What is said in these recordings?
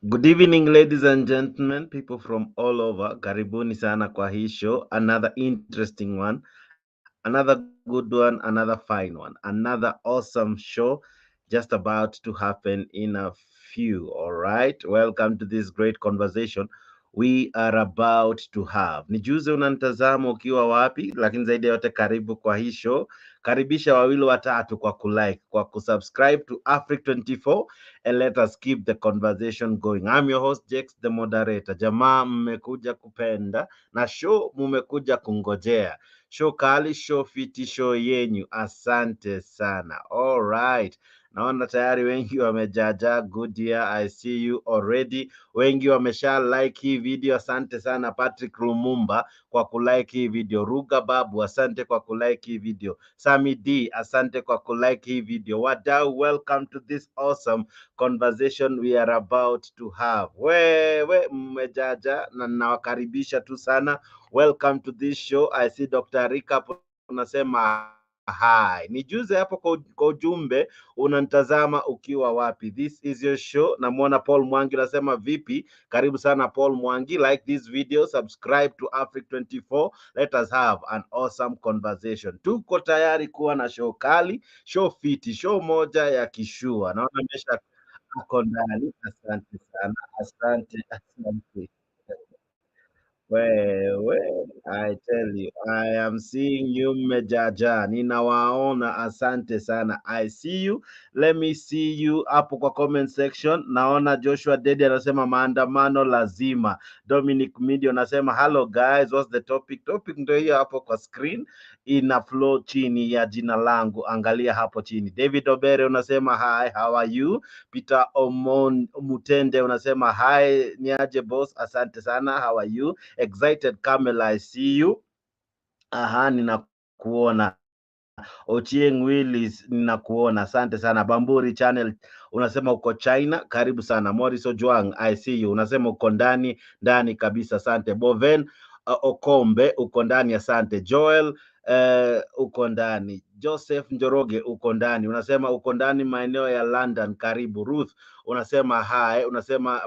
Good evening, ladies and gentlemen, people from all over. Karibuni sana kwa hii show. Another interesting one, another good one, another fine one, another awesome show just about to happen in a few. All right, welcome to this great conversation we are about to have. Nijuze unanitazama ukiwa wapi, lakini zaidi ya yote karibu kwa hii show. Karibisha wawili watatu kwa kulike, kwa kusubscribe to Afric 24 and let us keep the conversation going. I'm your host Jex, the moderator. Jamaa mmekuja kupenda na show mumekuja kungojea. Show kali, show fiti, show yenyu. Asante sana. All right. Naona tayari wengi wamejaja. Good year, I see you already. Wengi wamesha like hii video. Asante sana Patrick Lumumba kwa kulike hii video. Ruga Babu, asante kwa kulike hii video. Sami D, asante kwa kulike hii video. Wadau, welcome to this awesome conversation we are about to have. Wewe mmejaja na nawakaribisha tu sana. Welcome to this show. I see Dr. Rika unasema hi. Nijuze hapo kwa ujumbe unanitazama ukiwa wapi. This is your show. Namuona Paul Mwangi unasema vipi? Karibu sana Paul Mwangi. Like this video, subscribe to Afric 24. Let us have an awesome conversation. Tuko tayari kuwa na show kali, show fiti, show moja ya kishua. Naona mesha ako ndani. Asante sana. Asante. Wewe, I tell you, I am seeing you mmejaja. Ninawaona, asante sana. I see you. Let me see you hapo kwa comment section. Naona Joshua Dedi anasema maandamano lazima. Dominic Midi anasema hello guys, what's the topic? Topic ndio hiyo hapo kwa screen. Ina flow chini ya jina langu. Angalia hapo chini. David Obere unasema hi, how are you? Peter Omon Mutende unasema hi, niaje boss? Asante sana, how are you? Excited Camel, I see you. Aha, ninakuona. Ochieng Willis, ninakuona. Asante sana. Bamburi Channel unasema uko China, karibu sana. Morris Ojwang, I see you. Unasema uko ndani kabisa. Asante. Boven Okombe uko ndani, asante. Joel uko ndani. Joseph Njoroge uko ndani, unasema uko ndani maeneo ya London, karibu. Ruth unasema hi, unasema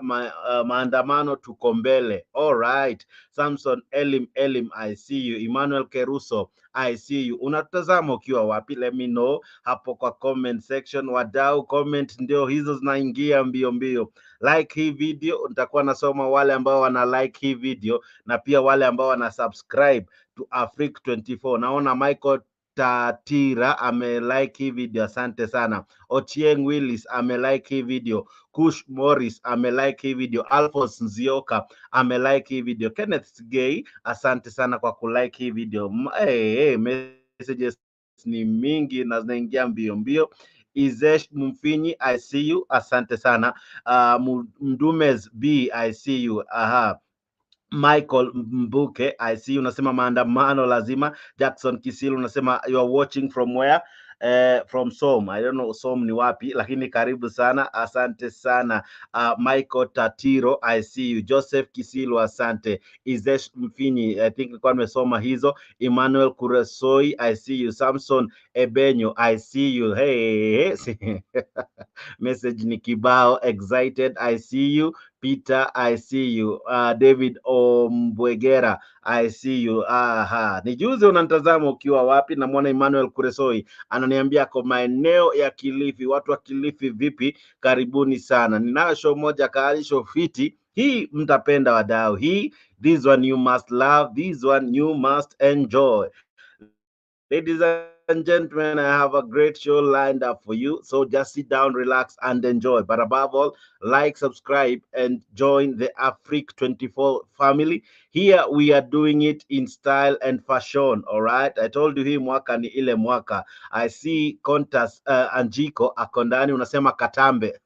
maandamano tuko mbele. All right. Samson Elim, I see you. Emmanuel Keruso, I see you. Unatazama ukiwa wapi? Let me know hapo kwa comment section. Wadau, comment ndio hizo zinaingia mbio. Like hii video, nitakuwa nasoma wale ambao wana like hii video na pia wale ambao wana subscribe to Afric 24. Naona Michael Tatira amelike hii video, asante sana. Ochieng Willis amelike hii video. Kush Morris amelike hii video. Alphonse Nzioka amelike hii video. Kenneth Gay, asante sana kwa kulike hii video. Messages ni mingi na zinaingia mbio. Izesh Mfinyi, I see you, asante sana. Mdumez B, I see you. Aha. Michael Mbuke, I see you. Unasema maandamano lazima. Jackson Kisilu unasema you are watching from where? From Som. I don't know Som ni wapi, lakini karibu sana. Asante sana. Michael Tatiro, I see you. Joseph Kisilu, asante. Izesh Mfinyi, I think nilikuwa nimesoma hizo. Emmanuel Kuresoi, I see you. Samson Ebenyo, I see you. Hey. Message ni kibao. Excited, I see you. Peter, I see you. David Ombwegera, I see you. Aha. Nijuze unanitazama ukiwa wapi? Namwona Emmanuel Kuresoi ananiambia kwa maeneo ya Kilifi. Watu wa Kilifi vipi? Karibuni sana. Ninayo show moja kali, show fiti. Hii mtapenda wadau. This one you must love. This one you must enjoy. Ladies and gentlemen, I have a great show lined up for you. So just sit down, relax, and enjoy. But above all, like, subscribe, and join the Afric 24 family. Here we are doing it in style and fashion. All right. I told you hii mwaka ni ile mwaka. I see Contas Anjiko akondani unasema Katambe.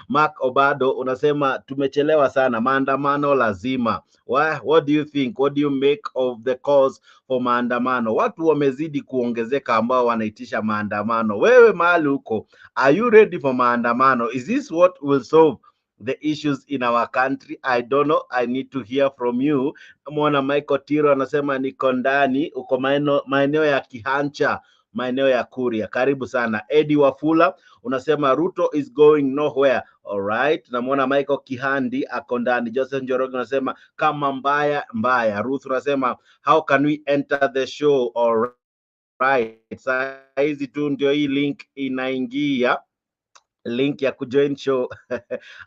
Mark Obado unasema tumechelewa sana. Maandamano lazima. What do you think? What do you make of the cause for maandamano? Watu wamezidi kuongezeka ambao wanaitisha maandamano. Wewe mahali huko, are you ready for maandamano? Is this what will solve the issues in our country? I don't know. I need to hear from you. Mwana Michael Tiro anasema niko ndani uko maeneo ya Kihancha maeneo ya Kuria. Karibu sana. Eddie Wafula unasema Ruto is going nowhere. Alright, namuona Michael Kihandi ako ndani. Joseph Njoroge unasema kama mbaya mbaya. Ruth unasema how can we enter the show? Alright, saa hizi tu ndio hii link inaingia, link ya kujoin show.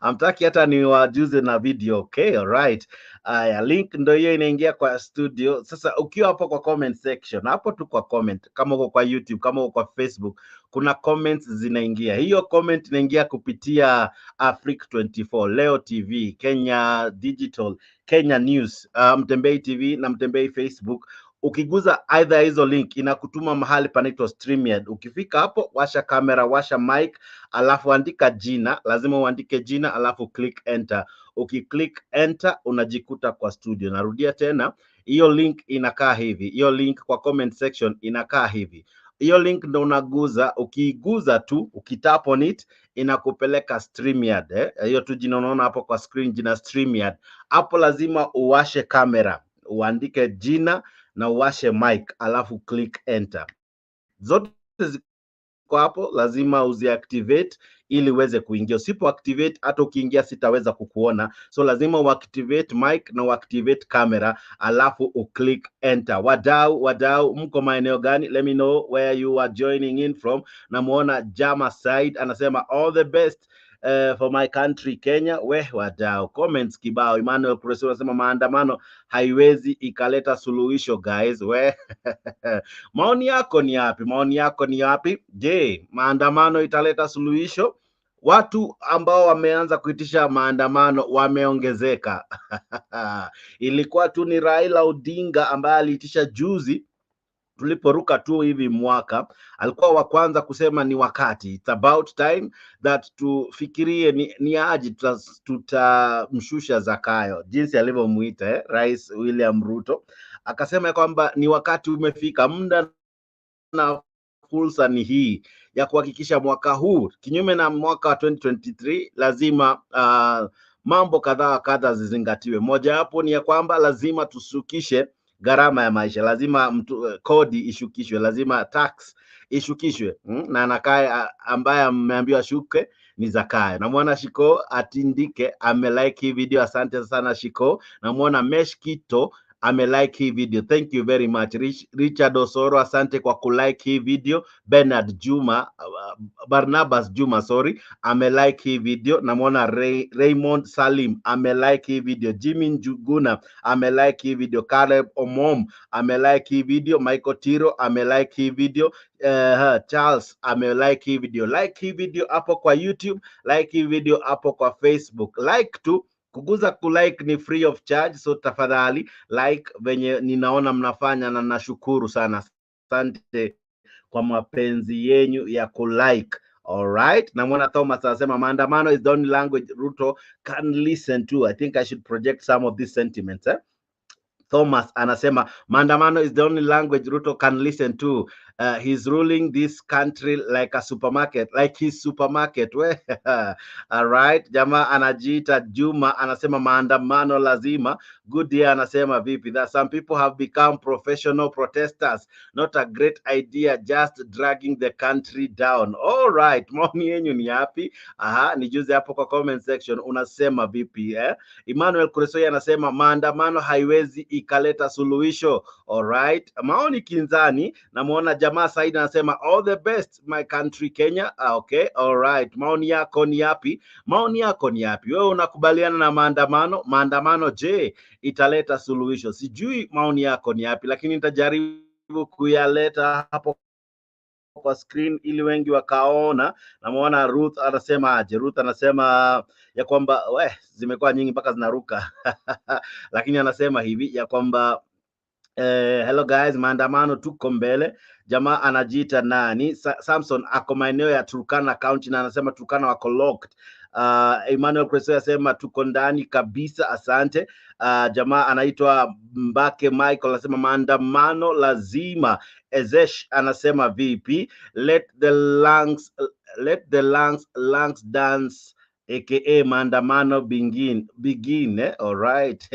Amtaki hata ni wajuze na video. Okay, alright. Aya, link ndio hiyo inaingia kwa studio. Sasa ukiwa hapo kwa comment section, hapo tu kwa comment, kama uko kwa YouTube, kama uko kwa Facebook, kuna comments zinaingia. Hiyo comment inaingia kupitia Africa 24, Leo TV, Kenya Digital, Kenya News, Mtembei TV na Mtembei Facebook. Ukiguza either hizo link inakutuma mahali panaitwa StreamYard. Ukifika hapo, washa kamera, washa mic, alafu andika jina, lazima uandike jina alafu click enter. Ukiclick enter unajikuta kwa studio. Narudia tena, hiyo link inakaa hivi. Hiyo link kwa comment section inakaa hivi. Hiyo link ndo unaguza, ukiiguza tu, ukitap on it, inakupeleka StreamYard. Hiyo tu jina unaona hapo kwa screen, jina StreamYard. Hapo lazima uwashe kamera, uandike jina na uwashe mic alafu click enter. Zote ziko hapo, lazima uziactivate ili uweze kuingia. Usipo activate hata ukiingia sitaweza kukuona. So lazima uactivate mic na uactivate camera alafu uclick enter. Wadau mko maeneo gani? Let me know where you are joining in from. Namuona Jama Side anasema all the best for my country Kenya. Wadau comments kibao. Emmanuel Kuresu anasema maandamano haiwezi ikaleta suluhisho guys. Maoni yako ni yapi? Maoni yako ni yapi? Je, maandamano italeta suluhisho? Watu ambao wameanza kuitisha maandamano wameongezeka. Ilikuwa tu ni Raila Odinga ambaye aliitisha juzi tuliporuka tu hivi mwaka, alikuwa wa kwanza kusema ni wakati, it's about time that tufikirie ni aje tutamshusha Zakayo, jinsi alivyomuita Rais William Ruto. Akasema kwamba ni wakati umefika, muda na fursa ni hii ya kuhakikisha mwaka huu, kinyume na mwaka wa 2023, lazima mambo kadhaa zizingatiwe. Moja hapo ni ya kwamba lazima tusukishe gharama ya maisha, lazima kodi ishukishwe, lazima tax ishukishwe. Na anakaa ambaye ameambiwa shuke ni Zakayo. Namuona Shiko Atindike amelike hii video, asante sana Shiko. Namuona Mesh Kito amelike hii video, thank you very much. Richard Osoro asante kwa kulike hii video. Bernard Juma, Barnabas Juma sorry, amelike hii video. Namuona Raymond Salim amelike hii video. Jimmy Njuguna amelike hii video. Caleb Omom amelike hii video. Michael Tiro amelike hii video. Charles amelike hii video. Like hii video hapo kwa YouTube, like hii video hapo kwa Facebook. Like tu, kuguza kulike ni free of charge, so tafadhali like venye ninaona mnafanya, na nashukuru sana. Asante kwa mapenzi yenyu ya kulike. Alright, namuona Thomas anasema maandamano is the only language Ruto can listen to. I think I should project some of these sentiments. Thomas anasema maandamano is the only language Ruto can listen to. He's ruling this country like a supermarket, like his supermarket. All right, jamaa anajiita Juma anasema maandamano lazima. Good day anasema vipi? That some people have become professional protesters. Not a great idea, just dragging the country down. All right, maoni yenyu ni yapi? Nijuze hapo kwa comment section, unasema vipi Emmanuel Kuresoi anasema maandamano haiwezi ikaleta suluhisho. All right, maoni kinzani. Namuona Jamaa Said anasema all the best my country Kenya. Okay, all right, maoni yako ni yapi? Maoni yako ni yapi? Wewe unakubaliana na maandamano? Maandamano je, italeta suluhisho? Sijui maoni yako ni yapi, lakini nitajaribu kuyaleta hapo kwa screen ili wengi wakaona. Namuona Ruth anasema aje? Ruth anasema ya kwamba zimekuwa nyingi mpaka zinaruka lakini anasema hivi ya kwamba hello guys, maandamano tuko mbele. Jamaa anajiita nani? Samson ako maeneo ya Turkana County na anasema Turkana wako locked. Emmanuel Kreso anasema tuko ndani kabisa, asante. Jamaa anaitwa Mbake Michael anasema maandamano lazima. Ezesh anasema vipi? Let the lungs dance aka maandamano begin all right.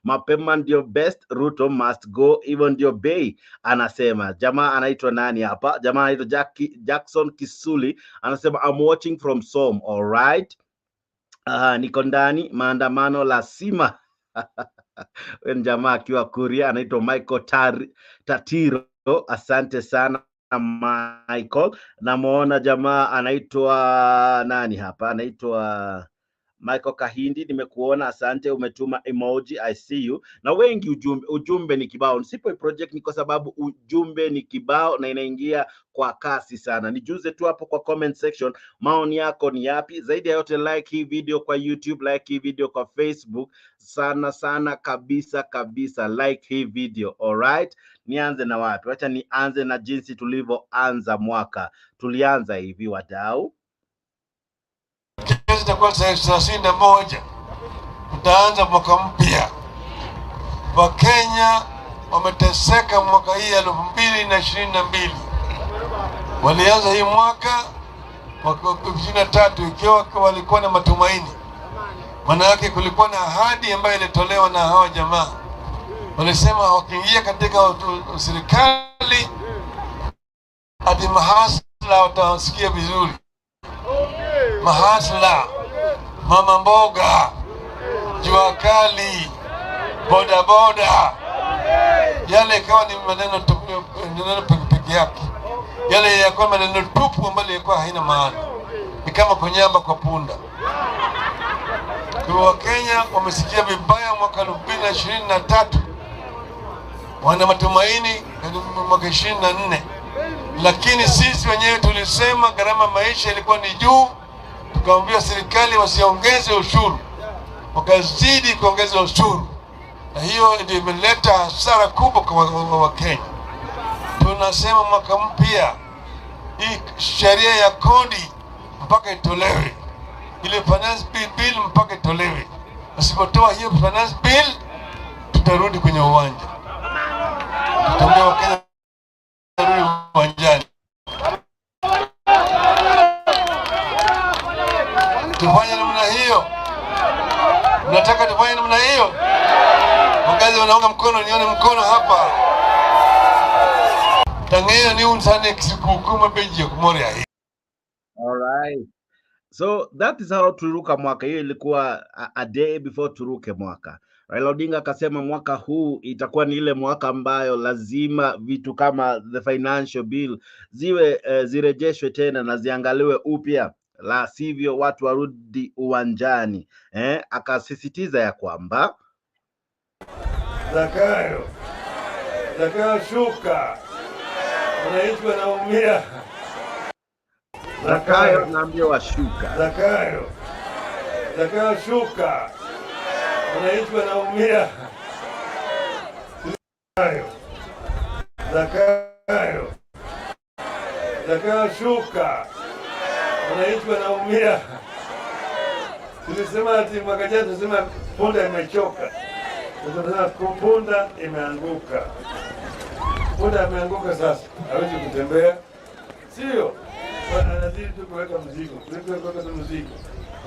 Mapema ndio best, Ruto must go, even ndio bei, anasema. Jamaa anaitwa nani hapa? Jamaa anaitwa Jackson Kisuli, anasema I'm watching from Som, all right. Niko ndani, maandamano lazima. Huyu jamaa akiwa Kuria anaitwa Michael Tatiro, asante sana Michael. Namuona jamaa anaitwa nani hapa, anaitwa Michael Kahindi, nimekuona, asante, umetuma emoji, I see you. Na wengi ujumbe ni kibao. Nisipo project ni kwa sababu ujumbe ni kibao na inaingia kwa kasi sana. Nijuze tu hapo kwa comment section maoni yako ni yapi. Zaidi ya yote, like hii video kwa YouTube, like hii video kwa Facebook. Sana sana kabisa kabisa, like hii video. Alright, nianze na wapi? Wacha nianze na jinsi tulivyoanza mwaka. Tulianza hivi wadau. Kesho itakuwa 31, tutaanza mwaka mpya. Wakenya wameteseka mwaka hii 2022. Walianza hii mwaka 2023 ikiwa walikuwa na matumaini. Maana yake kulikuwa na ahadi ambayo ilitolewa na hawa jamaa. Walisema wakiingia katika serikali hadi mahasla watasikia vizuri. Mahasla, mama mboga, jua kali, boda boda, yale ikawa ni maneno peke yake. Yale yakuwa maneno tupu ambayo yalikuwa haina maana, ni kama kunyamba kwa punda. Kwa Wakenya wamesikia vibaya mwaka 2023, wana matumaini mwaka 24. Lakini sisi wenyewe tulisema gharama maisha ilikuwa ni juu, tukaambia serikali wasiongeze ushuru, wakazidi kuongeza ushuru, na hiyo ndio imeleta hasara kubwa kwa Wakenya. Tunasema mwaka mpya hii sheria ya kodi mpaka itolewe, ile finance bill mpaka itolewe. Usipotoa hiyo finance bill, tutarudi kwenye uwanja, tutaambia Wakenya turudi uwanjani. Tufanye namna hiyo. Nataka tufanye namna hiyo. Wakazi wanaunga mkono, nione mkono hapa. Tangenya ni unsane kisikukuma beji kumoria hii. Alright. So that is how turuka mwaka. Hiyo ilikuwa a day before turuke mwaka. Raila Odinga akasema mwaka huu itakuwa ni ile mwaka ambayo lazima vitu kama the financial bill zirejeshwe tena na ziangaliwe upya, la sivyo watu warudi uwanjani. Akasisitiza ya kwamba Zakayo shuka, wananchi wanaumia. Zakayo naambia washuka. Zakayo shuka, wananchi wanaumia. Zakayo shuka, wananchi wanaumia. Tulisema ati mwaka jana, tulisema punda imechoka. Tunasema punda imeanguka. Punda imeanguka sasa, hawezi kutembea. Sio? Anazidi tu kuweka mzigo. Kuweka mzigo.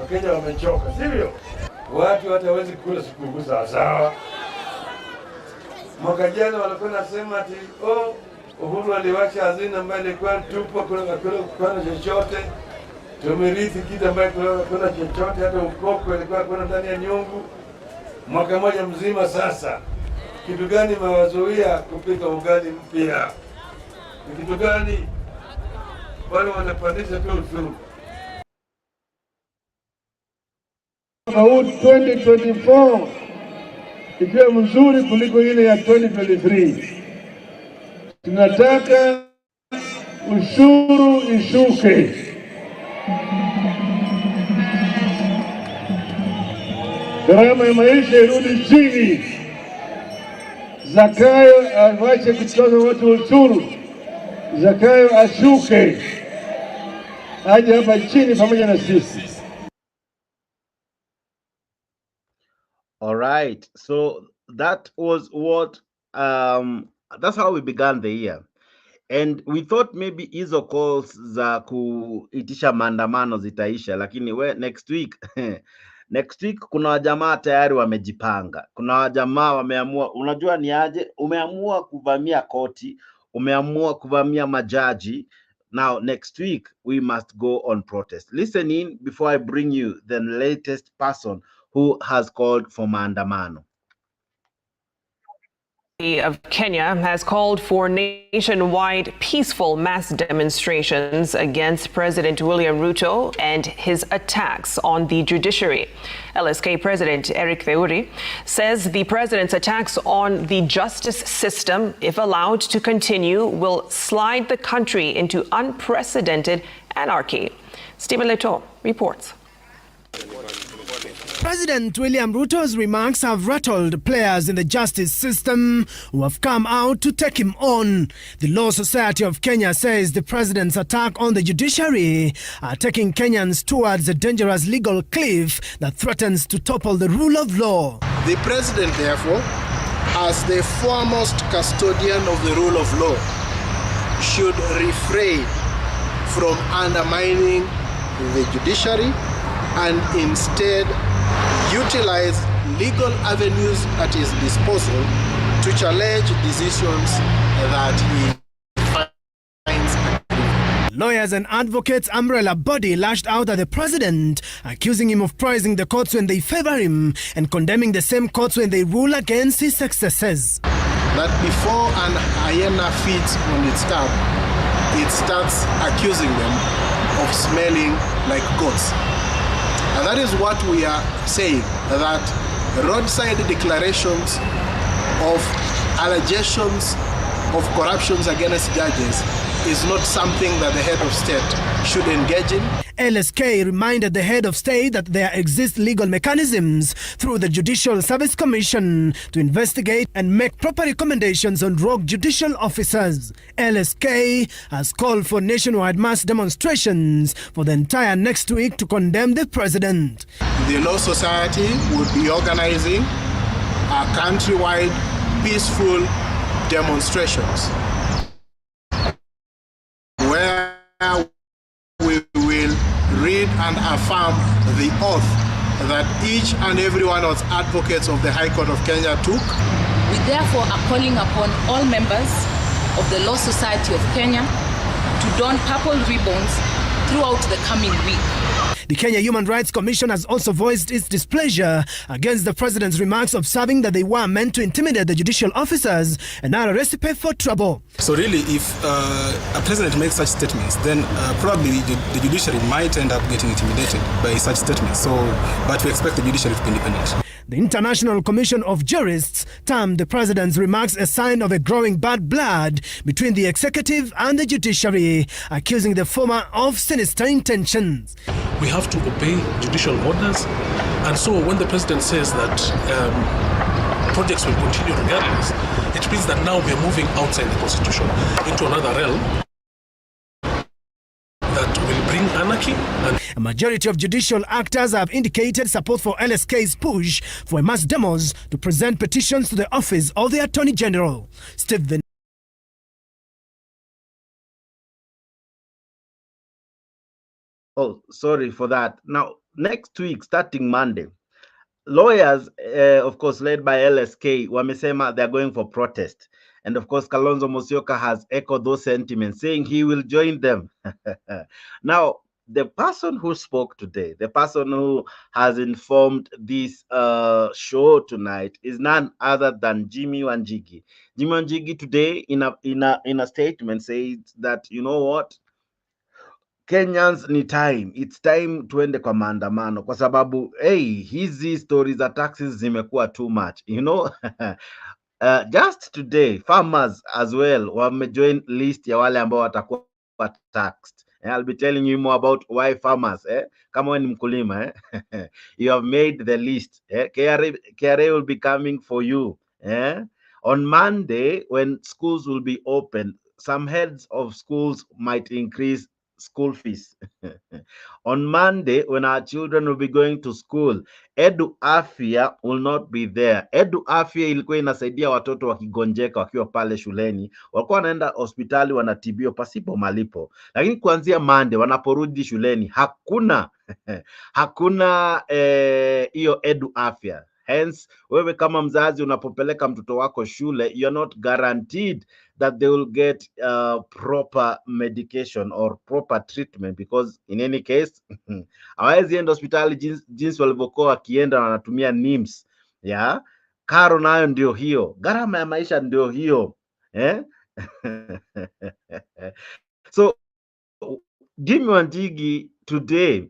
Wakenya wamechoka, sivyo? Watu hatawezi kula sikukuu sawa. Mwaka jana walikuwa nasema ati Uhuru aliwacha hazina ambayo ilikuwa tupu, kuna chochote. Tumerithi kitu ambayo kuna chochote, hata ukoko ilikuwa kuna ndani ya nyungu. Mwaka moja mzima sasa. Kitu gani mawazoea kupika ugali mpya? Ni kitu gani? Wale wanapandisha tu ushuru. Huu 2024 ikiwa mzuri kuliko ile ya 2023. Tunataka ushuru ishuke. Gharama ya maisha irudi chini. Zakayo awache kutoza watu ushuru. Zakayo ashuke, aje hapa chini pamoja na sisi. All right, so that was what that's how we began the year. And we thought maybe hizo calls za kuitisha maandamano zitaisha, lakini next week next week kuna wajamaa tayari wamejipanga. Kuna wajamaa wameamua, unajua ni aje, umeamua kuvamia koti, umeamua kuvamia majaji. Now next week we must go on protest. Listen in before I bring you the latest person who has called for maandamano. Of Kenya has called for nationwide peaceful mass demonstrations against President William Ruto and his attacks on the judiciary. LSK President Eric Theuri says the president's attacks on the justice system, if allowed to continue, will slide the country into unprecedented anarchy. Stephen Leto reports. President William Ruto's remarks have rattled players in the justice system who have come out to take him on. The Law Society of Kenya says the president's attack on the judiciary are taking Kenyans towards a dangerous legal cliff that threatens to topple the rule of law. The president, therefore, as the foremost custodian of the rule of law, should refrain from undermining the judiciary and instead utilize legal avenues at his disposal to challenge decisions that he finds. Lawyers and advocates' umbrella body lashed out at the president, accusing him of praising the courts when they favor him and condemning the same courts when they rule against his successors. That before an hyena feeds on its cub, it starts accusing them of smelling like goats. And that is what we are saying, that roadside declarations of allegations of corruptions against judges is not something that the head of state should engage in. LSK reminded the head of state that there exist legal mechanisms through the Judicial Service Commission to investigate and make proper recommendations on rogue judicial officers. LSK has called for nationwide mass demonstrations for the entire next week to condemn the president. The Law Society would be organizing a countrywide peaceful demonstrations where we will read and affirm the oath that each and every one of the advocates of the High Court of Kenya took. We therefore are calling upon all members of the Law Society of Kenya to don purple ribbons throughout the coming week. The Kenya Human Rights Commission has also voiced its displeasure against the president's remarks, observing that they were meant to intimidate the judicial officers and are a recipe for trouble. So really, if a president makes such statements, then probably the judiciary might end up getting intimidated by such statements. But we expect the judiciary to be independent. The International Commission of Jurists termed the president's remarks a sign of a growing bad blood between the executive and the judiciary, accusing the former of sinister intentions. We have to obey judicial orders, and so when the president says that projects will continue regardless, it means that now we are moving outside the constitution into another realm that will bring anarchy. A majority of judicial actors have indicated support for LSK's push for a mass demos to present petitions to the office of the Attorney General. Stephen. Oh, sorry for that. Now, next week, starting Monday, lawyers, of course, led by LSK, wamesema they're going for protest. And of course, Kalonzo Musyoka has echoed those sentiments, saying he will join them. Now, the person who spoke today, the person who has informed this show tonight, is none other than Jimmy Wanjigi. Jimmy Wanjigi today, in a statement, says that, you know what, Kenyans ni time. It's time tuende kwa maandamano kwa sababu hizi stories za taxes zimekuwa too much, you know. Just today farmers as well wamejoin list ya wale ambao watakuwa taxed. I'll be telling you more about why farmers, kama wewe ni mkulima, you have made the list. KRA will be coming for you. On Monday, when schools will be open, some heads of schools might increase school fees. On Monday, when our children will be going to school, Edu Afya will not be there. Edu Afya ilikuwa inasaidia watoto wakigonjeka wakiwa pale shuleni, walikuwa wanaenda hospitali wanatibiwa pasipo malipo. Lakini kuanzia Monday wanaporudi shuleni hakuna hakuna hiyo Edu Afya. Hence, wewe kama mzazi unapopeleka mtoto wako shule, you're not guaranteed that they will get proper medication or proper treatment, because in any case hawezi enda hospitali jinsi walivyokuwa wakienda wanatumia NIMS. Yeah, karo nayo ndio hiyo, gharama ya maisha ndio hiyo So Jimmy Wanjigi today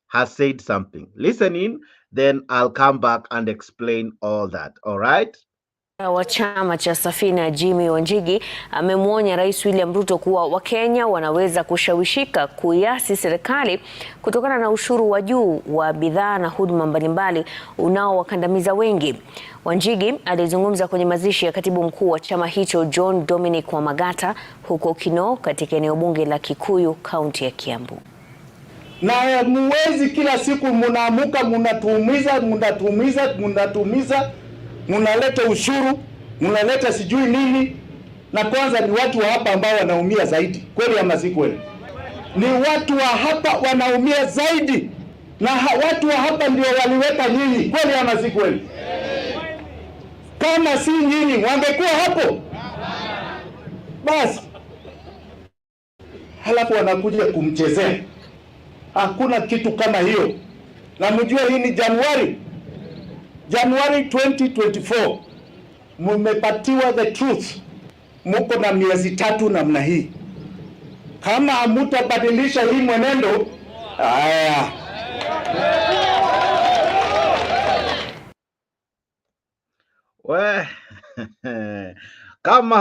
has said something. Listen in, then I'll come back and explain all that. All right? Wa chama cha Safina Jimmy Wanjigi amemwonya Rais William Ruto kuwa Wakenya wanaweza kushawishika kuiasi serikali kutokana na ushuru wa juu wa bidhaa na huduma mbalimbali unaowakandamiza wengi. Wanjigi alizungumza kwenye mazishi ya katibu mkuu wa chama hicho John Dominic Mwangaza huko Kinoo katika eneo bunge la Kikuyu, kaunti ya Kiambu. Na muwezi kila siku mnaamuka mnatumiza mnaleta ushuru, mnaleta sijui nini, na kwanza ni watu wa hapa ambao wanaumia zaidi. Kweli ama si kweli? Ni watu wa hapa wanaumia zaidi, na watu wa hapa ndio waliweka nyinyi. Kweli ama si kweli? Kama si nyinyi wangekuwa hapo basi. Halafu wanakuja kumchezea. Hakuna kitu kama hiyo. Na mjue hii ni January 2024, mmepatiwa the truth. Muko na miezi 3 namna hii. Kama hamutabadilisha hii mwenendo, haya. Kama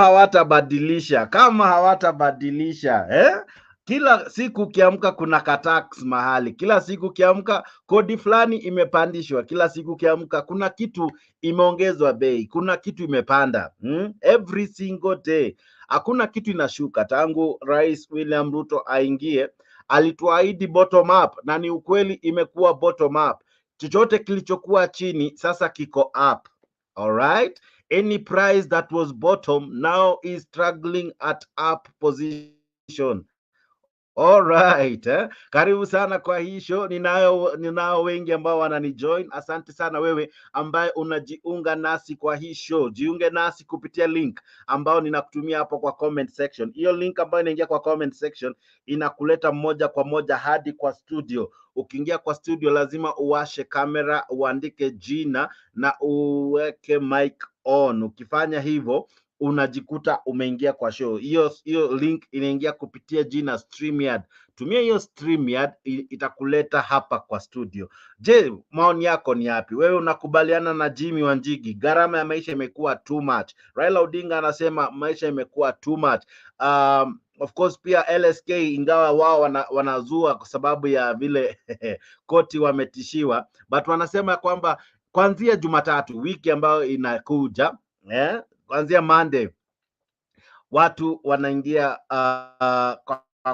hawatabadilisha kila siku ukiamka kuna katax mahali, kila siku ukiamka kodi fulani imepandishwa, kila siku ukiamka kuna kitu imeongezwa bei, kuna kitu imepanda. Every single day hakuna kitu inashuka. Tangu Rais William Ruto aingie, alituahidi bottom up, na ni ukweli imekuwa bottom up. Chochote kilichokuwa chini sasa kiko up. All right, any price that was bottom now is struggling at up position. All right, karibu sana kwa hii show. Ninao wengi ambao wananijoin. Asante sana wewe ambaye unajiunga nasi kwa hii show. Jiunge nasi kupitia link ambao ninakutumia hapo kwa comment section. Hiyo link ambayo inaingia kwa comment section inakuleta moja kwa moja hadi kwa studio. Ukiingia kwa studio lazima uwashe kamera, uandike jina na uweke mic on. Ukifanya hivyo unajikuta umeingia kwa show. Hiyo link inaingia kupitia jina StreamYard. Tumia hiyo StreamYard, itakuleta hapa kwa studio. Je, maoni yako ni yapi? Wewe unakubaliana na Jimmy Wanjigi? Gharama ya maisha imekuwa too much. Raila Odinga anasema maisha imekuwa too much. Of course pia LSK, ingawa wao wanazua kwa sababu ya vile koti wametishiwa, but wanasema kwamba kuanzia Jumatatu wiki ambayo inakuja, kuanzia Monday watu wanaingia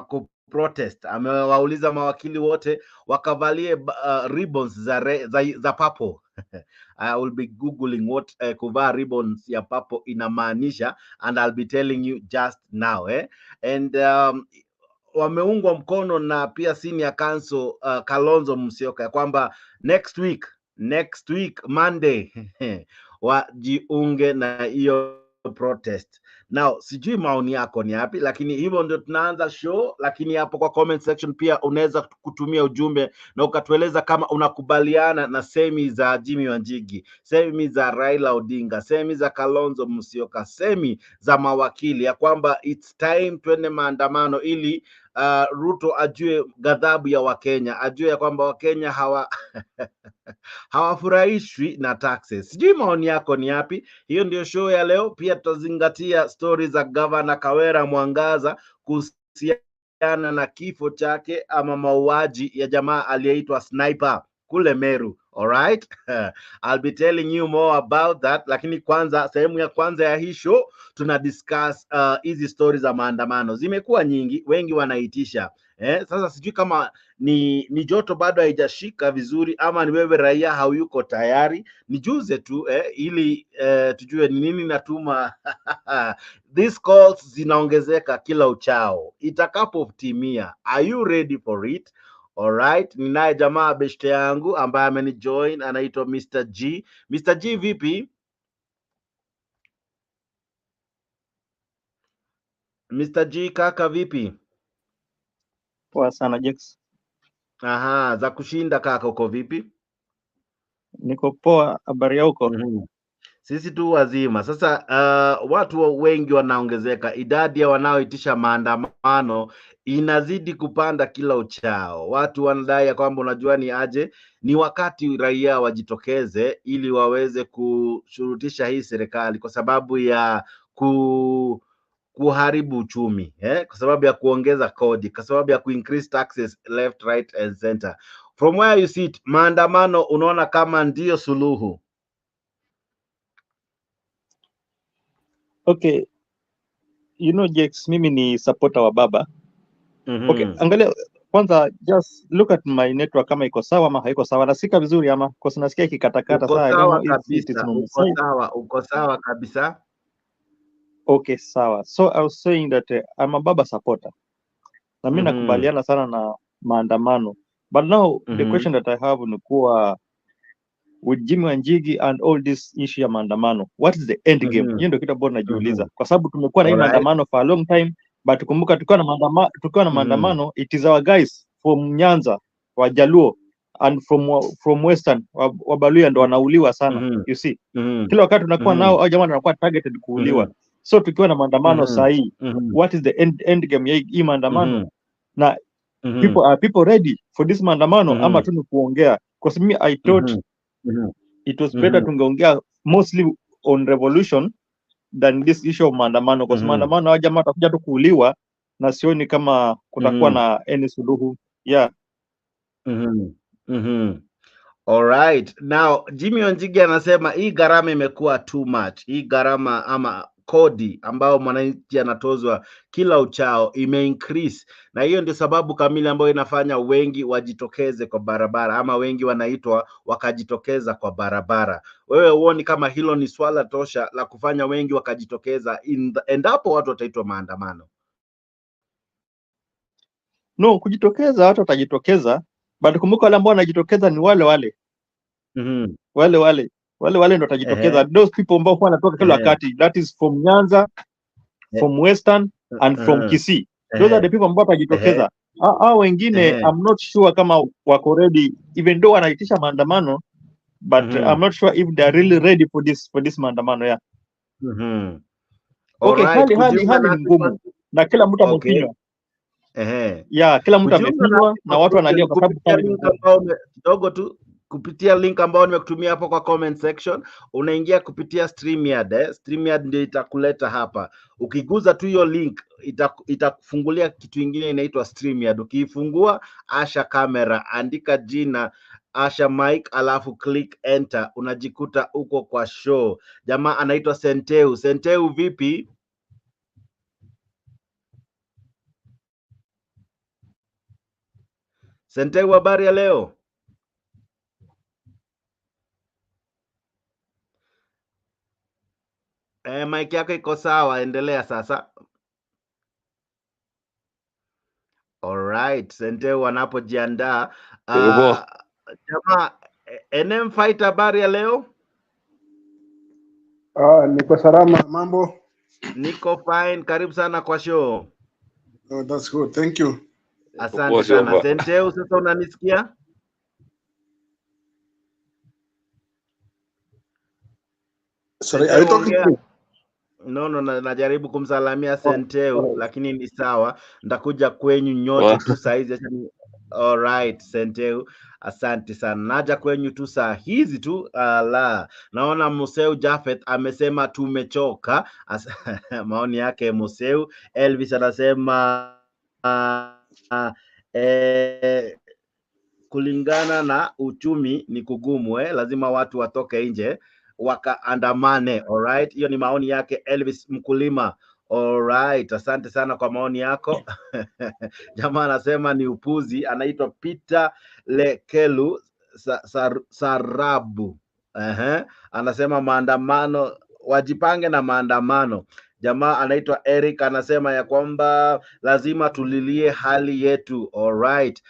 kwa protest. Amewauliza mawakili wote wakavalie ribbons za purple. I will be googling what kuvaa ribbons ya purple inamaanisha, and I'll be telling you just now. And wameungwa mkono na pia senior counsel Kalonzo Musyoka kwamba next week Monday wajiunge na hiyo protest. Now sijui maoni yako ni yapi, lakini hivyo ndio tunaanza show. Lakini hapo kwa comment section pia unaweza kutumia ujumbe na ukatueleza kama unakubaliana na semi za Jimmy Wanjigi, semi za Raila Odinga, semi za Kalonzo Musyoka, semi za mawakili ya kwamba it's time twende maandamano ili Ruto ajue ghadhabu ya Wakenya, ajue ya kwamba Wakenya hawafurahishwi na taxes. Sijui maoni yako ni yapi. Hiyo ndio show ya leo. Pia tutazingatia stories za Governor Kawira Mwangaza kuhusiana na kifo chake ama mauaji ya jamaa aliyeitwa Snipper kule Meru. All right? I'll be telling you more about that. Lakini kwanza, sehemu ya kwanza ya hii show tuna discuss hizi stories za maandamano. Zimekuwa nyingi, wengi wanaitisha. Sasa sijui kama ni joto bado haijashika vizuri ama ni wewe raia hauyuko tayari. Nijuze tu ili tujue ni nini natuma these calls zinaongezeka kila uchao. Itakapotimia, are you ready for it? Alright, ninaye jamaa beshte yangu ambaye amenijoin, anaitwa Mr. G. Mr. G, vipi? Mr. G kaka, vipi? Poa sana Jex. Aha, za kushinda kaka, uko vipi? Niko poa, habari yako? Sisi tu wazima. Sasa watu wengi wanaongezeka, idadi ya wanaoitisha maandamano inazidi kupanda kila uchao. Watu wanadai ya kwamba unajua ni aje, ni wakati raia wajitokeze ili waweze kushurutisha hii serikali kwa sababu ya kuharibu uchumi, kwa sababu ya kuongeza kodi, kwa sababu ya increase taxes left, right and center. From where you sit, maandamano unaona kama ndio suluhu? Okay, you know Jex, mimi ni supporter wa baba. Okay, angalia kwanza, just look at my network kama iko sawa ama haiko sawa. Nasika vizuri ama kwa sababu nasikia kikatakata Uko saa. I don't sawa know if it is kabisa, on my side. uko sawa kabisa. Okay, sawa. So I was saying that I'm a baba supporter. Na mimi nakubaliana sana na maandamano. But now the question that I have ni kuwa with Jimmy Wanjigi and all this issue ya maandamano, what is the end game? Hiyo ndio kitu ambacho najiuliza, kwa sababu tumekuwa na hii maandamano for a long time, but kumbuka tukiwa na maandamano it is our guys from Nyanza, Wajaluo and from Western, Wabaluya ndo wanauliwa sana. You see, kila wakati tunakuwa nao au jamaa wanakuwa targeted kuuliwa. So tukiwa na maandamano sahi, what is the end game ya hii maandamano? Na people ready for this maandamano ama tu ni kuongea? Because me I thought it was better tungeongea mostly on revolution than this issue of maandamano, because maandamano hawa jamaa watakuja tu kuuliwa na sioni kama kutakuwa na any suluhu. Yeah. Alright. Now, Jimmy Wanjigi anasema hii gharama imekuwa too much. Hii gharama ama kodi ambao mwananchi anatozwa kila uchao ime-increase, na hiyo ndio sababu kamili ambayo inafanya wengi wajitokeze kwa barabara ama wengi wanaitwa wakajitokeza kwa barabara. Wewe huoni kama hilo ni swala tosha la kufanya wengi wakajitokeza endapo watu wataitwa maandamano? No, kujitokeza watu watajitokeza, but kumbuka wale ambao wanajitokeza ni wale wale ndo watajitokeza. Those people ambao wanatoka kila wakati, that is from Nyanza, from Western and from Kisii. Those are the people ambao watajitokeza. Hao wengine I'm not sure kama wako ready, even though wanaitisha maandamano, but I'm not sure if they are really ready for this maandamano. Yeah. Okay, hali ni ngumu na kila mtu amefinywa. Yeah, kila mtu amefinywa na watu wanalia kwa sababu kidogo tu kupitia link ambao nimekutumia hapo kwa comment section, unaingia kupitia StreamYard. StreamYard ndio itakuleta hapa. Ukiguza tu hiyo link itakufungulia kitu kingine inaitwa StreamYard. Ukiifungua, asha kamera, andika jina, asha mic, alafu click enter, unajikuta uko kwa show. Jamaa anaitwa Senteu. Senteu, vipi? Senteu, habari ya leo? Mic yako iko sawa, endelea sasa. Alright, Senteu wanapojiandaa. Jamaa, NM Fight, habari ya leo? Niko salama, mambo? Niko fine, karibu sana kwa show. Oh, that's good, thank you. Asante sana. Senteu, sasa unanisikia? Sorry, are you talking to me? No, najaribu kumsalamia Senteu, lakini ni sawa. Ndakuja kwenyu nyote tu saa hizi. Alright, Senteu, asante sana. Naja kwenyu tu saa hizi tu. Naona Museu Jafet amesema tumechoka. Maoni yake Museu. Elvis anasema kulingana na uchumi ni kugumu, lazima watu watoke nje wakaandamane. Alright, hiyo ni maoni yake Elvis mkulima Alright, asante sana kwa maoni yako. Jamaa anasema ni upuzi, anaitwa Peter Lekelu Sarabu. Anasema maandamano, wajipange na maandamano. Jamaa anaitwa Eric anasema ya kwamba lazima tulilie hali yetu. Alright.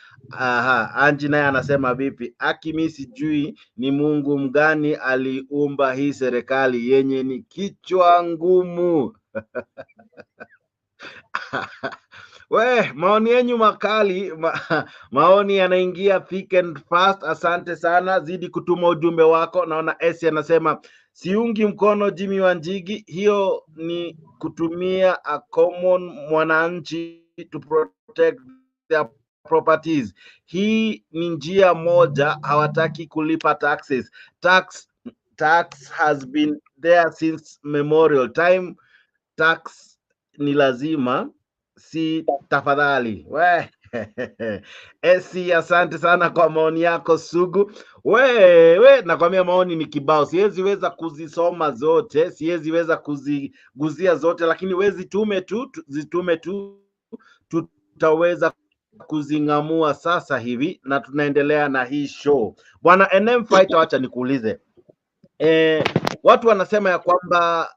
Anji naye anasema vipi? Mimi sijui ni Mungu mgani aliumba hii serikali yenye ni kichwa ngumu. We, maoni yenyu makali, maoni yanaingia thick and fast. Asante sana, zidi kutuma ujumbe wako. Naona Esi anasema siungi mkono Jimmy Wanjigi, hiyo ni kutumia a common mwananchi to protect their properties. Hii ni njia moja, hawataki kulipa taxes. Tax has been there since memorial time. Tax ni lazima, si tafadhali. We Esi, asante sana kwa maoni yako sugu. We nakwambia maoni ni kibao, siwezi weza kuzisoma zote, siwezi weza kuziguzia zote, lakini we zitume tu, tutaweza kuzingamua sasa hivi, na tunaendelea na hii show. Bwana NM Fighter, wacha nikuulize. Watu wanasema ya kwamba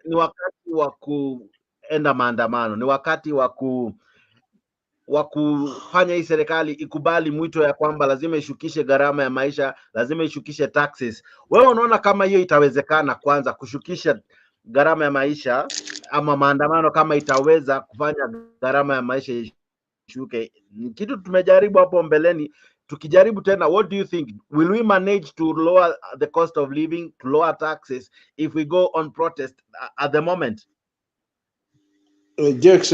ni wakati wa kuenda maandamano, ni wakati wa kufanya hii serikali ikubali mwito ya kwamba lazima ishukishe gharama ya maisha, lazima ishukishe taxes. Wewe unaona kama hiyo itawezekana, kwanza kushukisha gharama ya maisha, ama maandamano kama itaweza kufanya gharama ya maisha ishuke? Ni kitu tumejaribu hapo mbeleni, tukijaribu tena. What do you think? Will we manage to lower the cost of living, to lower taxes if we go on protest at the moment? Jax,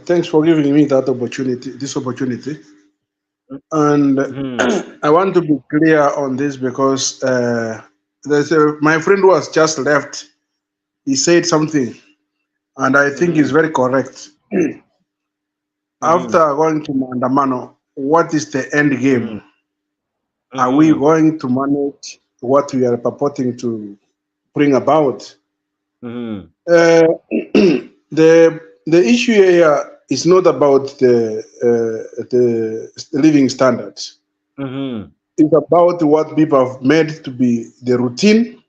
thanks for giving me that opportunity, and I want to be clear on this because my friend who has just left, he said something, and I think is very correct. After going to Maandamano, what is the end game? Are we going to manage what we are purporting to bring about? The issue here is not about the living standards. It's about what people have made to be the routine.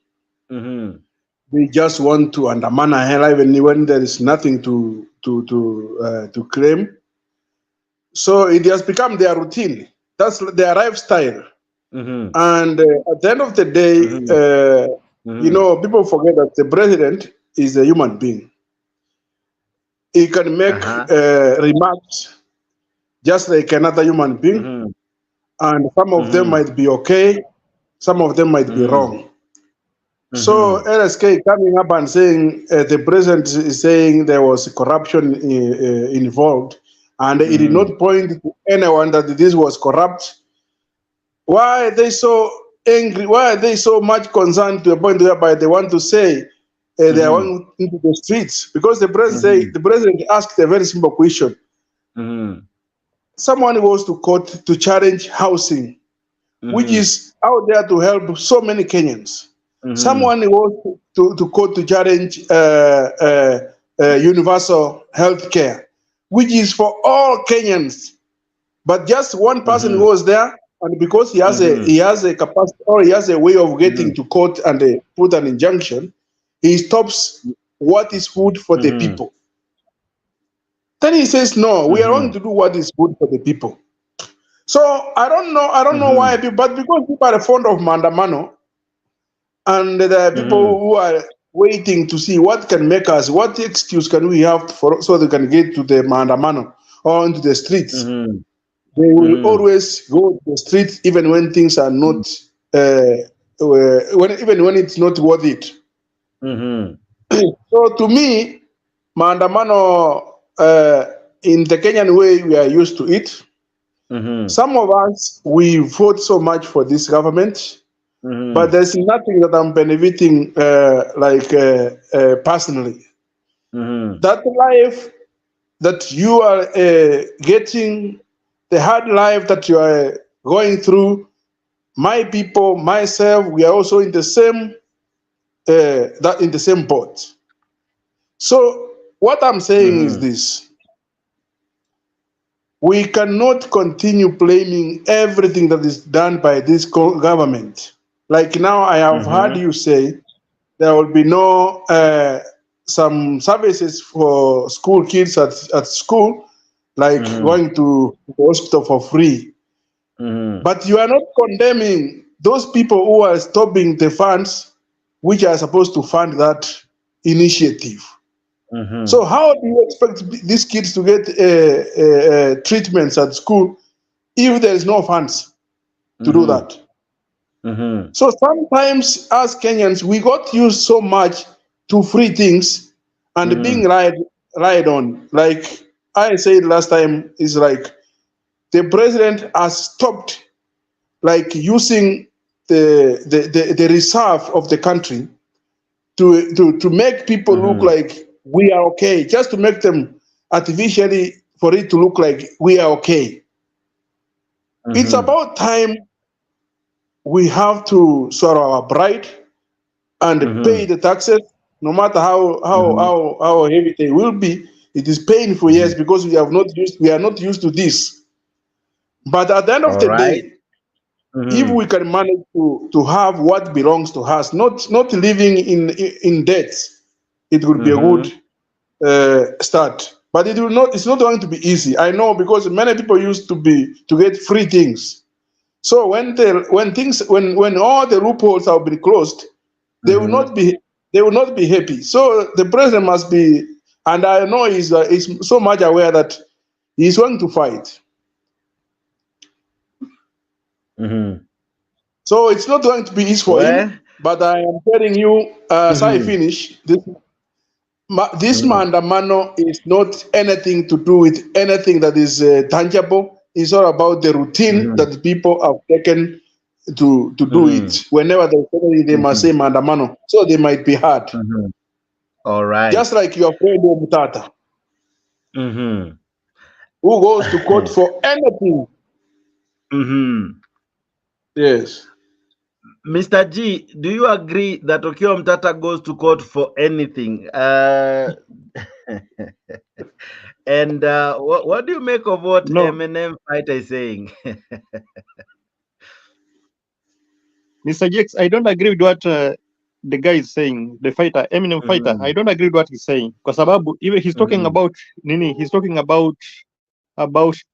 They just want to undermine a life, and when there is nothing to claim. So it has become their routine. That's their lifestyle. And at the end of the day, you know, people forget that the president is a human being. He can make remarks just like another human being, and some of them might be okay, some of them might be wrong. So LSK coming up and saying the president is saying there was corruption involved, and he did not point to anyone that this was corrupt. Why are they so angry? Why are they so much concerned to a point whereby they want to say they are going into the streets? Because the president asked a very simple question. Someone goes to court to challenge housing, which is out there to help so many Kenyans. Someone goes to court to challenge universal health care, which is for all Kenyans. But just one person goes there, and because he has a capacity, or he has a way of getting to court and put an injunction, he stops what is good for the people. Then he says, no, we are going to do what is good for the people. So I don't know why people, but because people are fond of Maandamano, and there are people who are waiting to see what can make us, what excuse can we have so they can get to the Maandamano or into the streets. They will always go to the streets even when things are not, even when it's not worth it. So to me, Maandamano, in the Kenyan way, we are used to it. Some of us, we vote so much for this government, but there's nothing that I'm benefiting personally. That life that you are getting, the hard life that you are going through, my people, myself, we are also in the same boat. So what I'm saying is this. We cannot continue blaming everything that is done by this government. Like now I have heard you say there will be no some services for school kids at school, like going to the hospital for free. But you are not condemning those people who are stopping the funds which are supposed to fund that initiative. So how do you expect these kids to get treatments at school if there is no funds to do that? So sometimes as Kenyans, we got used so much to free things and being lied on. Like I said last time, is like the president has stopped like using the reserve of the country to make people look like we are okay, just to make them artificially for it to look like we are okay. It's about time we have to swallow our pride and pay the taxes, no matter how heavy they will be. It is painful, yes, because we are not used to this. But at the end of the day, if we can manage to have what belongs to us, not living in debt, it would be a good start. But it will not. It's not going to be easy. I know, because many people used to get free things. So when all the loopholes have been closed, they will not be happy. So the president must be, and I know he's so much aware that he's going to fight. So it's not going to be easy for him. But I am telling you, as I finish, this Maandamano is not anything to do with anything that is tangible. It's all about the routine that people have taken to do it. Whenever they must say Maandamano, so they might be hard. All right. Just like your friend Mutata, who goes to court for anything. Yes. Mr. G, do you agree that Okiya Mtata goes to court for anything? And what do you make of what Eminem fighter is saying? Mr. Jakes, I don't agree with what the guy is saying, the fighter, Eminem fighter. I don't agree with what he's saying. Because even he's talking about Nini, he's talking about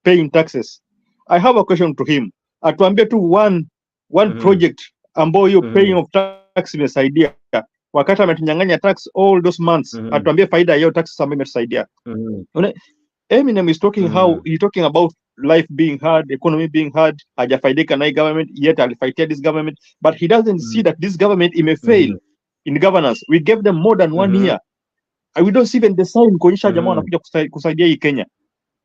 paying taxes. I have a question to him. Atuambie tu one project ambao hiyo paying of tax imesaidia. Wakati ametunyang'anya tax all those months, atuambie faida ya hiyo tax ambayo imetusaidia. Eminem is talking how he's talking about life being hard, economy being hard, hajafaidika na government, yet alifightia this government, but he doesn't see that this government may fail in governance. We gave them more than 1 year. And we don't see even the sign kuonyesha jamaa wanakuja kusaidia hii Kenya.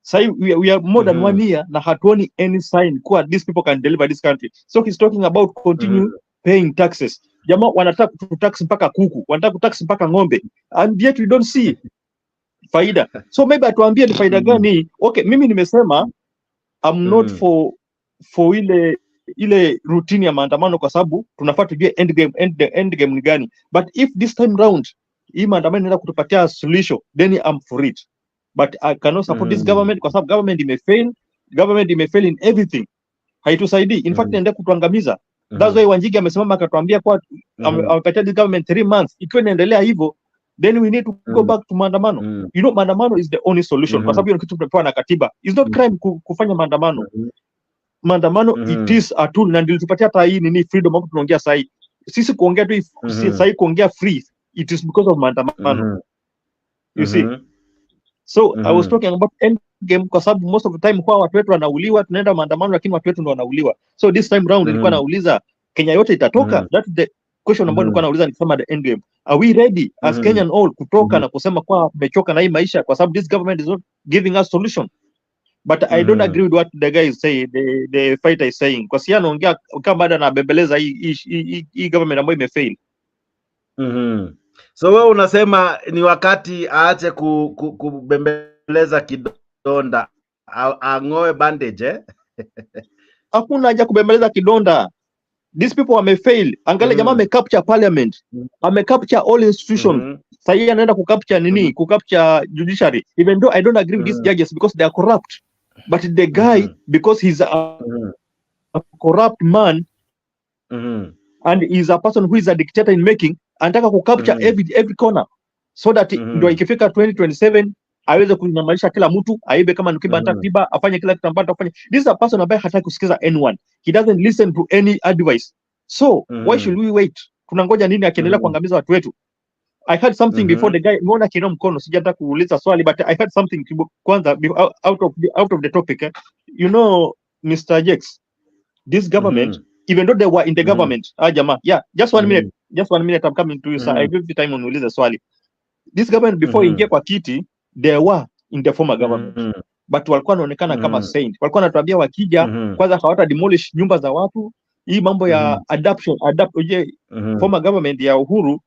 So we are more than 1 year na hatuoni any sign kuwa these people can deliver this country. So he's talking about continue paying taxes. Jamaa wanataka kutax mpaka kuku, wanataka kutax mpaka ng'ombe, and yet we don't see faida. So maybe atuambie ni faida gani? Okay, mimi nimesema I'm not for ile routine ya maandamano kwa sababu tunafaa tujue end game ni gani. But if this time round hii maandamano inaenda kutupatia solution, then I'm for it. But I cannot support this government kwa sababu government imefail in everything. Haitusaidii. In fact inaenda kutuangamiza. That's why Wanjigi amesimama akatuambia kwa amepatia this government 3 months. Ikiwa inaendelea hivyo, then we need to go back to maandamano. You know, maandamano is the only solution. Kwa sababu hiyo kitu tumepewa na katiba. It's not crime kufanya maandamano. Maandamano it is a tool, na nilitupatia hata hii nini freedom hapo tunaongea sahi. Sisi kuongea tu sahi kuongea free, it is because of maandamano. You see? So I was talking about end game kwa sababu most of the time kwa watu wetu wanauliwa, tunaenda maandamano lakini watu wetu ndio wanauliwa. So this time round nilikuwa nauliza Kenya yote itatoka? That's the question ambayo nilikuwa nauliza, nikisema the end game. Are we ready as Kenyan all kutoka na kusema kwa tumechoka na hii maisha kwa sababu this government is not giving us solution? But I don't agree with what the guy is saying, the fighter is saying. Kwa sababu anaongea kama bado anabembeleza hii government ambayo imefail. So wewe unasema ni wakati aache kubembeleza kidonda, ang'oe bandage eh? Hakuna haja kubembeleza kidonda. These people may fail. Angalia jamaa may capture parliament. May capture all institutions. Sasa anaenda kucapture nini? Kucapture judiciary. Even though I don't agree with these judges because they are corrupt. But the guy, because he's a corrupt man, and he's a person who is a dictator in making, anataka kucapture every corner so that ndio ikifika 2027 aweze kunyamalisha kila mtu, aibe kama nukiba anataka kuiba, afanye kila kitu ambacho afanye. This is a person ambaye hataki kusikiza anyone. He doesn't listen to any advice. So why should we wait? Tunangoja nini akiendelea kuangamiza watu wetu? I heard something before the guy, mbona kina mkono, sijataka kuuliza swali, but I heard something kwanza out of the topic. You know, Mr. Jex, this government, even though they were in the government, just 1 minute, I'm coming to you, sir. I give the time on uliza swali. This government before ingia kwa kiti, they were in the former government, but walikuwa wanaonekana kama saint. Walikuwa wanatuambia wakija kwanza hawata demolish nyumba za watu. Hii mambo ya former government ya Uhuru,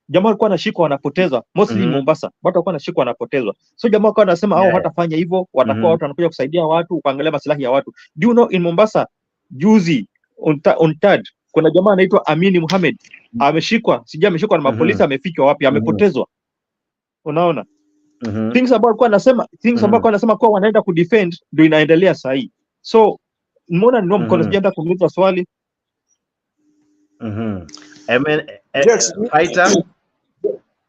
jamaa walikuwa wanashikwa wanapotezwa, mostly in Mombasa, watu walikuwa wanashikwa wanapotezwa. So jamaa walikuwa wanasema hao hatafanya hivyo, watakuwa watu wanakuja kusaidia watu, kuangalia maslahi ya watu. Do you know in Mombasa juzi on third kuna jamaa anaitwa Amini Mohamed ameshikwa, sijui ameshikwa na mapolisi, amefichwa wapi, amepotezwa. Unaona? Things about kwa nasema kwa wanaenda kudefend ndio inaendelea sasa hii. So mbona ni mkono sijaenda kumuuliza swali? I mean, fighter.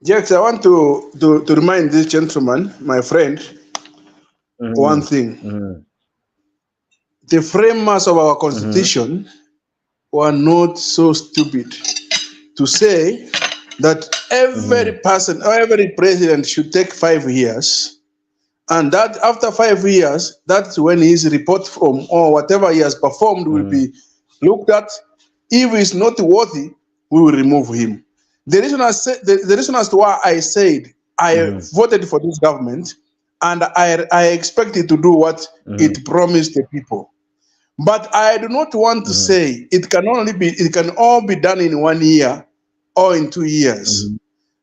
Jax, I want to remind this gentleman, my friend, one thing. The framers of our constitution were not so stupid to say that every person or every president should take 5 years, and that after 5 years, that's when his report from or whatever he has performed will be looked at. If he's not worthy, we will remove him. The reason as to why I said I voted for this government, and I expect it to do what it promised the people. But I do not want to say it can all be done in 1 year or in 2 years.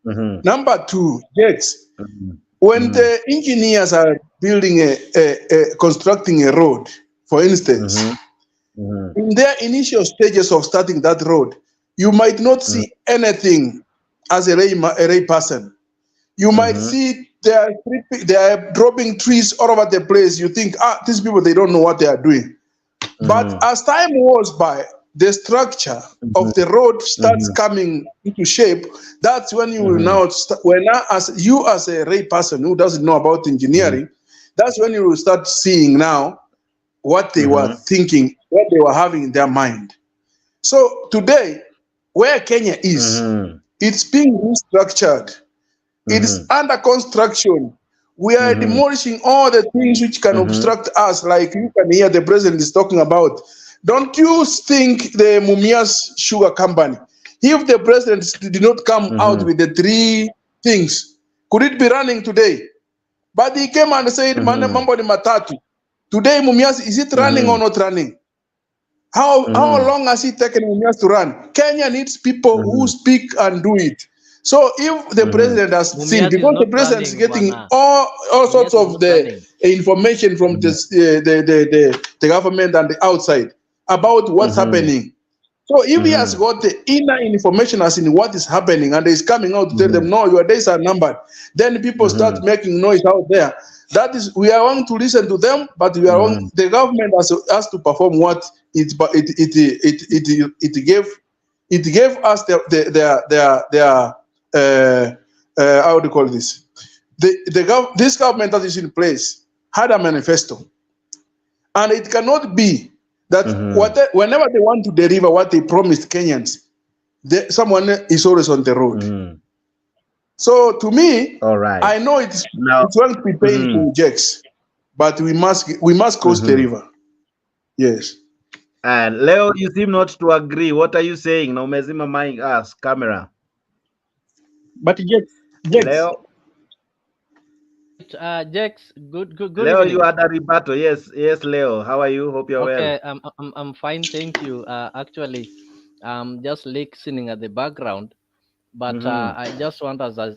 Number two, yes, when the engineers are building constructing a road, for instance, in their initial stages of starting that road, you might not see anything as a lay person. You might see they are dropping trees all over the place. You think, these people, they don't know what they are doing. But as time goes by, the structure of the road starts coming into shape. That's when you will now, as a lay person who doesn't know about engineering, that's when you will start seeing now what they were thinking, what they were having in their mind. So today, where Kenya is, it's being restructured. It's under construction. We are demolishing all the things which can obstruct us, like you can hear the president is talking about. Don't you think the Mumias Sugar Company, if the president did not come out with the 3 things, could it be running today? But he came and said, Mambo ni matatu. Today, Mumias, is it running or not running? How long has it taken Mumias to run? Kenya needs people who speak and do it. So if the president has seen, because the president is getting all sorts of the information from the government and the outside about what's happening. So if he has got the inner information as in what is happening and is coming out to tell them, no, your days are numbered, then people start making noise out there. That is, we are going to listen to them, but we are the government has to perform what it gave us their how do you call this? This government that is in place had a manifesto, and it cannot be that whenever they want to deliver what they promised Kenyans, someone is always on the road. So to me, I know it's going to be painful, Jex, but we must cross the river. Yes. And Leo, you seem not to agree. What are you saying? Now, Mezima mic us camera. But Jex. Leo. Jex, good Leo, evening. you had a rebuttal. Yes, Leo. How are you? Hope you're well. Okay, I'm fine, thank you. Actually, I'm just listening at the background, but I just want as much as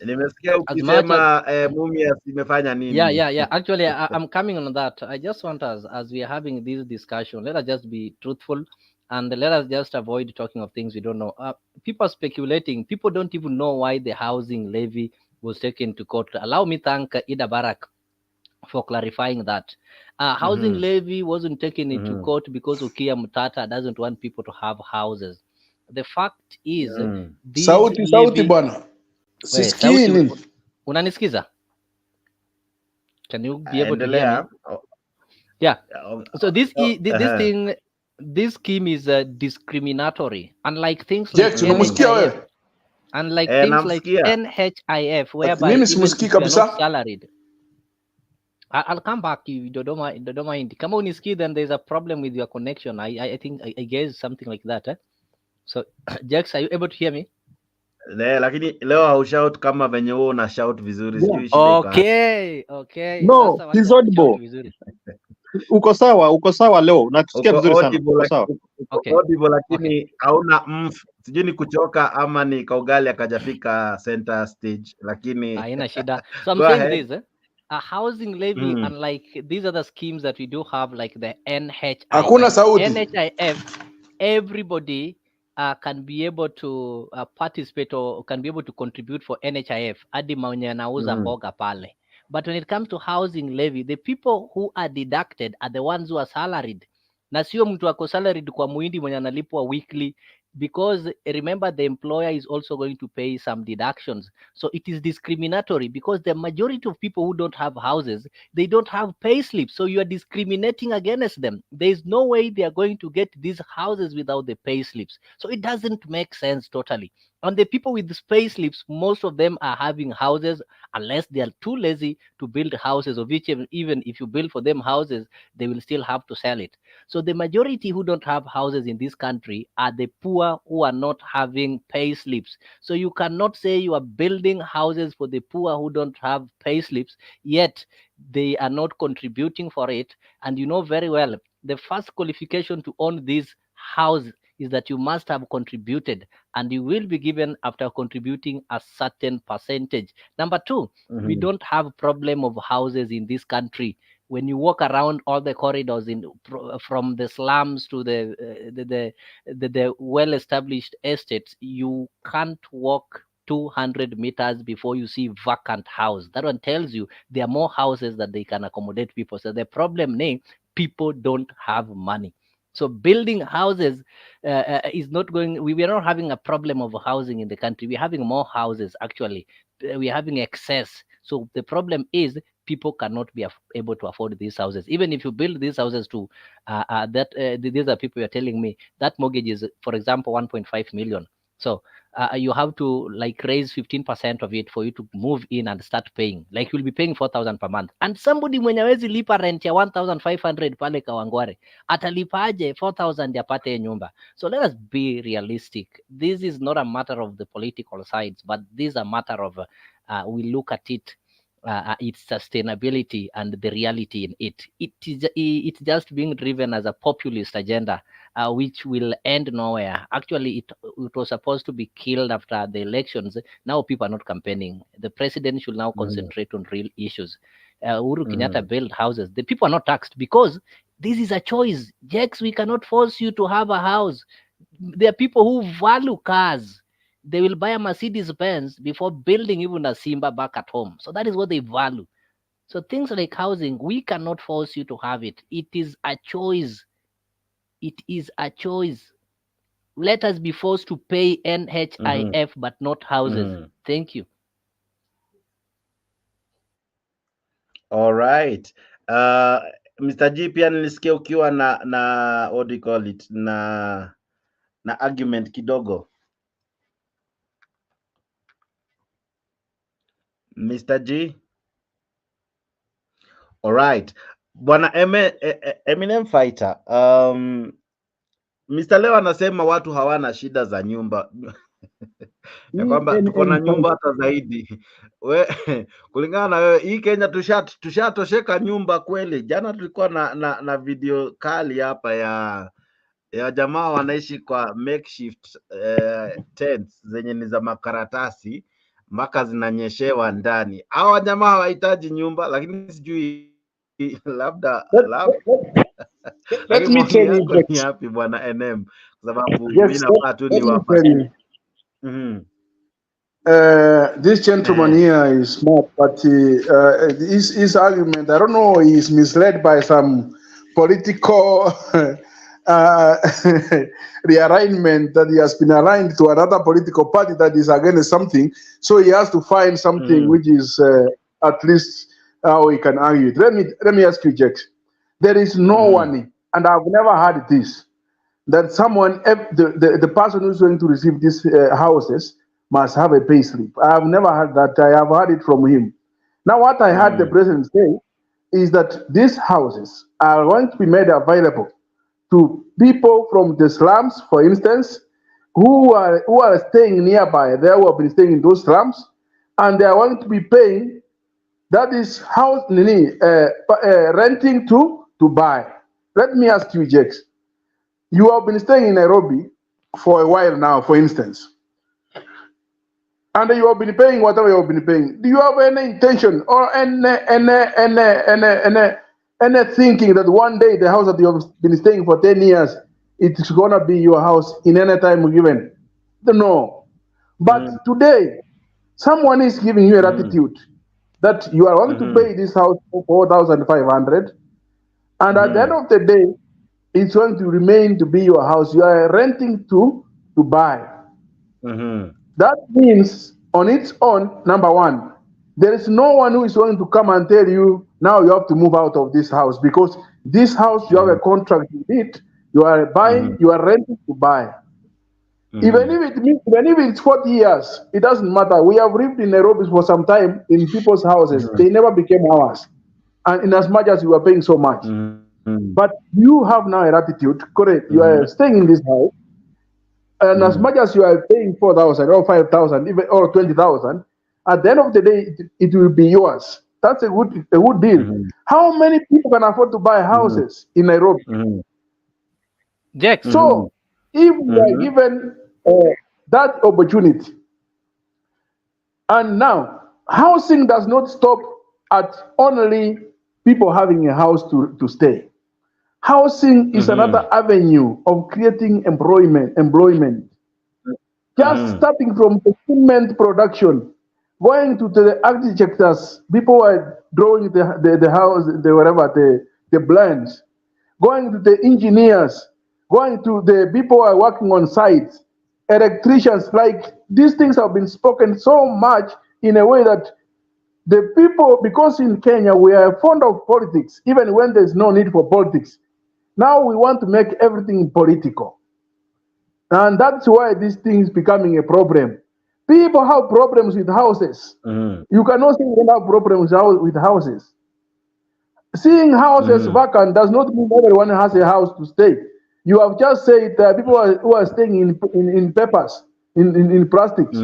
actually, I'm coming on that. I just want as we are having this discussion, let us just be truthful And let us just avoid talking of things we don't know. People are speculating. People don't even know why the housing levy was taken to court. Allow me to thank Ida Barak for clarifying that. Housing levy wasn't taken into court because Okia Mutata doesn't want people to have houses. The fact is, sauti bwana. Sisikii nini? Unanisikiza? Can you be able to hear me? Yeah. So this thing, this scheme is discriminatory, unlike things like NHIF, unlike things like NHIF, whereby even if you are not salaried. I'll come back to you, Dodoma Indi. Kama unisikii, then there's a problem with your connection. I think I guess something like that. So Jax, are you able to hear me? Lakini leo haushout kama venye wewe una shout vizuri, sijui shida iko. Okay. No, he's audible. Uko sawa leo. Nakusikia vizuri sana. Uko sawa. Audible lakini hauna sijui ni kuchoka ama ni kaugali akajafika center stage, lakini haina shida. So I'm saying this, a housing levy, unlike these other schemes that we do have, like the NHIF. Hakuna sauti. NHIF, everybody can be able to participate or can be able to contribute for NHIF. Hadi mwenye anauza mboga pale. But when it comes to housing levy, the people who are deducted are the ones who are salaried. Na sio mtu ako salaried kwa muhindi mwenye analipwa weekly, because remember the employer is also going to pay some deductions. So it is discriminatory because the majority of people who don't have houses, they don't have pay slips. So you are discriminating against them. There is no way they are going to get these houses without the pay slips. So it doesn't make sense totally. And the people with the pay slips, most of them are having houses, unless they are too lazy to build houses, of which even if you build for them houses, they will still have to sell it. So the majority who don't have houses in this country are the poor who are not having pay slips. So you cannot say you are building houses for the poor who don't have pay slips, yet they are not contributing for it. And you know very well, the first qualification to own this house is that you must have contributed, and you will be given after contributing a certain percentage. Number two, we don't have a problem of houses in this country. When you walk around all the corridors from the slums to the well-established estates, you can't walk 200 meters before you see vacant house. That one tells you there are more houses that they can accommodate people. So the problem is people don't have money. So building houses is not going. We are not having a problem of housing in the country. We're having more houses actually. We're having excess. So the problem is people cannot be able to afford these houses. Even if you build these houses to these are people you're telling me that mortgage is, for example, 1.5 million. So you have to like raise 15% of it for you to move in and start paying. Like you'll be paying 4,000 per month. And somebody mwenye hawezi lipa rent ya 1,500 pale Kawangware, atalipaje 4,000 yapate nyumba? So let us be realistic. This is not a matter of the political sides, but this is a matter of we look at it, its sustainability and the reality in it. It's just being driven as a populist agenda, which will end nowhere. Actually, it was supposed to be killed after the elections. Now people are not campaigning. The president should now concentrate on real issues. Uhuru Kenyatta built houses. The people are not taxed because this is a choice. Jex, we cannot force you to have a house. There are people who value cars. They will buy a Mercedes Benz before building even a Simba back at home. So that is what they value. So things like housing, we cannot force you to have it. It is a choice. It is a choice. Let us be forced to pay NHIF, but not houses. Thank you. All right. Mr. G, pia nilisikia ukiwa na what do you call it, na argument kidogo. Mr. G. All right. Bwana Eminem Fighter. Mr. Leo anasema watu hawana shida za nyumba. Ya kwamba tuko na nyumba hata zaidi. Kulingana na wewe, hii Kenya tushatosheka nyumba kweli. Jana tulikuwa na video kali hapa ya jamaa wanaishi kwa makeshift tents zenye ni za makaratasi mpaka zinanyeshewa ndani. Hawa jamaa hawahitaji nyumba, lakini sijui labda Lakini me maoni tell you, yako ni Jax. yapi bwana NM? Kwa sababu mimi Jax, nafaa tu let me tell you. This gentleman here is smart, but his argument, I don't know, he's misled by some political realignment that he has been aligned to another political party that is against something. So he has to find something which is at least how he can argue it. Let me ask you, Jax. There is no one, and I've never heard this, that someone, the person who's going to receive these houses must have a pay slip. I have never heard that. I have heard it from him. Now, what I heard the president say is that these houses are going to be made available to people from the slums, for instance, who are staying nearby. They who have been staying in those slums, and they are going to be paying. That is house renting to buy. Let me ask you, Jax. You have been staying in Nairobi for a while now, for instance, and you have been paying whatever you have been paying. Do you have any intention or any thinking that one day the house that you have been staying for 10 years, it's gonna be your house in any time given? No. But today, someone is giving you a attitude that you are going to pay this house for 4,500, and at the end of the day, it's going to remain to be your house. You are renting to buy. That means on its own, number one, there is no one who is going to come and tell you, now you have to move out of this house, because this house, you have a contract with it, you are buying, you are renting to buy. Even if it's 40 years, it doesn't matter. We have lived in Nairobi for some time in people's houses. They never became ours. And in as much as you are paying so much. But you have now an attitude, correct? You are staying in this house, and as much as you are paying 4,000 or 5,000, even or 20,000, at the end of the day, it will be yours. That's a good deal. How many people can afford to buy houses in Nairobi? Jax. So, if we are given that opportunity, and now housing does not stop at only people having a house to stay. Housing is another avenue of creating employment. Just starting from the cement production, going to the architects, people are drawing the house, the plans, going to the engineers, going to the people who are working on sites, electricians. Like, these things have been spoken so much in a way that the people, because in Kenya we are fond of politics, even when there's no need for politics. Now we want to make everything political. And that's why this thing is becoming a problem. People have problems with houses. You cannot say we don't have problems with houses. Seeing houses vacant does not mean everyone has a house to stay. You have just said people who are staying in papers, in plastics.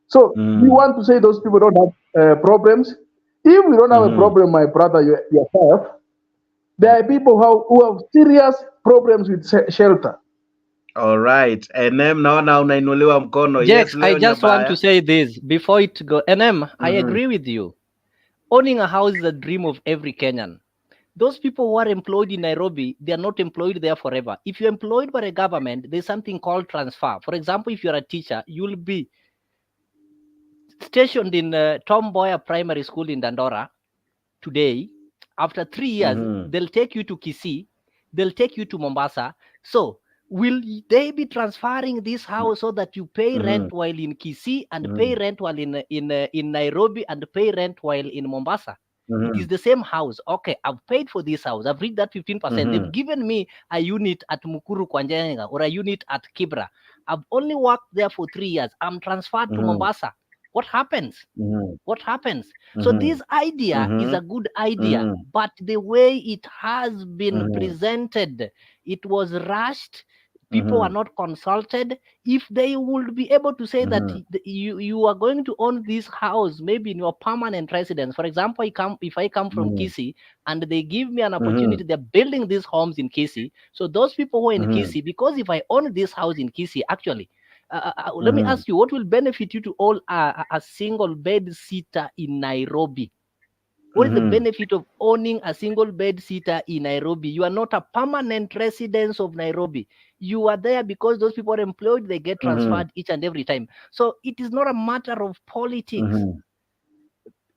So you want to say those people don't have problems? If we don't have a problem, my brother, yourself, there are people who have serious problems with shelter. All right. NM, naona unainuliwa mkono. Jax, Yes, I Leo just want Nyabaya. to say this before it go. NM, I agree with you. Owning a house is a dream of every Kenyan. Those people who are employed in Nairobi, they are not employed there forever. If you're employed by a government, there's something called transfer. For example, if you're a teacher, you'll be stationed in Tom Mboya Primary School in Dandora today. After 3 years, they'll take you to Kisii, they'll take you to Mombasa. So will they be transferring this house so that you pay rent while in Kisii and pay rent while in Nairobi and pay rent while in Mombasa? It is the same house. Okay, I've paid for this house. I've reached that 15%. They've given me a unit at Mukuru Kwanjenga or a unit at Kibra. I've only worked there for 3 years. I'm transferred to Mombasa. What happens? What happens? So this idea is a good idea, but the way it has been presented, it was rushed. People are not consulted. If they would be able to say that you are going to own this house, maybe in your permanent residence. For example, if I come from Kisii and they give me an opportunity, they're building these homes in Kisii. So those people who are in Kisii, because if I own this house in Kisii, actually, let me ask you, what will benefit you to own a single bed sitter in Nairobi? What is the benefit of owning a single bed sitter in Nairobi? You are not a permanent resident of Nairobi. You are there because those people are employed, they get transferred each and every time. So it is not a matter of politics.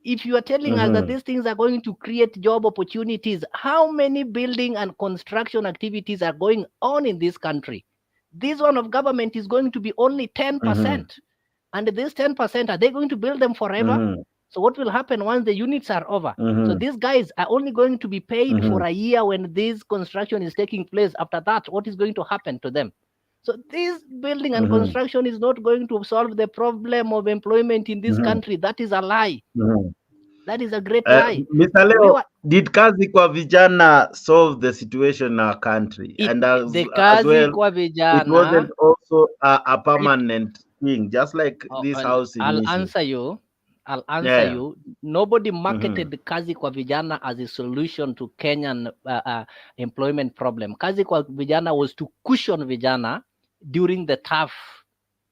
If you are telling us that these things are going to create job opportunities, how many building and construction activities are going on in this country? This one of government is going to be only 10%. And this 10%, are they going to build them forever? So what will happen once the units are over? So these guys are only going to be paid for a year when this construction is taking place. After that, what is going to happen to them? So this building and construction is not going to solve the problem of employment in this country. That is a lie. That is a great lie. Mr. Leo, did kazi kwa vijana solve the situation in our country? And as well, it wasn't also a permanent thing, just like this house in I'll answer you. Nobody marketed kazi kwa vijana as a solution to Kenyan employment problem. Kazi kwa vijana was to cushion vijana during the tough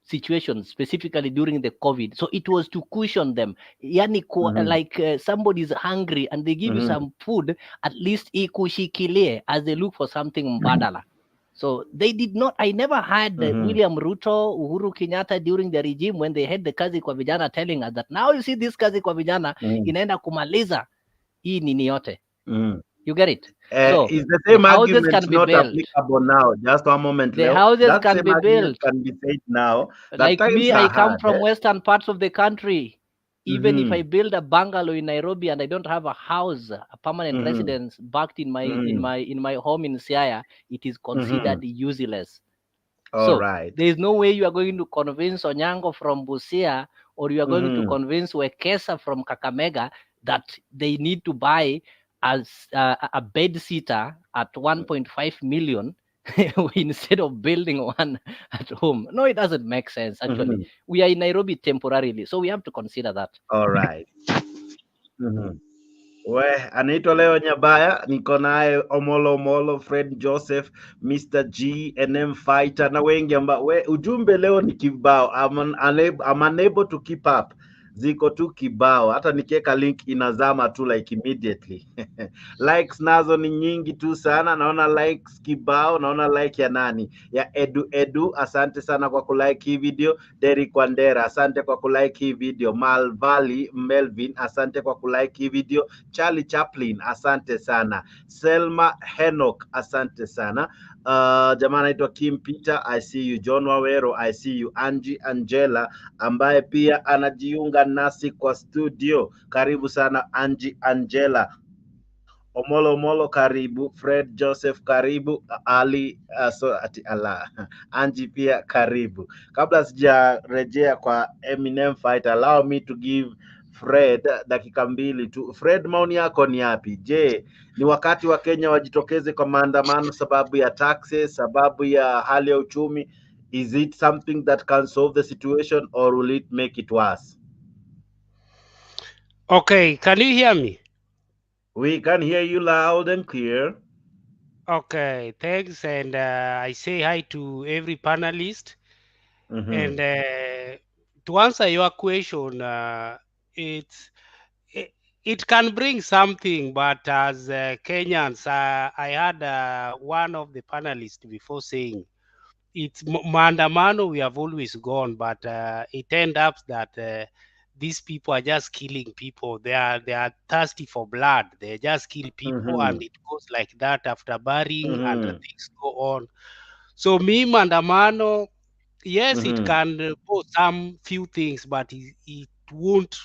situation, specifically during the COVID. So it was to cushion them. Yani like somebody's hungry and they give you some food, at least ikushikilie as they look for something mbadala. So they did not, I never had William Ruto, Uhuru Kenyatta during the regime when they had the kazi kwa vijana telling us that now you see this kazi kwa vijana inaenda kumaliza hii nini yote. You get it? So is the same argument can not applicable now? Just one moment. The houses that can be built. Can be said now. Like me, I come from western parts of the country. Even if I build a bungalow in Nairobi and I don't have a house, a permanent residence backed in my in my home in Siaya, it is considered useless. So there is no way you are going to convince Onyango from Busia or you are going to convince Wekesa from Kakamega that they need to buy as a bed sitter at 1.5 million instead of building one at home. No, it doesn't make sense, actually. We are in Nairobi temporarily, so we have to consider that. All right. We anaitwa Leo Nyabaya, niko naye Omolo, Fred Joseph, Mr. G, NM Fighter na wengi ambao ujumbe leo ni kibao. I'm unable to keep up. Ziko tu kibao, hata nikiweka link inazama tu like immediately. Likes nazo ni nyingi tu sana, naona likes kibao, naona like ya nani? Ya Edu, asante sana kwa kulike hii video. Derek Wandera, asante kwa kulike hii video. Malvali Melvin, asante kwa kulike hii video. Charlie Chaplin, asante sana. Selma Henok, asante sana. Jamaa anaitwa Kim Peter, I see you. John Wawero, I see you. Angie Angela ambaye pia anajiunga nasi kwa studio. Karibu sana Angie Angela. Omolo karibu. Fred Joseph karibu. Ali Angie pia karibu. Kabla sijarejea kwa Eminem Fight, allow me to give Fred dakika mbili tu. Fred, maoni yako ni yapi? Je, ni wakati wa Kenya wajitokeze kwa maandamano sababu ya taxes, sababu ya hali ya uchumi? Is it something that can solve the situation or will it make it worse? Okay, can you hear me? We can hear you loud and clear. Okay, thanks. And I say hi to every panelist. And to answer your question, it can bring something, but as Kenyans, I had one of the panelists before saying, it's Maandamano we have always gone, but it ends up that these people are just killing people. They are thirsty for blood. They just kill people, and it goes like that after burying, and things go on. So me, Maandamano, yes, it can do some few things, but it won't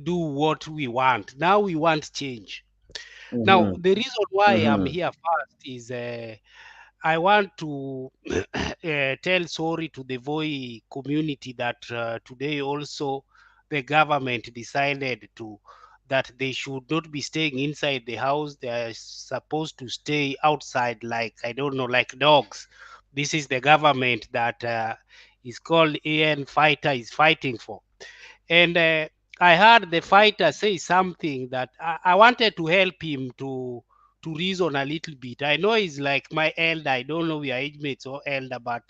do what we want. Now we want change. Now, the reason why I'm here first is I want to tell sorry to the Voi community that today also the government decided that they should not be staying inside the house. They are supposed to stay outside like, I don't know, like dogs. This is the government that is called AN Fighter is fighting for. And I heard the fighter say something that I wanted to help him to reason a little bit. I know he's like my elder. I don't know we are age mates or elder, but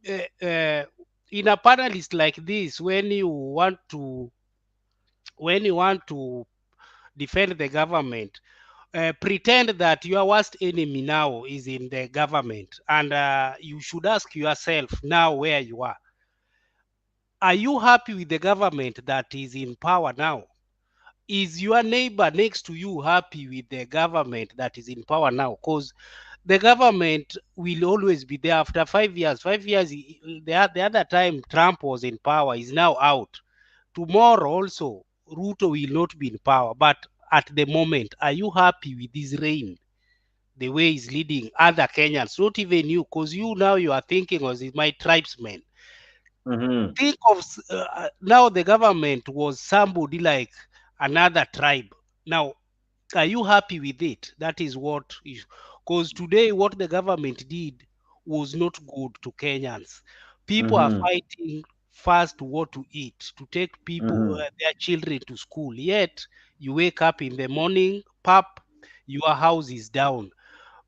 in a panelist like this, when you want to defend the government, pretend that your worst enemy now is in the government, and you should ask yourself now where you are. Are you happy with the government that is in power now? Is your neighbor next to you happy with the government that is in power now? Because the government will always be there after 5 years. 5 years, the other time Trump was in power is now out. Tomorrow also, Ruto will not be in power. But at the moment, are you happy with this reign? The way he's leading other Kenyans, not even you, because you now you are thinking of my tribesmen. Think of now the government was somebody like another tribe. Now, are you happy with it? That is what, because today what the government did was not good to Kenyans. People are fighting first what to eat, to take people, their children to school. Yet you wake up in the morning, pop, your house is down.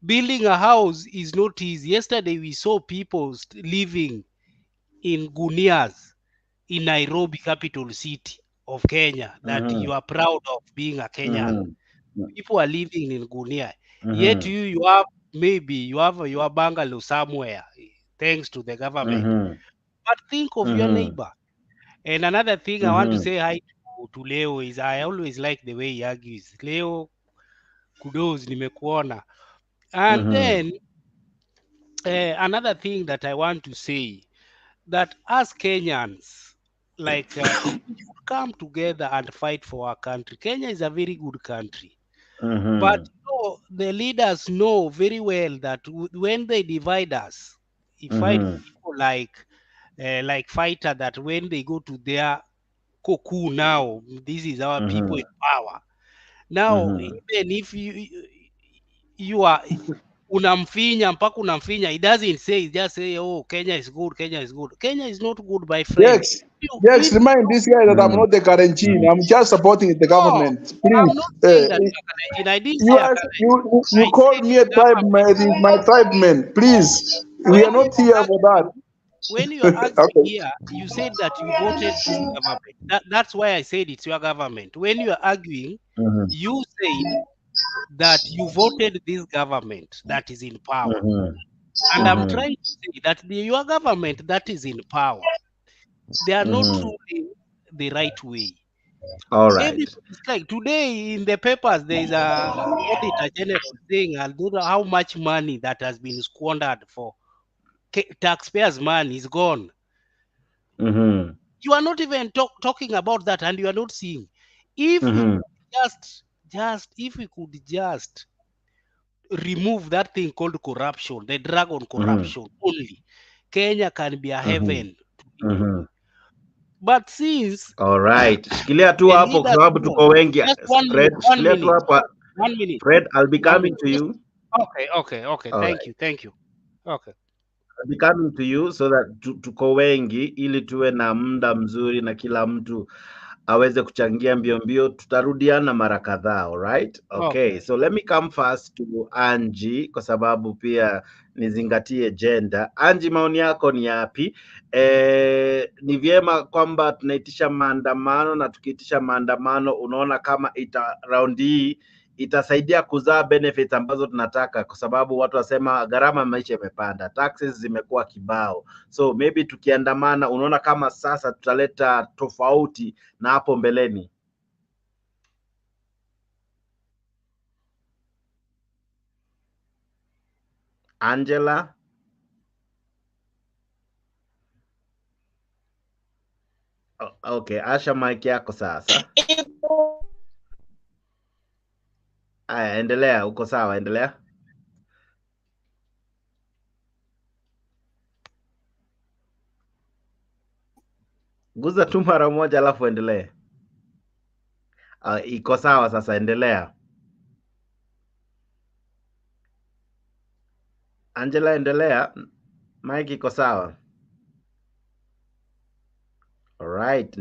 Building a house is not easy. Yesterday we saw people living in gunias in Nairobi, capital city of Kenya, that you are proud of being a Kenyan. People are living in gunia. Yet you have, maybe you have your bungalow somewhere, thanks to the government. But think of your neighbor. And another thing I want to say hi to Leo is I always like the way he argues. Leo, kudos, nimekuona. And then another thing that I want to say, that as Kenyans, like we should come together and fight for our country. Kenya is a very good country. But the leaders know very well that when they divide us, you find people like Fighter, that when they go to their cocoa now, this is our people in power. Now, even if you are unamfinya mpaka unamfinya, it doesn't say, just say, oh, Kenya is good, Kenya is good. Kenya is not good, my friend. Yes, remind this guy that I'm not the Karenchine. I'm just supporting the government. Please. I'm not saying that you're I didn't say you call me a tribe, my tribeman. Please. We are not here for that. When you are arguing Okay. here, you said that you voted this government. That's why I said it's your government. When you are arguing, you said that you voted this government that is in power. And I'm trying to say that your government that is in power, they are not ruling the right way. All right. Everybody's like today in the papers, there is a auditor general saying, I don't know how much money that has been squandered for taxpayers' money is gone. You are not even talking about that, and you are not seeing. If we could if we could just remove that thing called corruption, the drag on corruption only, Kenya can be a heaven. But since all right, shikilia tu hapo kwa sababu tuko wengi. Fred, shikilia tu hapo. 1 minute. Fred, I'll be coming to you. Okay. All Thank right. you. Okay. I'll be coming to you so that tuko wengi ili tuwe na muda mzuri na kila mtu aweze kuchangia mbio mbio. Tutarudiana mara kadhaa, all right? Okay. So let me come first to Angie kwa sababu pia nizingatie gender. Angie, maoni yako ni yapi? Ni vyema kwamba tunaitisha maandamano, na tukiitisha maandamano unaona kama round hii itasaidia kuzaa benefits ambazo tunataka, kwa sababu watu wasema gharama maisha imepanda, taxes zimekuwa kibao. So maybe tukiandamana, unaona kama sasa tutaleta tofauti na hapo mbeleni? Angela? Okay, asha mic yako sasa. Aya, endelea, uko sawa, endelea. Guza tu mara moja alafu endelee. Iko sawa sasa, endelea. Angela, endelea. Mic iko sawa. Alright,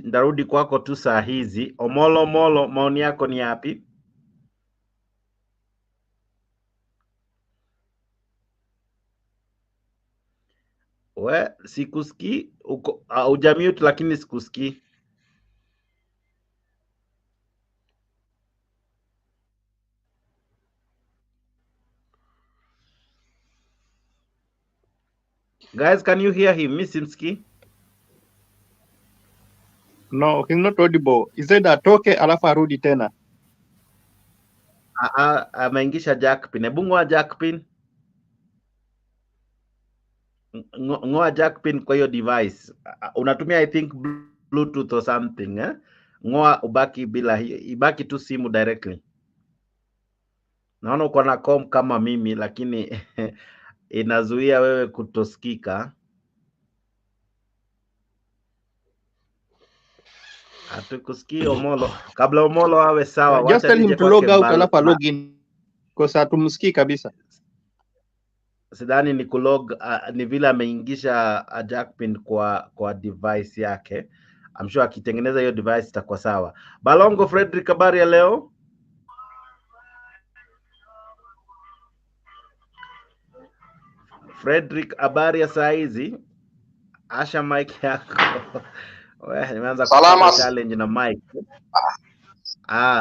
ndarudi kwako tu saa hizi. Omolo Molo, maoni yako ni yapi? We, sikusikii. Uko, hujamute lakini sikusikii. Guys, can you hear him? Misimski? No, he's not audible. He said atoke alafu arudi tena. Ameingisha jackpin. Hebu ngoa jackpin. Ngoa jackpin kwa hiyo device. Unatumia I think Bluetooth or something, eh? Ngoa ubaki bila hiyo, ibaki tu simu directly. Naona uko na com kama mimi lakini inazuia wewe kutosikika. Hatukusikii Omolo. Kabla Omolo awe sawa, Just tell him to log out alafu log in. Because hatumsikii kabisa. Sidhani ni kulog, ni vile ameingisha jackpin kwa device yake. I'm sure akitengeneza hiyo device itakuwa sawa. Balongo Frederick, habari ya leo? Frederick, habari ya saa hizi? Asha mic yako. Wewe nimeanza kupata challenge na mic.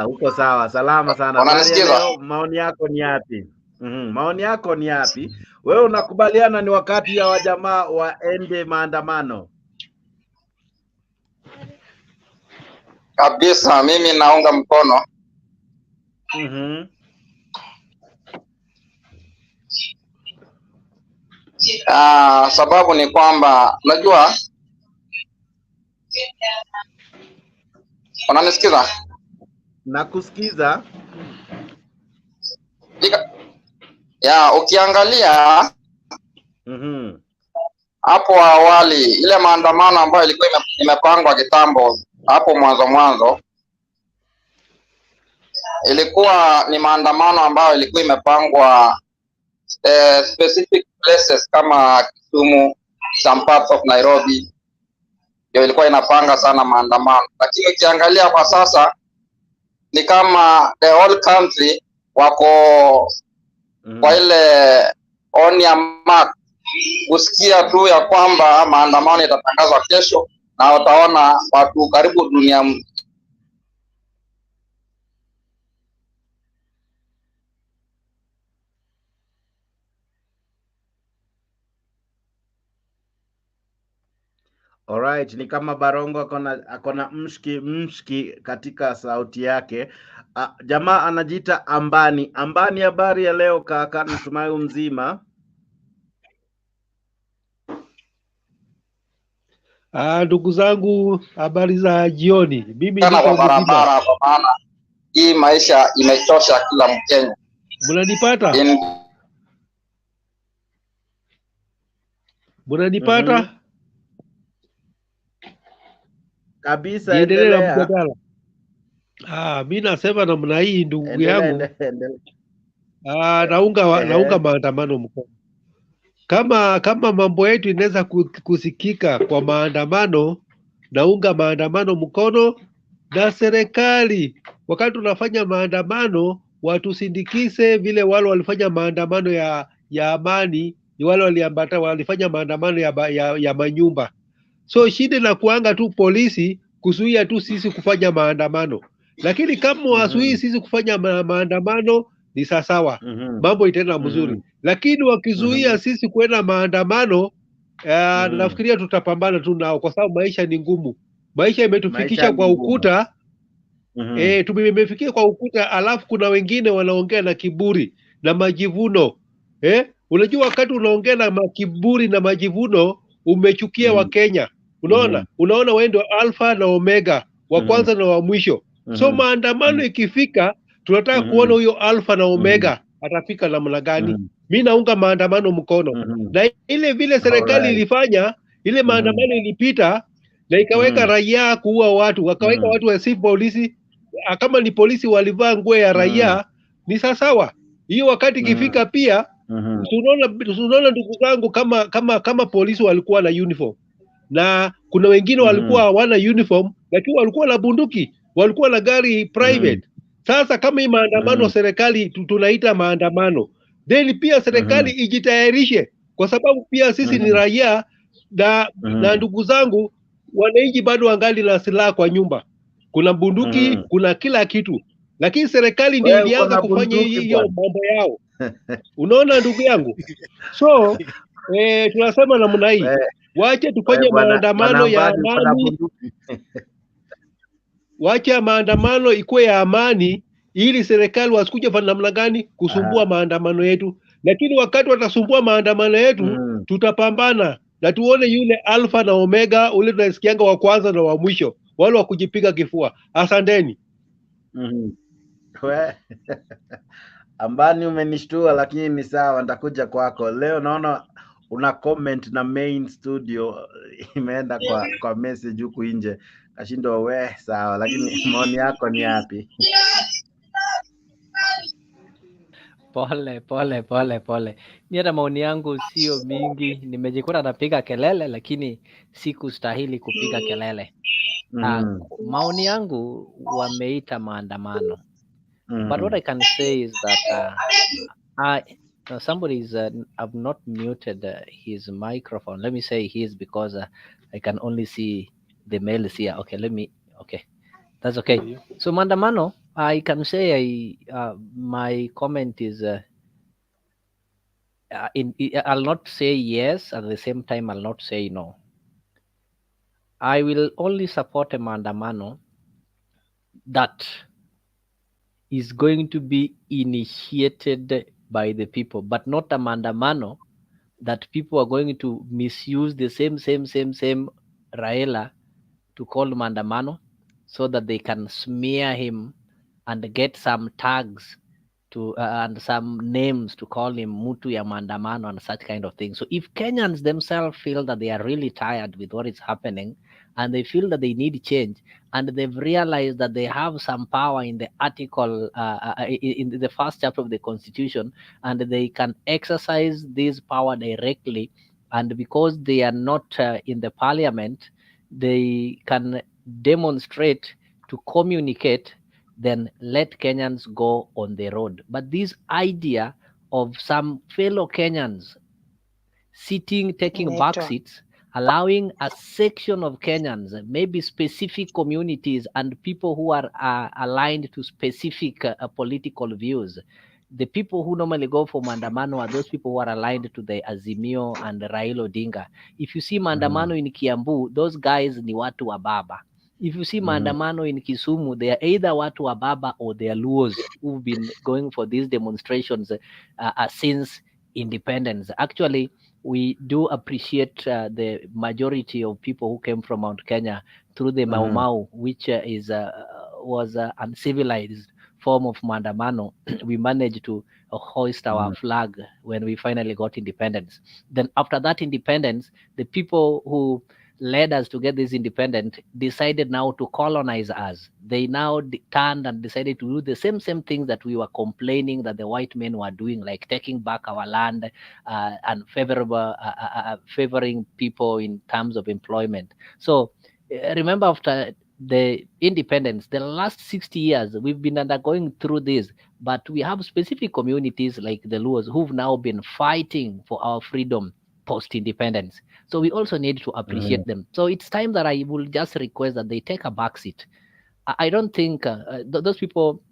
Uko sawa. Salama sana. Habari ya leo, maoni yako ni yapi? Maoni yako ni yapi? Wewe unakubaliana ni wakati ya wajamaa waende maandamano? Kabisa, mimi naunga mkono. Sababu ni kwamba unajua, unanisikiza? Nakusikiza. Ukiangalia hapo awali ile maandamano ambayo ilikuwa imepangwa kitambo hapo mwanzo ilikuwa ni maandamano ambayo ilikuwa imepangwa specific places kama Kisumu, some parts of Nairobi, ndio ilikuwa inapanga sana maandamano. Lakini ukiangalia kwa sasa ni kama the whole country wako kwa ile on ya mark, kusikia tu ya kwamba maandamano itatangazwa kesho, na utaona watu karibu dunia Alright, ni kama Barongo akona mshki katika sauti yake. Jamaa anajiita Ambani. Ambani, habari ya leo kaka, natumai mzima. Ndugu zangu, habari za jioni. Mimi niko mzima. Kwa maana hii maisha imechosha kila Mkenya. Mnanipata? Mnanipata? Kabisa, endelea. Mimi nasema namna hii ndugu yangu. Naunga maandamano mkono. Kama mambo yetu inaweza kusikika kwa maandamano, naunga maandamano mkono, na serikali wakati tunafanya maandamano watusindikize vile wale walifanya maandamano ya amani, ni wale walifanya maandamano ya manyumba. So shida na kuanga tu polisi kuzuia tu sisi kufanya maandamano. Lakini kama wazuii sisi kufanya maandamano ni sawa. Mambo itaenda mzuri. Lakini wakizuia sisi kwenda maandamano, nafikiria tutapambana tu nao kwa sababu maisha ni ngumu. Maisha imetufikisha kwa ukuta. Tumefikia kwa ukuta, alafu kuna wengine wanaongea na kiburi na majivuno. Unajua wakati unaongea na kiburi na majivuno umechukia wa Kenya. Unaona wewe ndio alfa na omega, wa kwanza na wa mwisho. So maandamano ikifika, tunataka kuona huyo alfa na omega atafika namna gani. Mimi naunga maandamano mkono. Na ile vile serikali ilifanya, ile maandamano ilipita na ikaweka raia kuua watu, wakaweka watu wa si polisi, kama ni polisi walivaa nguo ya raia, ni sawa. Hiyo wakati ikifika pia tunaona ndugu zangu kama polisi walikuwa na uniform. Na kuna wengine walikuwa hawana uniform lakini walikuwa na bunduki, walikuwa na gari private. Sasa kama hii maandamano serikali tunaita maandamano, then pia serikali ijitayarishe, kwa sababu pia sisi ni raia na ndugu zangu wananchi bado wangali na silaha kwa nyumba. Kuna bunduki, kuna kila kitu. Lakini serikali ndio ilianza kufanya hiyo mambo yao. Unaona ndugu yangu? So tunasema namna hii, wache tufanye maandamano ya amani. Wacha maandamano ikuwe ya amani, ili serikali wasikuje fanya namna gani kusumbua maandamano yetu. Lakini wakati watasumbua maandamano yetu, tutapambana na tuone yule alfa na omega, ule tunasikianga wa kwanza na wa mwisho, wale wa kujipiga kifua. Asanteni. Ambani umenishtua, lakini ni sawa, nitakuja kwako. Leo naona una comment na main studio imeenda kwa message huku nje. Kashindo sawa, lakini maoni yako ni yapi? Pole. Mimi hata maoni yangu sio mingi, nimejikuta napiga kelele lakini sikustahili kupiga kelele. Maoni yangu wameita maandamano. But what I can say is that somebody is I've not muted his microphone. Let me say his because I can only see the males here. Okay, that's okay. So maandamano, I can say my comment is I'll not say yes, at the same time I'll not say no. I will only support a maandamano that is going to be initiated by the people, but not a maandamano that people are going to misuse the same Raila to call maandamano so that they can smear him and get some tags to and some names to call him Mutu ya maandamano and such kind of thing. So if Kenyans themselves feel that they are really tired with what is happening and they feel that they need change, and they've realized that they have some power in the article, in the first chapter of the Constitution, and they can exercise this power directly, and because they are not in the parliament, they can demonstrate to communicate, then let Kenyans go on the road. But this idea of some fellow Kenyans sitting, taking back seats, allowing a section of Kenyans, maybe specific communities and people who are aligned to specific political views. The people who normally go for maandamano are those people who are aligned to the Azimio and Raila Odinga. If you see maandamano in Kiambu, those guys ni watu wa baba. If you see maandamano in Kisumu, they are either watu wa baba or they are Luos who've been going for these demonstrations since independence. Actually, we do appreciate the majority of people who came from Mount Kenya through the Mau Mau, which was uncivilized form of maandamano. We managed to hoist our flag when we finally got independence. Then after that independence, the people who led us to get this independent decided now to colonize us. They now turned and decided to do the same things that we were complaining that the white men were doing, like taking back our land and favoring people in terms of employment. So remember, after the independence, the last 60 years, we've been undergoing through this, but we have specific communities like the Luos who've now been fighting for our freedom post-independence. So we also need to appreciate them. So it's time that I will just request that they take a backseat. I don't think those people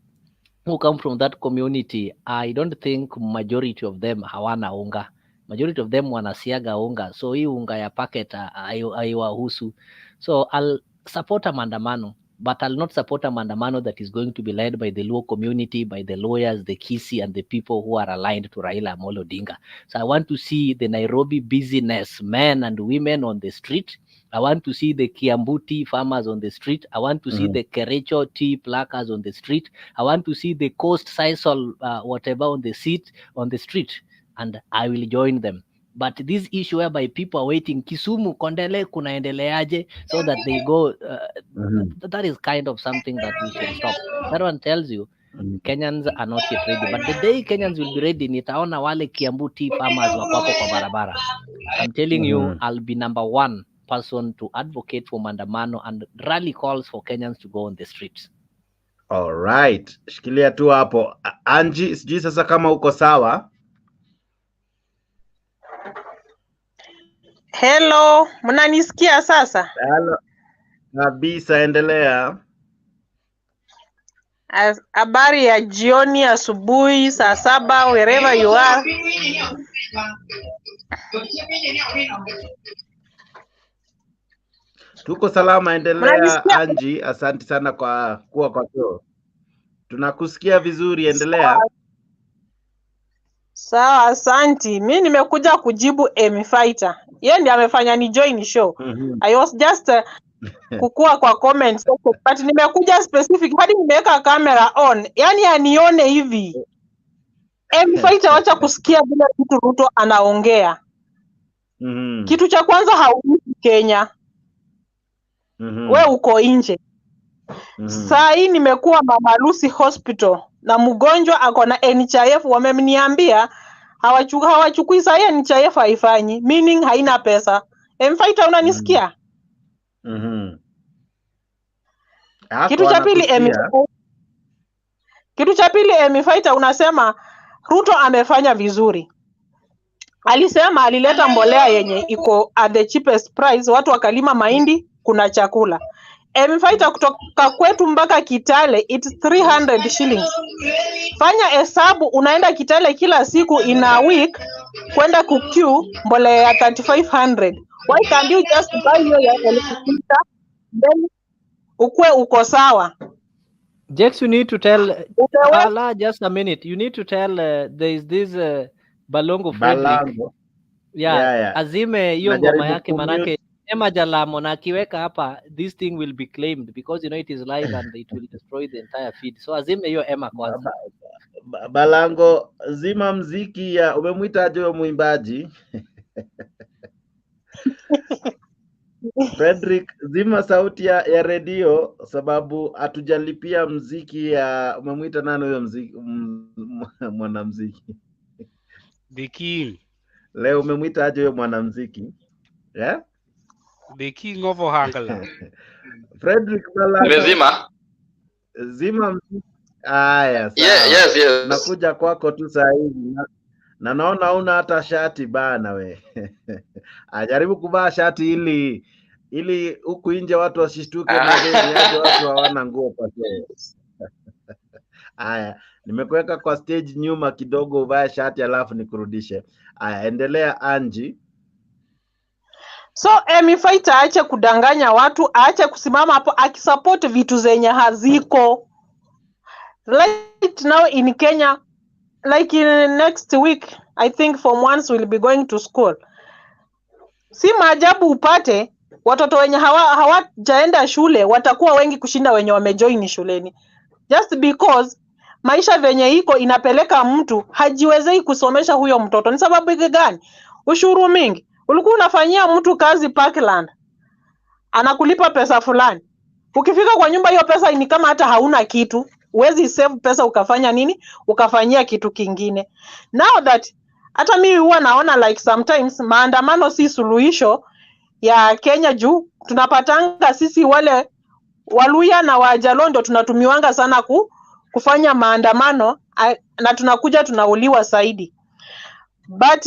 who come from that community, I don't think majority of them hawana unga. Majority of them wanasiaga unga. So hii unga ya packet haiwahusu. So I'll support a maandamano, but I'll not support a maandamano that is going to be led by the Luo community, by the lawyers, the Kisi, and the people who are aligned to Raila Amolo Odinga. So I want to see the Nairobi business men and women on the street. I want to see the Kiambu tea farmers on the street. I want to see the Kericho tea pluckers on the street. I want to see the Coast Sisal whatever on the street, and I will join them. But this issue whereby people are waiting, Kisumu, Kondele, kunaendeleaje, so that they go, that is kind of something that we should stop. That one tells you Kenyans are not yet ready. But the day Kenyans will be ready, nitaona wale Kiambu tea farmers wako kwa barabara. I'm telling you, I'll be number one person to advocate for maandamano and rally calls for Kenyans to go on the streets. All right. Shikilia tu hapo. Angie, sijui sasa kama uko sawa. Hello, mnanisikia sasa? Hello. Kabisa, endelea. Habari ya jioni, asubuhi, saa 7, wherever you are. Tuko salama, endelea Anji. Asante sana kwa kuwa kwa show. Tunakusikia vizuri, endelea. Sawa, asanti. Mi nimekuja kujibu Amy Fighter. Yeye ndiye amefanya ni join show. I was just kukua kwa comments but nimekuja specific hadi nimeweka camera on. Yaani anione hivi. Amy Fighter, wacha kusikia vile kitu Ruto anaongea. Kitu cha kwanza hauishi Kenya. We uko nje. Saa hii nimekuwa Mama Lucy Hospital na mgonjwa ako na NHIF, wameniambia hawachukui saa hii NHIF haifanyi, meaning haina pesa. Fighter, unanisikia? Kitu cha pili Fighter, unasema Ruto amefanya vizuri. Alisema alileta mbolea yenye iko at the cheapest price, watu wakalima mahindi, kuna chakula. Fighter, kutoka kwetu mpaka Kitale it's 300 shillings. Fanya hesabu, unaenda Kitale kila siku in a week kwenda kuqueue mbolea ya 3500. Why can't you just buy your electricity then ukwe uko sawa? Jex, you need to tell just a minute. You need to tell there is this Balongo Frederick. Yeah. Azime hiyo ngoma yake, manake Emma Jalamo na akiweka hapa, this thing will be claimed because you know it is live and it will destroy the entire feed. So azime hiyo Emma kwanza. Balango, zima mziki ya umemwita aje huyo mwimbaji? Frederick, zima sauti ya redio sababu hatujalipia mziki ya umemwita nani huyo mziki mwanamziki? The King. Leo umemwita aje huyo mwanamziki? Yeah? The King of Ohangala. Frederick Balango. Nimezima. Zima mziki. Aya, sawa. Yes. Nakuja kwako tu saa hivi. Na naona una hata shati bana we. Ajaribu kuvaa shati ili huku nje watu wasishtuke na watu hawana nguo pekee. Aya, nimekuweka kwa stage nyuma kidogo, uvae shati alafu nikurudishe. Aya, endelea Anji. So Amy Fighter aache kudanganya watu, aache kusimama hapo akisupport vitu zenye haziko. Right now in Kenya, like in next week, I think form ones will be going to school. Si maajabu upate watoto wenye hawajaenda shule watakuwa wengi kushinda wenye wamejoin shuleni. Just because maisha venye iko inapeleka mtu hajiwezei kusomesha huyo mtoto. Ni sababu gani? Ushuru mingi. Ulikuwa unafanyia mtu kazi Parkland, anakulipa pesa fulani. Ukifika kwa nyumba hiyo pesa ni kama hata hauna kitu. Uwezi save pesa ukafanya nini? Ukafanyia kitu kingine. Now that hata mimi huwa naona like sometimes maandamano si suluhisho ya Kenya juu tunapatanga sisi wale Waluya na Wajalondo tunatumiwanga sana kufanya maandamano na tunakuja tunauliwa zaidi. But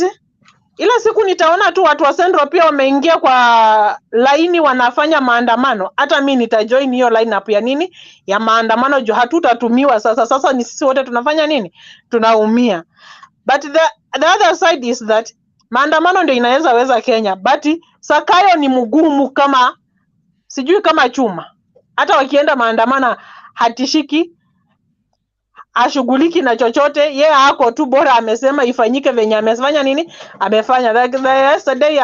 ila siku nitaona tu watu wa Central pia wameingia kwa laini wanafanya maandamano, hata mimi nitajoin hiyo line up ya nini ya maandamano juu hatutatumiwa sasa ni sisi wote tunafanya nini, tunaumia. But the other side is that maandamano ndio inaweza weza Kenya, but Sakayo ni mgumu kama sijui kama chuma. Hata wakienda maandamano hatishiki, ashughuliki na chochote, yeye hako tu bora amesema ifanyike venye amefanya nini amefanya. Like yesterday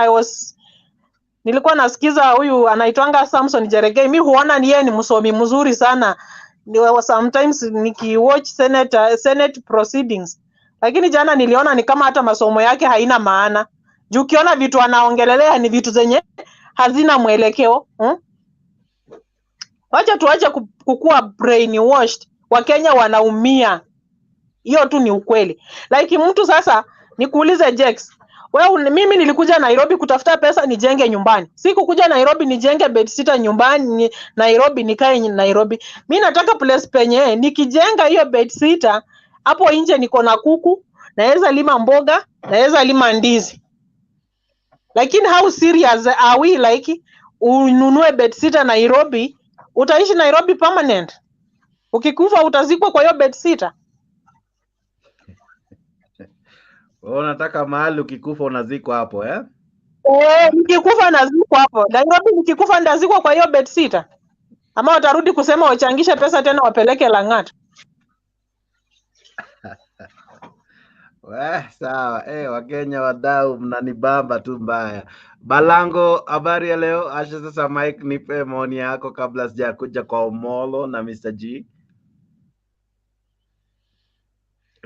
nilikuwa nasikiza huyu anaitwanga Samson Jeregei. Mimi huona ni yeye ni msomi mzuri sana. Sometimes nikiwatch Senate proceedings. Lakini jana niliona ni kama hata masomo yake haina maana. Juu ukiona vitu anaongelelea ni vitu zenye hazina mwelekeo. Wacha tuache kukua brainwashed. Wakenya wanaumia. Hiyo tu ni ukweli. Like mtu sasa nikuulize Jex, mimi nilikuja Nairobi kutafuta pesa nijenge nyumbani. Sikukuja Nairobi nijenge bedsitter nyumbani Nairobi nikae Nairobi. Mimi nataka place penye nikijenga hiyo bedsitter hapo nje niko na kuku, naweza lima mboga, naweza lima ndizi. Lakini how serious are we like ununue bedsitter Nairobi, utaishi Nairobi permanent? Ukikufa utazikwa kwa hiyo bedsitter. Unataka mahali ukikufa unazikwa hapo eh? Nikikufa nazikwa hapo. Nairobi nikikufa ndazikwa kwa hiyo bedsitter. Ama watarudi kusema wachangishe pesa tena wapeleke Lang'at. Sawa. Wakenya wadau mnanibamba tu mbaya. Balango, habari ya leo? Asha sasa Mike, nipe maoni yako kabla sijakuja kwa Omolo na Mr. G.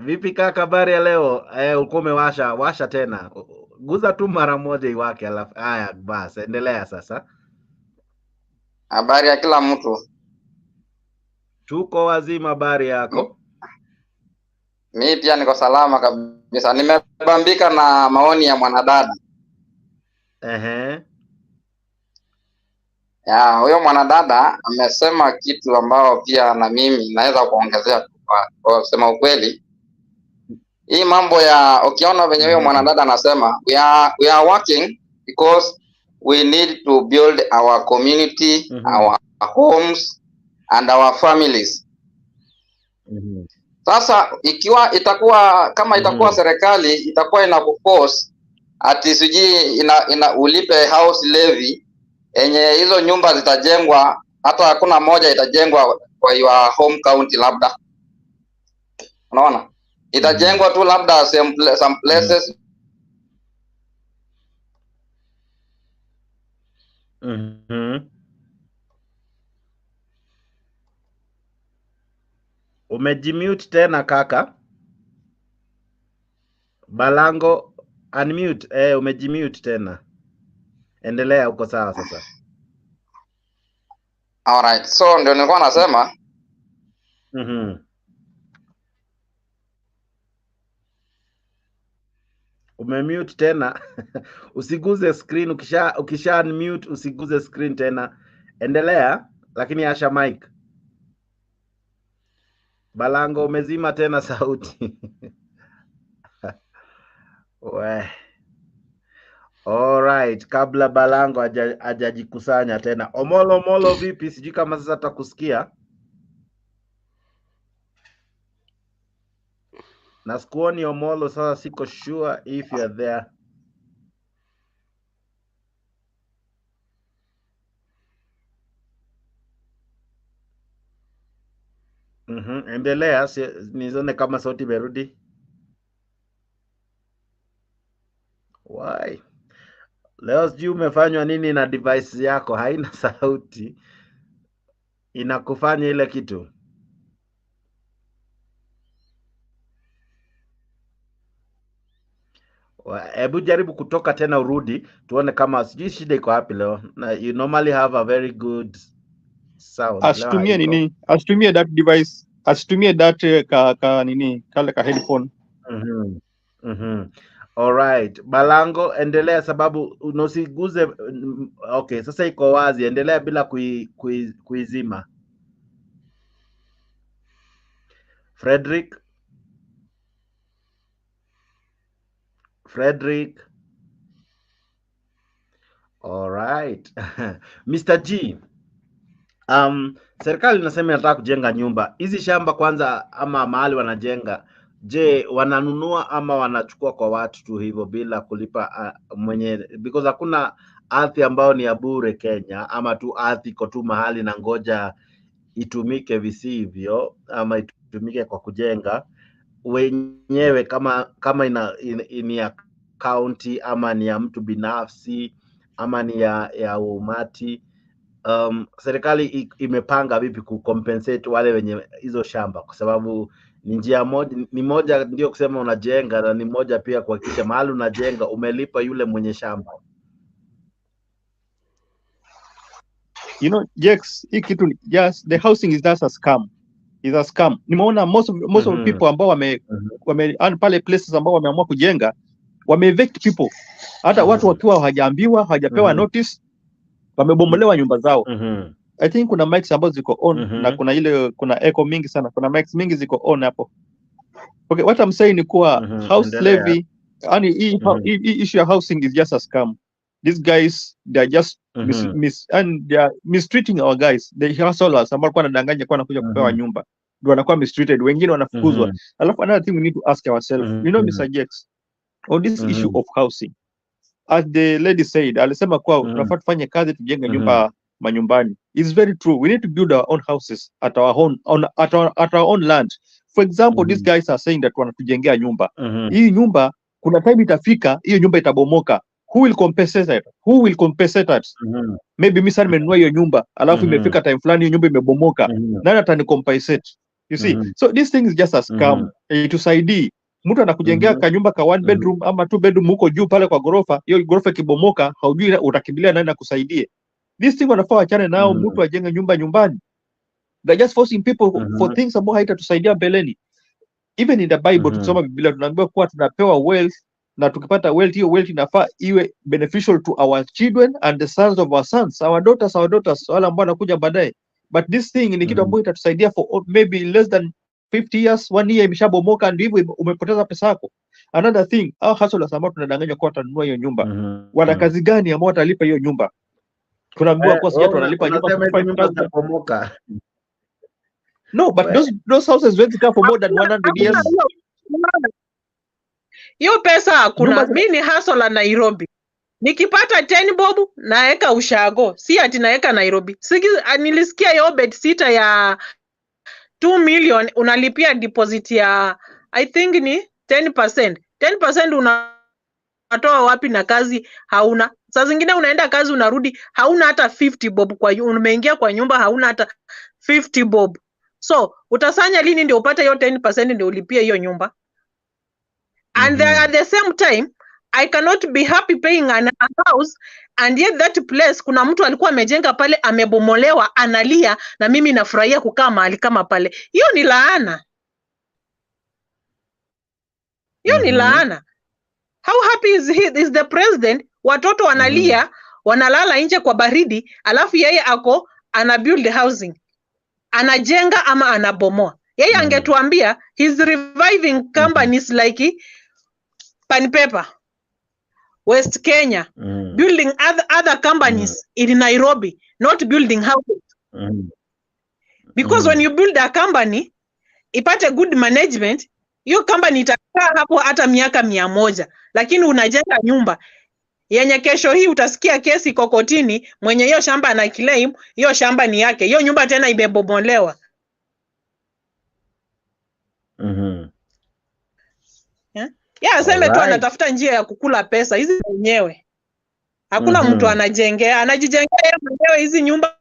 Vipi kaka, habari ya leo? Ulikuwa umewasha tena. Guza tu mara moja iwake alafu. Haya basi, endelea sasa. Habari ya kila mtu. Tuko wazima, habari yako? Mimi pia niko salama kabisa. Nimebambika na maoni ya mwanadada. Ya, huyo mwanadada amesema kitu ambao pia na mimi naweza kuongezea kwa kusema ukweli. Hii mambo ya ukiona venye huyo mwanadada anasema we are working because we need to build our community, our homes and our families. Sasa ikiwa itakuwa kama itakuwa serikali itakuwa ina kuforce ati siji ina ulipe house levy enye hizo nyumba zitajengwa, hata hakuna moja itajengwa kwa your home county labda. Unaona? Itajengwa tu labda some places. Umejimute tena kaka. Balango, unmute. Umejimute tena. Endelea, uko sawa sasa. Alright, so ndio nilikuwa nasema. Umemute tena. Usiguze screen, ukisha unmute usiguze screen tena. Endelea, lakini asha mic. Balango, umezima tena sauti. Alright, kabla Balango hajajikusanya tena. Omolo vipi? Sijui kama sasa takusikia. Na sikuoni Omolo, sasa siko sure if you are there. Endelea, nione kama sauti imerudi. Why? Leo sijui umefanywa nini na device yako, haina sauti. Inakufanya ile kitu. Hebu jaribu kutoka tena urudi, tuone kama sijui shida iko wapi leo. You normally have a very good sound. Asitumie nini? Asitumie that device. Asitumie that ka nini? Kale ka headphone. Alright, Balango, endelea sababu unosiguze. Okay, sasa iko wazi. Endelea bila kuizima. Frederick. Alright. Mr. G. Serikali inasema inataka kujenga nyumba. Hizi shamba kwanza ama mahali wanajenga, je, wananunua ama wanachukua kwa watu tu hivyo bila kulipa mwenye, because hakuna ardhi ambayo ni ya bure Kenya, ama tu ardhi iko tu mahali na ngoja itumike visivyo ama itumike kwa kujenga wenyewe, kama ni ya county ama ni ya mtu binafsi ama ni ya umati. Serikali imepanga vipi kucompensate wale wenye hizo shamba, kwa sababu ni njia moja ndio kusema unajenga, na ni moja pia kuhakikisha mahali unajenga umelipa yule mwenye shamba. You know, Jex, just the housing is just a scam. Is a scam. Nimeona most of people ambao wame pale places ambao wameamua kujenga evict people. Hata watu wakiwa hawajaambiwa, hawajapewa notice, wamebomolewa nyumba zao. I think kuna mics ambazo ziko on na kuna echo mingi sana. Kuna mics mingi ziko on hapo. Okay, what I'm saying ni kuwa house levy, yani hii issue ya housing is just a scam. These guys, they are just and they are mistreating our guys. The hustlers ambao kwa nadanganya kwa nakuja kupewa nyumba, ndio wanakuwa mistreated, wengine wanafukuzwa. Alafu another thing we need to ask ourselves, you know, Mr. Jex, on this issue of housing. As the lady said, alisema kuwa tunafaa tufanye kazi tujenge nyumba manyumbani. It's very true. We need to build our own houses at our own at our own land. For example, these guys are saying that wanatujengea nyumba. Hii nyumba kuna time itafika, hiyo nyumba itabomoka. Who will compensate it? Who will compensate us? Maybe mimi sana nimenunua hiyo nyumba, alafu imefika time fulani hiyo nyumba imebomoka. Nani atani compensate? You see? So this thing is just a scam. Itusaidii. Mtu anakujengea kanyumba ka 1 bedroom ama 2 bedroom huko juu pale kwa gorofa, hiyo gorofa ikibomoka haujui utakimbilia nani akusaidie. This thing wanafaa wachane nao, mtu ajenge nyumba nyumbani. They're just forcing people for things ambao haitatusaidia mbeleni. Even in the Bible tukisoma Biblia tunaambiwa kuwa tunapewa wealth, na tukipata wealth, hiyo wealth inafaa iwe beneficial to our children and the sons of our sons, our daughters, wale ambao wanakuja baadaye. But this thing ni kitu ambacho itatusaidia for maybe less than 50 years, 1 year imeshabomoka, ndio hivyo umepoteza pesa yako. Another thing, au hustlers ambao tunadanganya kwa watanunua hiyo nyumba. Wana kazi gani ambao watalipa hiyo nyumba? Tunaambiwa kwa sisi tunalipa nyumba 5,000. No, but those houses went to for more than 100 years. Hiyo pesa hakuna. Mimi ni hustler Nairobi. Nikipata 10 bob naeka ushago. Si ati naeka Nairobi. Nilisikia hiyo bed sitter ya 2 million unalipia deposit ya I think ni 10%. 10% unatoa wapi na kazi hauna? Saa zingine unaenda kazi unarudi hauna hata 50 bob umeingia kwa nyumba hauna hata 50 bob. So utasanya lini ndio upate hiyo 10% ndio ulipie hiyo nyumba? And then at the same time I cannot be happy paying a house and yet that place kuna mtu alikuwa amejenga pale amebomolewa analia na mimi nafurahia kukaa mahali kama pale. Hiyo ni laana. Hiyo ni laana. How happy is the president? Watoto wanalia, wanalala nje kwa baridi, alafu yeye ako ana build housing. Anajenga ama anabomoa. Yeye angetuambia he's reviving companies like Pan Paper, West Kenya, building other companies in Nairobi, not building houses. Because when you build a company, ipate good management, hiyo company itakaa hapo hata miaka 100. Lakini unajenga nyumba yenye kesho hii utasikia kesi kokotini, mwenye hiyo shamba ana claim hiyo shamba ni yake. Hiyo nyumba tena imebomolewa. Yeah, aseme tu anatafuta njia ya kukula pesa hizi mwenyewe. Hakuna mtu anajijengea yeye mwenyewe hizi nyumba.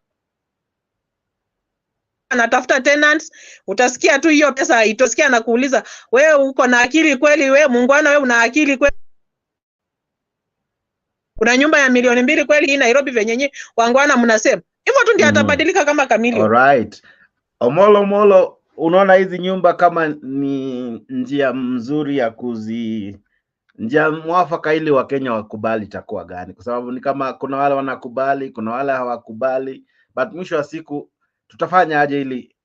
Anatafuta tenants, utasikia tu hiyo pesa itosikia na kuuliza, wewe uko na akili kweli? Wewe muungwana, wewe una akili kweli? Kuna nyumba ya milioni 2 kweli hii Nairobi venyenye wangwana mnasema. Hivyo tu ndio atabadilika kama kamili. Alright. Omolo, unaona hizi nyumba kama ni njia mzuri ya njia mwafaka ili Wakenya wakubali itakuwa gani? Kwa sababu ni kama kuna wale wanakubali, kuna wale hawakubali, but mwisho wa siku tutafanya aje ili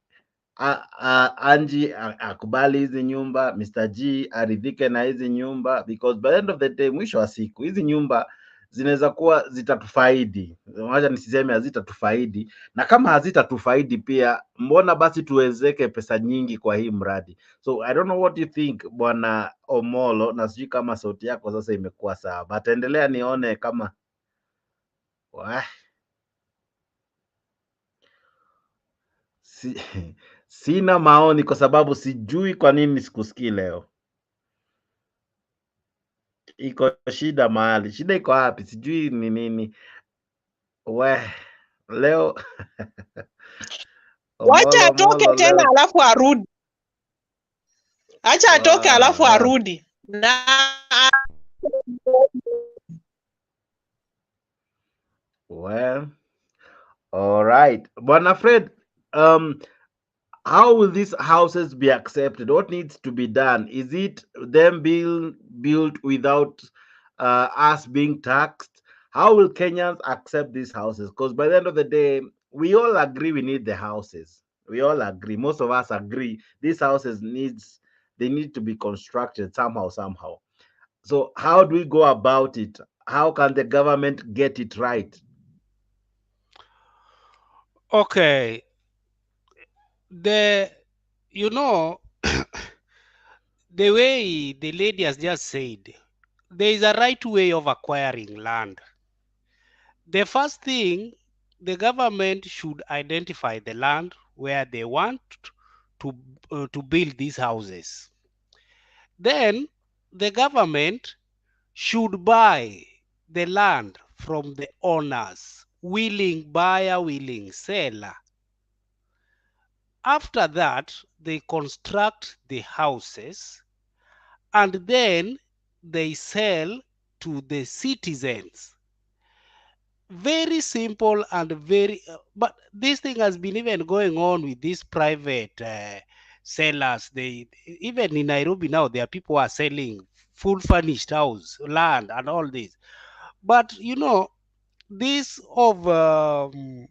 Anji akubali hizi nyumba, Mr. G aridhike na hizi nyumba, because by the end of the day, mwisho wa siku hizi nyumba zinaweza kuwa zitatufaidi. Wacha nisiseme hazitatufaidi, na kama hazitatufaidi pia, mbona basi tuwezeke pesa nyingi kwa hii mradi? So I don't know what you think bwana Omolo, na sijui kama sauti yako sasa imekuwa sawa, but endelea nione kama sina maoni kwa sababu sijui kwa nini sikusikii leo. Iko shida mahali. Shida iko wapi? Sijui ni nini. Leo wacha atoke tena alafu arudi. Acha atoke alafu arudi. Na all right. Bwana Fred, how will these houses be accepted? What needs to be done? Is it them being built without us being taxed? How will Kenyans accept these houses? Because by the end of the day, we all agree we need the houses. We all agree. Most of us agree these houses need to be constructed somehow. So how do we go about it? How can the government get it right? Okay. The way the lady has just said, there is a right way of acquiring land. The first thing, the government should identify the land where they want to build these houses. Then the government should buy the land from the owners, willing buyer, willing seller. After that, they construct the houses and then they sell to the citizens. Very simple and very, but this thing has been even going on with these private sellers. They even in Nairobi now, there are people who are selling full furnished house, land, and all this. But you know, this of the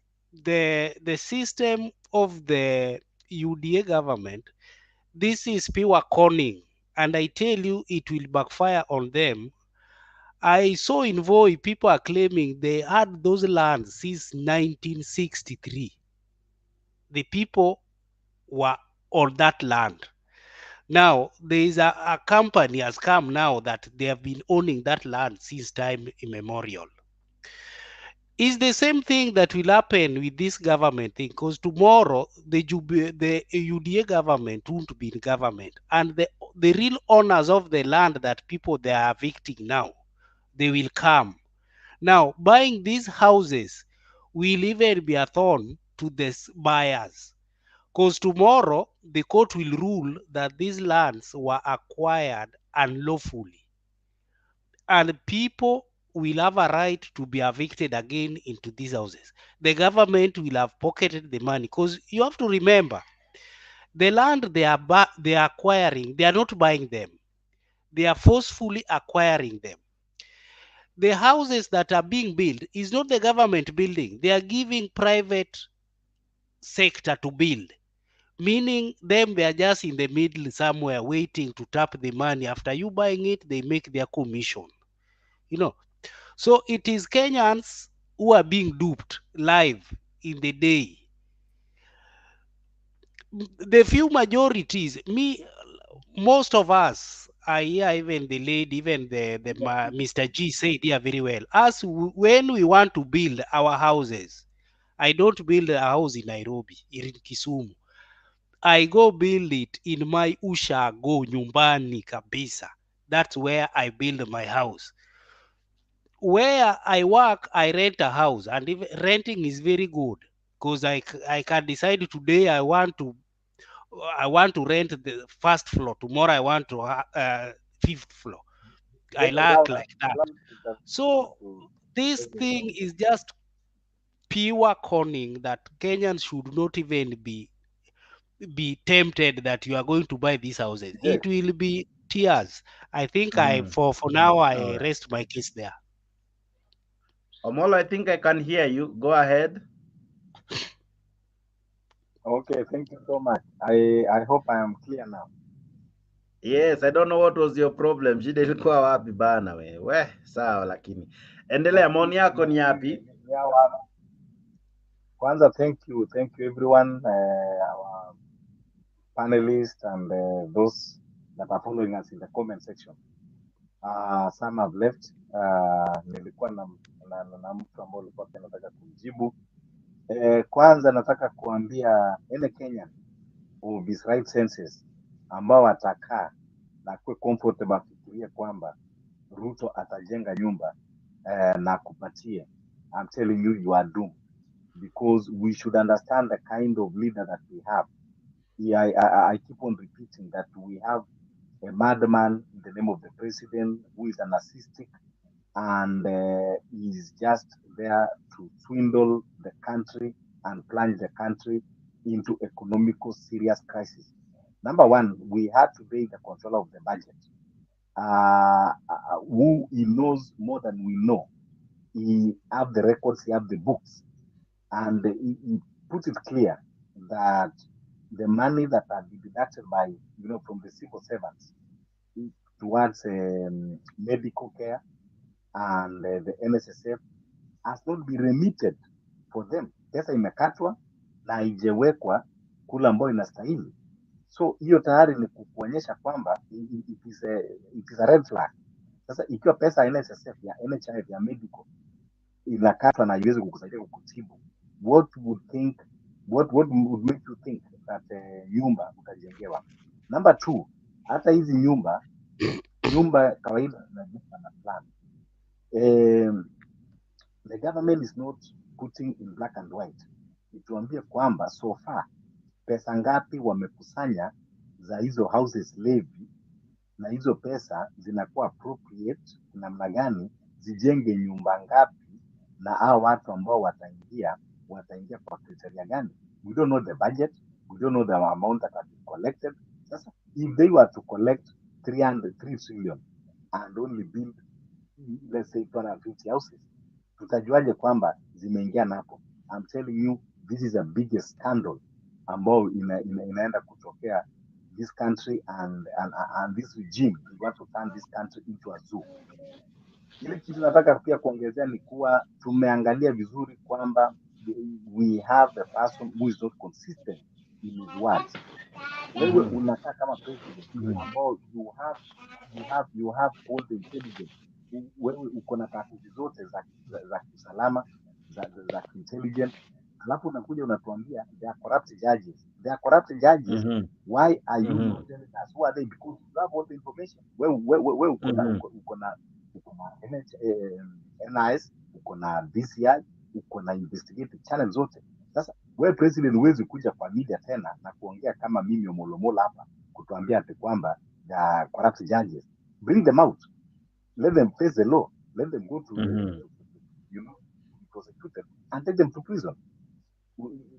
system of the UDA government, this is pure conning, and I tell you, it will backfire on them. I saw in Voi people are claiming they had those lands since 1963. The people were on that land. Now there is a company has come now that they have been owning that land since time immemorial. It's the same thing that will happen with this government thing, because tomorrow the UDA government won't be in government, and the real owners of the land that people they are evicting now, they will come. Now, buying these houses will even be a thorn to the buyers, because tomorrow the court will rule that these lands were acquired unlawfully, and people will have a right to be evicted again into these houses. The government will have pocketed the money, because you have to remember, the land they are acquiring, they are not buying them. They are forcefully acquiring them. The houses that are being built is not the government building. They are giving private sector to build, meaning them they are just in the middle somewhere waiting to tap the money. After you buying it, they make their commission. You know, so it is Kenyans who are being duped live in the day. The few majorities, most of us, I hear even the lady, even the Mr. G said here very well. Us, when we want to build our houses, I don't build a house in Nairobi, in Kisumu. I go build it in my ushago nyumbani kabisa. That's where I build my house. Where I work, I rent a house, and if renting is very good, because I can decide today I want to rent the first floor. Tomorrow I want to fifth floor. I like that. So this thing is just pure conning that Kenyans should not even be tempted that you are going to buy these houses. It will be tears. I think for now I rest my case there. Omolo, I think I can hear you. Go ahead. Okay, thank you so much. I hope I am clear now. Yes, I don't know what was your problem. Shida ilikuwa wapi bana we? Sawa lakini. Endelea, maoni yako ni yapi? Kwanza, thank you everyone, our panelists and those that are following us in the comment section. Some have left. Nilikuwa na mtu ambaye alikuwa pia nataka kumjibu. Kwanza nataka kuambia any Kenyan of his right senses ambao atakaa na kuwe comfortable afikirie kwamba Ruto atajenga nyumba na kupatie, I'm telling you, you are doomed, because we should understand the kind of leader that we have. I keep on repeating that we have a madman in the name of the president who is a narcissistic and is just there to swindle the country and plunge the country into economical serious crisis. Number one, we had today the controller of the budget, who he knows more than we know. He have the records, he have the books, and he put it clear that the money that are deducted by, from the civil servants towards medical care and the NSSF has not been remitted for them. Pesa imekatwa na haijawekwa kula ambayo inastahili. So hiyo tayari ni kuonyesha kwamba it is a red flag. Sasa ikiwa pesa ya NSSF ya NHIF ya medical inakatwa na haiwezi kukusaidia kukutibu, what would make you think that nyumba utajengewa? Number 2, hata hizi nyumba kawaida zinajengwa na plan. The government is not putting in black and white. Ituambie kwamba so far pesa ngapi wamekusanya za hizo houses levy, na hizo pesa zinakuwa appropriate namna gani, zijenge nyumba ngapi, na hao watu ambao wataingia kwa criteria gani? We don't know the budget, we don't know the amount that have been collected. Sasa if they were to collect 3 trillion and only build, let's say 250 houses, tutajuaje kwamba zimeingia napo? I'm telling you, this is the biggest scandal ambao inaenda kutokea this country, and this regime we want to turn this country into a zoo. Ile kitu nataka pia kuongezea ni kuwa tumeangalia vizuri kwamba we have a person who is not consistent in his words. Wewe unakaa kama president ambao you have all the intelligence. Wewe uko na taasisi zote za kiusalama za intelligence, alafu unakuja unatuambia they are corrupt judges. They are corrupt judges. Why are you not telling us who are they? Because you have all the information. Wewe uko na NIS, uko na DCI, uko na investigative channel zote. Sasa wewe president huwezi kuja kwa media tena na kuongea kama mimi Omolomola hapa kutuambia ati kwamba the corrupt judges. Bring them out, let them face the law, let them go to prosecute them and take them to prison.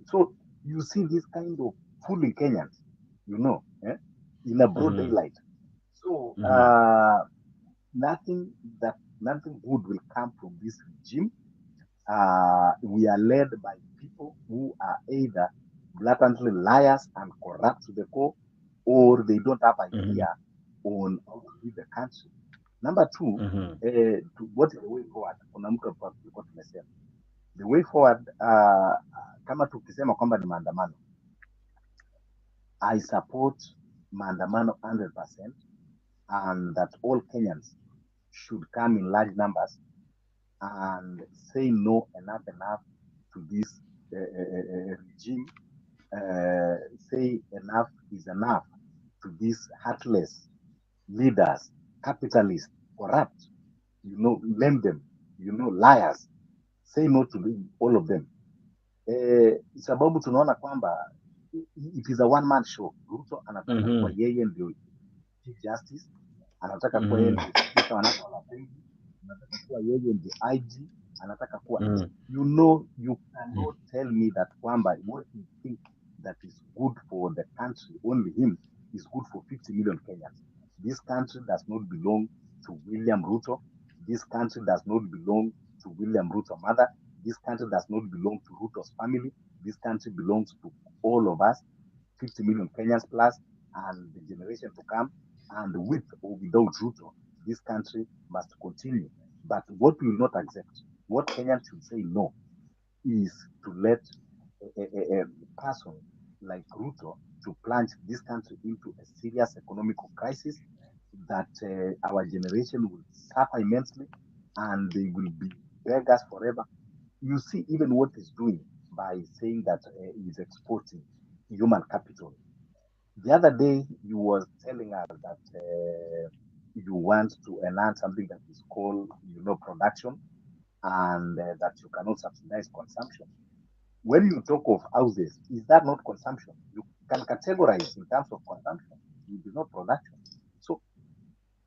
So you see this kind of fooling Kenyans, in a broad daylight. So nothing good will come from this regime. We are led by people who are either blatantly liars and corrupt to the core, or they don't have idea on how to lead the country. Number 2, what is the way forward? The way forward, kama tukisema kwamba ni maandamano, I support maandamano 100%, and that all Kenyans should come in large numbers and say no, enough to this regime. Say enough is enough to these heartless leaders, capitalists, corrupt, name them, liars. Say no to all of them. Sababu tunaona kwamba it is a one man show. Ruto anataka kuwa yeye ndio Chief Justice, anataka kuwa yeye ndio Spika wa National Assembly, anataka kuwa yeye ndio IG, anataka kuwa you cannot tell me that kwamba what you think that is good for the country, only him, is good for 50 million Kenyans. This country does not belong to William Ruto. This country does not belong to William Ruto's mother. This country does not belong to Ruto's family. This country belongs to all of us, 50 million Kenyans plus, and the generation to come. And with or without Ruto, this country must continue. But what we will not accept, what Kenyans should say no, is to let a person like Ruto to plunge this country into a serious economic crisis that our generation will suffer immensely, and they will be beggars forever. You see, even what he's doing by saying that he's exporting human capital. The other day, you was telling us that you want to enhance something that is called, production, and that you cannot subsidize consumption. When you talk of houses, is that not consumption? You can categorize in terms of consumption. It is not production. So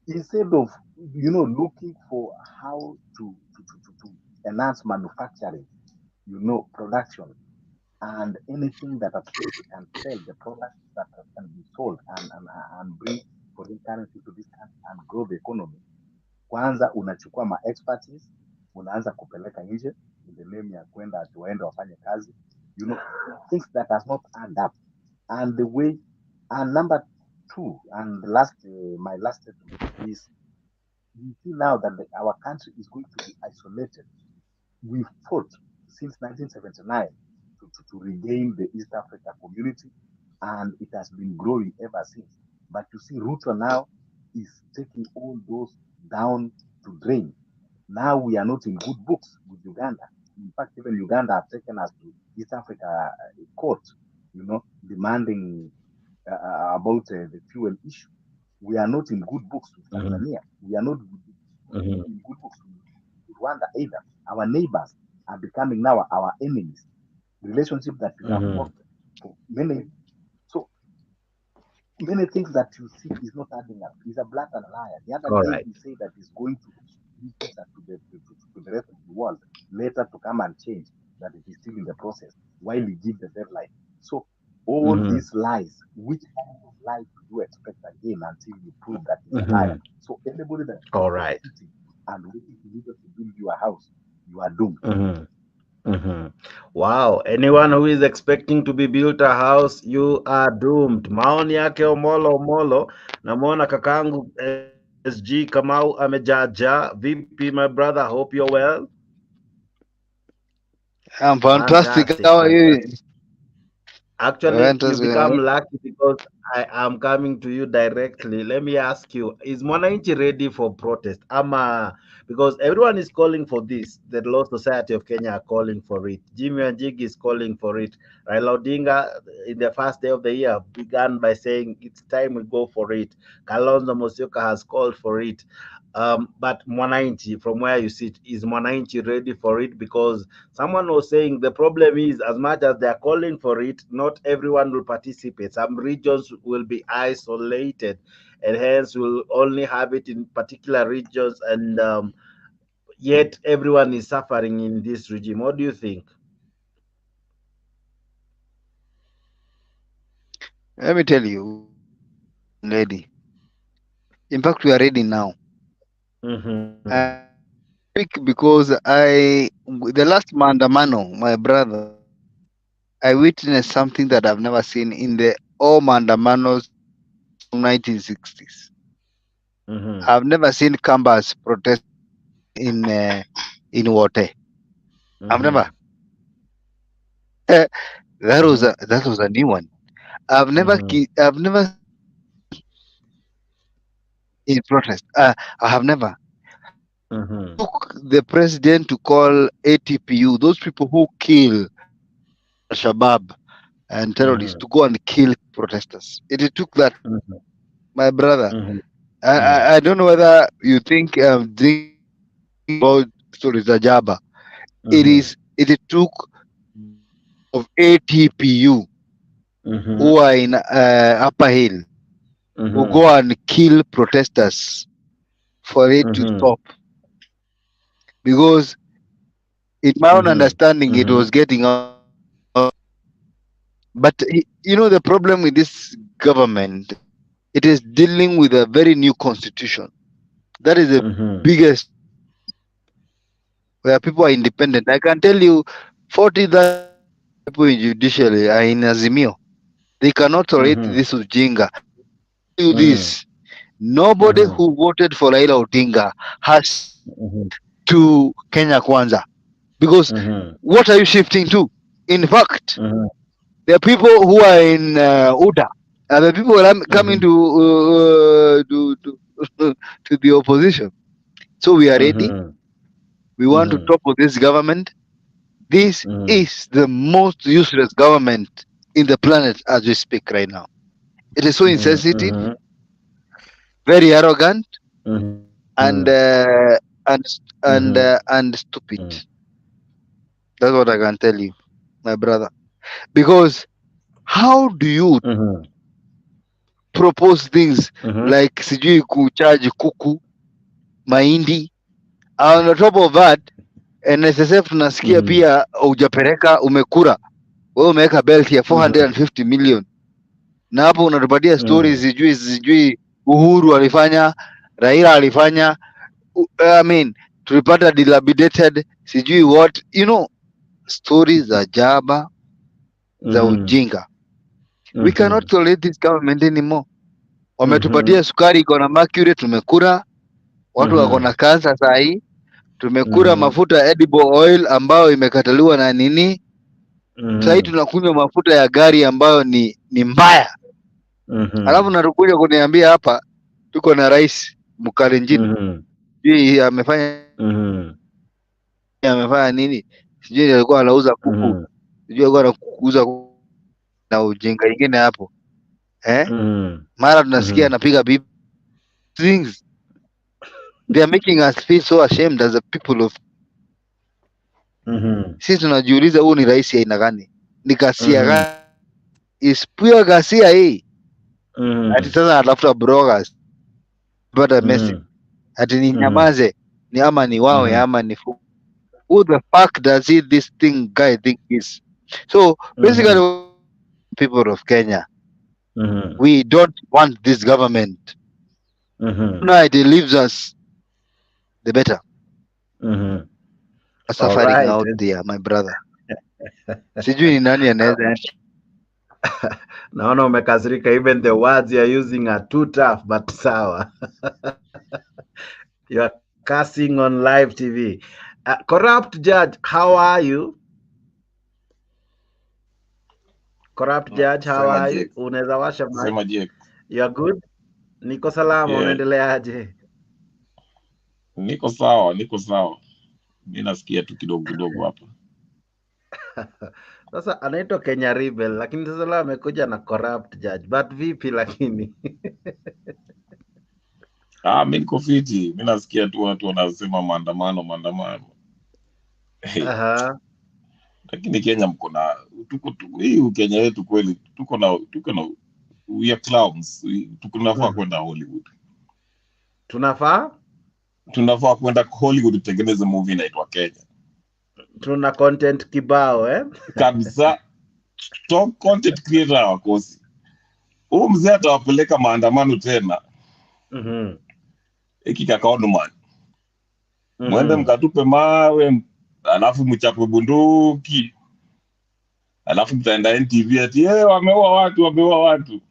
instead of looking for how to enhance manufacturing, production, and anything that at least can sell the products that can be sold and bring foreign currency to this country and grow the economy. Kwanza unachukua ma expertise unaanza kupeleka nje in the name ya kwenda waende wafanye kazi, things that does not add up. And the way, and number 2, and my last statement is, we see now that our country is going to be isolated. We fought since 1979 to regain the East Africa community, and it has been growing ever since. But you see, Ruto now is taking all those down to drain. Now we are not in good books with Uganda. In fact, even Uganda have taken us to East Africa court, demanding about the fuel issue. We are not in good books with Tanzania. We are not in good books with Rwanda either. Our neighbors are becoming now our enemies. Relationship that we have fought for many. So many things that you see is not adding up. He's a blatant liar. The other day he said that he's going to release visa to the rest of the world, later to come and change that it is still in the process while he gives the deadline. So all these lies, which kind of lies do you expect again until you prove that he's a liar? So anybody that is sitting and waiting to leave to build you a house, you are doomed. Wow, anyone who is expecting to be built a house, you are doomed. Maoni yake Omolo. Namwona kakangu SG Kamau amejaja. VP, my brother, hope you're well. I'm fantastic. How are you? Actually, you become lucky because I am coming to you directly. Let me ask you, is Mwananchi ready for protest? Because everyone is calling for this. The Law Society of Kenya are calling for it. Jimmy Wanjigi is calling for it. Raila Odinga, in the first day of the year, began by saying it's time we go for it. Kalonzo Musyoka has called for it. But Mwananchi, from where you sit, is Mwananchi ready for it? Because someone was saying the problem is, as much as they're calling for it, not everyone will participate. Some regions will be isolated, and hence will only have it in particular regions, and yet everyone is suffering in this regime. What do you think? Let me tell you, lady. In fact, we are ready now. Because the last Maandamano, my brother, I witnessed something that I've never seen in the all Maandamanos from 1960s. I've never seen Kambas protest in Wote. I've never. That was a new one. I've never in protest. I have never. Took the president to call ATPU, those people who kill Al-Shabaab and terrorists, to go and kill protesters. It took that, my brother. I don't know whether you think about stories of Jaba. It took of ATPU who are in Upper Hill who go and kill protesters for it to stop. Because in my own understanding, it was getting out. But the problem with this government, it is dealing with a very new constitution. That is the biggest, where people are independent. I can tell you 40,000 people in judiciary are in Azimio. They cannot tolerate this Ujinga. Do this. Nobody who voted for Raila Odinga has to Kenya Kwanza. Because what are you shifting to? In fact, the people who are in UDA are the people who are coming to the opposition. So we are ready. We want to topple this government. This is the most useless government in the planet as we speak right now. It is so insensitive, very arrogant, and stupid. That's what I can tell you, my brother. Because how do you propose things like sijui kucharge kuku, mahindi, and on top of that NSSF tunasikia pia hujapeleka umekura, wewe umeweka belt ya 450 million, na hapo unatupatia stories sijui Uhuru alifanya, Raila alifanya, I mean tulipata dilapidated sijui what, stories za jaba za ujinga. We cannot tolerate this government anymore. Wametupatia sukari iko na mercury, tumekura. Watu wako na kansa saa hii. Tumekura mafuta edible oil ambayo imekataliwa na nini. Saa hii tunakunywa mafuta ya gari ambayo ni mbaya. Alafu natukuja kuniambia hapa tuko na rais Mkalenjin. sijui amefanya amefanya nini, sijui alikuwa anauza kuku, sijui alikuwa anakuuza na ujinga ingine hapo mara tunasikia anapiga bibi things. They are making us feel so ashamed as a people of sisi tunajiuliza huu ni rais aina gani, ni ghasia gani? Is pure ghasia hii. Ati sasa anatafuta bloggers but message ati ni nyamaze, ni ama ni wawe ama ni who the fuck does this thing guy think is? So basically people of Kenya, we don't want this government. No, it leaves us the better. Suffering Alright. out there, my brother. Sijui ni nani anaweza naona umekasirika, even the words you're using are too tough, but sawa. You're cussing on live TV. Corrupt Judge, how are you? Corrupt Judge, how Sema are you? Jake. Unaweza washa mic? Sema Jake. You're good? Niko salama, Yeah. unaendeleaje? Niko sawa, niko sawa. Mimi nasikia tu kidogo kidogo hapa. Sasa anaitwa Kenya Rebel, lakini sasa leo amekuja na Corrupt Judge. But vipi lakini? Mimi niko fiti. Mimi nasikia tu watu wanasema maandamano. Aha. Lakini Kenya mko na hii Kenya yetu kweli tuko na we are clowns. Tunafaa kwenda Hollywood. Tunafaa kwenda Hollywood tutengeneze movie inaitwa Kenya. Tuna content kibao Kabisa. Top content creator wakosi. Huyu mzee atawapeleka maandamano tena. Hiki kakaono man. Mwende mkatupe mawe, alafu mchape bunduki. Alafu mtaenda NTV ati wameua watu.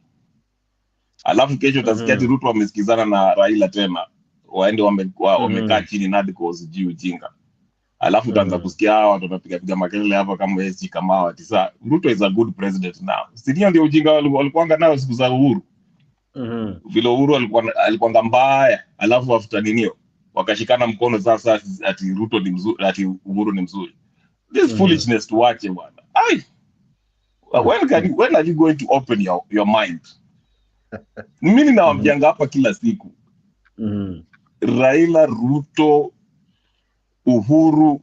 Alafu kesho utasikia ati Ruto wamesikizana na Raila tena. Waende wamekaa chini nadi kwa sijui ujinga. Alafu utaanza kusikia watu wanapiga makelele hapa kama SG kama ati saa Ruto is a good president now. Sio ndio ujinga walikuanga nao siku za Uhuru. Vile Uhuru alikuwa mbaya, alafu after ninio wakashikana mkono sasa ati Ruto ni mzuri, ati Uhuru ni mzuri. This foolishness tuache bwana. When are you going to open your mind? Mimi nawaambianga hapa kila siku. Raila, Ruto, Uhuru,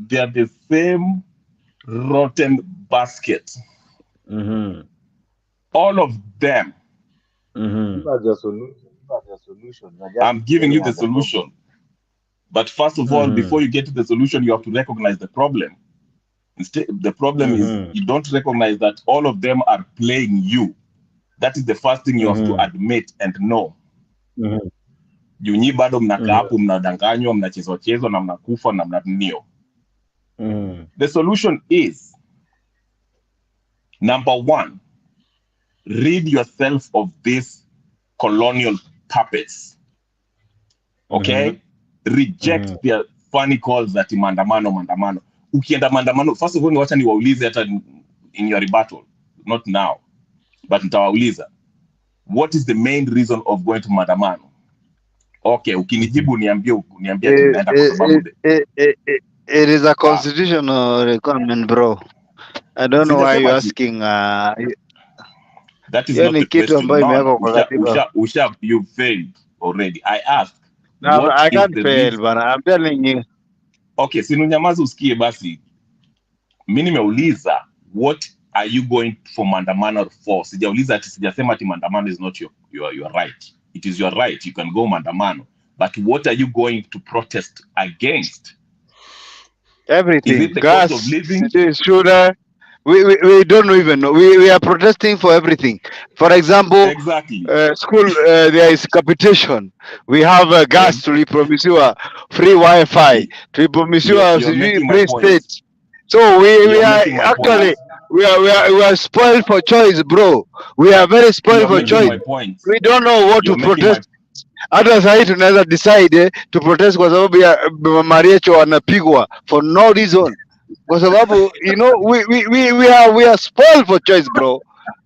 they are the same rotten basket. All of them. I'm giving you the solution. But first of all, before you get to the solution, you have to recognize the problem. Instead, the problem is you don't recognize that all of them are playing you. That is the first thing you have to admit and know. Junyi bado mnakaa hapo mnadanganywa, mnachezwa na mnakufa na mnanio. The solution is number 1, rid yourself of these colonial puppets. Okay? Reject their funny calls that maandamano. Ukienda maandamano, first of all, wacha niwaulize hata in your rebuttal, not now, but nitawauliza, what is the main reason of going to maandamano? Okay, ukinijibu niambie tunaenda kwa sababu it is a constitutional requirement, bro. I don't know why you're asking. That is not the question. You failed already. I asked. No, I can't fail, but I'm telling you. Okay, sinunyamaza usikie basi. Mimi nimeuliza, what are you going for maandamano for? Sijauliza ati sijasema ati maandamano is not your right. It is your right. You can go maandamano. But what are you going to protest against? Everything. Is it the Gas, cost of living? sugar. We don't even know. We are protesting for everything. For example, school, there is capitation. We have gas to promise you free Wi-Fi, to promise you free state. So we are actually we are spoiled for choice, bro. We are very spoiled for choice. We don't know what to protest. Hata sasa tunaweza decide to protest kwa sababu ya Mariacho wanapigwa for no reason. Kwa sababu we are spoiled for choice, bro.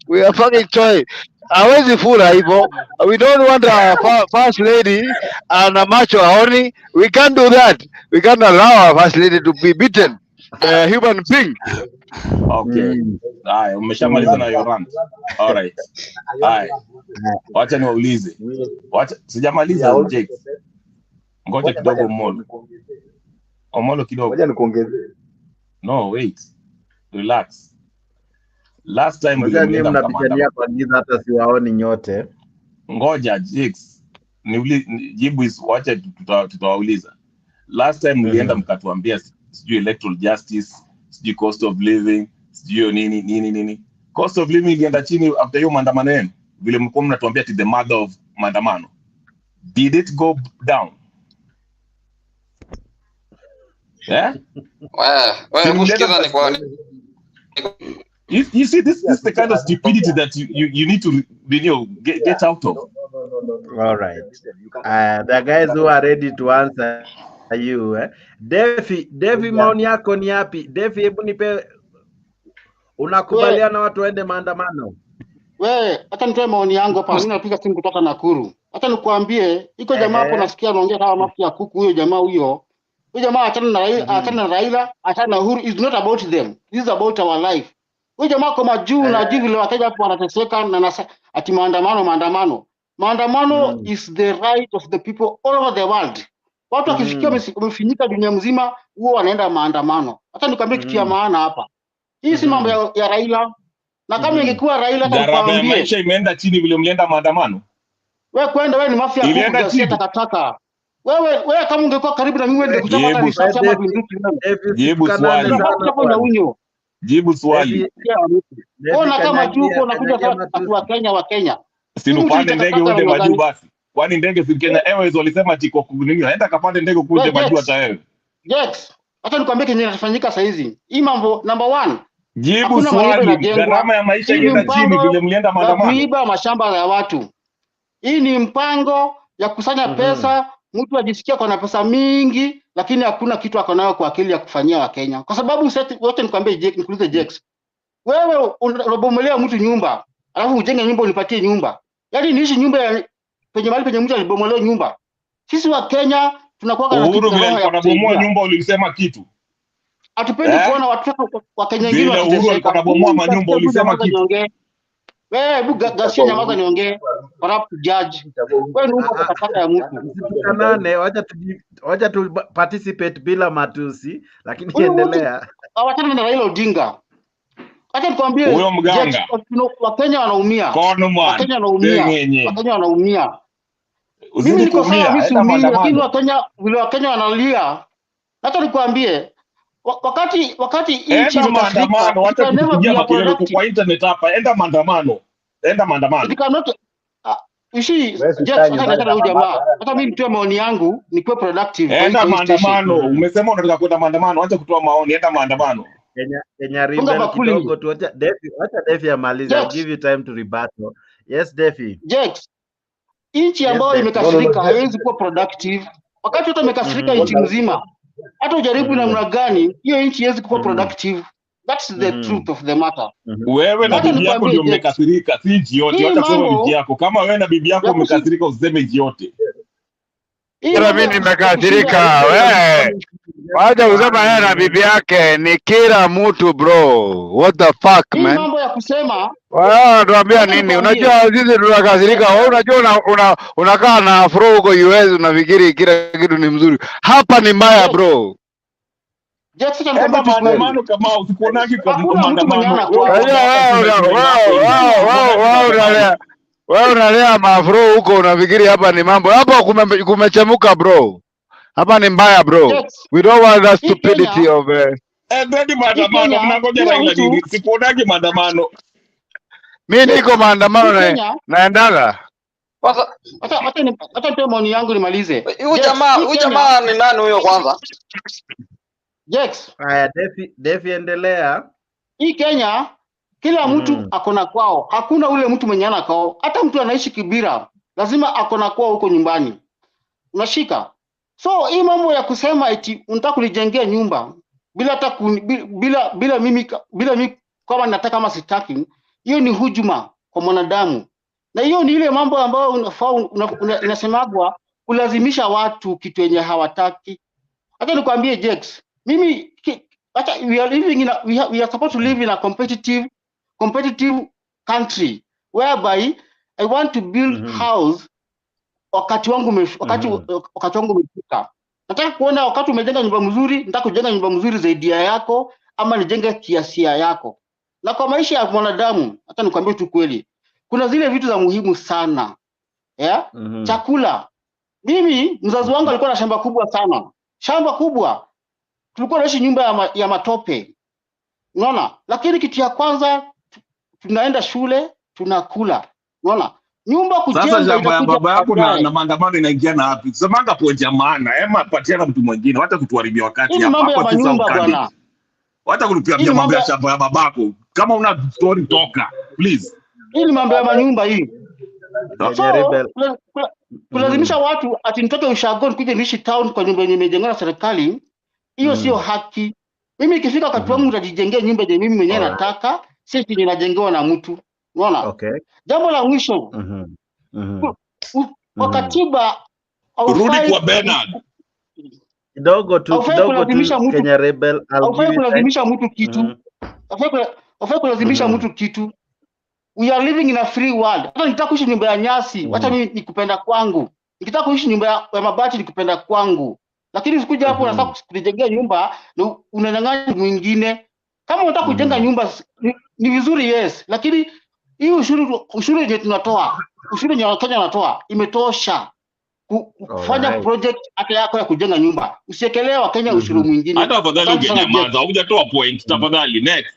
We are fucking choice. hawezi fura hivyo. We don't want a first lady ana macho aoni. We can't do that. We can't allow our first lady to be beaten by a human being. Okay. Haya, umeshamaliza na your rant. All right. Haya. Wacha niwaulize. Wacha sijamaliza Jake. Ngoja kidogo Omolo. Omolo kidogo. Ngoja nikuongezee. No, wait. Relax. Last time Ngoja nyinyi mnapigania kwa giza hata siwaoni nyote. Ngoja Jix. Jibu is wacha tutawauliza. Last time mlienda mkatuambia sijui electoral justice, sijui cost of living, sijui nini. Cost of living ilienda chini after hiyo maandamano yenu. Vile mlikuwa mnatuambia the mother of maandamano. Did it go down? Yeah? Kusikiza ni kwa You see, this is the kind of stupidity that you need to get out of. All right. The guys who are ready to answer you. Devi, maoni yako ni yapi? Devi, hebu nipe, unakubaliana watu waende maandamano? Hata nitoe maoni yangu hapa. Mimi napiga simu kutoka Nakuru. Hata nikuambie, iko jamaa hapo nasikia anaongea kama mafi ya kuku huyo jamaa huyo. Huyo jamaa achana na Raila, achana na Uhuru. It's not about them. This is about our life. Huyo jamaa kwa majuu na juu vile wakaja hapo wanateseka na ati maandamano is the right of the people all over the world. Watu wakifikia wamefinyika dunia mzima huo wanaenda maandamano. Hata nikwambie kitu ya maana hapa. Hii si mambo ya Raila. Na kama ingekuwa Raila gharama ya maisha imeenda chini vile mlienda maandamano. Wewe ni mafia kubwa sio takataka. Wewe kama ungekuwa karibu na mimi wewe kuchapa risasi ama bunduki. Jibu swali. Ona kama juko nakuja kwa wa Kenya. Sinupande ndege uende majuu basi. Kwani ndege si Kenya Airways walisema tiko nini? Aenda kapande ndege kuje majuu hata wewe. Yes. Hata nikwambie kenye kinafanyika sasa hizi. Hii mambo number 1. Jibu swali. Gharama ya maisha imeenda chini vile mlienda maandamano. Kuiba mashamba ya watu. Hii ni mpango ya kusanya pesa, mtu ajisikia kwa na pesa mingi, lakini hakuna kitu akonayo kwa akili ya kufanyia wa Kenya. Kwa sababu wote nikwambie nikuulize Jex. Wewe unabomolea mtu nyumba, alafu ujenge nyumba unipatie nyumba. Yaani niishi nyumba ya penye mahali penye mtu alibomolewa nyumba. Sisi wa Kenya tunakuwa na kitu Uhuru vile anabomoa nyumba ulisema kitu. Hatupendi kuona watu wa Kenya wengine wakiteseka. Uhuru alikuwa anabomoa manyumba ulisema kitu. Wewe hebu Gasia nyamaza niongee. Perhaps judge. Wewe ni uko katakata ya mtu. Tukanane, wacha tu participate bila matusi, lakini endelea. Hawataka na Raila Odinga. Acha nikwambie huyo mganga. Wakenya wanaumia. Wakenya wanaumia. Mimi niko sawa mimi lakini Wakenya wanalia. Acha nikwambie wakati nchi maandamano wacha kupigia makelele kwa internet hapa, enda maandamano. Hata mimi nitoe maoni yangu nikuwe productive. Enda maandamano. Umesema unataka kwenda maandamano, acha kutoa maoni, enda maandamano. Kenya rebel kidogo tu, acha Defi amalize. I'll give you time to rebuttal. Yes Defi. Jex, nchi ambayo imekasirika haiwezi kuwa productive. Wakati hata imekasirika nchi mzima, hata ujaribu namna gani, hiyo nchi haiwezi kuwa productive. That's the truth of the matter. Wewe na bibi yako ndio mmekasirika, si nchi yote. Acha kusema bibi yako. Kama wewe na bibi yako mmekasirika useme nchi yote. Kila mimi nimekasirika, wewe. Wacha kusema yeye na bibi yake, ni kila mtu bro. What the fuck man? Hii mambo ya kusema unatuambia nini? Unajua sisi tunakasirika, wewe unajua unakaa na afro huko US unafikiri kila kitu ni mzuri. Hapa ni mbaya bro. Maandamano kama usikuonagi kwa maandamano. Wewe unalea mafro huko unafikiri hapa ni mambo. Hapa kumechemuka bro. Hapa ni mbaya bro. We don't want that stupidity of Ndio maandamano mnangoja Raila nini? Sikuonagi maandamano. Mimi niko maandamano naendaga. Hata maoni yangu nimalize. Huyu jamaa ni nani huyo kwanza? Jex. Haya Defi endelea. Hii Kenya kila mtu akona kwao. Hakuna ule mtu mwenye ana kwao. Hata mtu anaishi Kibira lazima akona kwao huko nyumbani. Unashika? So hii mambo ya kusema eti unataka kunijengea nyumba bila hata bila mimi kama nataka kama sitaki, hiyo ni hujuma kwa mwanadamu. Na hiyo ni ile mambo ambayo unafaa inasemagwa kulazimisha watu kitu yenye hawataki. Hata nikwambie Jex, mimi hata we are living in we are supposed to live in a competitive country whereby I want to build house wakati wangu umefika. Nataka kuona wakati umejenga nyumba mzuri, nataka kujenga nyumba mzuri zaidi yako ama nijenge kiasia yako. Na kwa maisha ya mwanadamu, hata nikwambie tu kweli, kuna zile vitu za muhimu sana. Yeah? Chakula. Mimi mzazi wangu alikuwa na shamba kubwa sana. Shamba kubwa. Tulikuwa naishi nyumba ya matope. Unaona? Lakini kitu ya kwanza tunaenda shule, tunakula. Unaona? Nyumba kujenga. Sasa shamba ya baba yako na maandamano inaingiana wapi? Semanga poja maana, patiana mtu mwingine, hata kutuharibia wakati hapa. Mambo ya manyumba bwana. Hata kulipia mambo ya shamba ya babako. Kama una story toka, please. Hii ni mambo ya manyumba hii. So, kulazimisha watu ati nitoke ushago nikuje niishi town kwa nyumba yenye imejengwa na serikali, hiyo sio haki. Mimi ikifika wakati wangu nitajijengea nyumba yenye mimi mwenyewe nataka, si eti ninajengewa na mtu. Unaona? Okay. Jambo la mwisho. Kwa katiba rudi kwa Bernard. Kidogo tu Kenya Rebel kulazimisha mtu kitu. Aufai kulazimisha mtu kitu. We are living in a free world. Hata nikitaka kuishi nyumba ya nyasi, wacha mimi nikupenda kwangu. Nikitaka kuishi nyumba ya mabati nikupenda kwangu. Lakini usikuja hapo unataka kujengea nyumba na unanyang'anya mwingine. Kama unataka kujenga nyumba ni vizuri yes, lakini hii ushuru yenye tunatoa, ushuru yenye Wakenya wanatoa imetosha kufanya project hata yako ya kujenga nyumba. Usiekelee Wakenya ushuru mwingine. Hata afadhali ungenyamaza, hujatoa point. Tafadhali next.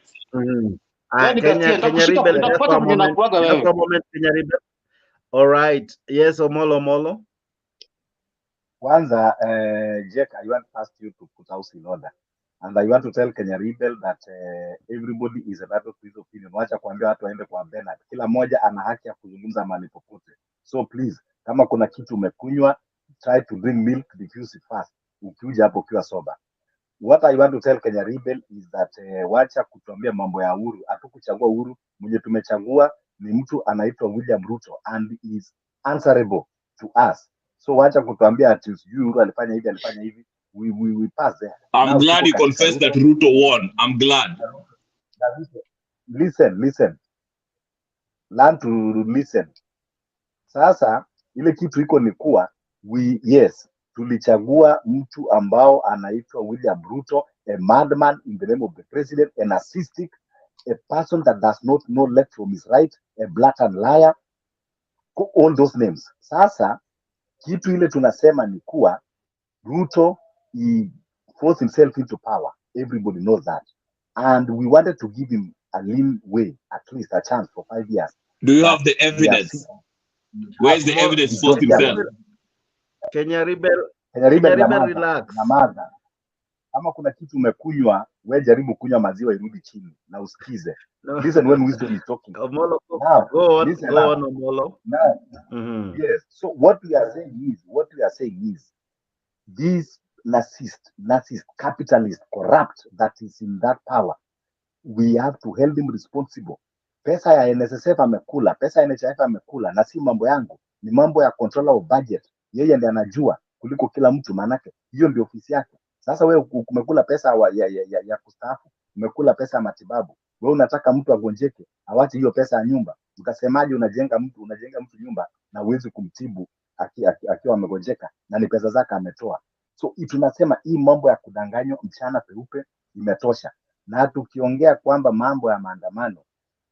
Kenya Rebel, Kenya Rebel. All right. Yes, Omolo. Kwanza, Jack, I want to ask you to put house in order. And I want to tell Kenya Rebel that everybody is entitled to his opinion. Wacha kuambia watu waende kwa Bernard. Kila mmoja ana haki ya kuzungumza mahali popote. So please, kama kuna kitu umekunywa, try to drink milk, diffuse it fast. Ukija hapo ukiwa sober. What I want to tell Kenya Rebel is that wacha kutuambia mambo ya Uhuru. Hatukuchagua Uhuru, mwenye tumechagua ni mtu anaitwa William Ruto and is answerable to us. So wacha kutuambia ati Uhuru alifanya hivi. We pass there. I'm glad you confessed that Ruto won. I'm glad. Listen. Learn to listen. Sasa ile kitu iko ni kuwa tulichagua mtu ambao anaitwa William Ruto, a madman in the name of the president, a narcissistic, a person that does not know left from his right, a blatant liar, all those names. Sasa kitu ile tunasema ni kuwa Ruto, he forced himself into power. Everybody knows that. And we wanted to give him a lean way, at least a chance for 5 years. Do you have the evidence? Where's the evidence for himself? Kenya Rebel, relax. Namaza. Kama kuna kitu umekunywa, wewe jaribu kunywa maziwa irudi chini na usikize. Listen when wisdom is talking. Omolo, now, go on, Omolo. Yes. So what we are saying is this narcissist, capitalist, corrupt that is in that power, we have to hold him responsible. Pesa ya NSSF amekula, pesa ya NHIF amekula, na si mambo yangu, ni mambo ya controller of budget. Yeye ndiye anajua kuliko kila mtu, manake hiyo ndio ofisi yake. Sasa wewe umekula pesa ya kustaafu, umekula pesa ya matibabu, wewe unataka mtu agonjeke, awache hiyo pesa ya nyumba. Utasemaje unajenga mtu nyumba na uwezi kumtibu akiwa amegonjeka na ni pesa zake ametoa? So tunasema hii mambo ya kudanganywa mchana peupe imetosha. Na tukiongea kwamba mambo ya maandamano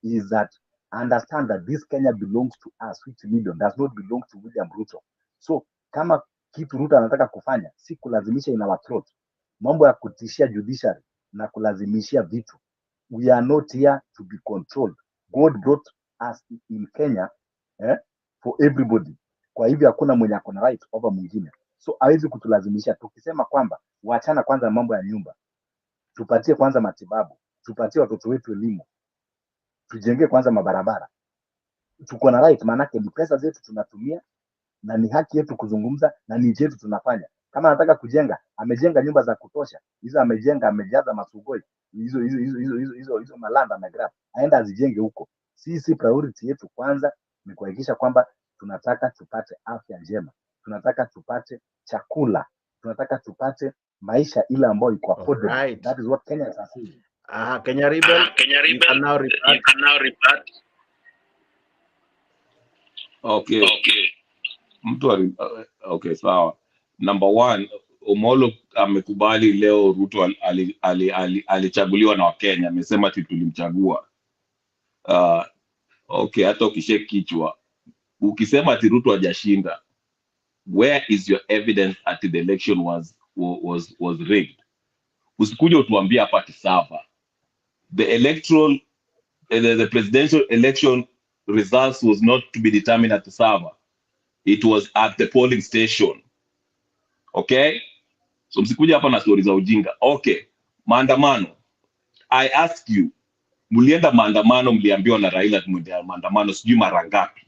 is that understand that this Kenya belongs to us, which million does not belong to William Ruto. So kama kitu Ruto anataka kufanya si kulazimisha in our throat, mambo ya kutishia judiciary na kulazimishia vitu. We are not here to be controlled. God brought us in Kenya for everybody. Kwa hivyo hakuna mwenye akona right over mwingine. So hawezi kutulazimisha. Tukisema kwamba waachana kwanza mambo ya nyumba, tupatie kwanza matibabu, tupatie watoto wetu elimu, tujenge kwanza mabarabara, tuko na right, maanake ni pesa zetu tunatumia na ni haki yetu kuzungumza na ni yetu tunafanya. Kama anataka kujenga, amejenga nyumba za kutosha, hizo amejenga, amejaza masugoi, hizo malanda amegrab, aenda azijenge huko. Sisi priority yetu kwanza ni kuhakikisha kwamba tunataka tupate afya njema, tunataka tupate chakula, tunataka tupate maisha ile ambayo iko affordable. Alright. That is what Kenyans are saying. Kenya Rebel, you can now rebut. Okay. Okay, sawa. Number one, Omolo amekubali leo Ruto alichaguliwa na Wakenya, amesema ati tulimchagua. Okay, hata ukishake kichwa ukisema ati Ruto hajashinda, where is your evidence at the election was rigged? Usikuje utuambie hapa ati sava. The electoral the presidential election results was not to be determined at the server. It was at the polling station. Okay? So msikuja hapa na stories za ujinga. Okay. Maandamano. I ask you, mulienda maandamano, mliambiwa na Raila mulienda maandamano sijui mara ngapi?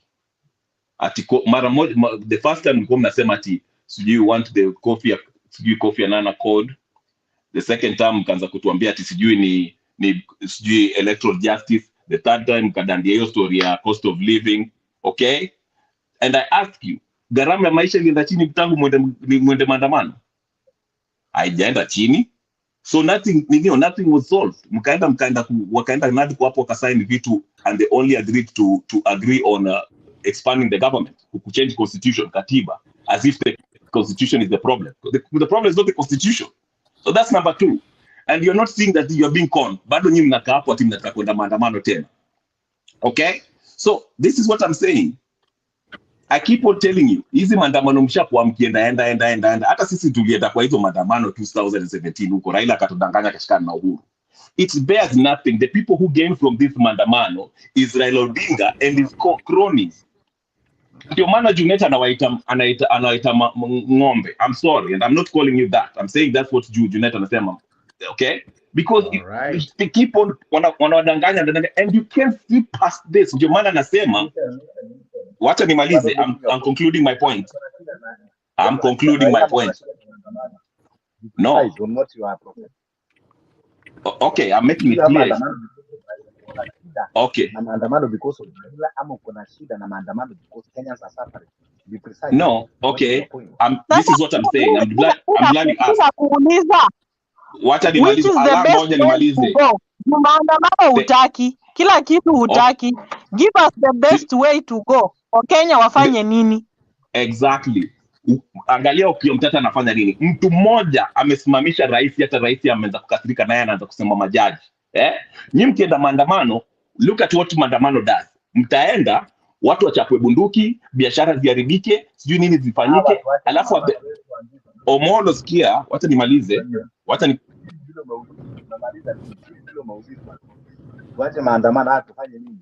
Ati mara moja, the first time mlikuwa mnasema ati sijui you want the Kofi Annan code. The second time mkaanza kutuambia ati sijui ni sijui electoral justice. The third time mkadandia hiyo story ya cost of living. Okay? And I ask you, gharama ya maisha ilienda chini tangu mwende maandamano? Haijaenda chini. So nothing was solved. Wakaenda nadi kwa hapo wakasign vitu, and they only agreed to agree on expanding the government, to change constitution, katiba, as if the constitution is the problem. The problem is not the constitution. So that's number two. And you're not seeing that you're being conned. Bado nyinyi mnakaa hapo ati mnataka kwenda maandamano tena. Okay? So this is what I'm saying. I keep on telling you, hizi maandamano mshakuwa mkienda enda. Hata sisi tulienda kwa hizo maandamano 2017 huko, Raila akatudanganya kashikana na Uhuru. It bears nothing. The people who gain from this maandamano is Raila Odinga and his cronies. Ndio maana Junet anaita ng'ombe. I'm sorry, and I'm not calling you that. I'm saying that's what Junet anasema. Okay? Because they keep on wanawadanganya, and you can't see past this. Ndio maana nasema, wacha nimalize. I'm concluding my point. I'm concluding my point. No. Okay, I'm making it clear. Okay. Na maandamano because of Raila, ama kuna shida na maandamano because Kenyans are suffering. Be precise. No, okay. This is what I'm saying. I'm glad you asked. Wacha nimalize. Moja nimalize. Maandamano hutaki, kila kitu hutaki. Give us the best way to go. Wakenya wafanye nini? Exactly. Angalia Ukiomtata anafanya nini? Mtu mmoja amesimamisha rais, hata rais ameanza kukasirika naye anaanza kusema majaji. Nyinyi mkienda maandamano, look at what maandamano does. Mtaenda, watu wachapwe bunduki, biashara ziharibike, sijui nini zifanyike, alafu Omolo sikia, wacha nimalize. Wacha maandamano tufanye nini?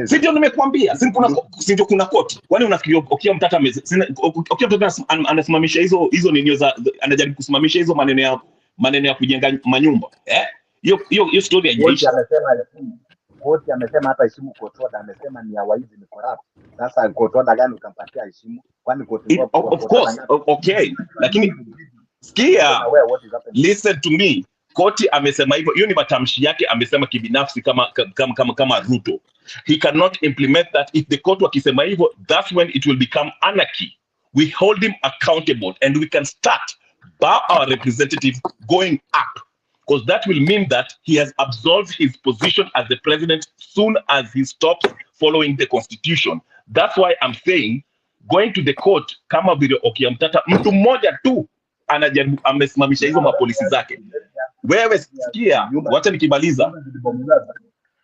Sio nimekuambia, sio kuna koti. Kwani unafikiri Ukiomtata anasimamisha hizo nini za anajaribu kusimamisha hizo maneno ya kujenga manyumba? Hiyo story haijaisha. Koti amesema hata heshimu Kotoda, amesema ni hawaizi, ni corrupt. Sasa Kotoda gani ukampatia heshimu? Kwani koti of course, okay. Lakini sikia, listen to me. Koti amesema hivyo, hiyo ni matamshi yake, amesema kibinafsi kama Ruto. He cannot implement that. If the court wakisema hivyo, that's when it will become anarchy. We hold him accountable and we can start by our representative going up. Because that will mean that he has absolved his position as the president soon as he stops following the constitution. That's why I'm saying, going to the court, kama vile Ukiomtata, mtu mmoja tu anajaribu amesimamisha hizo mapolisi zake. Wewe sikia, wacha nikimaliza.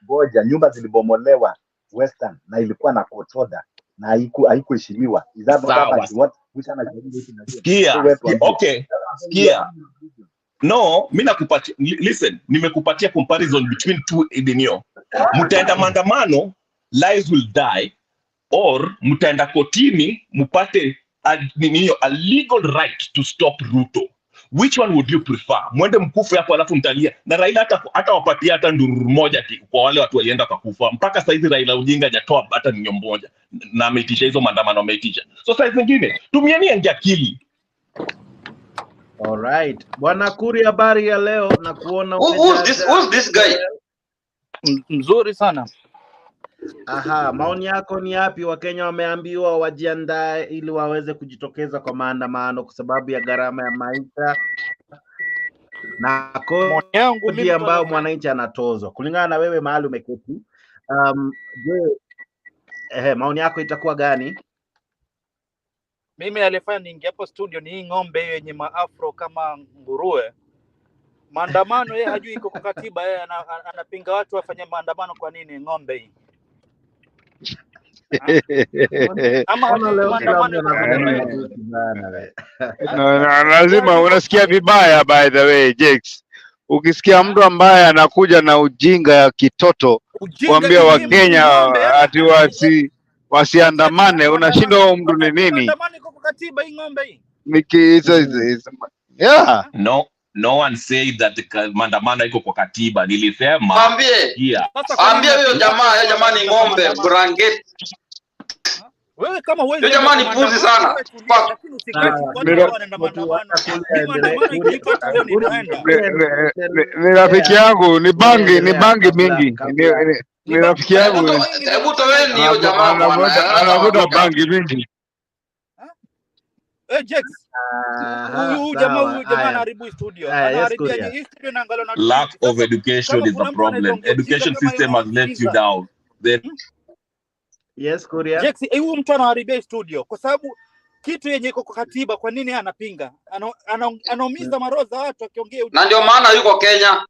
Ngoja, nyumba zilibomolewa Western na ilikuwa na Kotoda na haikuheshimiwa. Sikia, okay. Sikia. No, mimi nakupatia, listen, nimekupatia comparison between two idinio. Mtaenda maandamano, lives will die, or mtaenda kotini, mupate a legal right to stop Ruto. Which one would you prefer? Mwende mkufu hapo alafu mtalia. Na Raila hata wapatia hata ndururu moja kwa wale watu walienda kukufa. Mpaka saizi Raila Odinga hajatoa hata ninyo moja. Na ameitisha hizo maandamano ameitisha. So saizi nyingine, tumieni akili. Alright. Bwana Kuri, habari ya leo na kuona who's this guy? Mzuri sana. Aha, maoni yako ni yapi? Wakenya wameambiwa wajiandae ili waweze kujitokeza kwa maandamano kwa sababu ya gharama ya maisha na kodi ambayo mwananchi anatozwa. Kulingana na wewe mahali umeketi, je, maoni yako itakuwa gani? Mimi alifanya niingia hapo studio ni hii ng'ombe hiyo yenye maafro kama nguruwe. Maandamano yeye hajui iko kwa katiba, yeye anapinga watu wafanye maandamano. Kwa nini ng'ombe hii? Ama hajui maandamano lazima unasikia vibaya. By the way, Jakes, ukisikia mtu ambaye anakuja na ujinga ya kitoto kuambia Wakenya ati wasiandamane, unashindwa mtu ni nini? Maandamano iko kwa katiba hii ng'ombe hii. Yeah. No one said that maandamano iko kwa katiba. Nilisema Mwambie huyo jamaa ni ng'ombe branget. Wewe kama wewe jamaa ni puzi sana. Ni rafiki yangu, ni bangi mingi. Ni rafiki yangu. Hebu toweni hiyo jamaa anavuta bangi mingi. Jakes, huyu jamaa anaharibu studio. Anaharibia hii studio na angalau na lack of education is the problem. Education system has let you down. Then yes, Kuria. Jakes, huyu mtu anaharibia studio kwa sababu kitu yenye iko kwa katiba. Kwa nini anapinga? Anaumiza maroho za watu akiongea. Na ndio maana yuko Kenya.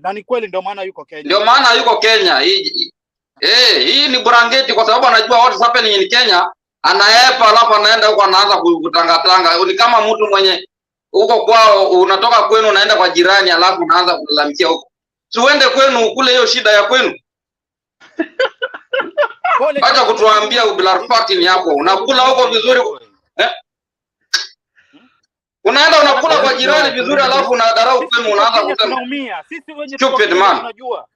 Na ni kweli ndio maana yuko Kenya. Ndio maana yuko Kenya. Hii ni brangeti kwa sababu anajua what is happening in Kenya. Anaepa alafu anaenda huko anaanza kutangatanga. Ni kama mtu mwenye huko kwao, unatoka kwenu unaenda kwa jirani alafu unaanza kulalamikia huko. Si uende kwenu kule, hiyo shida ya kwenu. Acha kutuambia ubilarfati ni hapo. Unakula huko vizuri. Unaenda unakula kwa jirani vizuri alafu unadarau kwenu unaanza kusema. Sisi wenyewe stupid man. Unajua.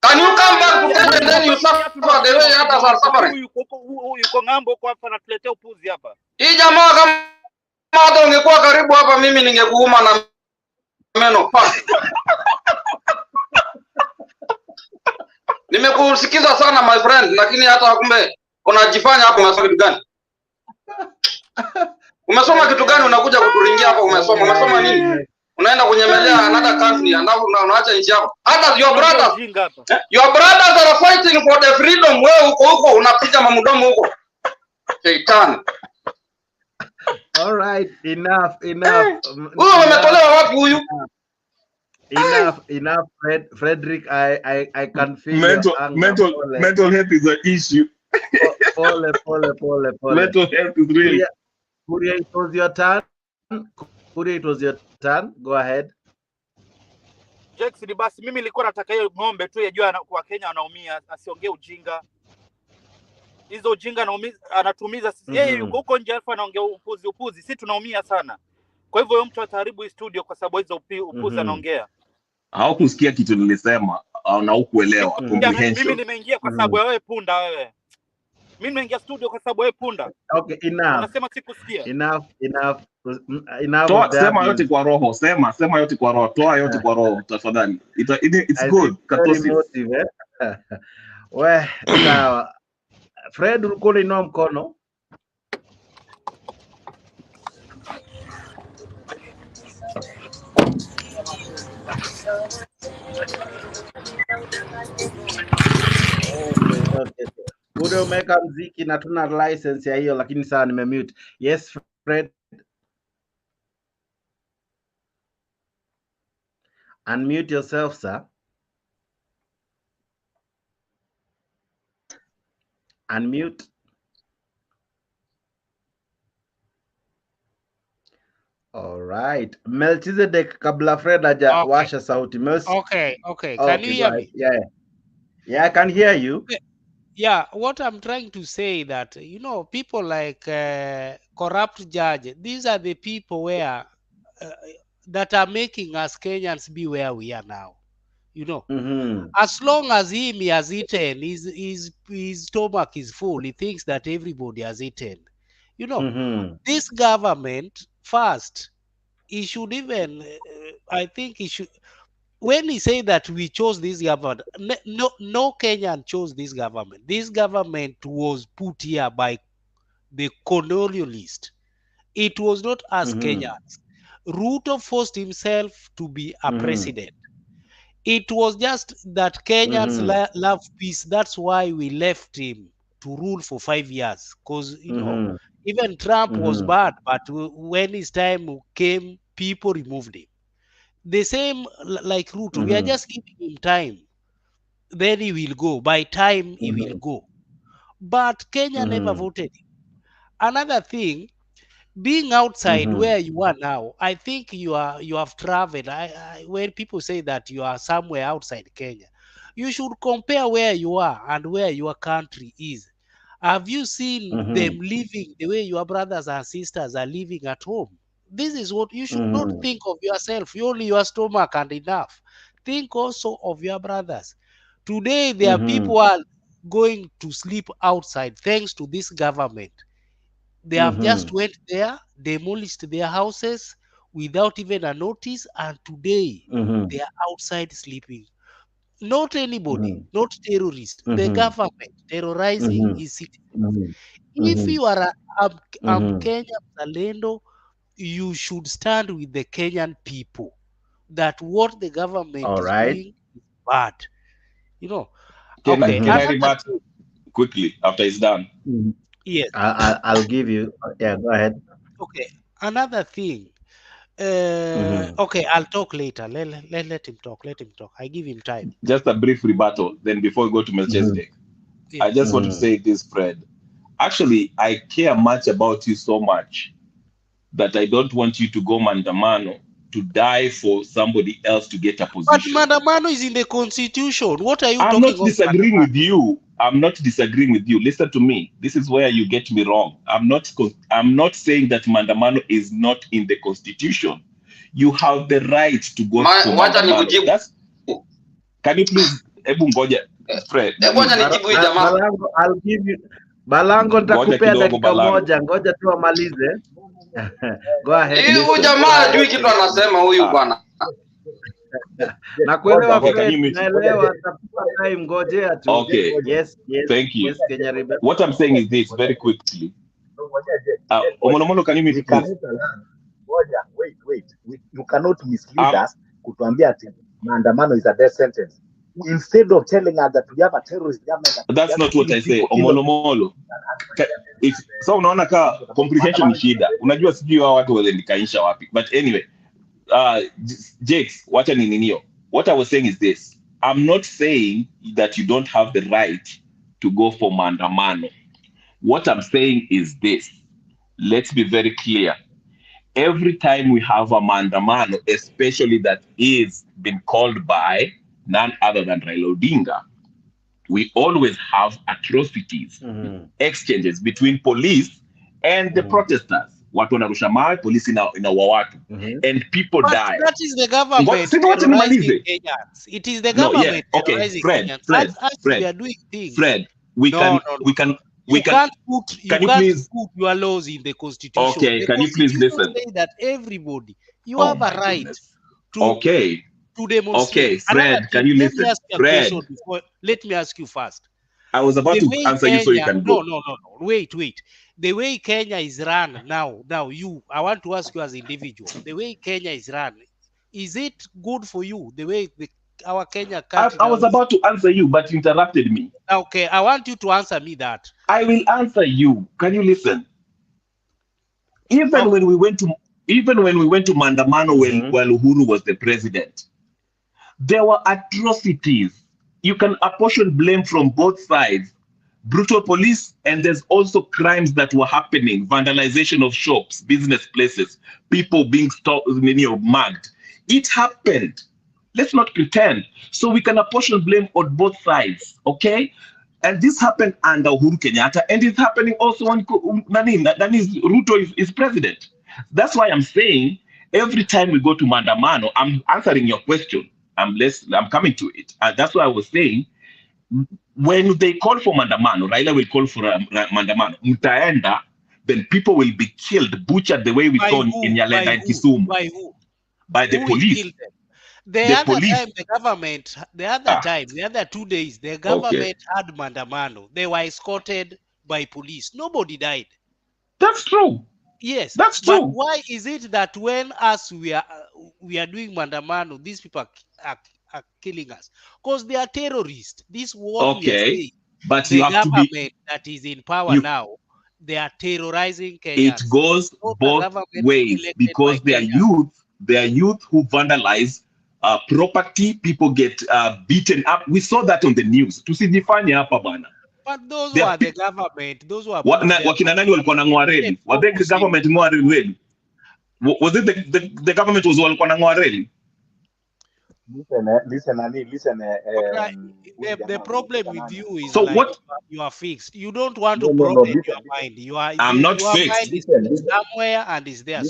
Can you come back to Kenya and then you suffer the way others are suffering? Yuko ng'ambo kwa hapa anatuletea upuzi hapa. Hii jamaa kama hata ungekuwa karibu hapa mimi ningekuuma na meno. Nimekusikiza sana my friend, lakini hata kumbe unajifanya hapo umesoma kitu gani? Umesoma kitu gani unakuja kuturingia hapa umesoma nini? Unaenda kunyemelea another country alafu unaacha nchi yako. Hata your brothers are fighting for the freedom. Wewe huko unapiga mamdomo huko. Satan. All right, enough. Huyo umetolewa wapi huyu? Enough, Frederick. I can feel mental health is an issue. Pole. Mental health is real. Kuria, it was your turn. Go ahead. Jakes, basi mimi nilikuwa nataka hiyo ng'ombe tu yajua kwa Kenya anaumia, asiongee ujinga. Hizo ujinga anatumiza sisi. Yeye yuko huko nje alfa anaongea upuzi. Sisi tunaumia sana. Kwa hivyo huyo mtu ataharibu studio kwa sababu hizo upuzi anaongea. Haukusikia kitu nilisema na hukuelewa comprehension. Mimi nimeingia kwa sababu wewe punda wewe. Mimi nimeingia studio kwa sababu wewe punda. Okay, enough. Unasema sikusikia. Enough. Sema yote kwa roho. Sema yote kwa roho. Toa yote kwa roho tafadhali. It's good. We, sawa. Fred, ulikuwa unainua mkono. Okay. Ule umeweka mziki na tuna license ya hiyo, lakini sawa, nimemute. Yes, Fred. Unmute yourself, sir. Unmute. All right. Melchizedek, kabla Fred haja washa sauti. Okay. Can you hear me? Yeah, I can hear you. Yeah, what I'm trying to say that, people like corrupt judge, these are the people that are making us Kenyans be where we are now. As long as he has eaten, his stomach is full, he thinks that everybody has eaten. This government, first, he should even, I think he should, when he say that we chose this government, no Kenyan chose this government. This government was put here by the colonialist. It was not as Kenyans. Ruto forced himself to be a president. It was just that Kenyans love peace. That's why we left him to rule for 5 years. Because, you know, even Trump was bad, but when his time came, people removed him. The same like Ruto. We are just giving him time. Then he will go. By time, he will go. But Kenya never voted him. Another thing, being outside where you are now, I think you have traveled. When people say that you are somewhere outside Kenya, you should compare where you are and where your country is. Have you seen them living the way your brothers and sisters are living at home? This is what you should not think of yourself. You only your stomach and enough. Think also of your brothers. Today there are people who are going to sleep outside thanks to this government. They have just went there, demolished their houses without even a notice, and today they are outside sleeping. Not anybody, not terrorists. The government terrorizing his citizens. If you are a Kenya Mzalendo, you should stand with the Kenyan people. That what the government is doing is bad. You know. Can Okay. I rebut quickly after it's done? Yes. I'll give you. Yeah, go ahead. Okay. Another thing. Okay, I'll talk later. Let him talk. Let him talk. I give him time. Just a brief rebuttal, then before we go to Melchizedek. I just want to say this, Fred. Actually, I care much about you so much that I don't want you to go Maandamano to die for somebody else to get a position. But Maandamano is in the constitution. What are you talking I'm about? not disagreeing with you. I'm not disagreeing with you. Listen to me. This is where you get me wrong. I'm not saying that Maandamano is not in the constitution. You have the right to go for Maandamano. Can you please, Fred? I'll give you. Balango nitakupea dakika moja, ngoja tu amalize. Go ahead. Huyu jamaa hajui kitu anasema huyu bwana. Nakuelewa Fred, naelewa, tafuta time, ngojea tu. Okay. Yes. Thank you. Yes, Kenya Rebel. What I'm saying is this very quickly. Omonomono, can you mute please? Wait. You cannot mislead us kutuambia ati Maandamano is a death sentence. Instead of telling us that we have a terrorist government. That's not what I say. Omonomolo. So unaona ka comprehension ni shida. Unajua sijui hao watu walikaisha wapi. But anyway, Jakes, wacha ni ninio. What I was saying is this. I'm not saying that you don't have the right to go for Maandamano. What I'm saying is this. Let's be very clear. Every time we have a Maandamano, especially that is been called by none other than Raila Odinga, we always have atrocities, exchanges between police and the protesters. Watu wanarusha mawe, polisi inaua watu, and people die. That is the government terrorizing Kenyans. It is the government terrorizing Kenyans. We are doing things. Fred, we can't put your laws in the constitution. Okay, can you please listen? Say that everybody, you have a right to demonstrate. Okay, Fred, can you listen? Fred, let me ask you first. I was about to answer you so you can go. No. Wait. The way Kenya is run now, I want to ask you as an individual. The way Kenya is run, is it good for you? The way our Kenya country. I was about to answer you, but you interrupted me. Okay, I want you to answer me that. I will answer you. Can you listen? Even when we went to Maandamano while Uhuru was the president, there were atrocities. You can apportion blame from both sides. Brutal police, and there's also crimes that were happening. Vandalization of shops, business places, people being mugged. It happened. Let's not pretend. So we can apportion blame on both sides, okay? And this happened under Uhuru Kenyatta, and it's happening also when Ruto is president. That's why I'm saying every time we go to Maandamano, I'm answering your question. I'm coming to it. And that's why I was saying, when they call for Maandamano, Raila will call for Maandamano. Mtaenda, then people will be killed, butchered the way we saw in Nyalega and Kisumu. By who? By the police. The other police. time, the government, the other 2 days, the government had Maandamano. They were escorted by police. Nobody died. That's true. Yes, that's but true. why is it that when we are doing Maandamano, these people are killing us? Because they are terrorists. This is what we are saying. But the you have to government be. that is in power now, they are terrorizing Kenyans. It goes Not a both government ways elected because by they are youth who vandalize property. People get beaten up. We saw that on the news. Tusijifanye hapa bana. But those were the government. Those were wakina nani walikuwa nang'oa reli? Were they the government ng'oa reli? Was it the government was walikuwa nang'oa reli? Listen. The problem with you is so like what? You are fixed. You don't want to No, broaden listen, your mind. I'm not your fixed. mind is somewhere and is there.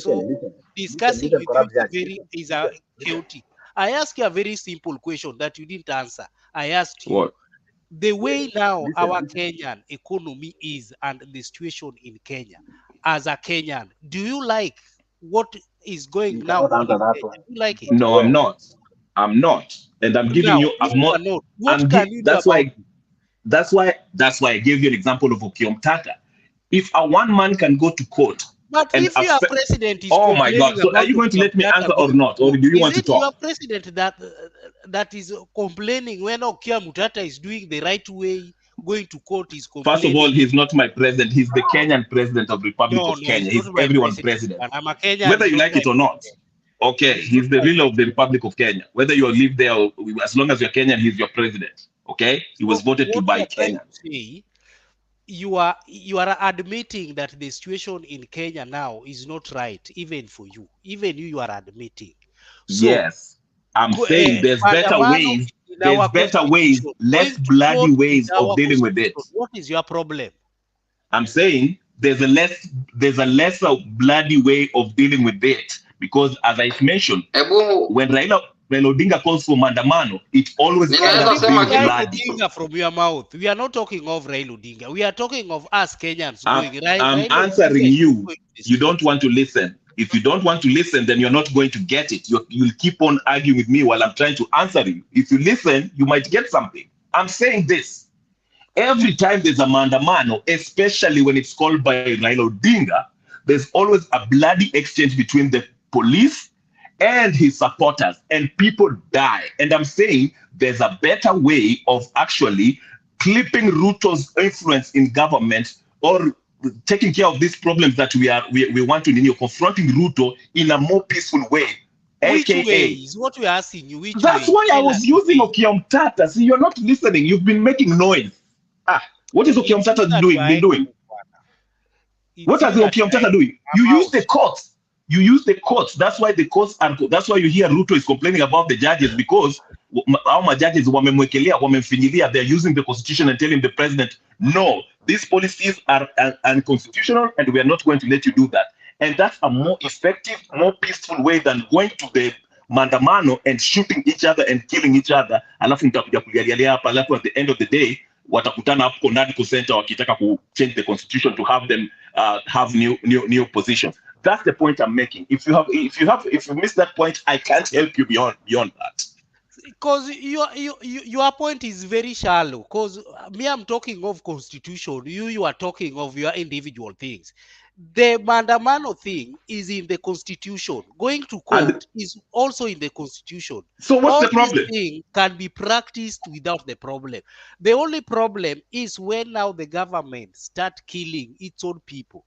Discussing with you is a chaotic. I ask you a very simple question that you didn't answer. I asked you What? the way now our Kenyan economy is and the situation in Kenya. As a Kenyan, do you like what is going now on in Kenya? Do you like it? No, I'm not. And I'm giving you a more. What can you do That's about it? That's why I gave you an example of Okiomtata. If a one man can go to court. But if your president is oh my God! So are you going to let me answer or not, or do you want to talk? Is it your president that is complaining when Okia Mutata is doing the right way, going to court is complaining? First of all, he's not my president. He's the Kenyan president of the Republic of Kenya. He's everyone's president. I'm a Kenyan. Whether you like it or not. Okay, he's the ruler of the Republic of Kenya. Whether you live there or as long as you're Kenyan, he's your president. Okay, he was voted to by Kenyans. You are admitting that the situation in Kenya now is not right, even for you. Even you are admitting. So, yes, I'm saying there's better ways. There's better ways, less bloody ways of dealing with it. What is your problem? I'm saying there's a lesser bloody way of dealing with it because, as I mentioned, when Raila Odinga calls for Maandamano, it always ends up being bloody. From your mouth. We are not talking of Raila Odinga. We are talking of us Kenyans. I'm answering you. You don't want to listen. If you don't want to listen, then you're not going to get it. You'll keep on arguing with me while I'm trying to answer you. If you listen, you might get something. I'm saying this. Every time there's a Maandamano, especially when it's called by Raila Odinga, there's always a bloody exchange between the police and his supporters, and people die. And I'm saying there's a better way of actually clipping Ruto's influence in government or taking care of these problems that we want to confronting Ruto in a more peaceful way. Which AKA, way is what we're asking you? Which that's way? why I was using Okiomtata. See, you're not listening. You've been making noise. What is Okiomtata been doing? What is Okiomtata doing? You use the courts. You use the courts. That's why the courts are. That's why you hear Ruto is complaining about the judges because our judges they're using the constitution and telling the president, no, these policies are unconstitutional and we are not going to let you do that. And that's a more effective, more peaceful way than going to the Maandamano and shooting each other and killing each other. Alafu at the end of the day, watakutana hapo ndani kusenta wakitaka ku change the constitution to have them have new positions. That's the point I'm making. If you miss that point, I can't help you beyond that. Because your point is very shallow. Because me, I'm talking of constitution. You are talking of your individual things. The Maandamano thing is in the constitution. Going to court is also in the constitution. So what's the problem? This thing can be practiced without the problem. The only problem is when now the government start killing its own people.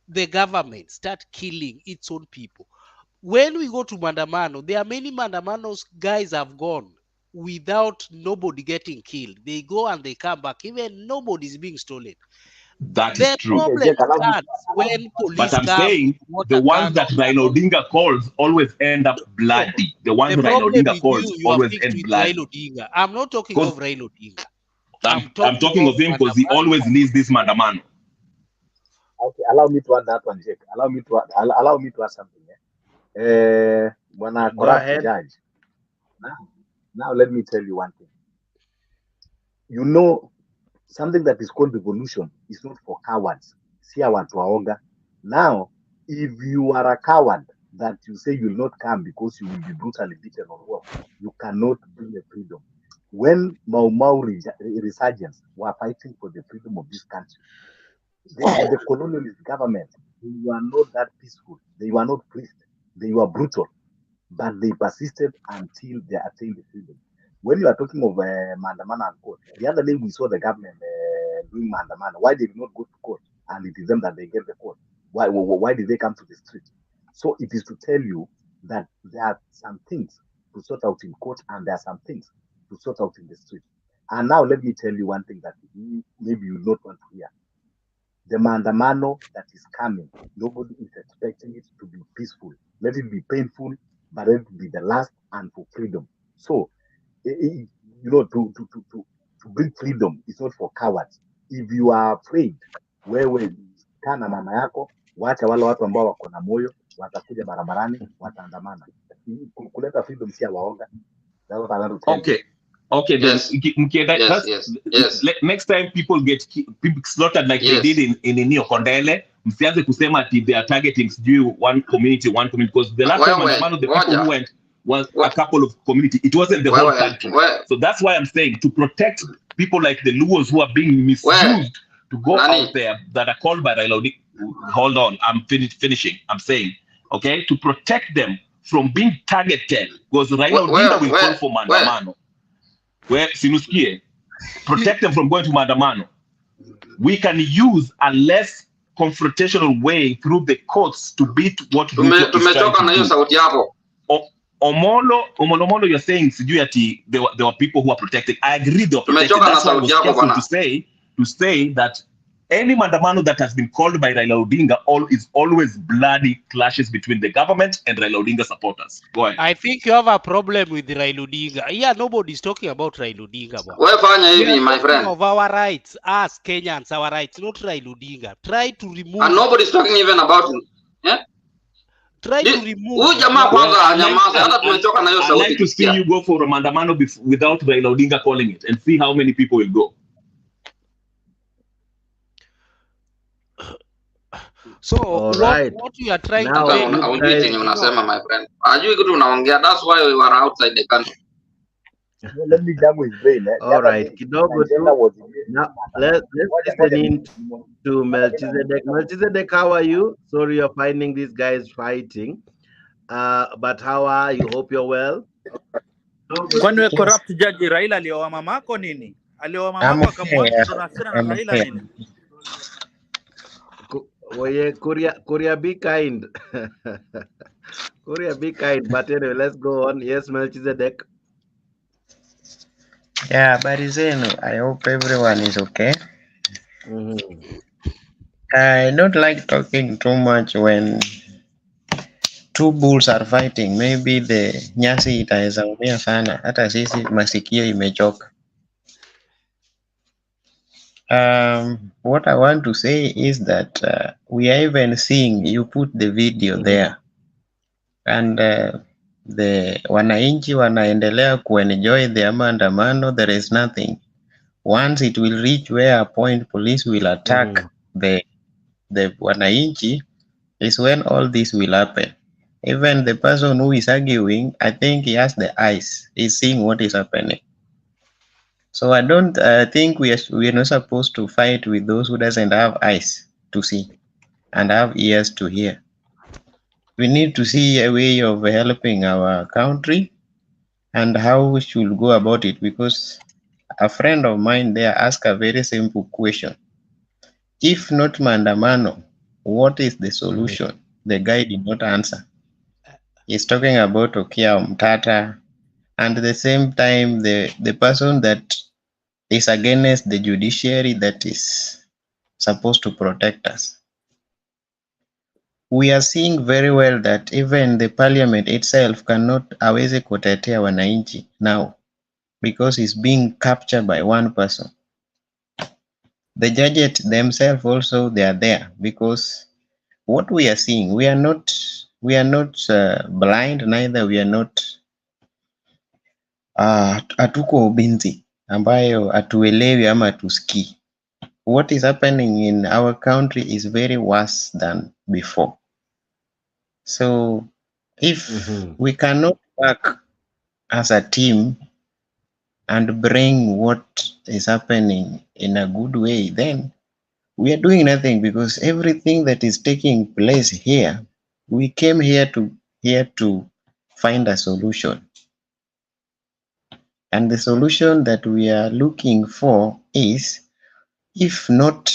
The government start killing its own people. When we go to Maandamano, there are many Maandamanos guys have gone without nobody getting killed. They go and they come back. Even nobody is being stolen. That is true. Problem starts when police but I'm saying the ones that Raila Odinga calls always end up bloody. The ones that Raila Odinga calls always end bloody. I'm not talking of Raila Odinga. I'm talking of him because he always leads this Maandamano. Okay, allow me to add that one, Jake. Allow me to add something. When I corrupt judge, now let me tell you one thing. You know, something that is called revolution is not for cowards. See, I want to aoga. Now, if you are a coward that you say you will not come because you will be brutally beaten or what, you cannot bring a freedom. When Mau Mau resurgence were fighting for the freedom of this country, the colonialist government, they were not that peaceful. They were not pleased. They were brutal, but they persisted until they attained the freedom. When you are talking of Maandamano and court, the other day we saw the government doing Maandamano. Why did they not go to court? And it is them that they get the court. Why did they come to the street? So it is to tell you that there are some things to sort out in court and there are some things to sort out in the street. And now let me tell you one thing that maybe you not want to hear. The Maandamano that is coming, nobody is expecting it to be peaceful. Let it be painful, but let it be the last and for freedom. So, you know, to bring freedom is not for cowards. If you are afraid, wewe kana mama yako, wacha wale watu ambao wako na moyo, watakuja barabarani, wataandamana. Kuleta freedom si waoga. Okay, Yes. Yes. Next time people get people slaughtered like they did in Nio Kondele, msianze kusema ati they are targeting one community, because the last time Maandamano, the people who went was a couple of community. It wasn't the whole country. So that's why I'm saying to protect people like the Luos who are being misused to go out there that are called by Raila Odinga. Hold on, I'm finishing. I'm saying, okay, to protect them from being targeted, because Raila Odinga will call for Maandamano. Where sinusikie, protect them from going to Maandamano. We can use a less confrontational way through the courts to beat what Ruto is trying to do. Omolo, you're saying there were people who are protected. I agree they were protected. That's why I was careful to say that any Maandamano that has been called by Raila Odinga is always bloody clashes between the government and Raila Odinga supporters. Go ahead. I think you have a problem with Raila Odinga. Yeah, nobody's talking about Raila Odinga. We are my friend. Of our rights, us Kenyans, our rights, not Raila Odinga. Try to remove. And nobody's talking even about him. Yeah? Try to remove. I'd like to see you go for a Maandamano without Raila Odinga calling it and see how many people will go. So what you are trying now, to do, my friend. That's why we were outside the country. Let me jam with brain. All right, now let's listen in to Melchizedek. Melchizedek, how are you? Sorry you're finding these guys fighting. But how are you? Hope you're well. Kwani we corrupt judge Raila alioa mamako nini? Alioa mamako akamwacha tunasema na Raila nini? Korea, be kind. Korea, be kind. But anyway, let's go on. Yes, Melchizedek. Yeah, but I hope everyone is okay. I don't like talking too much when two bulls are fighting. Maybe the nyasi itaweza umia sana. Hata sisi masikio imechoka. What I want to say is that we are even seeing, you put the video there, and the wananchi wanaendelea kuenjoy the maandamano. There is nothing. Once it will reach where a point police will attack the wananchi, is when all this will happen. Even the person who is arguing, I think he has the eyes. He's seeing what is happening. So I don't think we are not supposed to fight with those who doesn't have eyes to see and have ears to hear. We need to see a way of helping our country and how we should go about it, because a friend of mine there asked a very simple question. If not Maandamano, what is the solution? The guy did not answer. He's talking about Okia Mtata, and at the same time, the person that is against the judiciary that is supposed to protect us. We are seeing very well that even the parliament itself cannot aweze kutetea wananchi now, because it's being captured by one person. The judges themselves also, they are there, because what we are seeing, we are not blind, neither we are not hatuko binzi ambayo hatuelewi ama hatusikii. What is happening in our country is very worse than before. So If we cannot work as a team and bring what is happening in a good way, then we are doing nothing, because everything that is taking place here, we came here to find a solution. And the solution that we are looking for is, if not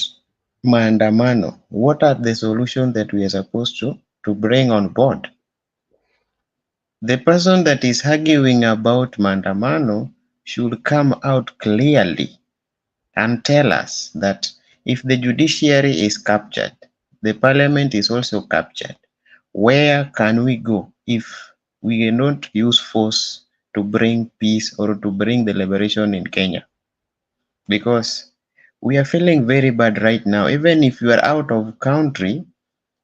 maandamano, what are the solutions that we are supposed to bring on board? The person that is arguing about maandamano should come out clearly and tell us that if the judiciary is captured, the parliament is also captured, where can we go if we cannot use force to bring peace or to bring the liberation in Kenya? Because we are feeling very bad right now. Even if you are out of country,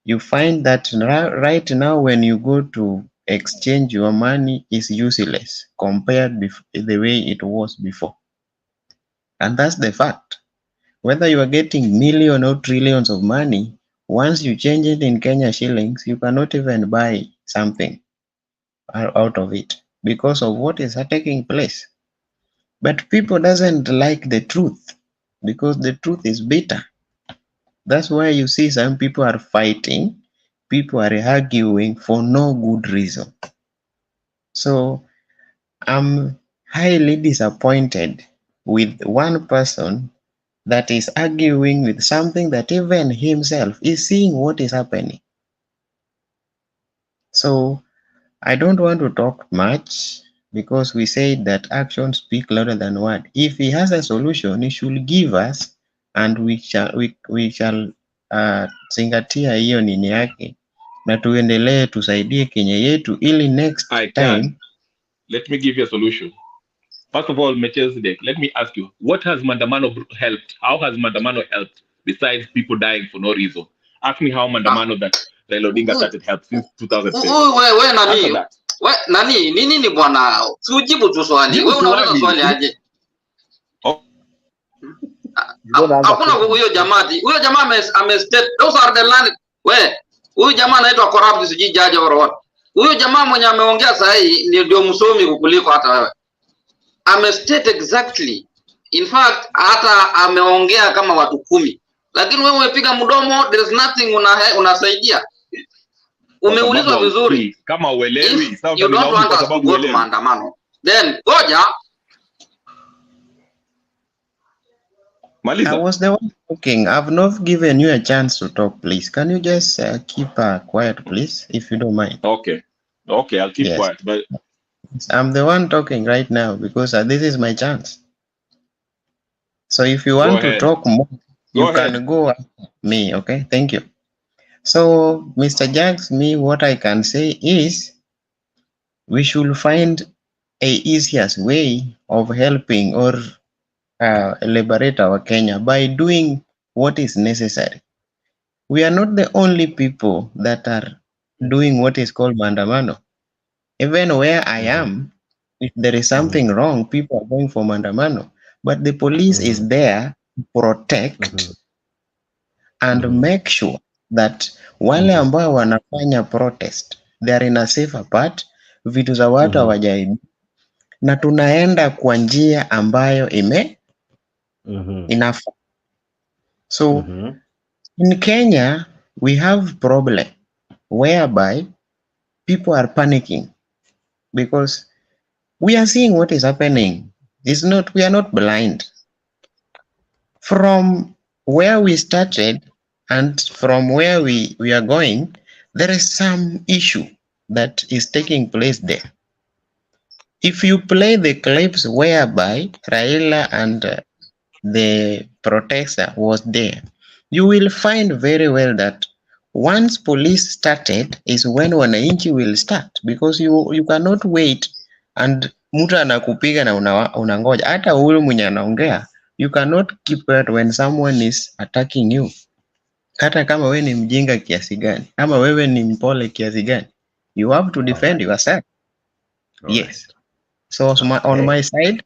you find that right now when you go to exchange your money is useless compared with the way it was before. And that's the fact. Whether you are getting millions or trillions of money, once you change it in Kenya shillings, you cannot even buy something out of it because of what is taking place. But people doesn't like the truth because the truth is bitter. That's why you see some people are fighting, people are arguing for no good reason. So I'm highly disappointed with one person that is arguing with something that even himself is seeing what is happening. So I don't want to talk much because we say that actions speak louder than words. If he has a solution, he should give us, and we shall zingatia hiyo nini yake na tuendelee tusaidie Kenya yetu ili next time. Let me give you a solution. First of all, Melchizedek, let me ask you, what has Maandamano helped? How has Maandamano helped besides people dying for no reason? Ask me how Maandamano that Raila Odinga started helped since 2010. Nani nini bwana? Ujibu tu swali. Wewe unauliza swali aje? Hakuna huyo jamaa amestate those are the land. Huyu jamaa anaitwa corrupt siji judge or what. Huyu jamaa mwenye ameongea sasa hii ndio msomi kukuliko hata wewe. Amestate exactly. In fact hata ameongea kama watu 10. Lakini wewe umepiga mdomo, there is nothing unasaidia. Umeulizwa vizuri. Kama uelewi, sawa, you don't want us to go to maandamano. Then goja. I was the one talking. I've not given you a chance to talk, please. Can you just keep quiet, please, if you don't mind? Okay, I'll keep quiet. But I'm the one talking right now because this is my chance. So if you want to talk more, you can go after me, okay? Thank you. So, Mr. Jags, what I can say is we should find a easiest way of helping or liberate our Kenya by doing what is necessary. We are not the only people that are doing what is called maandamano. Even where I am, if there is something wrong, people are going for maandamano. But the police is there to protect and make sure that wale ambao wanafanya protest, they are in a safer part, vitu za watu hawajaibiwa, na tunaenda kwa njia ambayo inafaa. So in Kenya, we have problem whereby people are panicking because we are seeing what is happening. We are not blind. From where we started and from where we are going, there is some issue that is taking place there. If you play the clips whereby Raila and the protester was there, you will find very well that once police started is when wananchi will start, because you cannot wait and mtu anakupiga na unangoja. Hata huyu mwenye anaongea, you cannot keep it when someone is attacking you. Hata kama wewe ni mjinga kiasi gani, ama wewe ni mpole kiasi gani, you have to defend yourself. Yes. So on my side,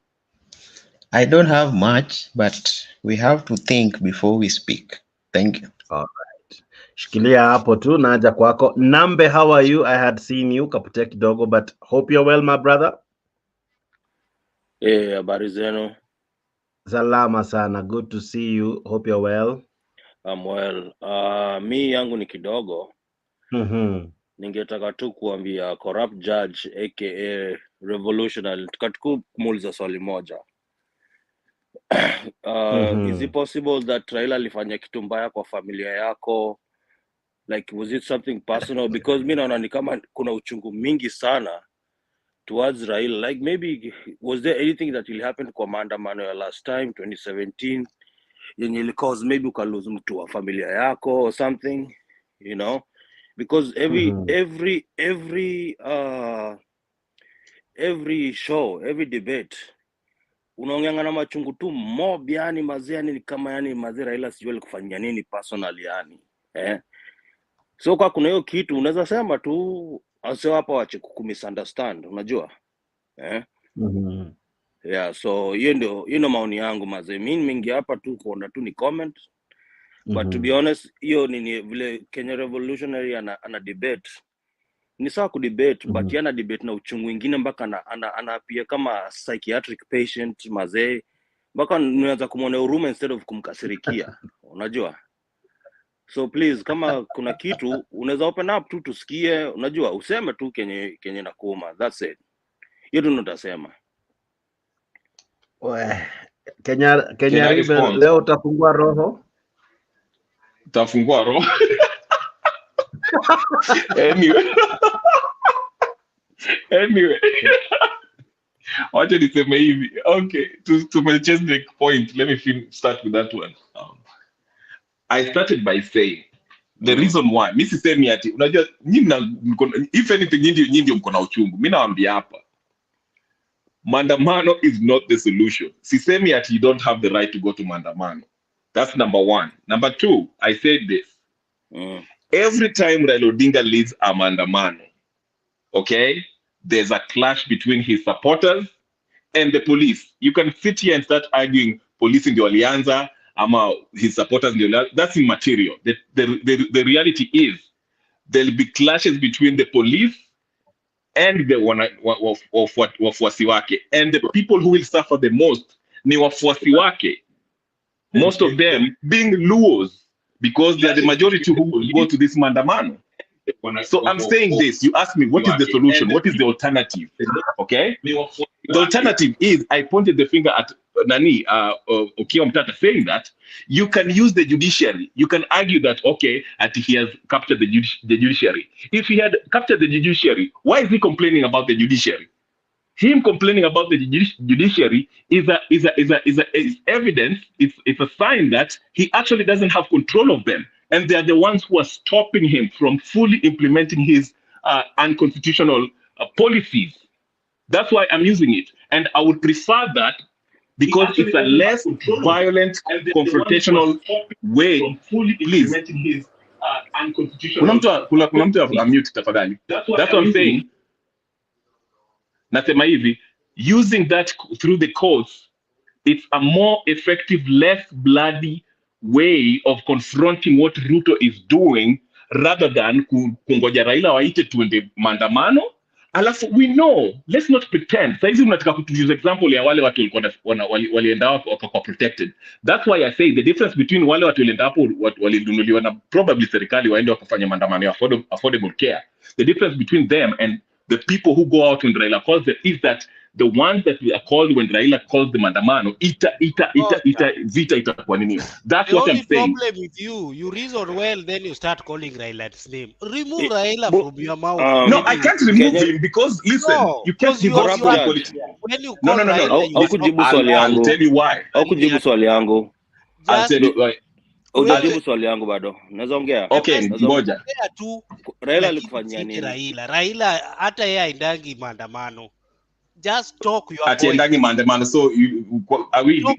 I don't have much, but we have to think before we speak. Thank you. All right. Shikilia hapo tu, naja kwako. Nambe, how are you? I had seen you kapotea kidogo, but hope you're well, my brother. Habari zenu? Salama sana, good to see you. Hope you're well. I'm well. Mi yangu ni kidogo. Ningetaka tu kuambia corrupt judge aka revolutionary, tukatuku kumuuliza swali moja. Is it possible that Raila alifanya kitu mbaya kwa familia yako? Like, was it something personal? Because mi naona ni kama kuna uchungu mingi sana towards Raila. Like, maybe was there anything that will happen kwa maandamano ya last time 2017 yenye ili cause maybe ukalose mtu wa familia yako or something, you know? Because every show, every debate unaongea na machungu tu mob, yani mazee, yani ni kama yani mazee Raila sijui alikufanyia nini personally yani. So kwa kuna hiyo kitu unaweza sema tu asio hapa wache kumisunderstand, unajua? Yeah, so hiyo ndio maoni yangu mazee. Mimi nimeingia hapa tu kuona tu ni comment. But to be honest, hiyo ni vile Kenya Revolutionary ana debate. Ni sawa ku debate, but yana debate na uchungu mwingine mpaka ana pia kama psychiatric patient mazee. Mpaka unaanza kumwona huruma instead of kumkasirikia. Unajua? So please, kama kuna kitu unaweza open up tu tusikie, unajua, useme tu kenye nakuuma. That's it. Hiyo tu nitasema. Kenya Rebel, leo utafungua roho? Utafungua roho? Anyway. Wacha niseme hivi. Okay, to change the point, let me start with that one. I started by saying the reason why mimi sisemi ati unajua if anything nyinyi ndio mko na uchungu. Mimi nawaambia hapa, maandamano is not the solution. Sisemi ati you don't have the right to go to maandamano. That's number one. Number two, I said this. Every time Raila Odinga leads a maandamano, okay, there's a clash between his supporters and the police. You can sit here and start arguing police ndio walianza ama his supporters ndio. That's immaterial. The reality is there'll be clashes between the police and the wafuasi wake, and the people who will suffer the most ni wafuasi wake, most of them being Luos, because they are the majority who will go to this maandamano. So I'm saying this, you ask me what is the solution, what is the alternative? Okay, the alternative is, I pointed the finger at Nani Okiya Mtata, saying that you can use the judiciary. You can argue that, okay, he has captured the judiciary. If he had captured the judiciary, why is he complaining about the judiciary? Him complaining about the judiciary is evidence. It's a sign that he actually doesn't have control of them, and they are the ones who are stopping him from fully implementing his unconstitutional policies. That's why I'm using it, and I would prefer that, because it's a less violent, confrontational way. Please. Kuna mtu mute tafadhali. That's what I'm saying. Nasema hivi, using that through the courts, it's a more effective, less bloody way of confronting what Ruto is doing, rather than kungoja Raila waite tuende maandamano. Alafu we know, let's not pretend. Saizi unataka kutuuse example ya wale watu walienda wakakuwa protected. That's why I say the difference between wale watu walienda hapo walinunuliwa na probably serikali waende wakafanya maandamano ya affordable care. The difference between them and the people who go out when Raila calls them is that the ones that we are called when Raila calls the maandamano, vita itakuwa nini. That's what I'm saying. The only problem with you reason well, then you start calling Raila's name. Remove Raila from your mouth. No, I can't remove him because, listen, you can't divorce politics. When you No. I'll tell you why. Kujibu swali yangu. I'll tell you why. Unajibu swali yangu bado. Naweza ongea? Okay, ngoja. Raila alikufanyia nini? Raila hata yeye haendangi maandamano. Just talk your voice. Haendangi maandamano. So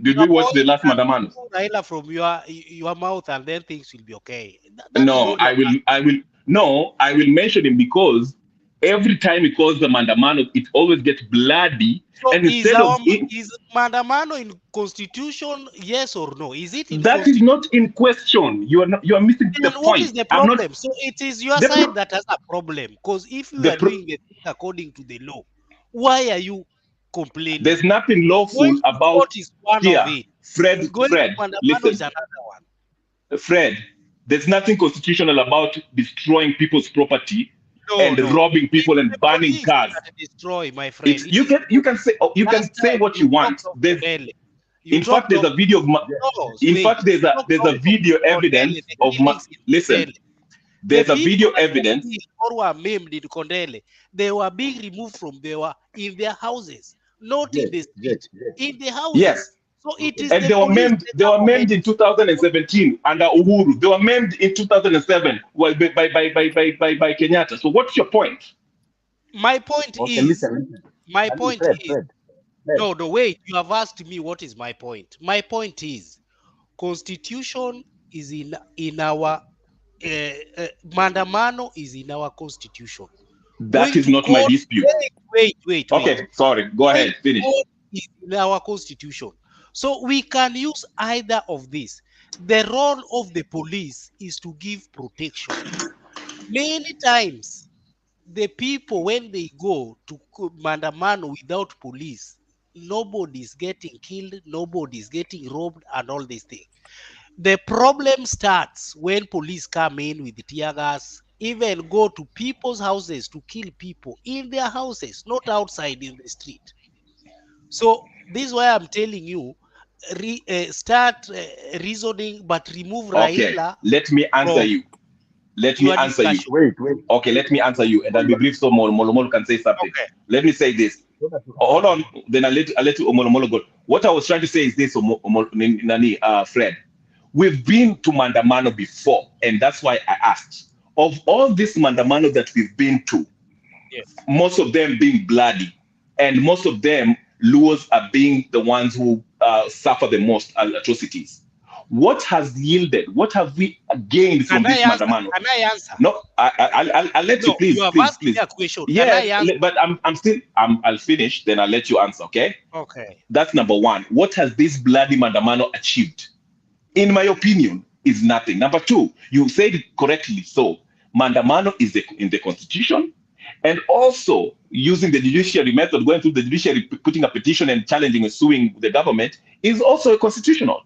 did we watch the last maandamano? Raila from your mouth, and then things will be okay. No, I will mention him because Every time he calls the Maandamano, it always gets bloody. So And is instead of is Maandamano in constitution? Yes or no? Is it in that is constitution? not in question. You are missing the Then what is point. the I'm not problem? So it is your the side that has a problem. Because if you the are doing the thing according to the law, why are you complaining? there's nothing Going lawful to about court is one here. of it. Fred, Going to Maandamano is listen. another one. Fred, there's nothing constitutional about destroying people's property No, and no. robbing It's people the and burning police cars. that destroy, my friend. It's It is you can say last time what you you want. talked of There's Kondele. You in fact talked there's of a video of no, in wait. fact You talked there's a of video Kondele, evidence the of killings in listen. Kondele. The There's a people video that were evidence. killed or were maimed in Kondele, they were being removed from in their houses, not in the street, in the houses. Yes. So it is And the they were police, maimed. the They were government. maimed in 2017 under Uhuru. They were maimed in 2007 by Kenyatta. So what's your point? My point Okay, is, listen. my Let me, point is, Fred. no, wait, you have asked me what is my point. My point is, constitution is in our, Maandamano is in our constitution. That Going is to not my court, dispute. wait. Okay, sorry. Go ahead. Finish. Court is in our constitution. So we can use either of these. The role of the police is to give protection. Many times, the people, when they go to Maandamano without police, nobody's getting killed, nobody's getting robbed, and all these things. The problem starts when police come in with tear gas, even go to people's houses to kill people in their houses, not outside in the street. So this is why I'm telling you, start reasoning, but remove Okay, Raila let me answer from you. Let me your answer you. discussion. Wait. Okay, let me answer you, and I'll be brief so Molomolo can say something. Okay. Let me say this. Hold on, then I'll let you Molomolo go. What I was trying to say is this, Fred. We've been to Maandamano before, and that's why I asked. Of all this Maandamano that we've been to, Yes, most of them being bloody, and most of them, Luos are being the ones who suffer the most atrocities. What has yielded? What have we gained from this Maandamano? Can I answer? No, I'll let you, please. You have please, asked please. me a question. Yes, Can I answer? but I'll finish, then I'll let you answer, okay? Okay. That's number one. What has this bloody Maandamano achieved? In my opinion, is nothing. Number two, you said it correctly. So, Maandamano is in the constitution, and also using the judiciary method, going through the judiciary, putting a petition and challenging and suing the government is also constitutional.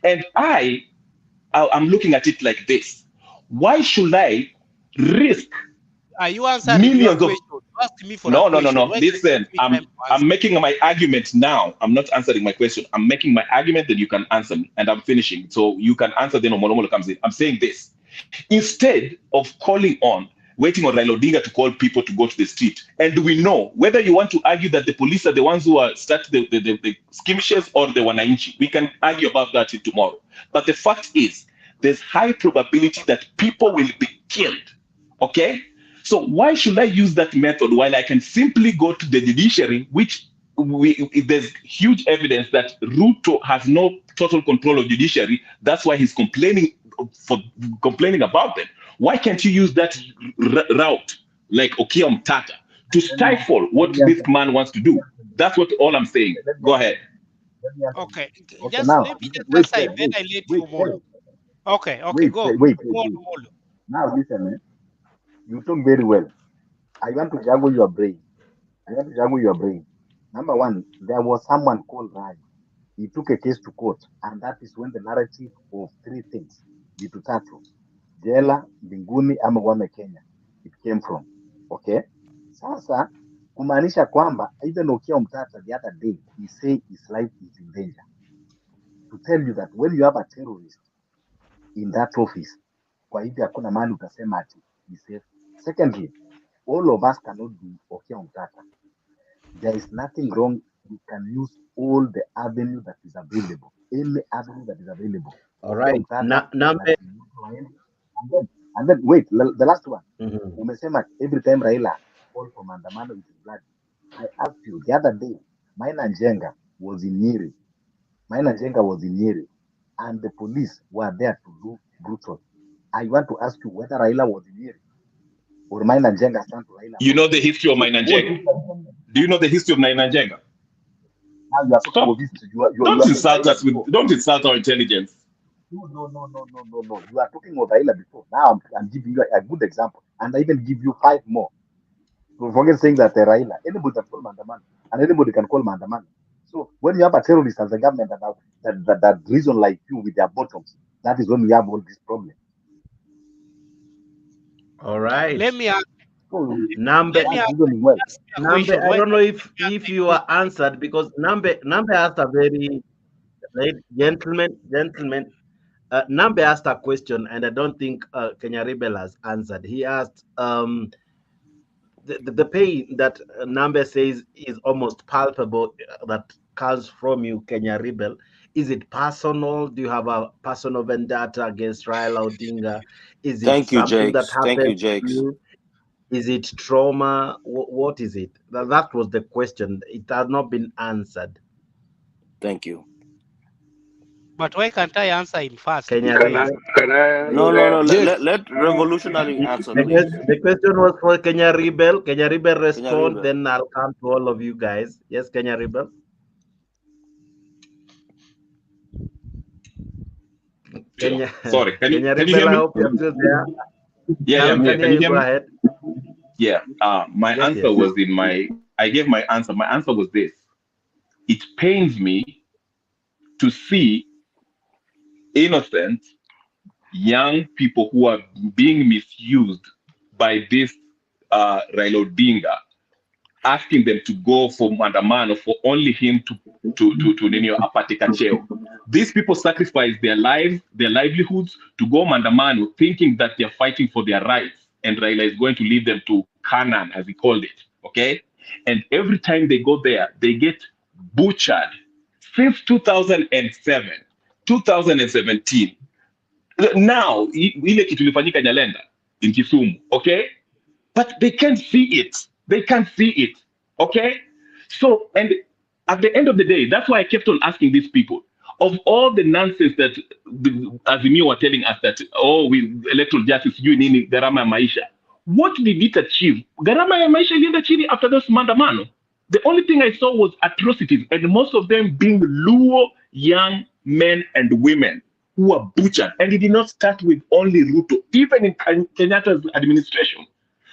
And I'm looking at it like this. Why should I risk Are you answering millions your of question? You asked me for a no. question. Why Listen, give me time to answer? I'm making my argument now. I'm not answering my question. I'm making my argument that you can answer me, and I'm finishing. So you can answer. Then Omolomolo comes in. I'm saying this: instead of waiting on Raila Odinga to call people to go to the street, and we know whether you want to argue that the police are the ones who are starting the skirmishes or the Wananchi, we can argue about that tomorrow. But the fact is, there's high probability that people will be killed. Okay. So why should I use that method while I can simply go to the judiciary, which there's huge evidence that Ruto has no total control of judiciary. That's why he's complaining about them. Why can't you use that route like Okia Mtata to stifle what this man wants to do? That's what all I'm saying. Go ahead. Okay, Okay, just now, let me just wait, answer it, then I let you more. Okay, go. Wait. Go on, Molo. Now, listen, you talk very well. I want to juggle your brain. Number one, there was someone called Raj. He took a case to court, and that is when the narrative of three things, vitu tatu, jela, mbinguni ama wame Kenya, it came from. Okay? Sasa, kumaanisha kwamba, even Okia Mtata the other day, he said his life is in danger. To tell you that when you have a terrorist in that office, kwa hivyo hakuna mahali utasema ati ni safe. Secondly, all of us cannot be Okia Mtata. There is nothing wrong. We can use all the avenue that is available. Any avenue that is available. All right. And then wait, the last one. Umesema every time Raila called for Maandamano it is blood. I asked you the other day, Maina Njenga was in Nyeri. And the police were there to do brutal. I want to ask you whether Raila was in Nyeri. or Maina Njenga stand to Raila? You know the history of Maina Njenga? Do you know the history of Maina Njenga? Now you are talking Stop. of history. Don't insult us with. Don't insult our intelligence. No. You are talking of Raila before. Now I'm giving you a good example, and I even give you 5 more. So forget saying that Raila, anybody can call Maandamano, and anybody can call Maandamano. So when you have a terrorist as a government that reason like you with their bottoms, that is when we have all this problem. All right. Let me ask. Nambe, Nambe, I don't know if you are answered, because Nambe asked a very gentleman. Nambe asked a question, and I don't think Kenya Rebel has answered. He asked the pain that Nambe says is almost palpable that comes from you, Kenya Rebel. Is it personal? Do you have a personal vendetta against Raila Odinga? Is it Thank you, something that Jakes. happened Thank you, to Jakes. you? Is it trauma? What is it? That was the question. It has not been answered. Thank you. But why can't I answer him first? Can I? No. Let Revolutionary answer, please. The question was for Kenya Rebel. Kenya Rebel respond, then I'll come to all of you guys. Yes, Kenya Rebel. Kenya, sorry, can you Rebel, hear me? I hope you're still there. Yeah, I'm here. Can you hear Go me? ahead. Yeah, my answer was in my. I gave my answer. My answer was this: it pains me to see innocent young people who are being misused by this Raila Odinga, asking them to go for Maandamano for only him to apate kacheo. These people sacrifice their lives, their livelihoods to go Maandamano, thinking that they're fighting for their rights, and Raila is going to lead them to Canaan, as he called it. Okay, and every time they go there, they get butchered. Since 2007, 2017. Now, ile kitu ilifanyika Nyalenda in Kisumu, okay? But they can't see it. They can't see it, okay? So, and at the end of the day, that's why I kept on asking these people, of all the nonsense that Azimio were telling us that, oh, with electoral justice, you need gharama ya maisha. What did it achieve? Gharama ya maisha ilienda chini after those Maandamano. The only thing I saw was atrocities, and most of them being Luo young men and women who were butchered. And it did not start with only Ruto, even in Kenyatta's administration.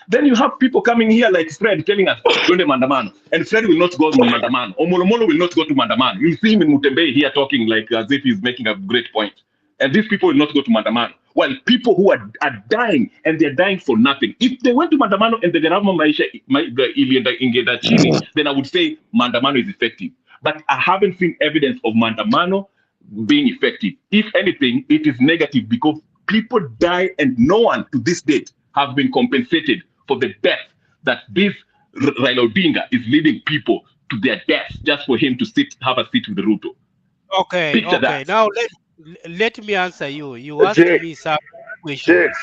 Then you have people coming here like Fred telling us, don't do Maandamano. And Fred will not go to Maandamano. Omolomolo will not go to Maandamano. You'll see him in Mutembei here talking like as if he's making a great point. And these people will not go to Maandamano. While people who are dying, and they're dying for nothing. If they went to Maandamano and the gharama maisha ingeenda chini, then I would say Maandamano is effective. But I haven't seen evidence of Maandamano being effective. If anything, it is negative because people die and no one to this date have been compensated for the death that this Raila Odinga is leading people to their death just for him to have a seat with Ruto. Okay, Picture okay. that. Now let me answer you. You asked me some questions.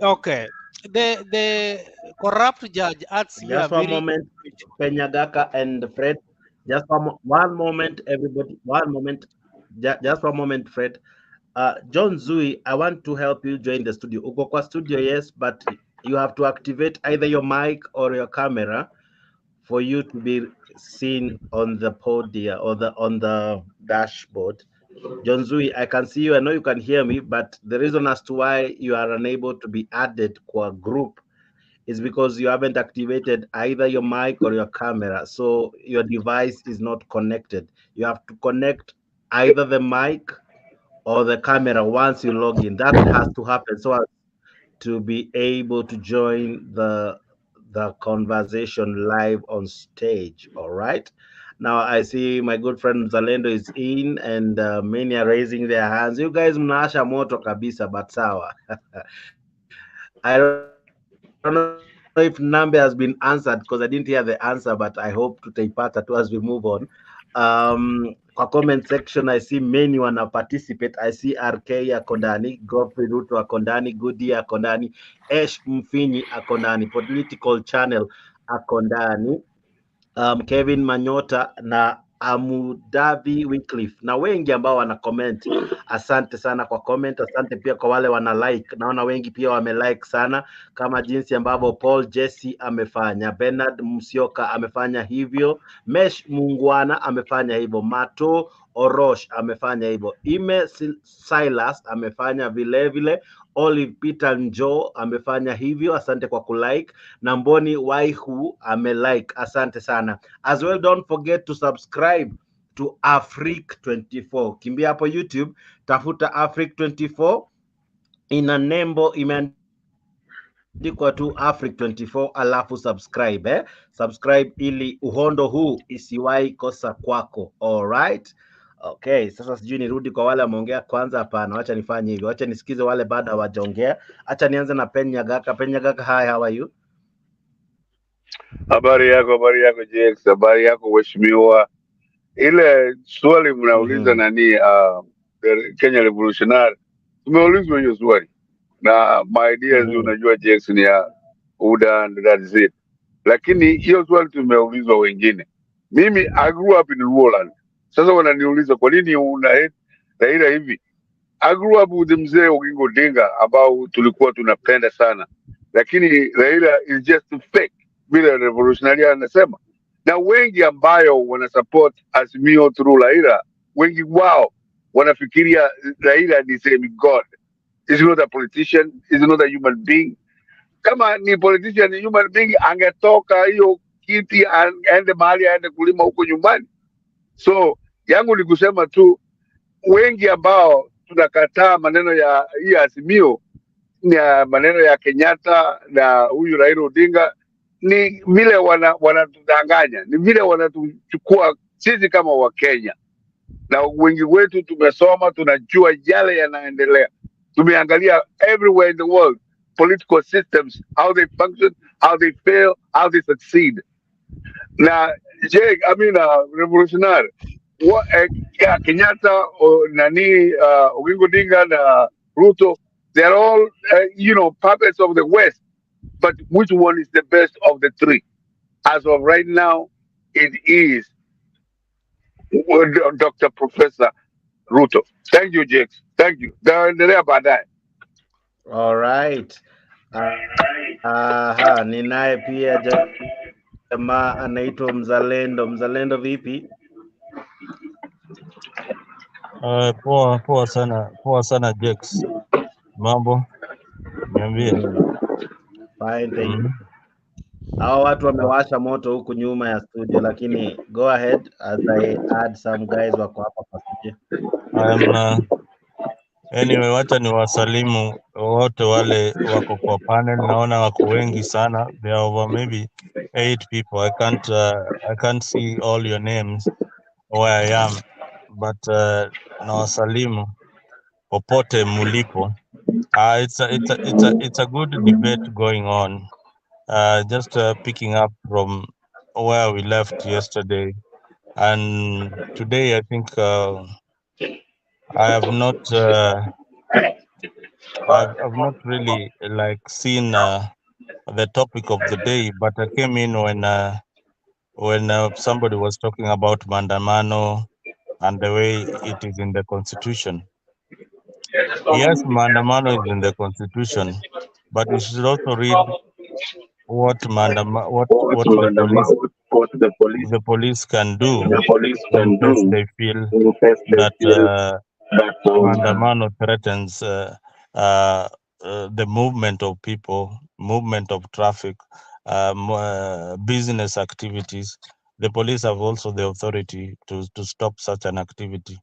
Okay. The corrupt judge asks me a Just one very moment, Penyagaka and Fred. Just one moment, everybody. One moment. Just one moment, Fred. John Zui, I want to help you join the studio. Uko kwa studio, yes, but you have to activate either your mic or your camera for you to be seen on the podium or on the dashboard. John Zui, I can see you. I know you can hear me, but the reason as to why you are unable to be added to a group is because you haven't activated either your mic or your camera. So your device is not connected. You have to connect either the mic or the camera once you log in. That has to happen so as to be able to join the conversation live on stage. All right. Now I see my good friend Zalendo is in, and many are raising their hands. You guys mnaasha moto kabisa, but sawa. I don't know if Nambe has been answered because I didn't hear the answer, but I hope tutaipata tu as we move on. Kwa comment section, I see many wanna participate. I see RK Akondani, Godfrey Ruto Akondani, Goody Akondani, Esh Mfinyi Akondani, Political Channel Akondani, Kevin Manyota na Amudavi Wycliffe na wengi ambao wana comment. Asante sana kwa comment, asante pia kwa wale wana like. Naona wengi pia wame like sana, kama jinsi ambavyo Paul Jesse amefanya, Bernard Musyoka amefanya hivyo, Mesh Mungwana amefanya hivyo, Mato Orosh amefanya hivyo, Ime Silas amefanya vile vile, Olive Peter Njo amefanya hivyo, asante kwa kulike, na Mboni Waihu amelike, asante sana. As well, don't forget to subscribe to Afrique 24. Kimbia hapo YouTube, tafuta Afrique 24, ina nembo imeandikwa tu Afrique 24, alafu subscribe subscribe ili uhondo huu isiwahi kosa kwako. Alright. Okay, sasa sijui nirudi kwa wale wameongea kwanza. Hapana, wacha nifanye hivyo, wacha nisikize wale bado hawajaongea. Acha nianze na Penyagaka. Penyagaka, hi, how are you? Habari yako JX, habari yako mheshimiwa. Ile swali mnauliza nani Kenya Revolutionary, tumeulizwa hiyo swali na my ideas unajua JX ni ya UDA and that is it, lakini hiyo swali tumeulizwa wengine. Mimi I grew up in Rwanda. Sasa wananiuliza kwa nini una hate Raila hivi. I grew up with mzee Oginga Odinga ambao tulikuwa tunapenda sana, lakini Raila is just fake vile revolutionary anasema, na wengi ambayo wana support Azimio through Raila, wengi wao wanafikiria Raila ni semi god. Is not a politician, is not a human being. Kama ni politician, ni human being, angetoka hiyo kiti aende mahali aende kulima huko nyumbani. So yangu ni kusema tu, wengi ambao tunakataa maneno ya hii Azimio na maneno ya Kenyatta na huyu Raila Odinga, ni vile wanatudanganya, ni vile wanatuchukua sisi kama Wakenya, na wengi wetu tumesoma, tunajua yale yanaendelea, tumeangalia everywhere in the world political systems, how they function, how they fail, how they succeed. Na revolutionary Kenyatta nani Oginga Odinga na Ruto, they're all puppets of the West, but which one is the best of the three? As of right now, it is Dr. Professor Ruto. Thank you, Jakes. Thank you. All right. Ninaye pia jamaa anaitwa Mzalendo. Mzalendo vipi? Poa sana Jakes. Mambo? Niambie. Fine, thank you. Hao watu wamewasha moto huku nyuma ya studio, lakini go ahead as I add some guys wako hapa kwa studio. Anyway, wacha ni wasalimu wote wale wako kwa panel, naona wako wengi sana. There are over maybe 8 people. I can't see all your names where I am, but na wasalimu popote mulipo. It's a good debate going on. Just picking up from where we left yesterday, and today I think I've not really seen the topic of the day, but I came in when somebody was talking about Maandamano and the way it is in the Constitution. Yes, Maandamano is in the Constitution, but we should also read what the police can do in case they feel that Maandamano threatens the movement of people, movement of traffic, business activities. The police have also the authority to stop such an activity.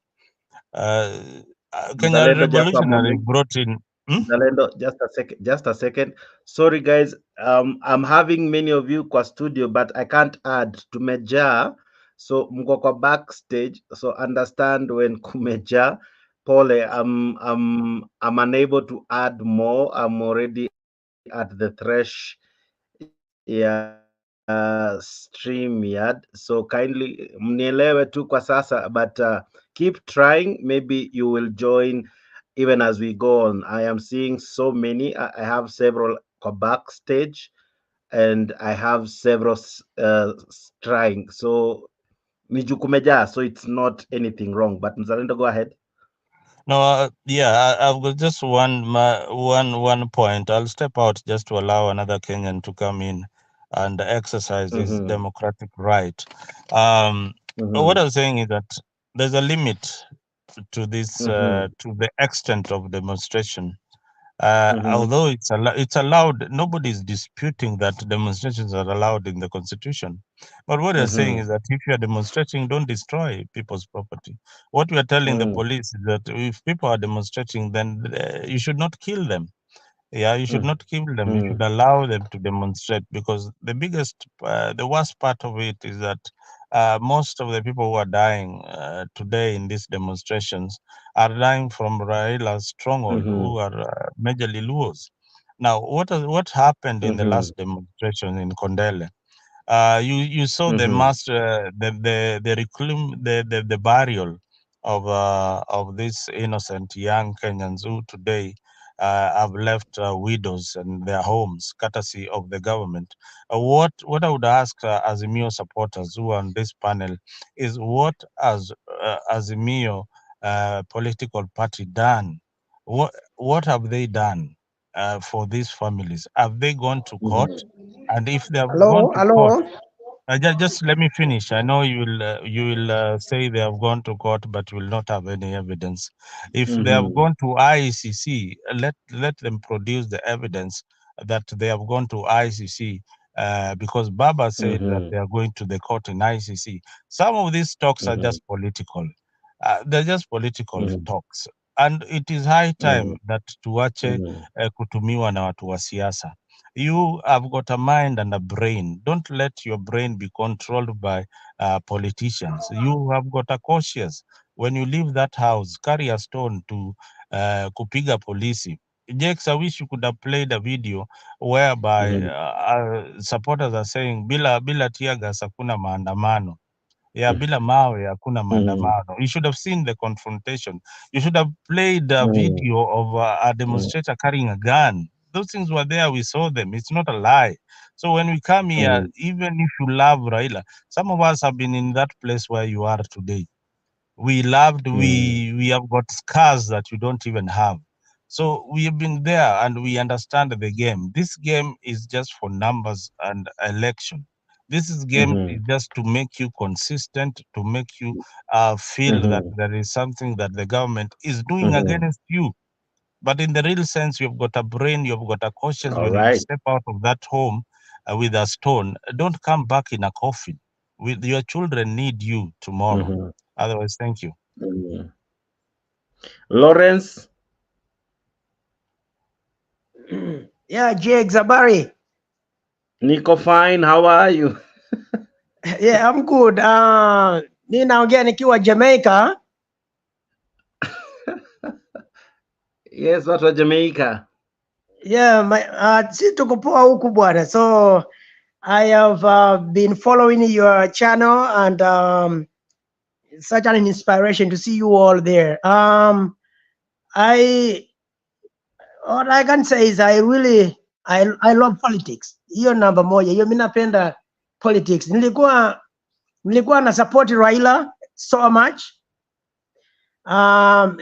Kenya Revolutionary brought in. Zalendo, just a second. Sorry guys, I'm having many of you kwa studio, but I can't add. Tumejaa, so mko kwa backstage, so understand when kumejaa. Pole, I'm unable to add more. I'm already at the thresh stream yard, so kindly mnielewe tu kwa sasa, but keep trying. Maybe you will join even as we go on. I am seeing so many. I have several backstage, and I have several trying. So Nijukumeja, so it's not anything wrong. But Mzalendo, go ahead. No, yeah, I've got just one point. I'll step out just to allow another Kenyan to come in and exercise his democratic right. What I was saying is that there's a limit to this, to the extent of demonstration. Although it's allowed, nobody is disputing that demonstrations are allowed in the Constitution. But what they're saying is that if you are demonstrating, don't destroy people's property. What we are telling the police is that if people are demonstrating, then you should not kill them. Yeah, you should not kill them. You should allow them to demonstrate, because the the worst part of it is that most of the people who are dying today in these demonstrations are dying from Raila's stronghold, who are majorly Luos. Now, what happened in the last demonstration in Kondele? You saw the mass, the burial of these innocent young Kenyans who today have left widows and their homes, courtesy of the government. What I would ask Azimio supporters who are on this panel is, what has Azimio political party done? What have they done for these families? Have they gone to court? And if they have gone to court, just let me finish. I know you will say they have gone to court, but will not have any evidence. If they have gone to ICC, let them produce the evidence that they have gone to ICC. Because Baba said that they are going to the court in ICC. Some of these talks are just political. They're just political talks, and it is high time that tuache kutumiwa na watu wa siasa. You have got a mind and a brain. Don't let your brain be controlled by politicians. You have got a conscience. When you leave that house, carry a stone to kupiga polisi. Jakes, I wish you could have played a video whereby supporters are saying bila tear gas hakuna maandamano. Yeah, bila mawe hakuna maandamano. You should have seen the confrontation. You should have played a video of a demonstrator carrying a gun. Those things were there. We saw them. It's not a lie. So when we come here, even if you love Raila, some of us have been in that place where you are today. We loved, we have got scars that you don't even have. So we have been there and we understand the game. This game is just for numbers and election. This game is just to make you consistent, to make you feel that there is something that the government is doing against you. But in the real sense, you've got a brain, you've got a conscience. When you step out of that home with a stone, don't come back in a coffin. Your children need you tomorrow. Otherwise, thank you. Lawrence? Yeah, Jake Zabari. Nico fine, how are you? Yeah, I'm good. Mi naongea nikiwa Jamaica. Yes, watu wa Jamaica. Yeah, si tuko poa huku bwana. So I have been following your channel, and such an inspiration to see you all there. All I can say is I love politics. Hiyo namba moja. Hiyo mimi napenda politics. Nilikuwa na support Raila so much.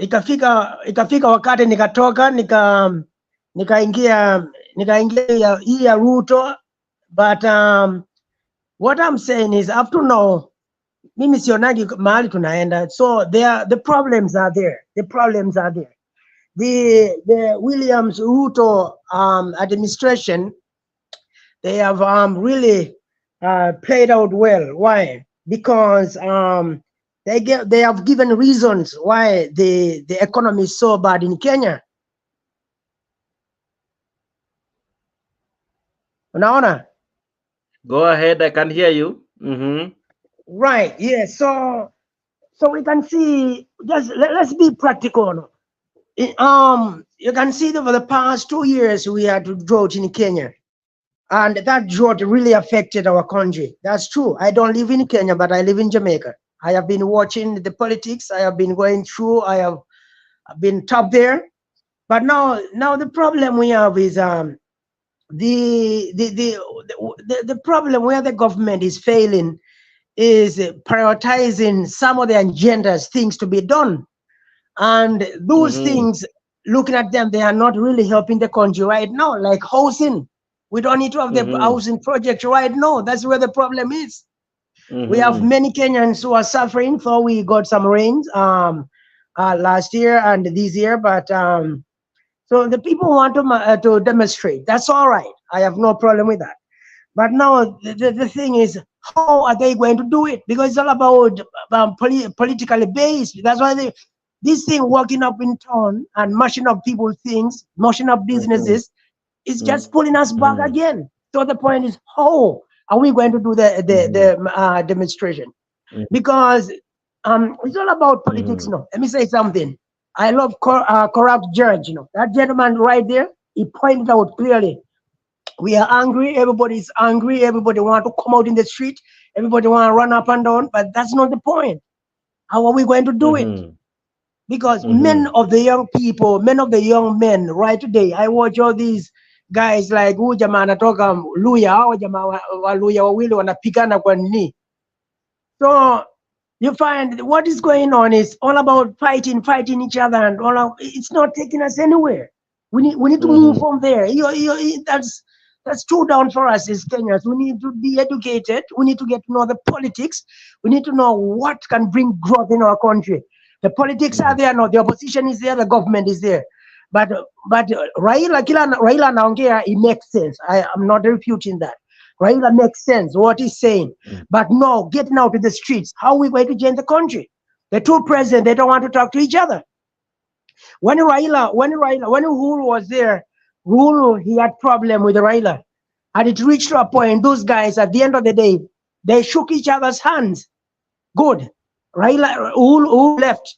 Ikafika wakati nikatoka nikaingia hii ya Ruto, but what I'm saying is up to now mimi sionagi mahali tunaenda. So the problems are there. The problems are there. The Williams Ruto administration, they have really played out well. Why? Because they have given reasons why the economy is so bad in Kenya. Unaona? Go ahead, I can hear you. Right, yeah. So we can see, just let's be practical. You can see over the past 2 years we had drought in Kenya, and that drought really affected our country. That's true. I don't live in Kenya, but I live in Jamaica. I have been watching the politics. I have been going through. I have been top there. But now the problem we have is the problem where the government is failing is prioritizing some of the agendas, things to be done. And those things, looking at them, they are not really helping the country right now, like housing. We don't need to have the housing project right now. That's where the problem is. We have many Kenyans who are suffering, so we got some rains last year and this year, but so the people want to demonstrate. That's all right. I have no problem with that. But now the thing is, how are they going to do it? Because it's all about politically based. That's why this thing working up in town and mashing up people's things, mashing up businesses, is just pulling us back again. So the point is, how are we going to do the demonstration? Because it's all about politics. No, let me say something. I love corrupt judge. That gentleman right there, he pointed out clearly. We are angry. Everybody's angry. Everybody want to come out in the street. Everybody want to run up and down. But that's not the point. How are we going to do it? Because men of the young people, men of the young men, right today, I watch all these guys like jamaa anatoka Luya, hao jamaa wa Luya wawili wanapigana kwa nini? So you find what is going on is all about fighting each other, and it's not taking us anywhere. We need to move from there. That's too down for us as Kenyans. We need to be educated. We need to get to know the politics. We need to know what can bring growth in our country. The politics are there now. The opposition is there. The government is there. But Raila anaongea, it makes sense. I'm not refuting that. Raila makes sense what he's saying. But no, getting out to the streets. How are we going to change the country? The two presidents, they don't want to talk to each other. When Uhuru was there, Uhuru, he had problem with Raila. And it reached to a point, those guys, at the end of the day, they shook each other's hands. Good. Uhuru left.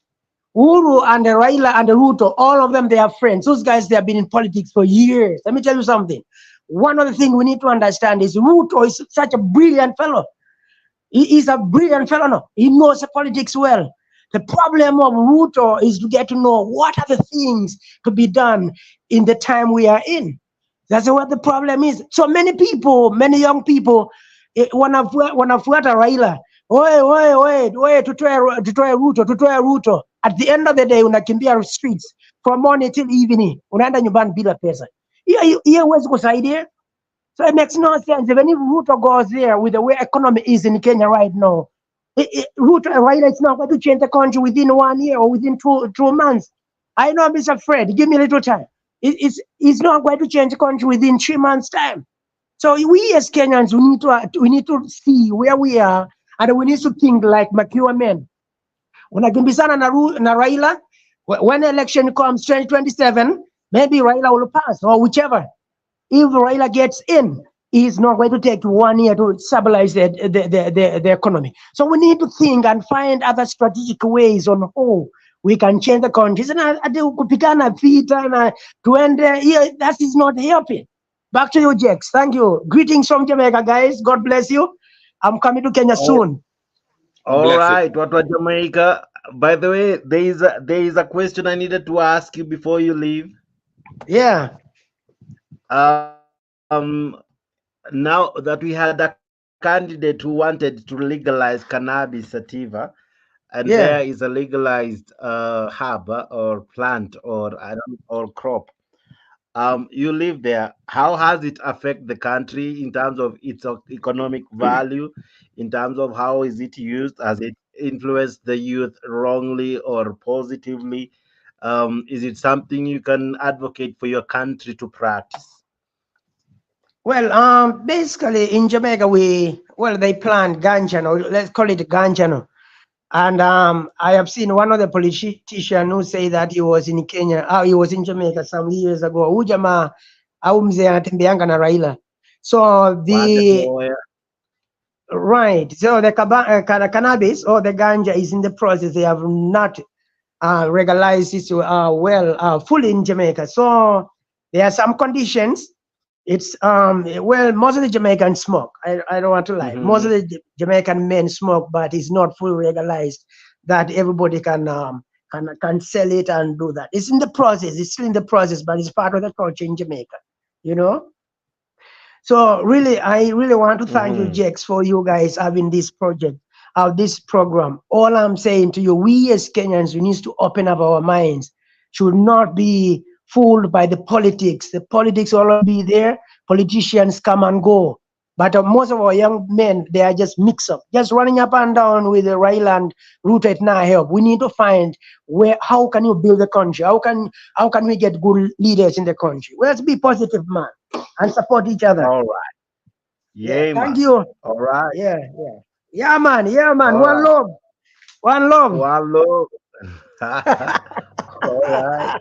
Uhuru and Raila and Ruto, all of them, they are friends. Those guys, they have been in politics for years. Let me tell you something. One of the things we need to understand is Ruto is such a brilliant fellow. He is a brilliant fellow. No? He knows the politics well. The problem of Ruto is to get to know what are the things to be done in the time we are in. That's what the problem is. So many people, many young people, wanafuata Raila, tutoe Ruto. At the end of the day, unakimbia streets from morning till evening, unaenda nyumbani bila pesa. Hiyo huwezi kusaidia. So it makes no sense. Even if Ruto goes there with the way economy is in Kenya right now, Ruto and Raila is not going to change the country within 1 year or within two months. I know, Mr. Fred, give me a little time. It's not going to change the country within 3 months' time. So we as Kenyans, we need to see where we are, and we need to think like mature men. Unakimbizana na Raila, when election comes 2027, maybe Raila will pass or whichever. If Raila gets in, he's not going to take 1 year to stabilize the economy. So we need to think and find other strategic ways on how we can change the countries. And kupigana vita na tuende, that is not helping. Back to you, Jex. Thank you. Greetings from Jamaica, guys. God bless you. I'm coming to Kenya soon. All right, what was Jamaica? By the way, there is a question I needed to ask you before you leave. Yeah. Now that we had a candidate who wanted to legalize cannabis sativa, and there is a legalized herb or plant or crop. You live there. How has it affected the country in terms of its economic value, in terms of how is it used? Has it influenced the youth wrongly or positively? Is it something you can advocate for your country to practice? Well, basically in Jamaica, they plant ganja, or let's call it ganja. And I have seen one of the politicians who say that he was in Kenya, he was in Jamaica some years ago. Ujama au mzee anatembeanga na Raila. So so the cannabis or the ganja is in the process. They have not regularized it fully in Jamaica. So there are some conditions. It's most of the Jamaicans smoke. I don't want to lie. Most of the Jamaican men smoke, but it's not fully legalized that everybody can sell it and do that. It's in the process. It's still in the process, but it's part of the culture in Jamaica. So really, I really want to thank you, Jex, for you guys having this project. of this program. All I'm saying to you, we as Kenyans, we need to open up our minds. Should not be fooled by the politics. The politics will always be there. Politicians come and go. But most of our young men, they are just mix up, just running up and down with the Raila and Ruto. It not help. We need to find how can you build the country? How can we get good leaders in the country? Well, let's be positive, man, and support each other. All right. Yeah, Thank man. you. All right. Yeah, man. All One right. love. One love. One love. All right.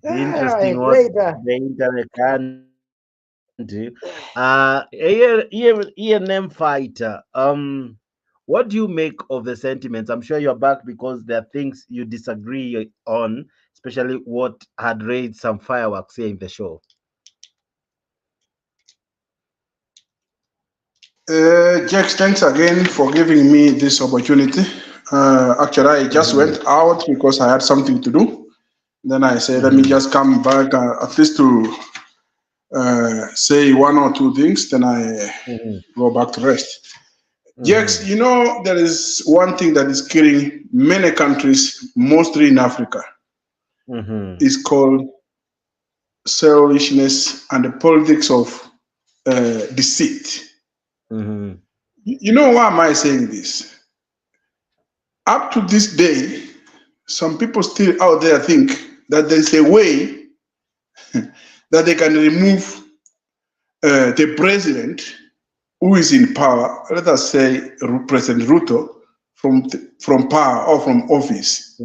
Interesting what Later. the internet can do. ENM fighter. What do you make of the sentiments? I'm sure you're back because there are things you disagree on, especially what had raised some fireworks here in the show. Jax, thanks again for giving me this opportunity. Actually, I just went out because I had something to do. Then I said, let me just come back at least to say one or two things, then I go back to rest. Jax, you know, there is one thing that is killing many countries, mostly in Africa. It's called selfishness and the politics of deceit. You know why am I saying this? Up to this day, some people still out there think that there's a way that they can remove the president who is in power, let us say President Ruto, from power or from office.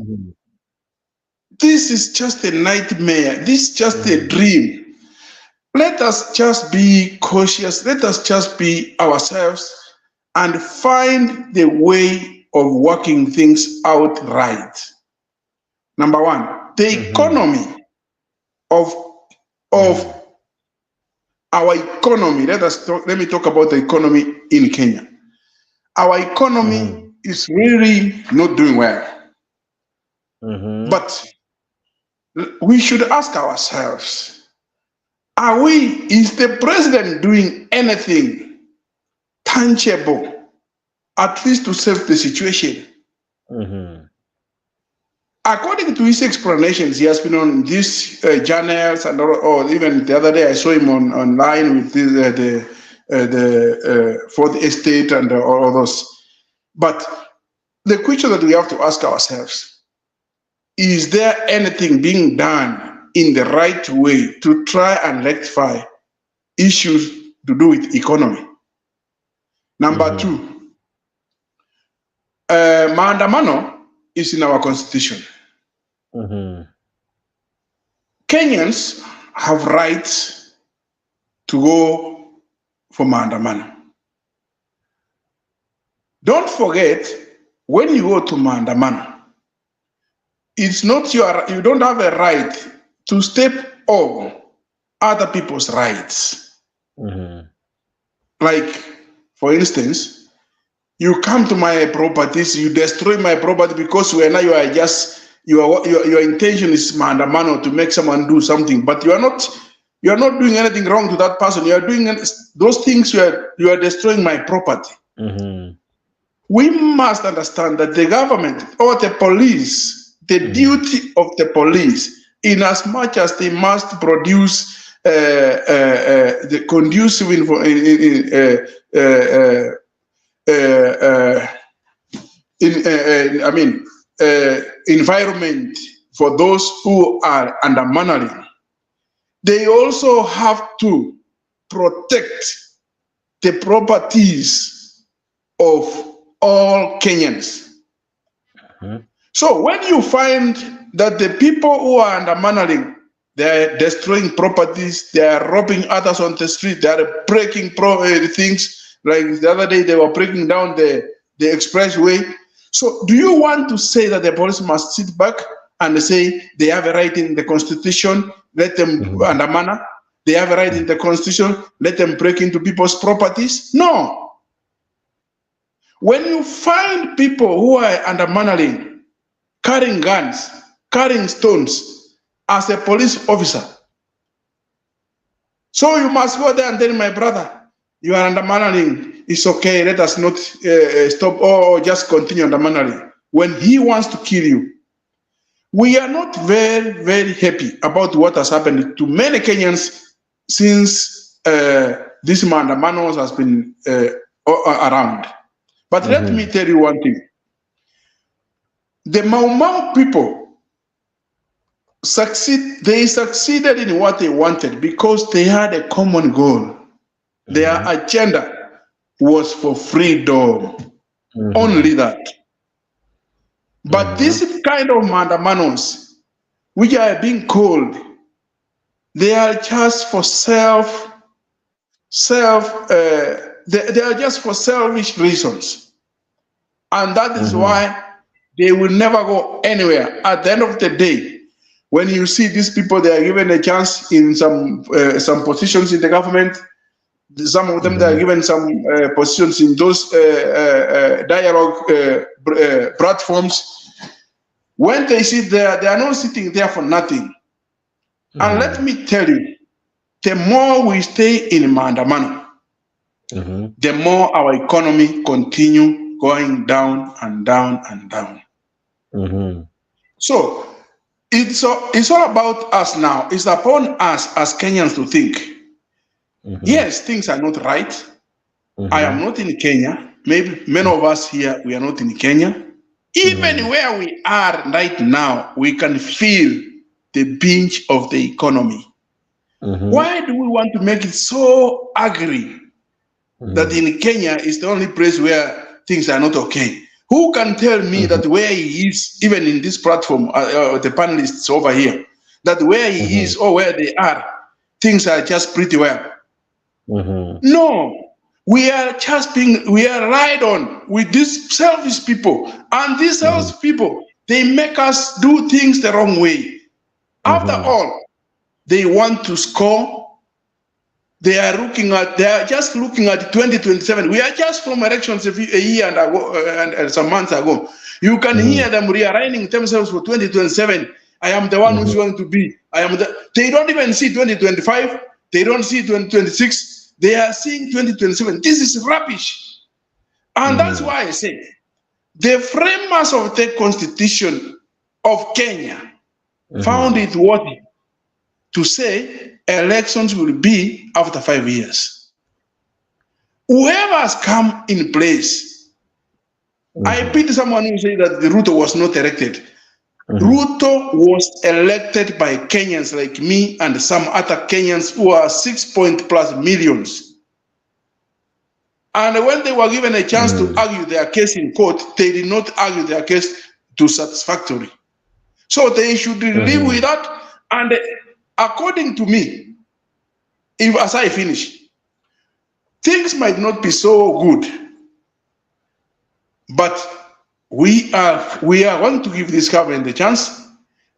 This is just a nightmare. This is just a dream. Let us just be cautious. Let us just be ourselves and find the way of working things out right. Number one, the economy of our economy. Let me talk about the economy in Kenya. Our economy is really not doing well. But we should ask ourselves, is the president doing anything tangible, at least to save the situation? According to his explanations, he has been on these journals, and or even the other day I saw him online with the fourth estate and all those. But the question that we have to ask ourselves, is there anything being done in the right way to try and rectify issues to do with economy? Number two, Maandamano is in our constitution. Kenyans have rights to go for Maandamano. Don't forget, when you go to Maandamano, it's not you don't have a right to step over other people's rights. Like, for instance, you come to my properties, you destroy my property because your intention is Maandamano to make someone do something, but you are not doing anything wrong to that person. You are doing those things. You are destroying my property. We must understand that the government or the police, the duty of the police, in as much as they must produce the conducive environment for those who are undermanaging, they also have to protect the properties of all Kenyans. So when you find that the people who are undermanaging, they are destroying properties, they are robbing others on the street, they are breaking things, like the other day they were breaking down the expressway. So do you want to say that the police must sit back and say they have a right in the constitution, let them undermine? They have a right in the constitution, let them break into people's properties? No. When you find people who are undermanaging, carrying guns, carrying stones as a police officer, so you must go there and tell my brother, you are undermanaging, it's okay, let us not stop or just continue undermining. When he wants to kill you, we are not very, very happy about what has happened to many Kenyans since this Maandamano has been around. But let me tell you one thing. The Mau Mau people succeeded in what they wanted because they had a common goal. Their agenda was for freedom. Only that. But this kind of Maandamanos, which are being called, they are just for they are just for selfish reasons. And that is why they will never go anywhere. At the end of the day, when you see these people, they are given a chance in some positions in the government. Some of them, they are given some positions in those dialogue platforms. When they sit there, they are not sitting there for nothing. And let me tell you, the more we stay in Maandamano, the more our economy continue going down and down and down. So it's all about us now. It's upon us as Kenyans to think. Yes, things are not right. I am not in Kenya. Maybe many of us here, we are not in Kenya. Even where we are right now, we can feel the pinch of the economy. Why do we want to make it so ugly that in Kenya is the only place where things are not okay? Who can tell me that where he is, even in this platform, the panelists over here, that where he is or where they are, things are just pretty well? No. We are right on with these selfish people. And these selfish people, they make us do things the wrong way. After all, they want to score. They are just looking at 2027. We are just from elections a year and some months ago. You can hear them rearranging themselves for 2027. I am the one who's going to be. They don't even see 2025. They don't see 2026. They are seeing 2027. This is rubbish. And that's why I say the framers of the Constitution of Kenya found it worthy to say elections will be after 5 years. Whoever has come in place, I pity someone who said that the Ruto was not elected. Ruto was elected by Kenyans like me and some other Kenyans who are 6+ millions. And when they were given a chance to argue their case in court, they did not argue their case to satisfactory. So they should live with that. And according to me, as I finish, things might not be so good, but we are going to give this government a chance.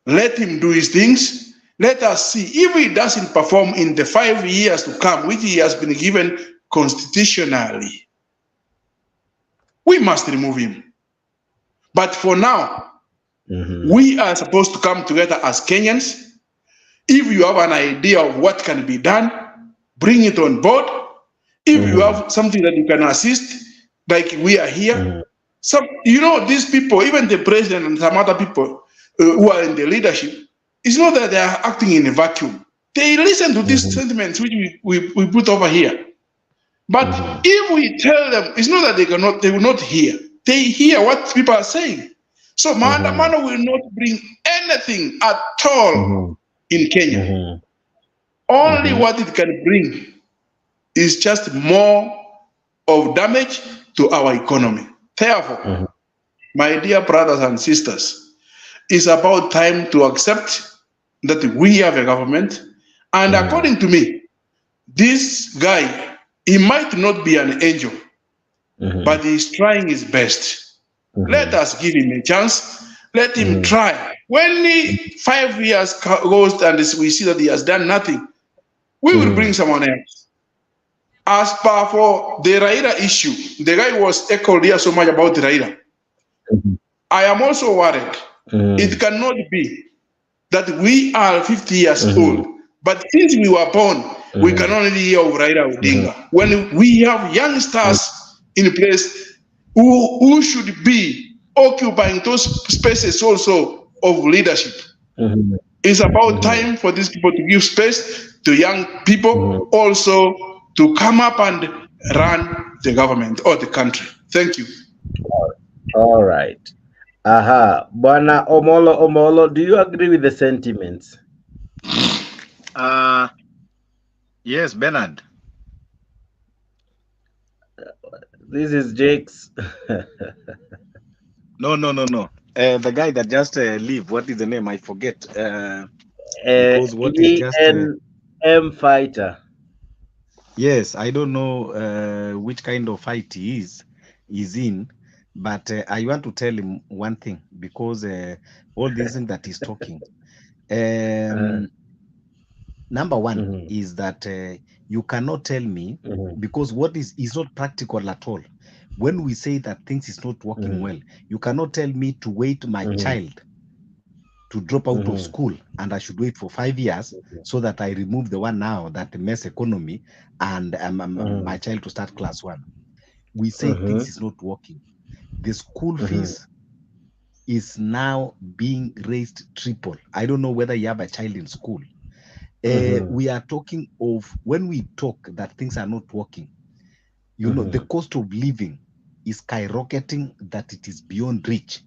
Let him do his things. Let us see if he doesn't perform in the 5 years to come, which he has been given constitutionally. We must remove him. But for now, we are supposed to come together as Kenyans. If you have an idea of what can be done, bring it on board. If you have something that you can assist, like we are here, these people, even the president and some other people who are in the leadership, it's not that they are acting in a vacuum. They listen to these sentiments which we put over here. But if we tell them, it's not that they will not hear. They hear what people are saying. So Maandamano will not bring anything at all in Kenya. Only what it can bring is just more of damage to our economy. Therefore, my dear brothers and sisters, it's about time to accept that we have a government. And according to me, this guy, he might not be an angel, but he's trying his best. Let us give him a chance. Let him try. When 5 years goes and we see that he has done nothing, we will bring someone else. As per for the Raila issue, the guy was echoed here so much about Raila. I am also worried. It cannot be that we are 50 years old, but since we were born, we can only hear of Raila Odinga. When we have youngsters in place who should be occupying those spaces also of leadership. It's about time for these people to give space to young people also to come up and run the government or the country. Thank you. All right. Bwana Omolo, do you agree with the sentiments? Yes, Bernard. This is Jake's. No. The guy that just leave. What is the name? I forget. Because what is just M fighter. Yes, I don't know which kind of fight he is in, but I want to tell him one thing, because all this thing that he's talking. Number one is that you cannot tell me, because what is not practical at all. When we say that things is not working well, you cannot tell me to wait my child to drop out of school, and I should wait for 5 years so that I remove the one now that mess economy and my child to start class 1. We say things is not working. The school fees is now being raised triple. I don't know whether you have a child in school. We are talking of, when we talk that things are not working, you know, the cost of living is skyrocketing, that it is beyond reach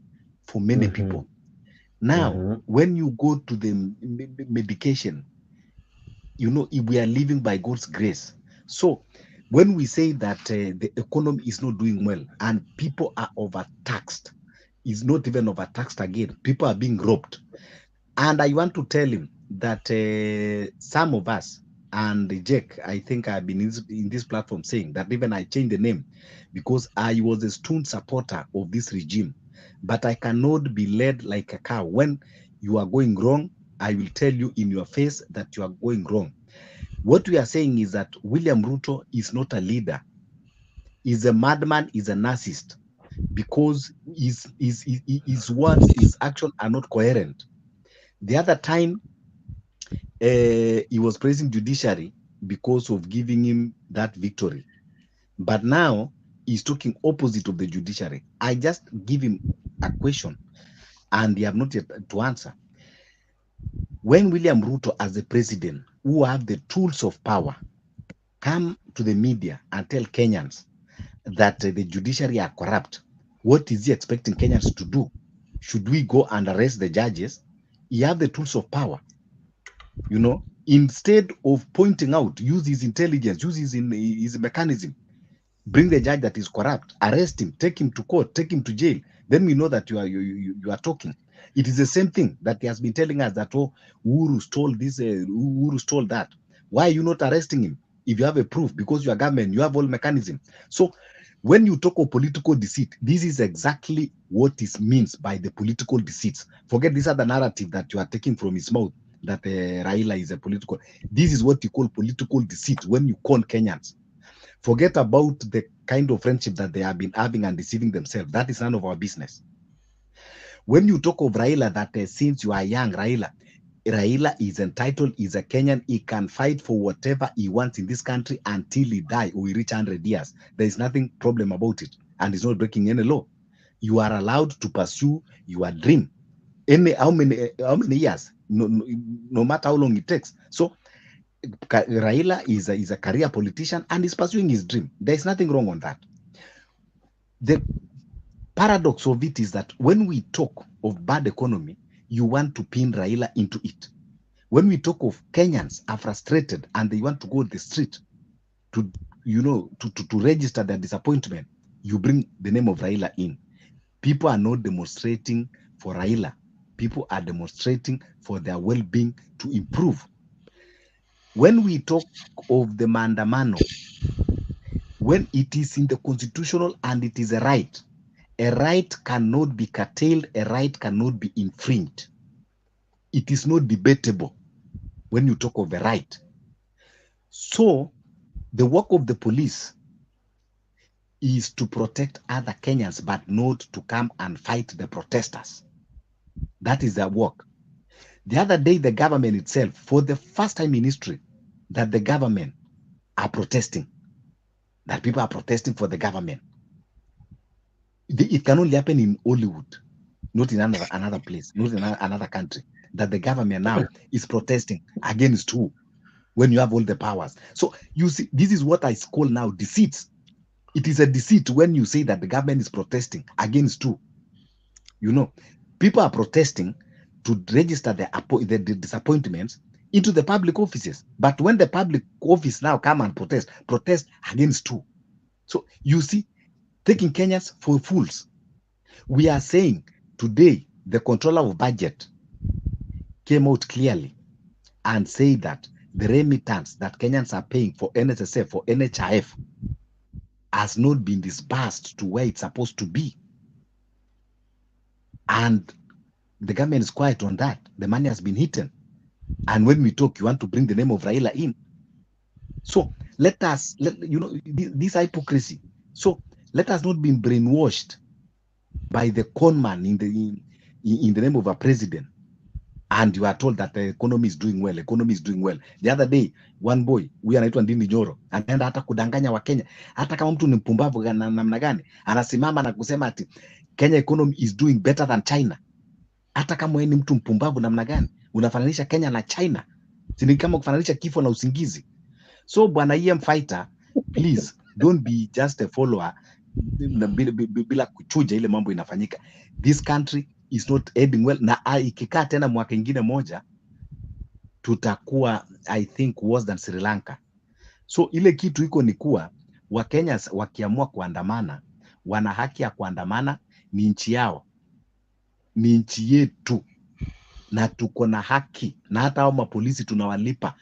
for many people. Now, when you go to the medication, you know, we are living by God's grace. So when we say that the economy is not doing well and people are overtaxed, it's not even overtaxed again. People are being robbed. And I want to tell him that some of us, and Jake, I think I've been in this platform saying that even I changed the name because I was a stone supporter of this regime. But I cannot be led like a cow. When you are going wrong, I will tell you in your face that you are going wrong. What we are saying is that William Ruto is not a leader. He's a madman, he's a narcissist, because his words, his actions are not coherent. The other time, he was praising Judiciary because of giving him that victory. But now, he's talking opposite of the Judiciary. I just give him a question, and they have not yet to answer. When William Ruto, as the president, who have the tools of power, come to the media and tell Kenyans that the judiciary are corrupt, what is he expecting Kenyans to do? Should we go and arrest the judges? He have the tools of power. You know, instead of pointing out, use his intelligence, use his mechanism, bring the judge that is corrupt, arrest him, take him to court, take him to jail. Then we know that you are talking. It is the same thing that he has been telling us, that, oh, Uhuru stole this, Uhuru stole that. Why are you not arresting him if you have a proof? Because you are government, you have all mechanism. So when you talk of political deceit, this is exactly what it means by the political deceits. Forget this other narrative that you are taking from his mouth, that Raila is a political. This is what you call political deceit when you con Kenyans. Forget about the kind of friendship that they have been having and deceiving themselves. That is none of our business. When you talk of Raila, that since you are young, Raila is entitled, is a Kenyan, he can fight for whatever he wants in this country until he die or he reach 100 years. There is nothing problem about it, and he's not breaking any law. You are allowed to pursue your dream. How many years? No matter how long it takes. So Raila is a career politician and is pursuing his dream. There is nothing wrong on that. The paradox of it is that when we talk of bad economy, you want to pin Raila into it. When we talk of Kenyans are frustrated and they want to go to the street to, you know, to register their disappointment, you bring the name of Raila in. People are not demonstrating for Raila. People are demonstrating for their well-being to improve. When we talk of the Maandamano, when it is in the constitutional and it is a right cannot be curtailed, a right cannot be infringed. It is not debatable when you talk of a right. So the work of the police is to protect other Kenyans, but not to come and fight the protesters. That is their work. The other day, the government itself, for the first time in history, that the government are protesting, that people are protesting for the government. It can only happen in Hollywood, not in another place, not in another country, that the government now is protesting against who, when you have all the powers. So you see, this is what I call now deceit. It is a deceit when you say that the government is protesting against who. You know, people are protesting to register the disappointments into the public offices. But when the public office now come and protest against who? So you see, taking Kenyans for fools. We are saying today, the controller of budget came out clearly and said that the remittance that Kenyans are paying for NSSF, for NHIF, has not been disbursed to where it's supposed to be. And the government is quiet on that. The money has been hidden. And when we talk, you want to bring the name of Raila in. So let us, you know, this hypocrisy. So let us not be brainwashed by the conman in the name of a president. And you are told that the economy is doing well, economy is doing well. The other day, one boy, huyu anaitwa Ndindi Nyoro, anaenda hata kudanganya wa Kenya, hata kama mtu ni mpumbavu namna gani, anasimama na kusema ati Kenya economy is doing better than China. Hata kama wewe ni mtu mpumbavu namna gani, unafananisha Kenya na China. Si kama kufananisha kifo na usingizi. So bwana EM Fighter, please don't be just a follower bila kuchuja ile mambo inafanyika. This country is not heading well, na ikikaa tena mwaka ingine moja tutakuwa I think worse than Sri Lanka. So ile kitu iko ni kuwa Wakenya wakiamua kuandamana, wana haki ya kuandamana, ni nchi yao, ni nchi yetu, na tuko na haki, na hata hao mapolisi tunawalipa.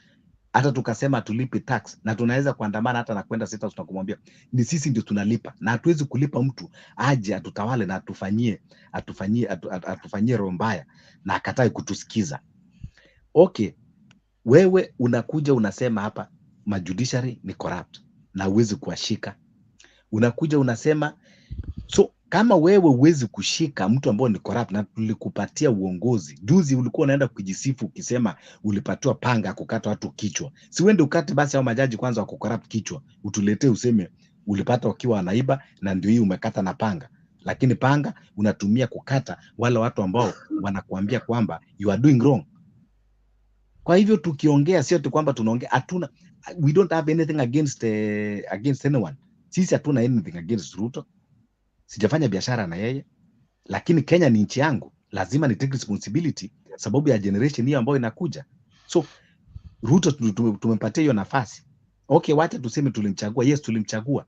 Hata tukasema tulipe tax na tunaweza kuandamana hata na kwenda sita, tunakumwambia ni sisi ndio tunalipa, na hatuwezi kulipa mtu aje atutawale na atufanyie roho mbaya na akatae kutusikiza. Okay, wewe unakuja unasema hapa Judiciary ni corrupt na uwezi kuwashika. Unakuja unasema, so kama wewe uwezi kushika mtu ambaye ni corrupt na tulikupatia uongozi, juzi ulikuwa unaenda kujisifu ukisema ulipatiwa panga kukata watu kichwa. Si uende ukate basi hao majaji kwanza wako corrupt kichwa, utuletee useme ulipata wakiwa wanaiba na ndio hii umekata na panga. Lakini panga unatumia kukata wale watu ambao wanakuambia kwamba you are doing wrong. Kwa hivyo tukiongea sio tu kwamba tunaongea, hatuna, we don't have anything against anyone. Sisi hatuna anything against Ruto. Sijafanya biashara na yeye, lakini Kenya ni nchi yangu, lazima ni take responsibility sababu ya generation hii ambayo inakuja. So Ruto tumempatia hiyo nafasi. Okay, wacha tuseme tulimchagua. Yes, tulimchagua.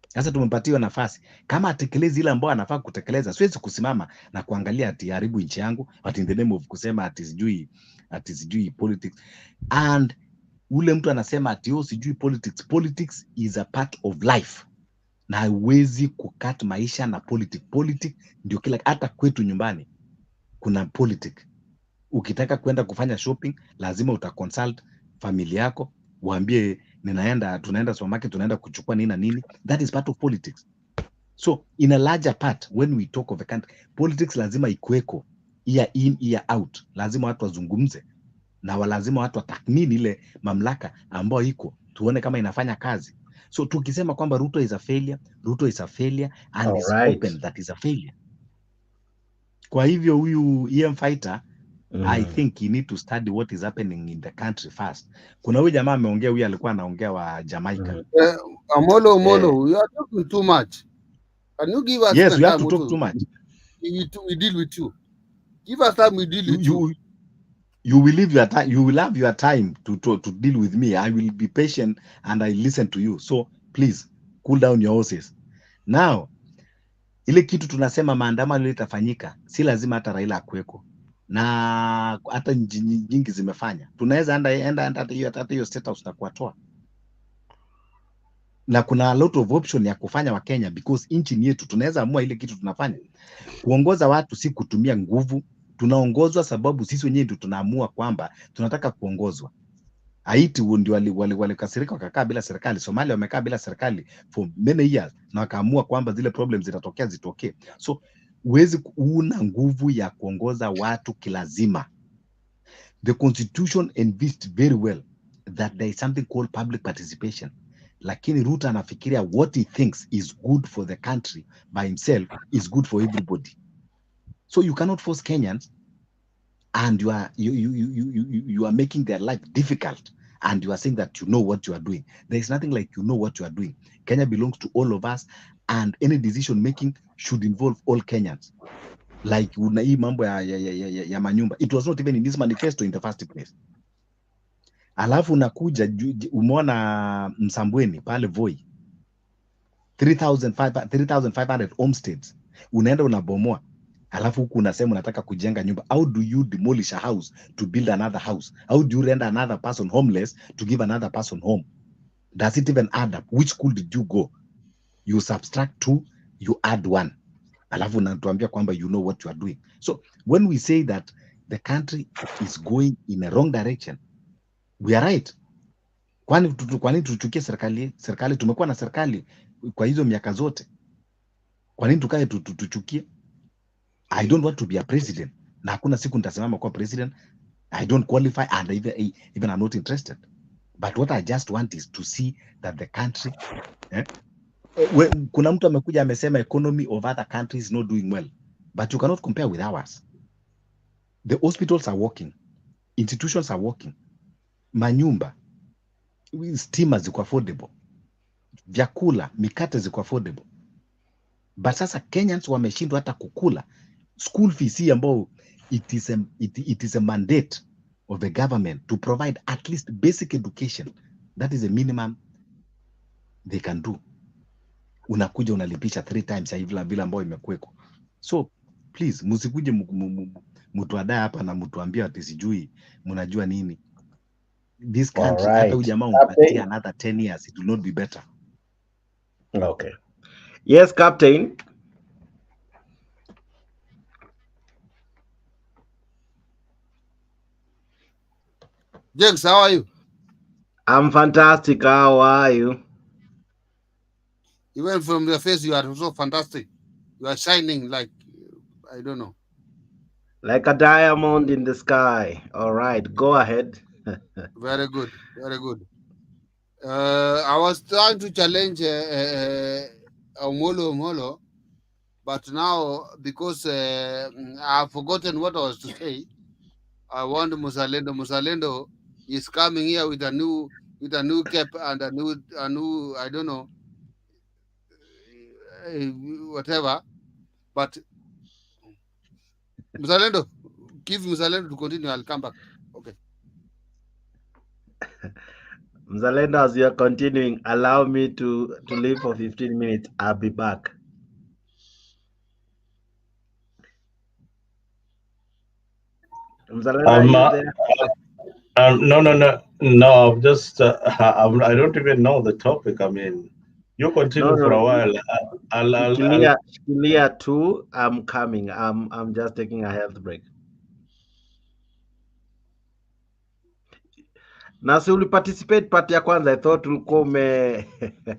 Sasa tumempatia hiyo nafasi. Kama atekelezi ile ambayo anafaa kutekeleza, siwezi kusimama na kuangalia ati haribu nchi yangu, but in the name of kusema ati sijui politics. And ule mtu anasema ati sijui politics. Politics is a part of life. Na haiwezi kukat maisha na politics. Politics ndio kila, hata kwetu nyumbani kuna politics. Ukitaka kwenda kufanya shopping, lazima utaconsult familia yako, waambie tunaenda supermarket, tunaenda kuchukua nini na nini. That is part of politics. So in a larger part, when we talk of a country, politics lazima ikuweko, ear in, ear out. Lazima watu wazungumze na lazima watu watathmini ile mamlaka ambayo iko, tuone kama inafanya kazi. So tukisema kwamba Ruto is a failure, Ruto is a failure and it's open that is a failure. Kwa hivyo huyu EM Fighter, I think he need to study what is happening in the country first. Kuna huyu jamaa ameongea, huyu alikuwa anaongea wa Jamaica. Amolo, you are talking too much. Can you give us yes, time? We have to talk too much. We deal with you. Give us time, we deal with you. You will leave your time. You will have your time to deal with me. I will be patient and I listen to you. So please cool down your horses. Now, ile kitu tunasema maandamano litafanyika, si lazima hata Raila akuweko. Na hata nyingi zimefanya. Tunaweza enda hata hiyo state house na kuwatoa. Na kuna a lot of option ya kufanya wa Kenya because nchi ni yetu. Tunaweza amua ile kitu tunafanya. Kuongoza watu si kutumia nguvu. Tunaongozwa sababu sisi wenyewe ndio tunaamua kwamba tunataka kuongozwa. Haiti ndio walikasirika wakakaa bila serikali. Somalia wamekaa bila serikali for many years na wakaamua kwamba zile problems zitatokea zitokee. So huwezi una nguvu ya kuongoza watu kilazima. The constitution envisaged very well that there is something called public participation. lakini Ruto anafikiria what he thinks is good for the country by himself is good for everybody. So you cannot force Kenyans, and you are making their life difficult, and you are saying that you know what you are doing. There is nothing like you know what you are doing. Kenya belongs to all of us, and any decision making should involve all Kenyans. Like hii mambo ya manyumba, it was not even in this manifesto in the first place. Alafu unakuja umeona Msambweni pale Voi 3,500 homesteads, unaenda unabomoa, alafu huku unasema unataka kujenga nyumba. How do you demolish a house to build another house? How do you render another person homeless to give another person home? Does it even add up? Which school did you go? You subtract 2, you add 1. Alafu unatuambia kwamba you know what you are doing. So when we say that the country is going in a wrong direction, we are right. Kwani tuchukie serikali? Serikali tumekuwa na serikali kwa hizo miaka zote. Kwa nini tukae tuchukie? I don't want to be a president. Na hakuna siku nitasimama kwa president. I don't qualify, and even I'm not interested. But what I just want is to see that the country kuna mtu amekuja amesema economy of other countries is not doing well, but you cannot compare with ours. The hospitals are working, institutions are working, manyumba, stima ziko affordable, vyakula, mikate ziko affordable. But sasa Kenyans wameshindwa hata kukula. School fees ambao it is a mandate of the government to provide at least basic education. That is a minimum they can do. Unakuja unalipisha 3 times ya vile ambao imekuweko. So please msikuje mtuadae hapa na mtuambie ati sijui mnajua nini. This country hata huyu jamaa umpatie another 10 years, it will not be better. Okay. Yes, Captain. James, how are you? I'm fantastic. How are you? Even from your face, you are so fantastic. You are shining like, I don't know. Like a diamond in the sky. All right, go ahead. Very good, very good. I was trying to challenge Omolo, but now because I've forgotten what I was to say, I want Musalendo. Musalendo is coming here with a new cap and a new I don't know whatever. But Musalendo, give Musalendo to continue. I'll come back. Okay. Mzalendo, as you are continuing, allow me to leave for 15 minutes. I'll be back. Mzalendo, are you there? No. I'm just, I don't even know the topic. I mean, you continue for a while. Clear too. I'm coming. I'm just taking a health break. Na si uliparticipate part ya kwanza. I thought ulikuwa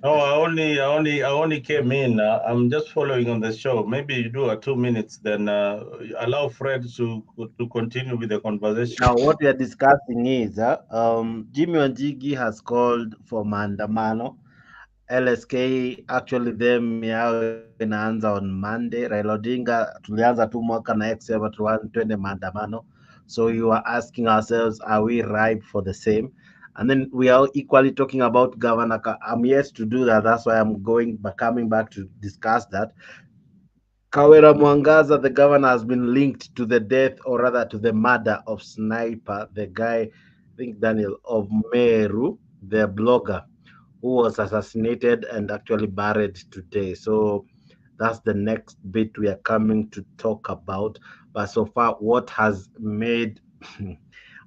No, I only came in. I'm just following on the show. Maybe you do a 2 minutes, then allow Fred to continue with the conversation. Now, what we are discussing is Jimmy Wanjigi has called for maandamano. LSK actually them yao inaanza on Monday. Raila Odinga tulianza tu mwaka na X7 twende maandamano. So you are asking ourselves, are we ripe for the same? And then we are equally talking about Governor. I'm yet to do that. That's why I'm coming back to discuss that. Kawira Mwangaza, the governor, has been linked to the death, or rather to the murder of Snipper, the guy, I think Daniel, of Meru, the blogger, who was assassinated and actually buried today. So that's the next bit we are coming to talk about. But so far, what has made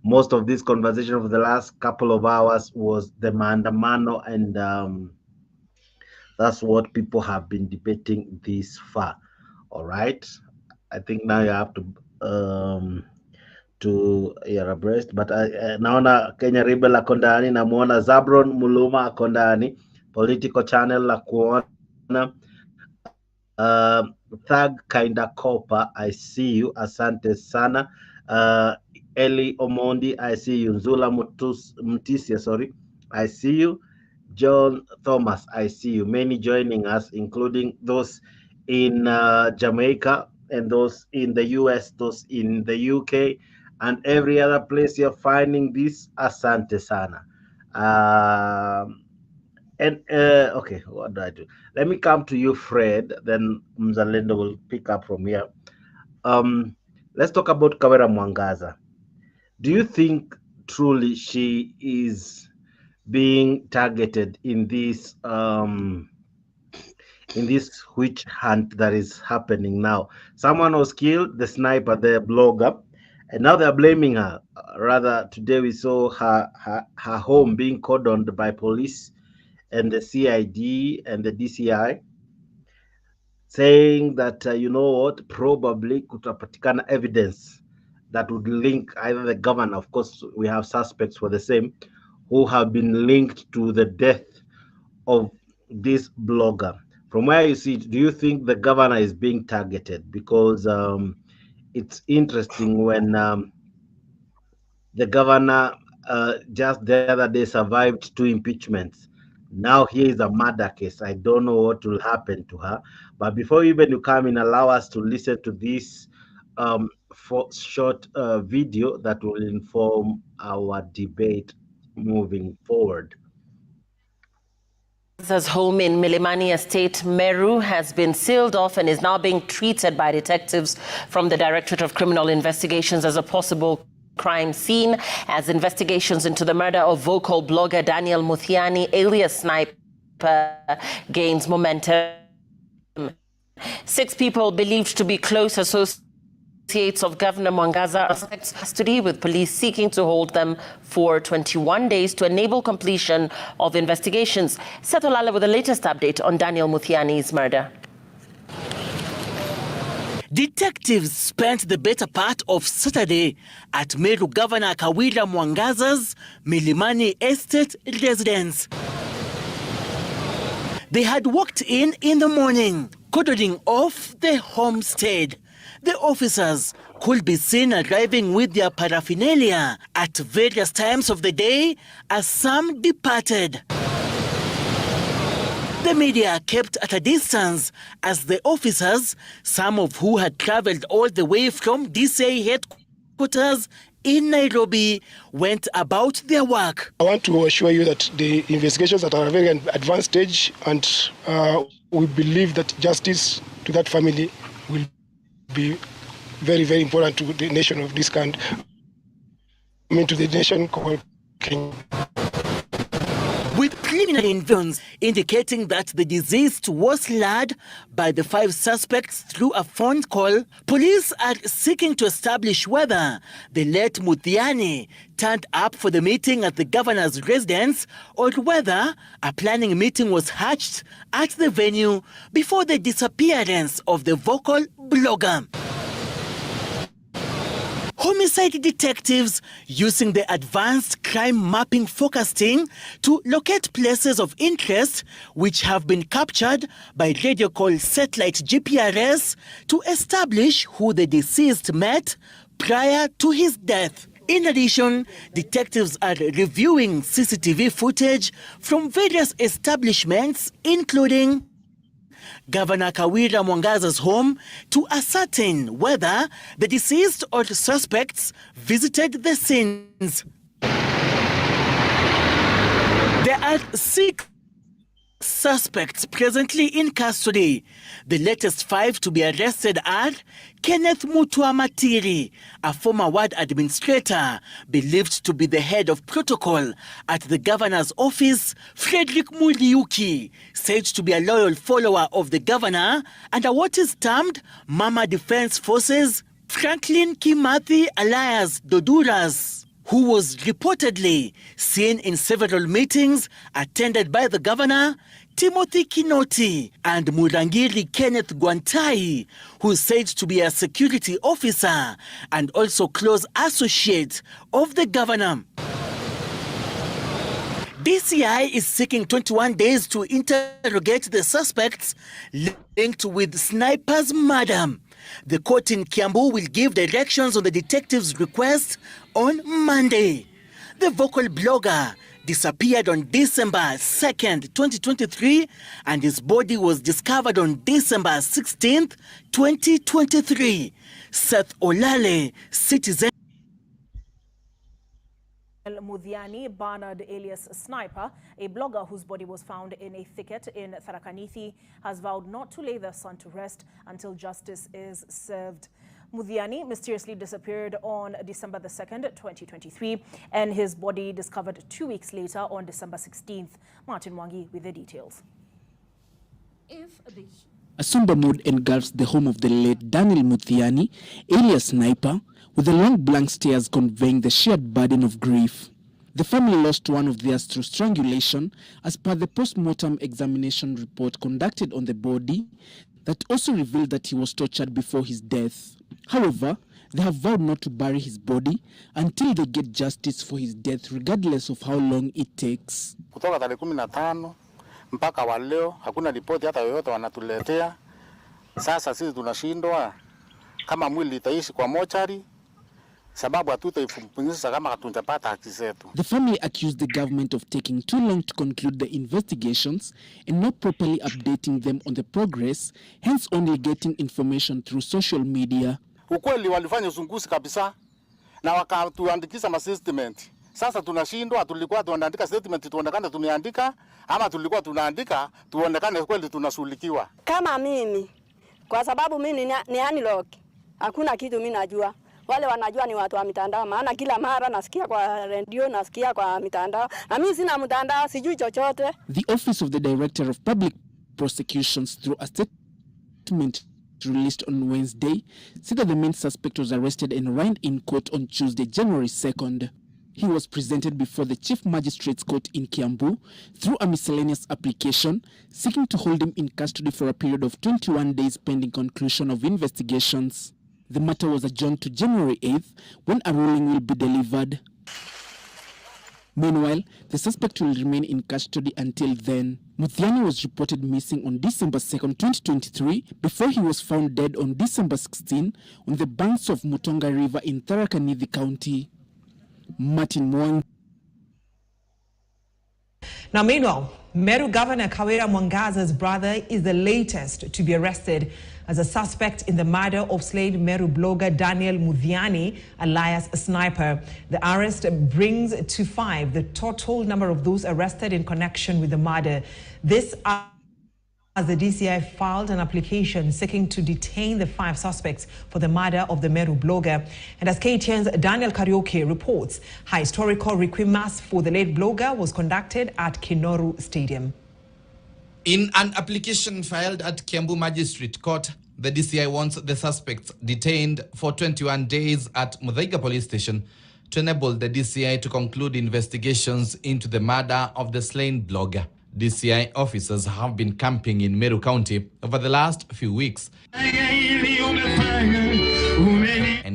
most of this conversation over the last couple of hours was the maandamano, and that's what people have been debating this far. All right, I think now you have to you're abreast, but naona Kenya Rebel ako ndani, namuona Zabron Muluma ako ndani, political channel la kuona Thug Kinda Kopa, I see you, asante sana. Eli Omondi, I see you. Nzula Mtisia, sorry, I see you. John Thomas, I see you. Many joining us, including those in Jamaica and those in the US, those in the UK, and every other place you're finding this. Asante sana. Okay, what do I do? Let me come to you, Fred. Then Mzalendo will pick up from here. Let's talk about Kawira Mwangaza. Do you think truly she is being targeted in this witch hunt that is happening now? Someone was killed, the sniper, the blogger, and now they're blaming her. Rather, today we saw her home being cordoned by police and the CID and the DCI, saying that you know what, probably kutapatikana evidence that would link either the governor, of course we have suspects for the same, who have been linked to the death of this blogger. From where you see it, do you think the governor is being targeted? Because it's interesting when the governor just the other day survived 2 impeachments. Now here is a murder case. I don't know what will happen to her. But before even you come in, allow us to listen to this short video that will inform our debate moving forward. His home in Milimani Estate, Meru, has been sealed off and is now being treated by detectives from the Directorate of Criminal Investigations as a possible crime scene, as investigations into the murder of vocal blogger Daniel Muthiani, alias Snipper, gains momentum. 6 people believed to be close associates of Governor Mwangaza are in custody, with police seeking to hold them for 21 days to enable completion of investigations. Seth Olala with the latest update on Daniel Muthiani's murder. Detectives spent the better part of Saturday at Meru Governor Kawira Mwangaza's Milimani Estate residence. They had walked in the morning, cordoning off the homestead. The officers could be seen arriving with their paraphernalia at various times of the day as some departed. The media kept at a distance as the officers, some of who had traveled all the way from DCI headquarters in Nairobi, went about their work. I want to assure you that the investigations are at a very advanced stage, and we believe that justice to that family will be very, very important to the nation of this country. To the nation called Kenya. With preliminary evidence indicating that the deceased was lured by the 5 suspects through a phone call, police are seeking to establish whether the late Muthiani turned up for the meeting at the governor's residence or whether a planning meeting was hatched at the venue before the disappearance of the vocal blogger. Homicide detectives, using the advanced crime mapping forecasting to locate places of interest which have been captured by radio call satellite GPRS to establish who the deceased met prior to his death. In addition, detectives are reviewing CCTV footage from various establishments, including Governor Kawira Mwangaza's home, to ascertain whether the deceased or suspects visited the scenes. There are 6 suspects presently in custody. The latest 5 to be arrested are Kenneth Mutua Matiri, a former ward administrator believed to be the head of protocol at the governor's office; Frederick Muliuki, said to be a loyal follower of the governor and what is termed Mama Defense Forces; Franklin Kimathi alias Doduras, who was reportedly seen in several meetings attended by the governor; Timothy Kinoti and Murangiri Kenneth Gwantai, who is said to be a security officer and also close associate of the governor. DCI is seeking 21 days to interrogate the suspects linked with Snipper's murder. The court in Kiambu will give directions on the detective's request on Monday. The vocal blogger disappeared on December 2nd, 2023, and his body was discovered on December 16th, 2023. Seth Olale, Citizen. Muthiani, Bernard alias Snipper, a blogger whose body was found in a thicket in Tharaka Nithi, has vowed not to lay their son to rest until justice is served. Muthiani mysteriously disappeared on December the 2nd, 2023, and his body discovered 2 weeks later on December 16th. Martin Mwangi with the details. A somber mood engulfs the home of the late Daniel Muthiani, alias Snipper, with the long blank stares conveying the shared burden of grief. The family lost one of theirs through strangulation, as per the post-mortem examination report conducted on the body that also revealed that he was tortured before his death. However, they have vowed not to bury his body until they get justice for his death, regardless of how long it takes. Kutoka tarehe 15 mpaka wa leo hakuna ripoti hata yoyote wanatuletea. Sasa sisi tunashindwa kama mwili itaishi kwa mochari sababu hatutaipumzisha kama hatujapata haki zetu. The family accused the government of taking too long to conclude the investigations and not properly updating them on the progress, hence only getting information through social media. Ukweli walifanya uchunguzi kabisa na wakatuandikisha ma-statement. Sasa tunashindwa, tulikuwa tunaandika statement tuonekane tumeandika ama tulikuwa tunaandika tuonekane kweli tunashughulikiwa. Kama mimi kwa sababu mimi ni analog, hakuna kitu mimi najua. Wale wanajua ni watu wa mitandao, maana kila mara nasikia kwa radio, nasikia kwa mitandao. Na mimi sina mtandao, sijui chochote. The Office of the Director of Public Prosecutions, through a statement released on Wednesday, said that the main suspect was arrested and arraigned in court on Tuesday, January 2nd. He was presented before the Chief Magistrate's Court in Kiambu through a miscellaneous application seeking to hold him in custody for a period of 21 days pending conclusion of investigations. The matter was adjourned to January 8th when a ruling will be delivered. Meanwhile, the suspect will remain in custody until then. Muthiani was reported missing on December 2nd, 2023, before he was found dead on December 16 on the banks of Mutonga River in Tharaka Nithi County. Martin Mwangaza. Now, meanwhile, Meru Governor Kawira Mwangaza's brother is the latest to be arrested as a suspect in the murder of slain Meru blogger Daniel Muthiani, alias Snipper. The arrest brings to 5 the total number of those arrested in connection with the murder. This as the DCI filed an application seeking to detain the 5 suspects for the murder of the Meru blogger. And as KTN's Daniel Karaoke reports, a historical requiem mass for the late blogger was conducted at Kinoru Stadium. In an application filed at Kiambu Magistrate Court, the DCI wants the suspects detained for 21 days at Muthaiga Police Station to enable the DCI to conclude investigations into the murder of the slain blogger. DCI officers have been camping in Meru County over the last few weeks. And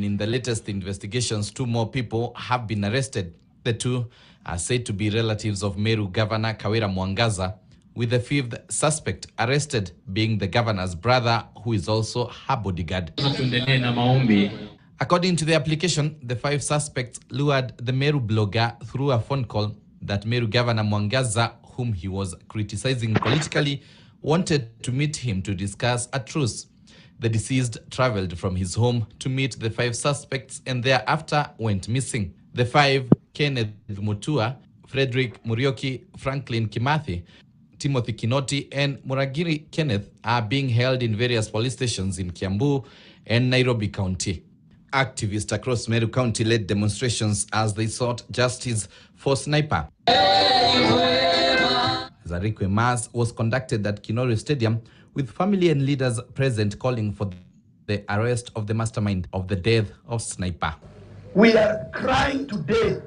in the latest investigations, 2 more people have been arrested. The 2 are said to be relatives of Meru Governor Kawira Mwangaza, with the 5th suspect arrested being the governor's brother, who is also her bodyguard. According to the application, the 5 suspects lured the Meru blogger through a phone call that Meru Governor Mwangaza, whom he was criticizing politically, wanted to meet him to discuss a truce. The deceased traveled from his home to meet the 5 suspects and thereafter went missing. The 5, Kenneth Mutua, Frederick Murioki, Franklin Kimathi, Timothy Kinoti, and Muragiri Kenneth, are being held in various police stations in Kiambu and Nairobi County. Activists across Meru County led demonstrations as they sought justice for Snipper. Zarikwe Mass was conducted at Kinoru Stadium, with family and leaders present calling for the arrest of the mastermind of the death of Snipper. We are crying today,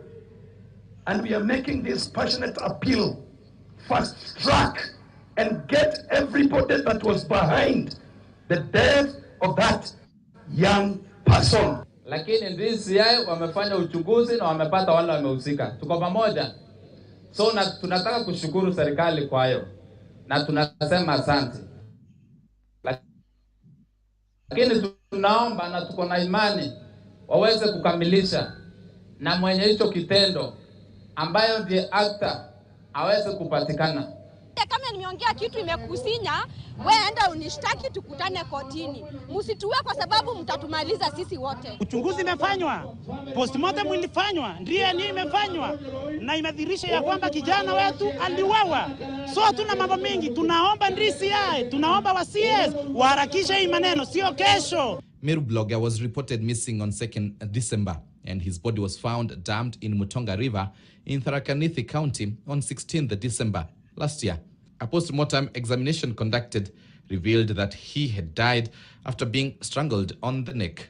and we are making this passionate appeal: fast track and get everybody that was behind the death of that young person. Lakini DCI wamefanya uchunguzi na wamepata wale wamehusika. Tuko pamoja. So tunataka kushukuru serikali kwa hayo na tunasema asante. Lakini tunaomba na tuko na imani waweze kukamilisha, na mwenye hicho kitendo ambayo ndiye actor aweze kupatikana. Kama nimeongea kitu imekusinya, we enda unishtaki, tukutane kotini. Msituwe kwa sababu mtatumaliza sisi wote. Uchunguzi imefanywa, postmortem ilifanywa, DNA imefanywa na imedhihirisha ya kwamba kijana wetu aliuawa. So tuna mambo mengi, tunaomba DCI, tunaomba wa CS waharakishe hii maneno, sio kesho. Meru blogger was reported missing on 2nd December and his body was found dumped in Mutonga River in Tharaka Nithi County on 16th December last year. A post-mortem examination conducted revealed that he had died after being strangled on the neck.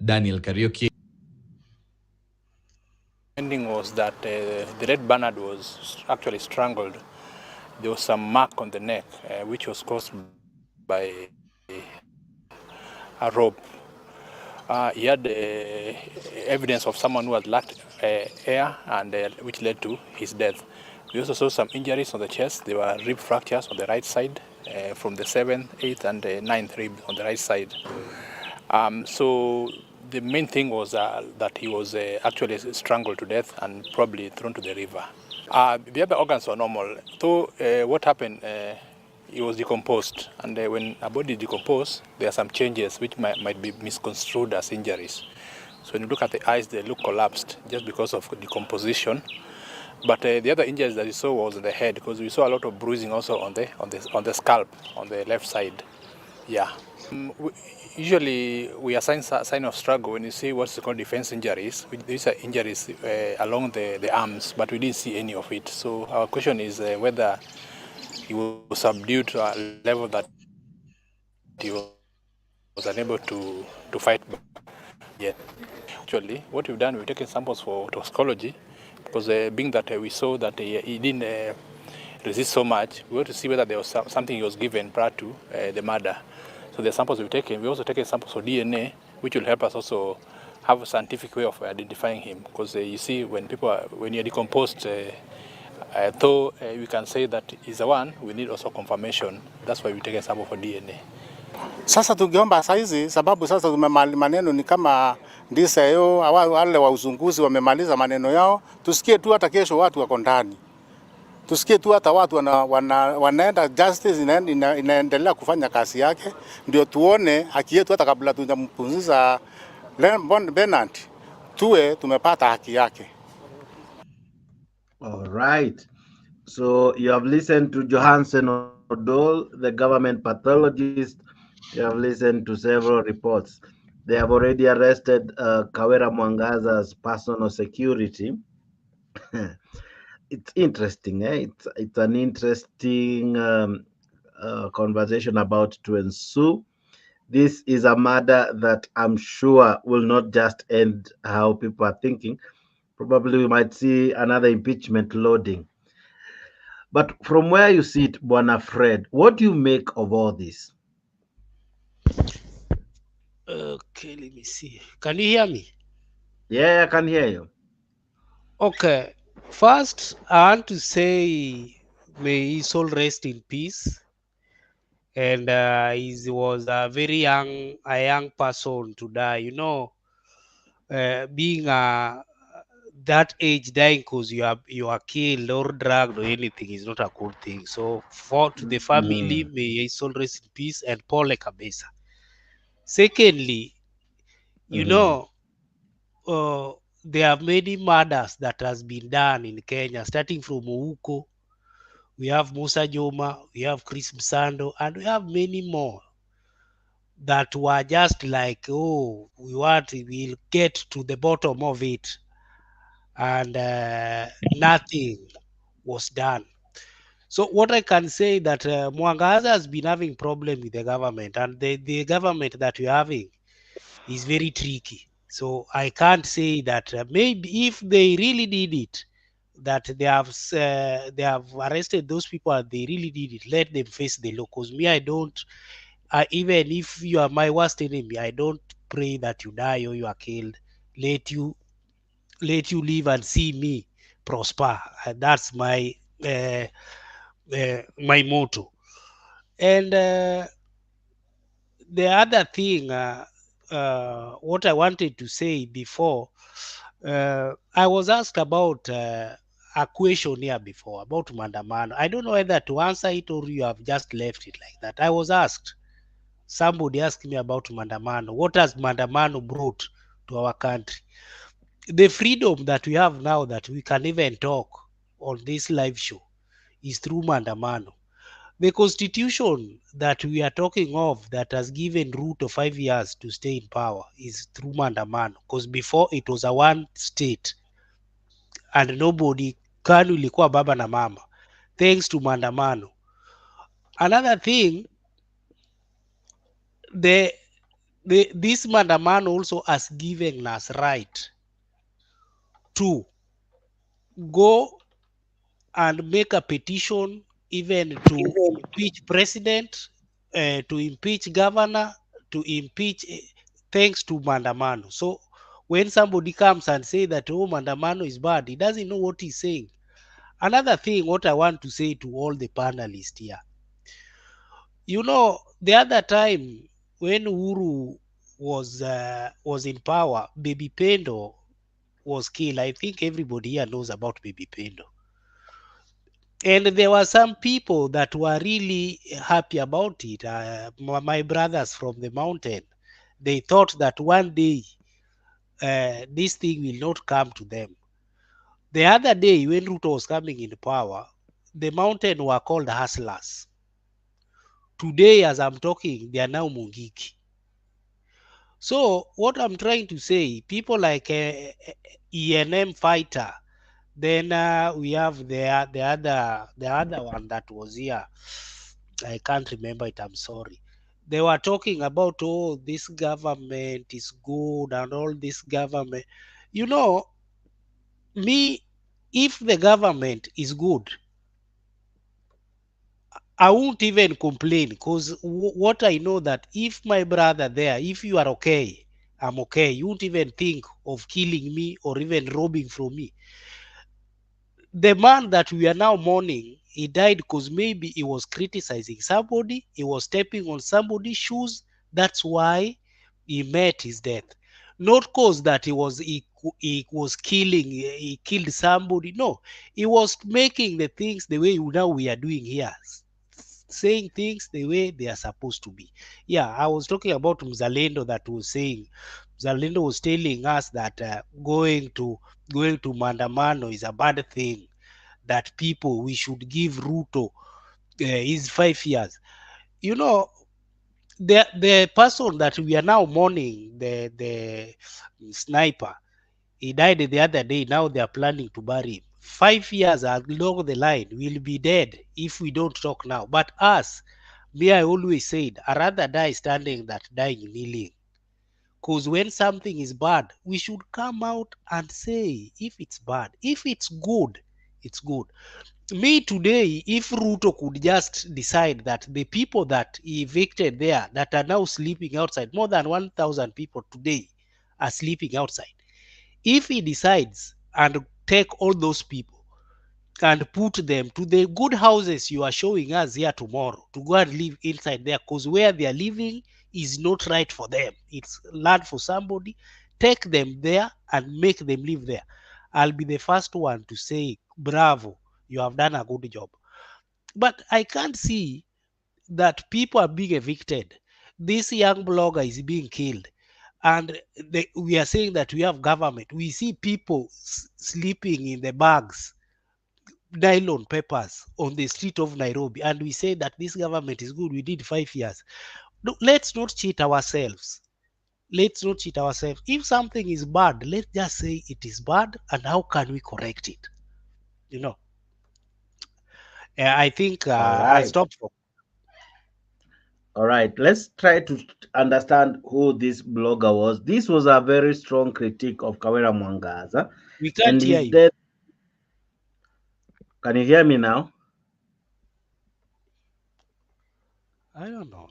Daniel Karaoke. Ending was that the Red Bernard was actually strangled. There was some mark on the neck, which was caused by a rope. He had evidence of someone who had lacked air, and which led to his death. We also saw some injuries on the chest. There were rib fractures on the right side, from the 7th, 8th, and 9th rib on the right side. So the main thing was that he was actually strangled to death and probably thrown to the river. The other organs were normal. So what happened, he was decomposed. And when a body decomposes, there are some changes which might be misconstrued as injuries. So when you look at the eyes, they look collapsed just because of decomposition. But the other injuries that you saw was the head, because we saw a lot of bruising also on the scalp, on the left side. Yeah. Usually we assign sign of struggle when you see what's called defense injuries. These are injuries along the arms, but we didn't see any of it. So our question is whether he was subdued to a level that he was unable to fight back yet. Actually, what we've done, we've taken samples for toxicology, because being that we saw that he didn't resist so much, we want to see whether there was something he was given prior to the murder. So the samples we've taken, we also taken samples for DNA, which will help us also have a scientific way of identifying him. Because you see, when you're decomposed, though we can say that he's the one, we need also confirmation. That's why we take a sample for DNA. Sasa tungeomba saizi, sababu sasa maneno ni kama DCI, wale wa uzunguzi wamemaliza maneno yao, tusikie tu hata kesho watu wako ndani. Tusikie tu hata watu wanaenda, justice inaendelea kufanya kazi yake, ndio tuone haki yetu, hata kabla tujampumzisha Bernard, tuwe tumepata haki yake. All right. So you have listened to Johansen Odol, the government pathologist. You have listened to several reports. They have already arrested Kawira Mwangaza's personal security. It's interesting, eh? It's an interesting conversation about to ensue. This is a matter that I'm sure will not just end how people are thinking. Probably we might see another impeachment loading. But from where you sit, Bwana Fred, what do you make of all this? Okay, let me see. Can you hear me? Yeah, I can hear you. Okay. First, I want to say, may his soul rest in peace. And he was a very young person to die. You know, being that age, dying because you are killed or dragged or anything is not a good thing. So to the family, may his soul rest in peace, and Paul Kabesa. Secondly, you know, there are many murders that has been done in Kenya, starting from Ouko. We have Musa Joma, we have Chris Msando, and we have many more that were just like, oh, we'll get to the bottom of it, and nothing was done. So what I can say that Mwangaza has been having problem with the government, and the government that we're having is very tricky. So I can't say that maybe if they really did it, that they have arrested those people and they really did it, let them face the law. Because me, I don't, even if you are my worst enemy, I don't pray that you die or you are killed. Let you live and see me prosper. That's my my motto. And the other thing, what I wanted to say before, I was asked about a question here before about Maandamano. I don't know whether to answer it or you have just left it like that. I was asked, somebody asked me about Maandamano. What has Maandamano brought to our country? The freedom that we have now, that we can even talk on this live show, is through Maandamano. The constitution that we are talking of that has given Ruto 5 years to stay in power is through Maandamano, because before it was a one state and nobody, KANU ilikuwa baba na mama, thanks to Maandamano. Another thing, this Maandamano also has given us right to go and make a petition, even to impeach president, to impeach governor, to impeach, thanks to Maandamano. So when somebody comes and say that, oh, Maandamano is bad, he doesn't know what he's saying. Another thing, what I want to say to all the panelists here, you know, the other time when Uhuru was in power, Baby Pendo was killed. I think everybody here knows about Baby Pendo. And there were some people that were really happy about it. My brothers from the mountain, they thought that one day this thing will not come to them. The other day when Ruto was coming in power, the mountain were called hustlers. Today, as I'm talking, they are now Mungiki. So what I'm trying to say, people like ENM fighter, then we have the other one that was here. I can't remember it. I'm sorry. They were talking about, oh, this government is good and all this government. You know, me, if the government is good, I won't even complain, because what I know that if my brother there, if you are okay, I'm okay. You won't even think of killing me or even robbing from me. The man that we are now mourning, he died because maybe he was criticizing somebody, he was stepping on somebody's shoes. That's why he met his death. Not because that he was killing, he killed somebody. No, he was making the things the way now we are doing here, saying things the way they are supposed to be. Yeah, I was talking about Mzalendo that was saying, Mzalendo was telling us that going to Maandamano is a bad thing, that people, we should give Ruto his 5 years. You know, the person that we are now mourning, the Snipper, he died the other day. Now they are planning to bury him. 5 years along the line, we'll be dead if we don't talk now. But us, me, I always said, I rather die standing than dying kneeling. Because when something is bad, we should come out and say if it's bad. If it's good, it's good. Me today, if Ruto could just decide that the people that he evicted there, that are now sleeping outside, more than 1,000 people today are sleeping outside. If he decides and take all those people and put them to the good houses you are showing us here tomorrow, to go and live inside there, because where they are living is not right for them. It's land for somebody. Take them there and make them live there. I'll be the first one to say, bravo, you have done a good job. But I can't see that people are being evicted. This young blogger is being killed. And we are saying that we have government. We see people sleeping in the bags, nylon papers on the street of Nairobi, and we say that this government is good. We did 5 years. No, let's not cheat ourselves. Let's not cheat ourselves. If something is bad, let's just say it is bad, and how can we correct it? You know, I think I'll stop for. All right, let's try to understand who this blogger was. This was a very strong critique of Kawira Mwangaza. We can't hear you. Dead. Can you hear me now? I don't know.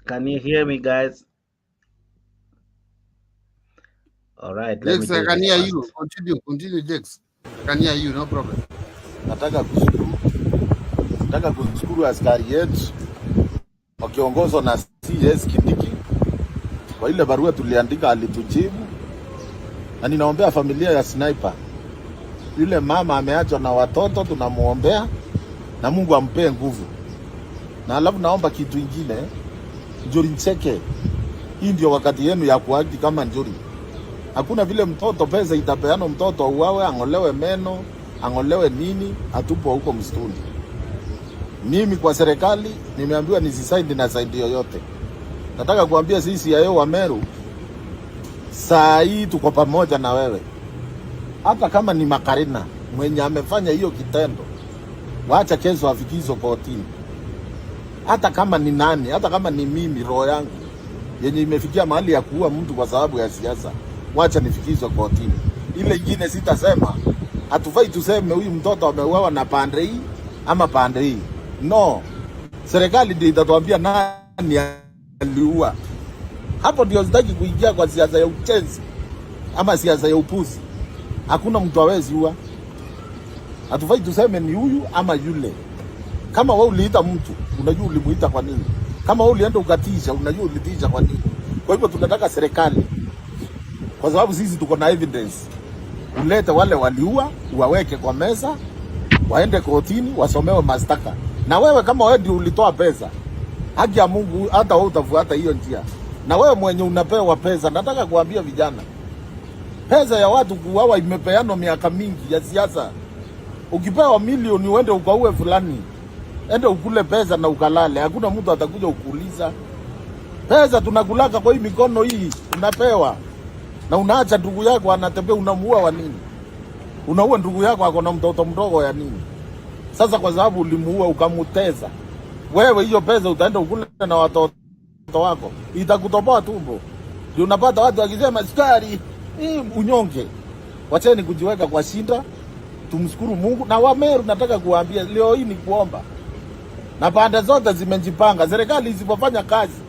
Can you hear me, guys? All right, Jex, I can hear you. Continue, Jex. I can hear you, no problem. Nataka kushukuru askari yetu wakiongozwa na CS Kindiki kwa ile barua tuliandika, alitujibu Na ninaombea familia ya Snipper. Yule mama ameachwa na watoto, tunamuombea na Mungu ampee nguvu. Na alafu naomba kitu kingine, Njuri Ncheke. Hii ndio wakati yenu ya kuakti kama Njuri. Hakuna vile mtoto pesa itapeana mtoto uwawe, angolewe meno, angolewe nini, atupo huko msituni. Mimi kwa serikali nimeambiwa nisisaidi na saidi yoyote. Nataka kuambia sisi ya wa Meru, saa hii tuko pamoja na wewe. Hata kama ni Makarina mwenye amefanya hiyo kitendo, wacha kesho afikizwe kotini. Hata kama ni nani, hata kama ni mimi roho yangu yenye imefikia mahali ya kuua mtu kwa sababu ya siasa, wacha nifikizwe kotini. Ile nyingine sitasema, hatufai tuseme huyu mtoto ameuawa na pande hii ama pande hii. No. Serikali ndio itatuambia nani aliua. Hapo ndio sitaki kuingia kwa siasa ya uchenzi ama siasa ya upuzi. Hakuna mtu hawezi ua. Hatufai tuseme ni huyu ama yule. Kama wewe uliita mtu, unajua ulimuita kwa nini? Kama wewe ulienda ukatisha, unajua ulitisha kwa nini? Kwa hivyo tunataka serikali, kwa sababu sisi tuko na evidence, ulete wale waliua, uwaweke kwa meza, waende kotini, wasomewe mashtaka. Na wewe kama wewe ndio ulitoa pesa, haki ya Mungu hata wewe utafuata hiyo njia. Na wewe mwenye unapewa pesa, nataka kuambia vijana, pesa ya watu kuuawa imepeanwa miaka mingi ya siasa. Ukipewa milioni uende ukaue fulani, ende ukule pesa na ukalale, hakuna mtu atakuja ukuuliza. Pesa tunakulaka kwa hii mikono hii, unapewa. Na unaacha ndugu yako anatembea, unamuua wa nini? Unaua ndugu yako ako na mtoto mdogo ya nini? Sasa kwa sababu ulimuua ukamuteza, wewe hiyo pesa utaenda ukule na watoto wako, itakutoboa tumbo. Ndio unapata watu wakisema sukari, unyonge. Wacheni kujiweka kwa shinda, tumshukuru Mungu. Na Wameru nataka kuambia leo hii ni kuomba. Na pande zote zimejipanga. Serikali isipofanya kazi,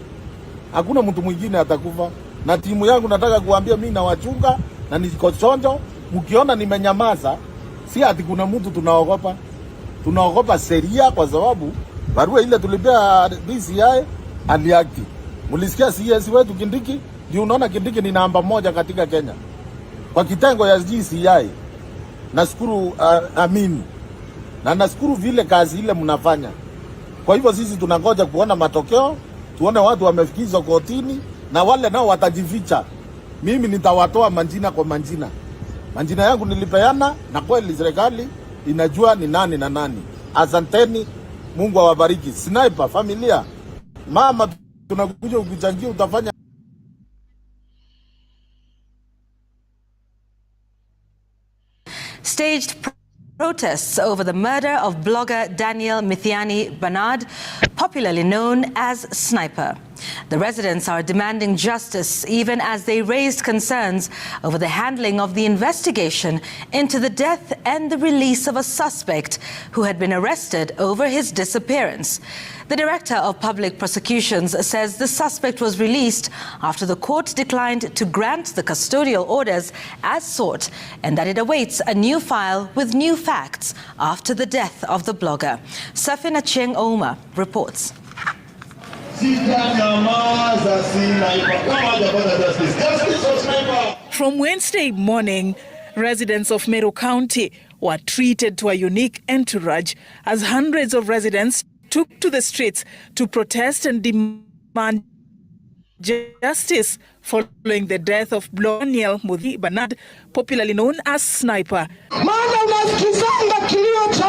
hakuna mtu mwingine atakufa. Na timu yangu nataka kuambia mimi na wachunga na niko chonjo. Mkiona nimenyamaza, si ati kuna mtu tunaogopa. Tunaogopa sheria kwa sababu barua ile tulipea DCI aliaki. Mulisikia CS wetu Kindiki, ndio unaona Kindiki ni namba 1 katika Kenya kwa kitengo ya DCI. Nashukuru amini. Na nashukuru vile kazi ile mnafanya. Kwa hivyo sisi tunangoja kuona matokeo, tuone watu wamefikizwa kotini na wale nao watajificha. Mimi nitawatoa manjina kwa manjina. Manjina yangu nilipeana na kweli serikali inajua ni nani na nani. Asanteni, Mungu awabariki. Snipper, familia, mama, tunakuja kukuchangia, utafanya staged protests over the murder of blogger Daniel Mithiani Bernard, popularly known as Snipper. The residents are demanding justice even as they raised concerns over the handling of the investigation into the death and the release of a suspect who had been arrested over his disappearance. The Director of Public Prosecutions says the suspect was released after the court declined to grant the custodial orders as sought and that it awaits a new file with new facts after the death of the blogger. Safina Cheng Oma reports. From Wednesday morning, residents of Meru County were treated to a unique entourage as hundreds of residents took to the streets to protest and demand justice following the death of Daniel Mithiani Bernard, popularly known as Snipper. Maana unasikizanga kilio cha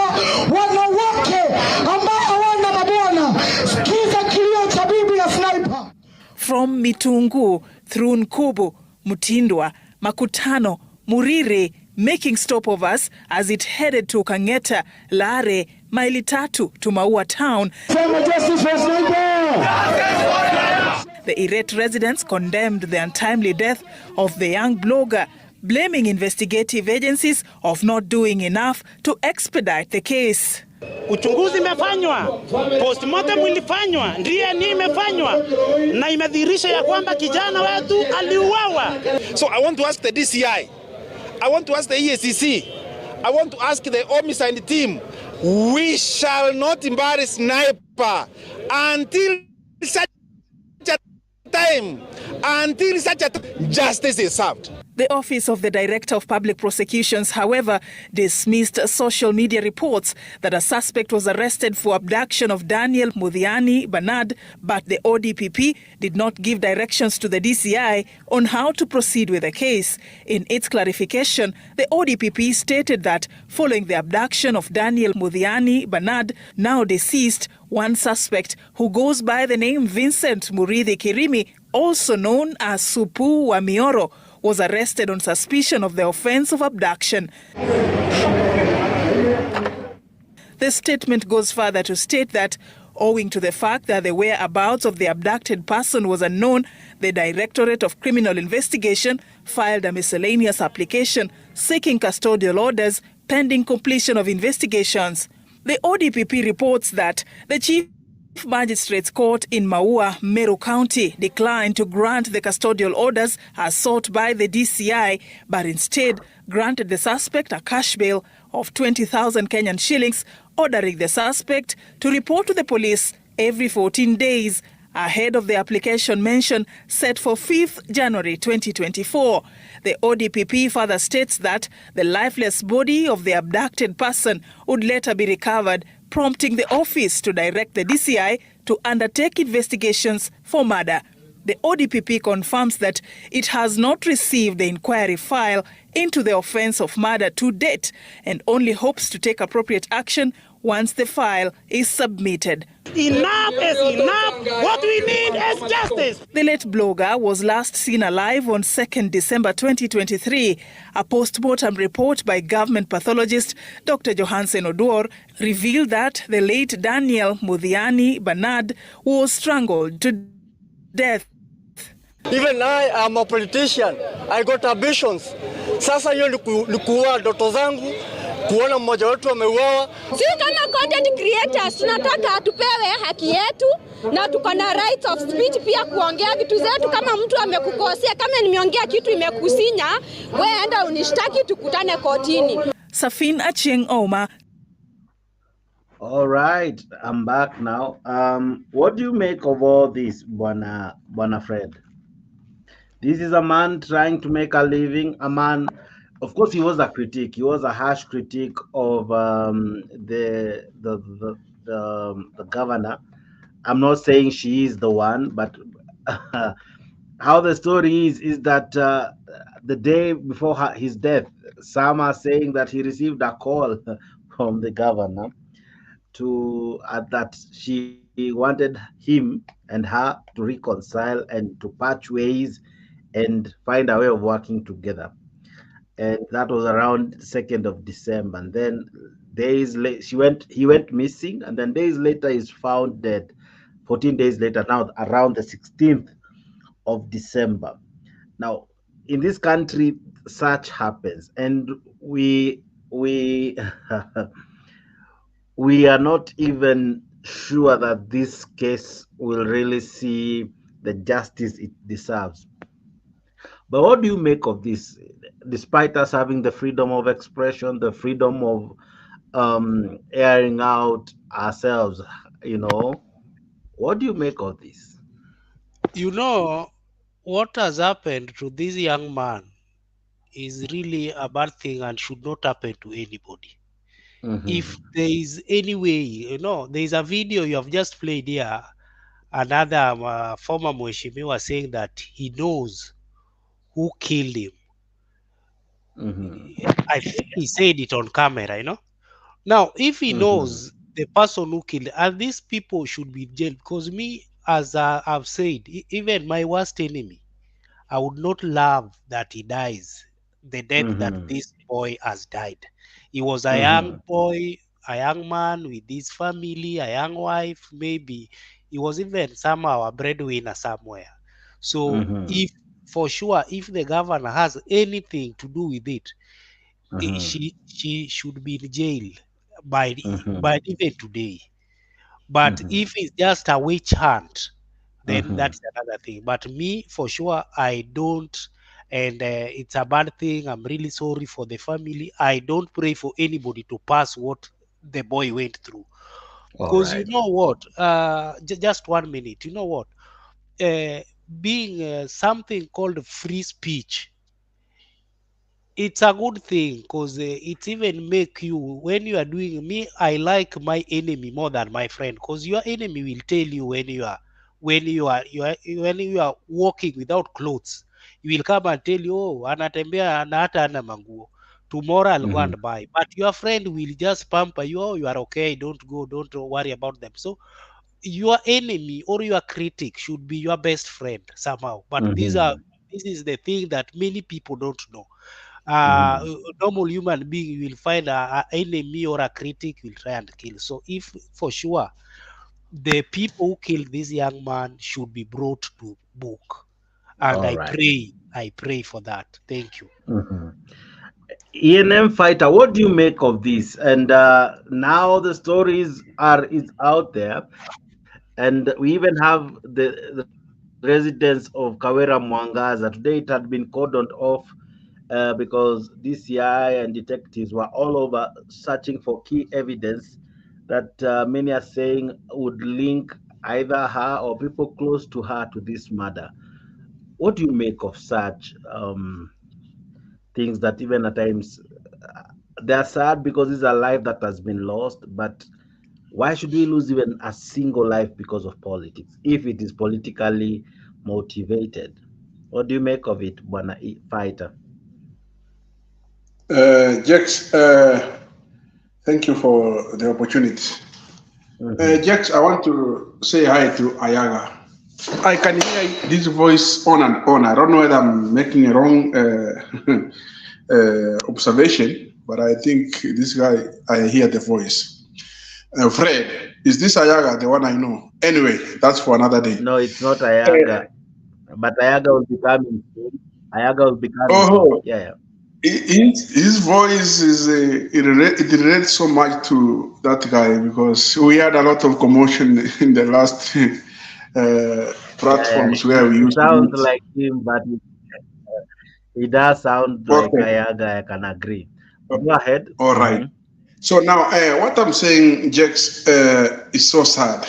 wanawake ambao hawana mabwana. Sikiza kilio cha bibi ya Snipper. From Mitungu through Nkubu, Mutindwa, Makutano, Murire, making stopovers as it headed to Kangeta, Lare, Maili Tatu to Maua town. The irate residents condemned the untimely death of the young blogger, blaming investigative agencies of not doing enough to expedite the case. Uchunguzi imefanywa, postmortem ilifanywa, DNA imefanywa na imedhihirisha ya kwamba kijana wetu aliuawa. So I want to ask the DCI, I want to ask the EACC, I want to ask the homicide team, we shall not embarrass Snipper until such a time, until such a justice is served. The Office of the Director of Public Prosecutions, however, dismissed social media reports that a suspect was arrested for abduction of Daniel Muthiani Bernard, but the ODPP did not give directions to the DCI on how to proceed with the case. In its clarification, the ODPP stated that following the abduction of Daniel Muthiani Bernard, now deceased, one suspect who goes by the name Vincent Murithi Kirimi, also known as Supu Wamioro, was arrested on suspicion of the offense of abduction. The statement goes further to state that, owing to the fact that the whereabouts of the abducted person was unknown, the Directorate of Criminal Investigation filed a miscellaneous application seeking custodial orders pending completion of investigations. The ODPP reports that the Chief Magistrates Court in Maua, Meru County, declined to grant the custodial orders as sought by the DCI, but instead granted the suspect a cash bail of 20,000 Kenyan shillings, ordering the suspect to report to the police every 14 days ahead of the application mention set for 5th January 2024. The ODPP further states that the lifeless body of the abducted person would later be recovered, prompting the office to direct the DCI to undertake investigations for murder. The ODPP confirms that it has not received the inquiry file into the offence of murder to date and only hopes to take appropriate action once the file is submitted. Enough is enough. What we need is justice. The late blogger was last seen alive on 2nd December 2023. A post-mortem report by government pathologist Dr. Johansen Oduor revealed that the late Daniel Muthiani Bernard was strangled to death. Even I am a politician. I got ambitions. Sasa hiyo ni kuua ndoto zangu, kuona mmoja wetu ameuawa. Sisi kama content creators tunataka tupewe haki yetu na tuko na rights of speech pia kuongea vitu zetu. Kama mtu amekukosea, kama nimeongea kitu imekusinya, wewe enda unishtaki tukutane kotini. Safin Achieng Oma. All right, I'm back now. What do you make of all this, Bwana Fred? This is a man trying to make a living. A man, of course, he was a critic. He was a harsh critic of the governor. I'm not saying she is the one, but how the story is that the day before his death, some are saying that he received a call from the governor that she wanted him and her to reconcile and to patch ways and find a way of working together. And that was around 2nd of December. And then days later, he went missing, and then days later he's found dead. 14 days later, now around the 16th of December. Now, in this country, such happens, and we we are not even sure that this case will really see the justice it deserves. But what do you make of this? Despite us having the freedom of expression, the freedom of airing out ourselves, what do you make of this? What has happened to this young man is really a bad thing and should not happen to anybody. If there is any way, there is a video you have just played here, another former Mheshimiwa saying that he knows who killed him. I think he said it on camera, Now, if he knows the person who killed, and these people should be jailed, because me, as I've said, even my worst enemy, I would not love that he dies, the death that this boy has died. He was a young boy, a young man with his family, a young wife, maybe. He was even somehow a breadwinner somewhere. So if the governor has anything to do with it, she should be in jail by even today. But if it's just a witch hunt, then that's another thing. But me, for sure, I don't. And it's a bad thing. I'm really sorry for the family. I don't pray for anybody to pass what the boy went through. Because you know what? Just 1 minute. You know what? Being something called free speech it's a good thing because it even make you, when you are doing, me, I like my enemy more than my friend, because your enemy will tell you when you are walking without clothes, he will come and tell you, oh, anatembea na hata ana manguo, tomorrow I'll go and buy. But your friend will just pamper you, oh, you are okay, don't go, don't worry about them. So your enemy or your critic should be your best friend somehow. But this is the thing that many people don't know. A normal human being will find a enemy or a critic will try and kill. So if for sure the people who killed this young man should be brought to book, and All I right. pray for that. Thank you. ENM fighter, what do you make of this? And now the stories is out there, and we even have the residence of Kawira Mwangaza. Today it had been cordoned off because DCI and detectives were all over searching for key evidence that many are saying would link either her or people close to her to this murder. What do you make of such things that even at times they're sad because it's a life that has been lost, but why should we lose even a single life because of politics if it is politically motivated? What do you make of it, Bwana Fighter? Jax, thank you for the opportunity. Jax, I want to say hi to Ayaga. I can hear this voice on and on. I don't know whether I'm making a wrong observation, but I think this guy, I hear the voice. Fred, is this Ayaga, the one I know? Anyway, that's for another day. No, it's not Ayaga, but Ayaga will be coming soon. Ayaga will be coming soon. Yeah. His voice is it relates so much to that guy because we had a lot of commotion in the last platforms where we used to sound meet. like him, but it does sound like Ayaga. I can agree. Go ahead. All right. So now, what I'm saying, Jax, is so sad.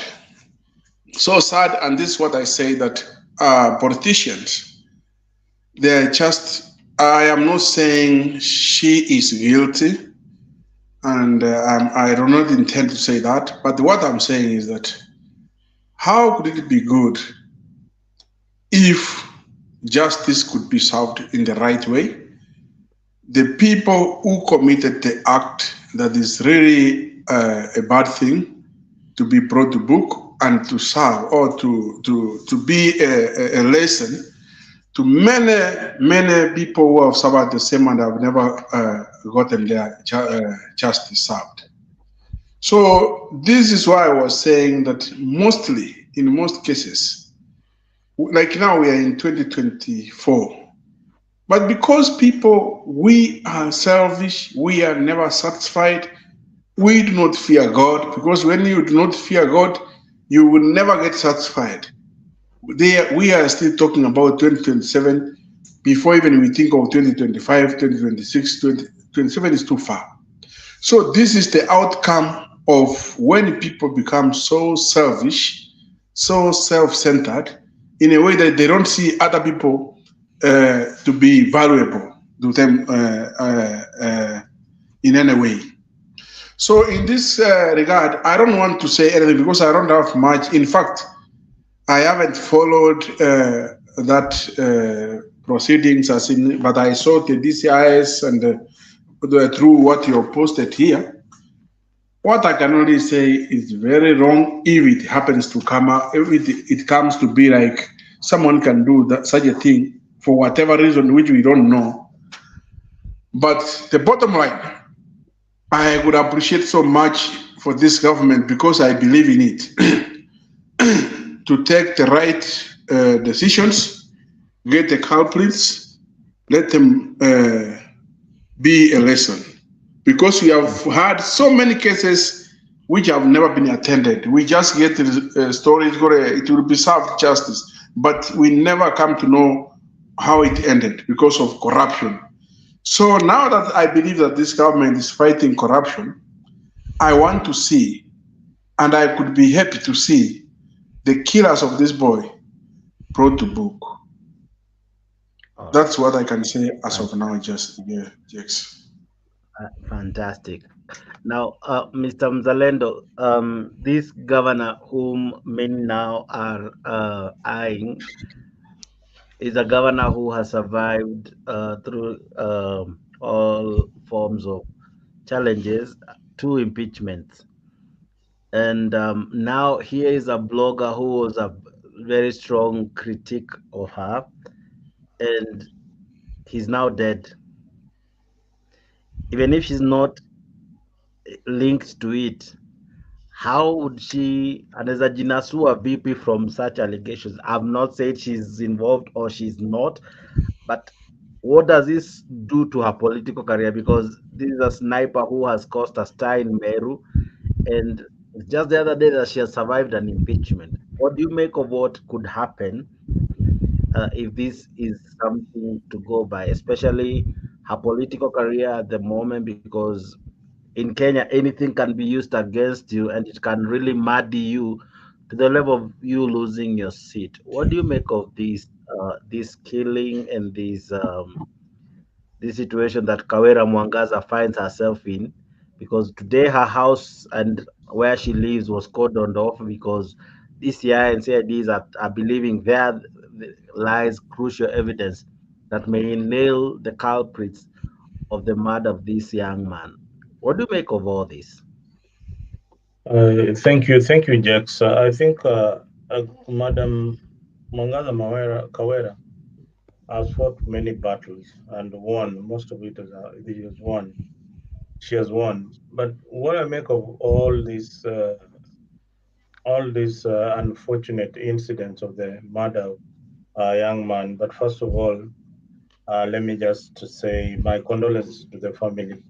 So sad, and this is what I say, that politicians, they're just, I am not saying she is guilty, and I do not intend to say that, but what I'm saying is that how could it be good if justice could be served in the right way? The people who committed the act that is really a bad thing to be brought to book and to serve or to be a lesson to many people who have suffered the same and have never gotten their justice served. So this is why I was saying that mostly, in most cases, like now we are in 2024, but because people, we are selfish, we are never satisfied, we do not fear God, because when you do not fear God, you will never get satisfied. We are still talking about 2027 before even we think of 2025, 2026, 2027 is too far. So this is the outcome of when people become so selfish, so self-centered, in a way that they don't see other people to be valuable to them in any way. So in this regard, I don't want to say anything because I don't have much. In fact, I haven't followed that proceedings, but I saw the DCIS and through what you posted here. What I can only say is very wrong if it happens to come out, if it comes to be like someone can do that, such a thing for whatever reason which we don't know. But the bottom line, I would appreciate so much for this government because I believe in it to take the right decisions, get the culprits, let them be a lesson. Because we have had so many cases which have never been attended. We just get the story, it will be served justice, but we never come to know how it ended because of corruption. So now that I believe that this government is fighting corruption, I want to see, and I could be happy to see, the killers of this boy brought to book. That's what I can say as of now, just yeah, yes. Fantastic. Now, Mr. Mzalendo, this governor whom many now are eyeing is a governor who has survived through all forms of challenges, two impeachments. And now here is a blogger who was a very strong critic of her, and he's now dead. Even if she's not linked to it, how would she, anaweza jinasua vipi from such allegations? I've not said she's involved or she's not, but what does this do to her political career? Because this is a sniper who has caused a stir in Meru, and just the other day that she has survived an impeachment. What do you make of what could happen if this is something to go by, especially her political career at the moment? Because in Kenya, anything can be used against you, and it can really muddy you to the level of you losing your seat. What do you make of this killing and this situation that Kawira Mwangaza finds herself in? Because today her house and where she lives was cordoned off because DCI and CIDs are believing there lies crucial evidence that may nail the culprits of the murder of this young man. What do you make of all this? Thank you, Jax. I think Madam Mwangaza Kawira has fought many battles and won. Most of it he has won. She has won. But what I make of all these unfortunate incidents of the murder of a young man. But first of all, let me just say my condolences to the family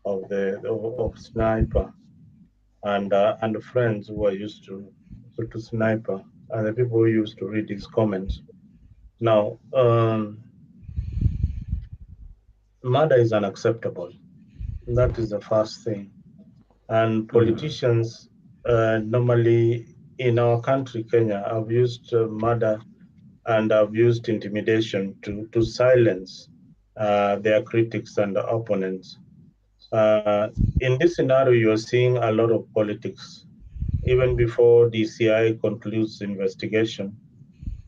of Sniper and friends who are used to Sniper and the people who used to read his comments. Now, murder is unacceptable. That is the first thing. And politicians normally in our country, Kenya, have used murder and have used intimidation to silence their critics and opponents. In this scenario, you're seeing a lot of politics. Even before DCI concludes investigation,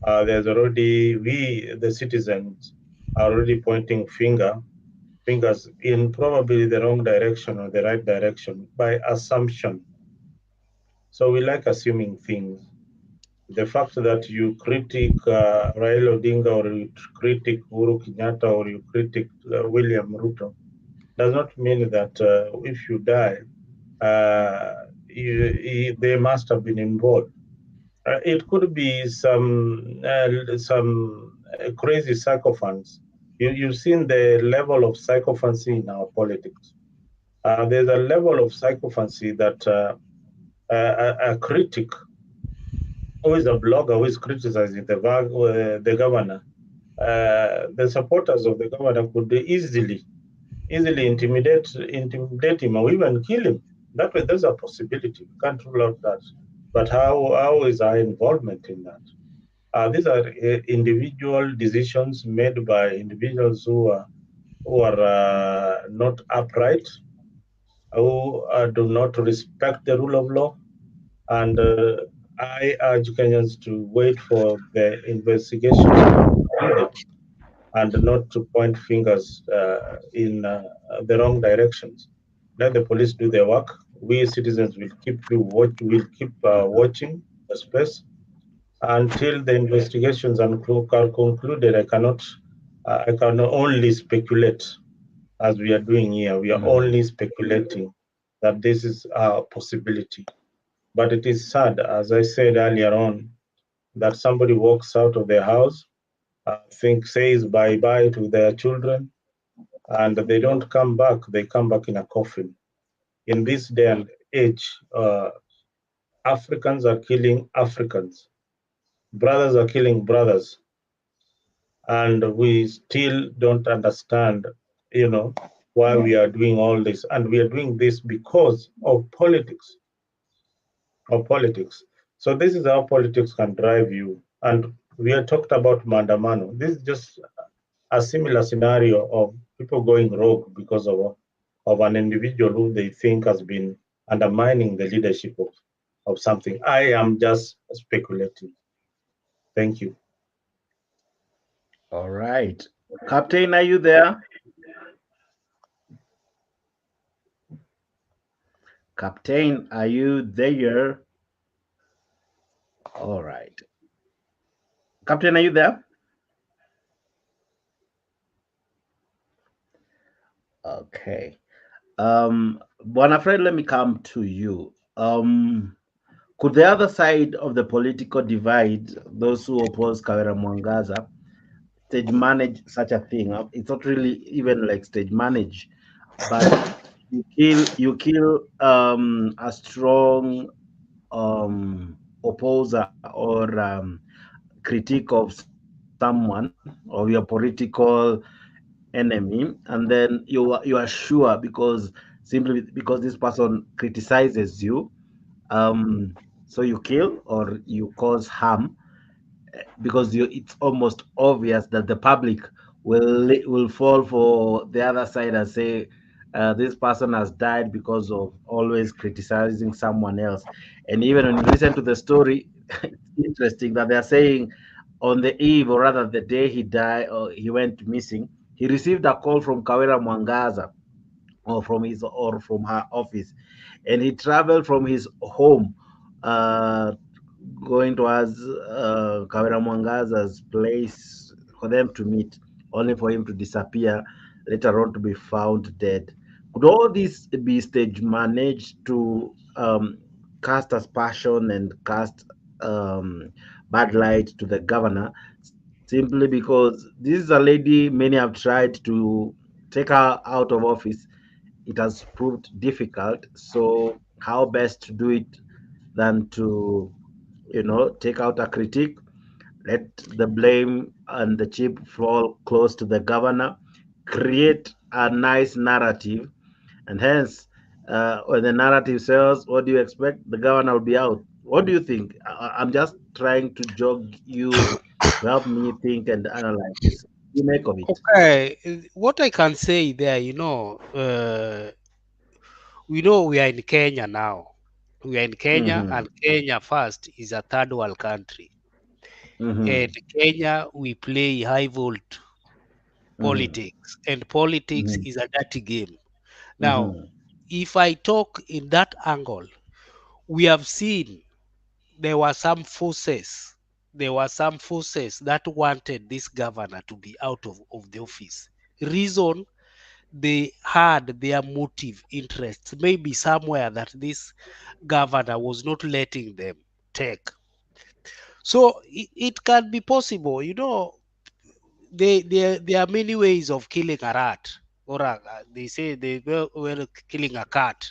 there's already, the citizens, are already pointing fingers in probably the wrong direction or the right direction by assumption. So we like assuming things. The fact that you critique Raila Odinga or you critique Uhuru Kenyatta or you critique William Ruto does not mean that if you die, they must have been involved. It could be some crazy sycophants. You've seen the level of sycophancy in our politics. There's a level of sycophancy that a critic who is a blogger who is criticizing the governor, the supporters of the governor could easily intimidate him or even kill him. There's a possibility. We can't rule out that. But how is our involvement in that? These are individual decisions made by individuals who are not upright, who do not respect the rule of law. And I urge Kenyans to wait for the investigations to be concluded and not to point fingers in the wrong directions. Let the police do their work. We citizens will keep watching the space until the investigations are concluded. I can only speculate, as we are doing here. We are only speculating that this is a possibility. But it is sad, as I said earlier on, that somebody walks out of their house, says bye-bye to their children, and they don't come back. They come back in a coffin. In this day and age, Africans are killing Africans. Brothers are killing brothers. And we still don't understand, why we are doing all this. And we are doing this because of politics. So this is how politics can drive you. And we have talked about Maandamano. This is just a similar scenario of people going rogue because of an individual who they think has been undermining the leadership of something. I am just speculating. Thank you. All right. Captain, are you there? Captain, are you there? All right. Captain, are you there? Okay. Bwana Fred, let me come to you. Could the other side of the political divide, those who oppose Kawira Mwangaza, stage manage such a thing? It's not really even like stage manage, but you kill a strong opposer or critique of someone or your political enemy, and then you are sure simply because this person criticizes you, so you kill or you cause harm because it's almost obvious that the public will fall for the other side and say this person has died because of always criticizing someone else. And even when you listen to the story, it's interesting that they're saying on the eve, or rather the day he died or he went missing, he received a call from Kawira Mwangaza or from her office, and he traveled from his home uh, going towards Kawira Mwangaza's place for them to meet, only for him to disappear, later on to be found dead. Could all this be stage managed to cast aspersion and cast bad light to the governor, simply because this is a lady many have tried to take her out of office? It has proved difficult. So how best to do it than to, take out a critique, let the blame and the chip fall close to the governor, create a nice narrative, and hence, when the narrative sells, what do you expect? The governor will be out. What do you think? I'm just trying to jog you to help me think and analyze this. You make of it. Okay, what I can say there, we know we are in Kenya now. We are in Kenya, Mm-hmm. and Kenya first is a third world country. Mm-hmm. And Kenya, we play high volt Mm-hmm. politics, and politics Mm-hmm. is a dirty game. Now, Mm-hmm. if I talk in that angle, we have seen there were some forces, that wanted this governor to be out of the office. Reason, they had their motive interests, maybe somewhere that this governor was not letting them take. So it can be possible, there are many ways of killing a rat, or they say they were killing a cat,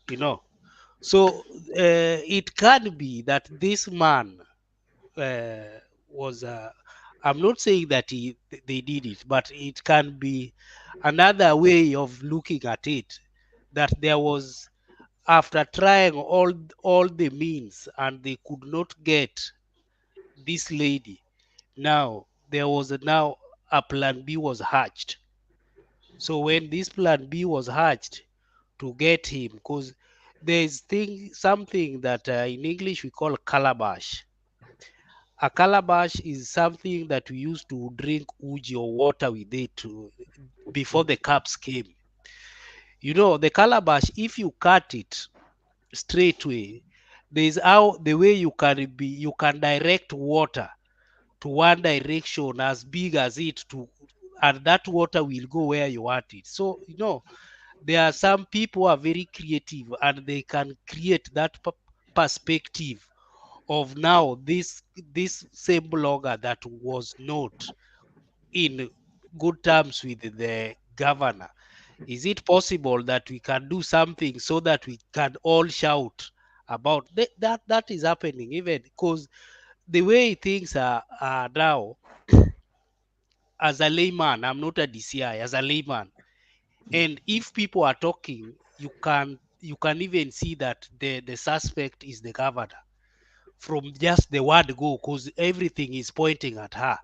you know. So it can be that this man was. I'm not saying that they did it, but it can be another way of looking at it. That there was, after trying all the means and they could not get this lady. Now there was now a plan B was hatched. So when this plan B was hatched to get him, because there's something that in English we call calabash. A calabash is something that we used to drink uji or water with it before the cups came. The calabash, if you cut it straight way, there's how the way you can direct water to one direction as big as it to, and that water will go where you want it. So there are some people who are very creative and they can create that perspective of now this same blogger that was not in good terms with the governor. Is it possible that we can do something so that we can all shout about that is happening, even because the way things are now, as a layman, I'm not a DCI, as a layman, and if people are talking, you can even see that the suspect is the governor from just the word go, because everything is pointing at her.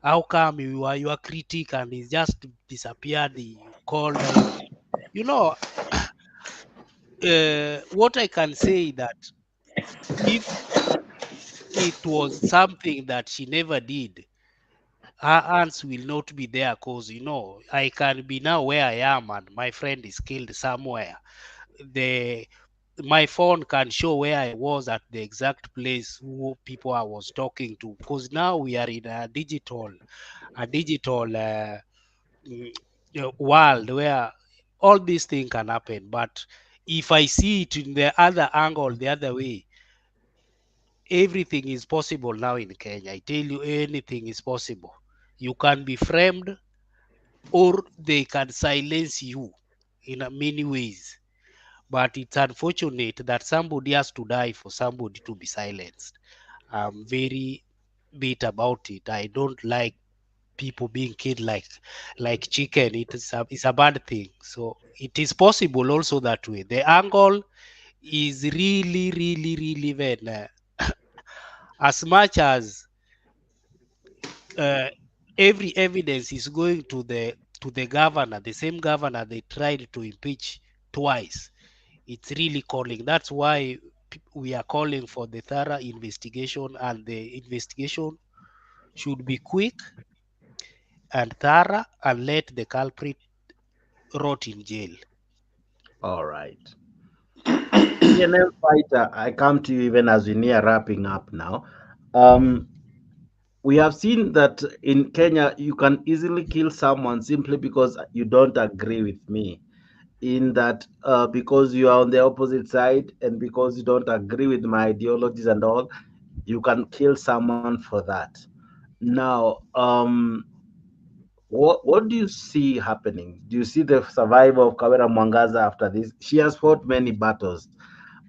How come you are your critic and he just disappeared? You called, what I can say that if it was something that she never did, her hands will not be there, because I can be now where I am and my friend is killed somewhere. My phone can show where I was at the exact place, who people I was talking to, because now we are in a digital world where all these things can happen. But if I see it in the other angle, the other way, everything is possible now in Kenya. I tell you, anything is possible. You can be framed, or they can silence you in many ways. But it's unfortunate that somebody has to die for somebody to be silenced. I'm very bit about it. I don't like people being killed like chicken. It's a bad thing. So it is possible also that way. The angle is really when as much as every evidence is going to the governor, the same governor they tried to impeach twice. It's really calling. That's why we are calling for the thorough investigation, and the investigation should be quick and thorough, and let the culprit rot in jail. All right. PNM fighter, I come to you even as we near wrapping up now. We have seen that in Kenya, you can easily kill someone simply because you don't agree with me. In that, because you are on the opposite side and because you don't agree with my ideologies and all, you can kill someone for that. Now, what do you see happening? Do you see the survival of Kawira Mwangaza after this? She has fought many battles,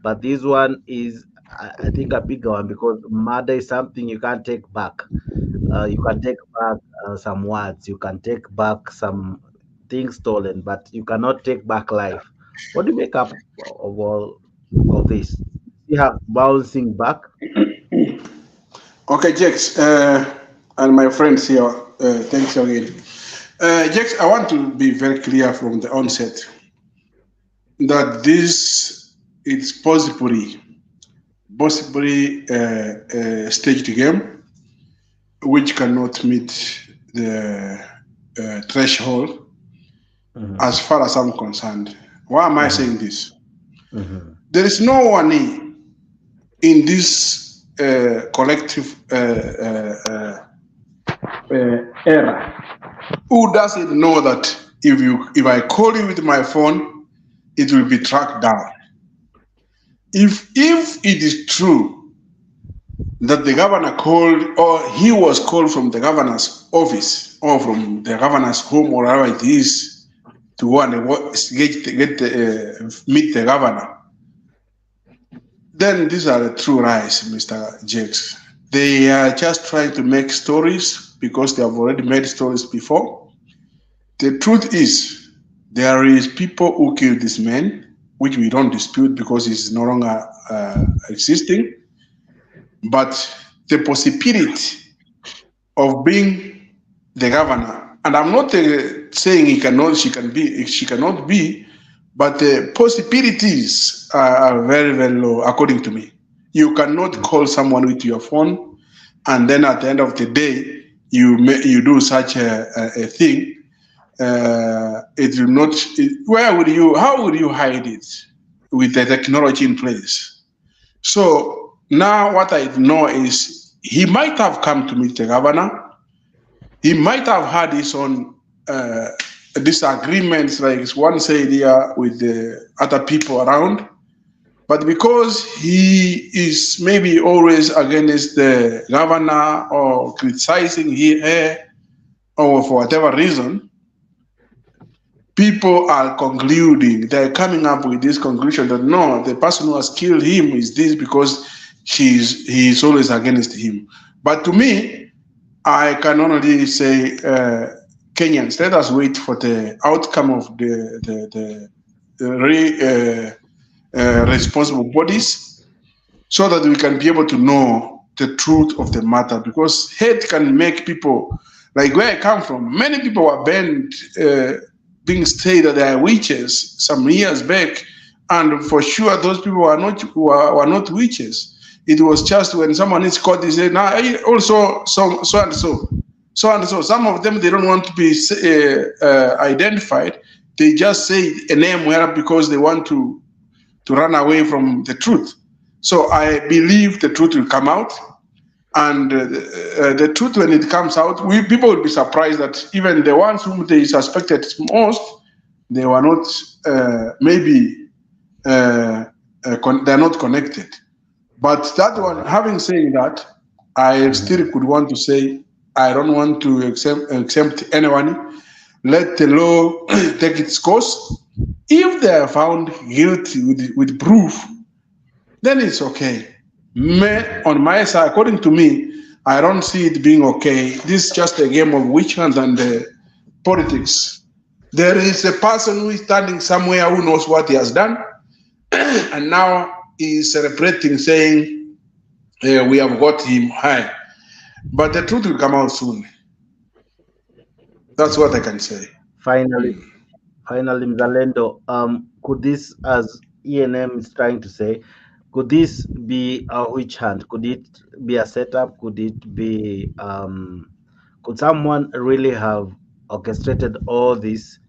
but this one is, I think, a bigger one, because murder is something you can't take back. You can take back some words, you can take back some things stolen, but you cannot take back life. What do you make up of all of this? You have bouncing back. Okay, Jex, and my friends here, thanks again. Jex, I want to be very clear from the onset that this is possibly a staged game which cannot meet the threshold as far as I'm concerned. Why am I saying this? There is no one in this collective era who doesn't know that if I call you with my phone, it will be tracked down. If it is true that the governor called, or he was called from the governor's office or from the governor's home or wherever it is to go and meet the governor, then these are the true lies, Mr. Jakes. They are just trying to make stories because they have already made stories before. The truth is, there is people who killed this man, which we don't dispute because he's no longer existing. But the possibility of being the governor, and I'm not saying she cannot be, but the possibilities are very, very low, according to me. You cannot call someone with your phone, and then at the end of the day, you do such a thing. It will not. How would you hide it with the technology in place? So now what I know is he might have come to meet the governor. He might have had his own disagreements, like one said here, with the other people around. But because he is maybe always against the governor or criticizing her, or for whatever reason, people are concluding, they're coming up with this conclusion that no, the person who has killed him is this because he is always against him. But to me, I can only say, Kenyans, let us wait for the outcome of the responsible bodies so that we can be able to know the truth of the matter, because hate can make people Like where I come from, many people were banned, being stated that they are witches some years back, and for sure those people were not witches. It was just when someone is caught, they say, "Now also so and so, so and so." Some of them they don't want to be identified. They just say a name because they want to run away from the truth. So I believe the truth will come out. And the truth, when it comes out, people will be surprised that even the ones whom they suspected most, they were not they're not connected. But that one, having said that, I still could want to say I don't want to exempt anyone. Let the law take its course. If they are found guilty with proof, then it's okay. On my side, according to me, I don't see it being okay. This is just a game of witch hunt and politics. There is a person who is standing somewhere who knows what he has done, and now he is celebrating, saying, we have got him high. But the truth will come out soon. That's what I can say. Finally, Mzalendo, could this, as ENM is trying to say, could this be a witch hunt? Could it be a setup? Could it be, could someone really have orchestrated all this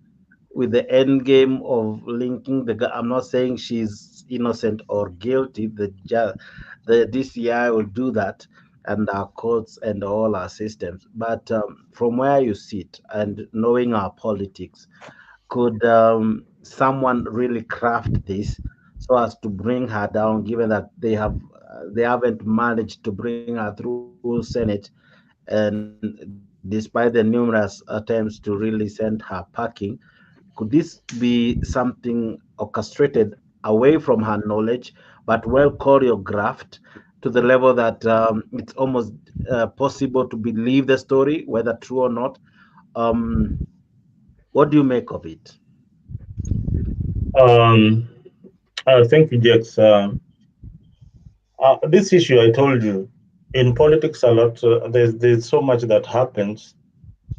with the end game of linking the? I'm not saying she's innocent or guilty. The DCI will do that, and our courts and all our systems. But from where you sit and knowing our politics, could someone really craft this so as to bring her down, given that they haven't managed to bring her through Senate, and despite the numerous attempts to really send her packing, could this be something orchestrated away from her knowledge, but well choreographed to the level that it's almost possible to believe the story, whether true or not? What do you make of it? Thank you, Jex. This issue, I told you, in politics a lot, there's so much that happens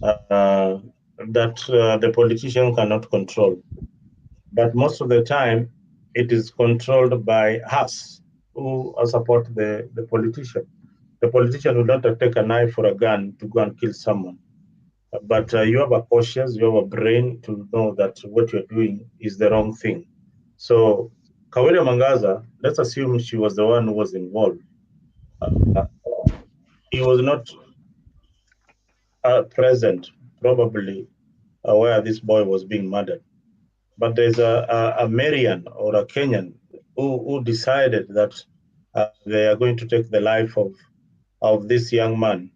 that the politician cannot control. But most of the time, it is controlled by us who support the politician. The politician will not take a knife or a gun to go and kill someone. But you have a conscience, you have a brain to know that what you're doing is the wrong thing. So Kawira Mwangaza, let's assume she was the one who was involved. He was not present, probably, where this boy was being murdered. But there's a Marian or a Kenyan who decided that they are going to take the life of this young man.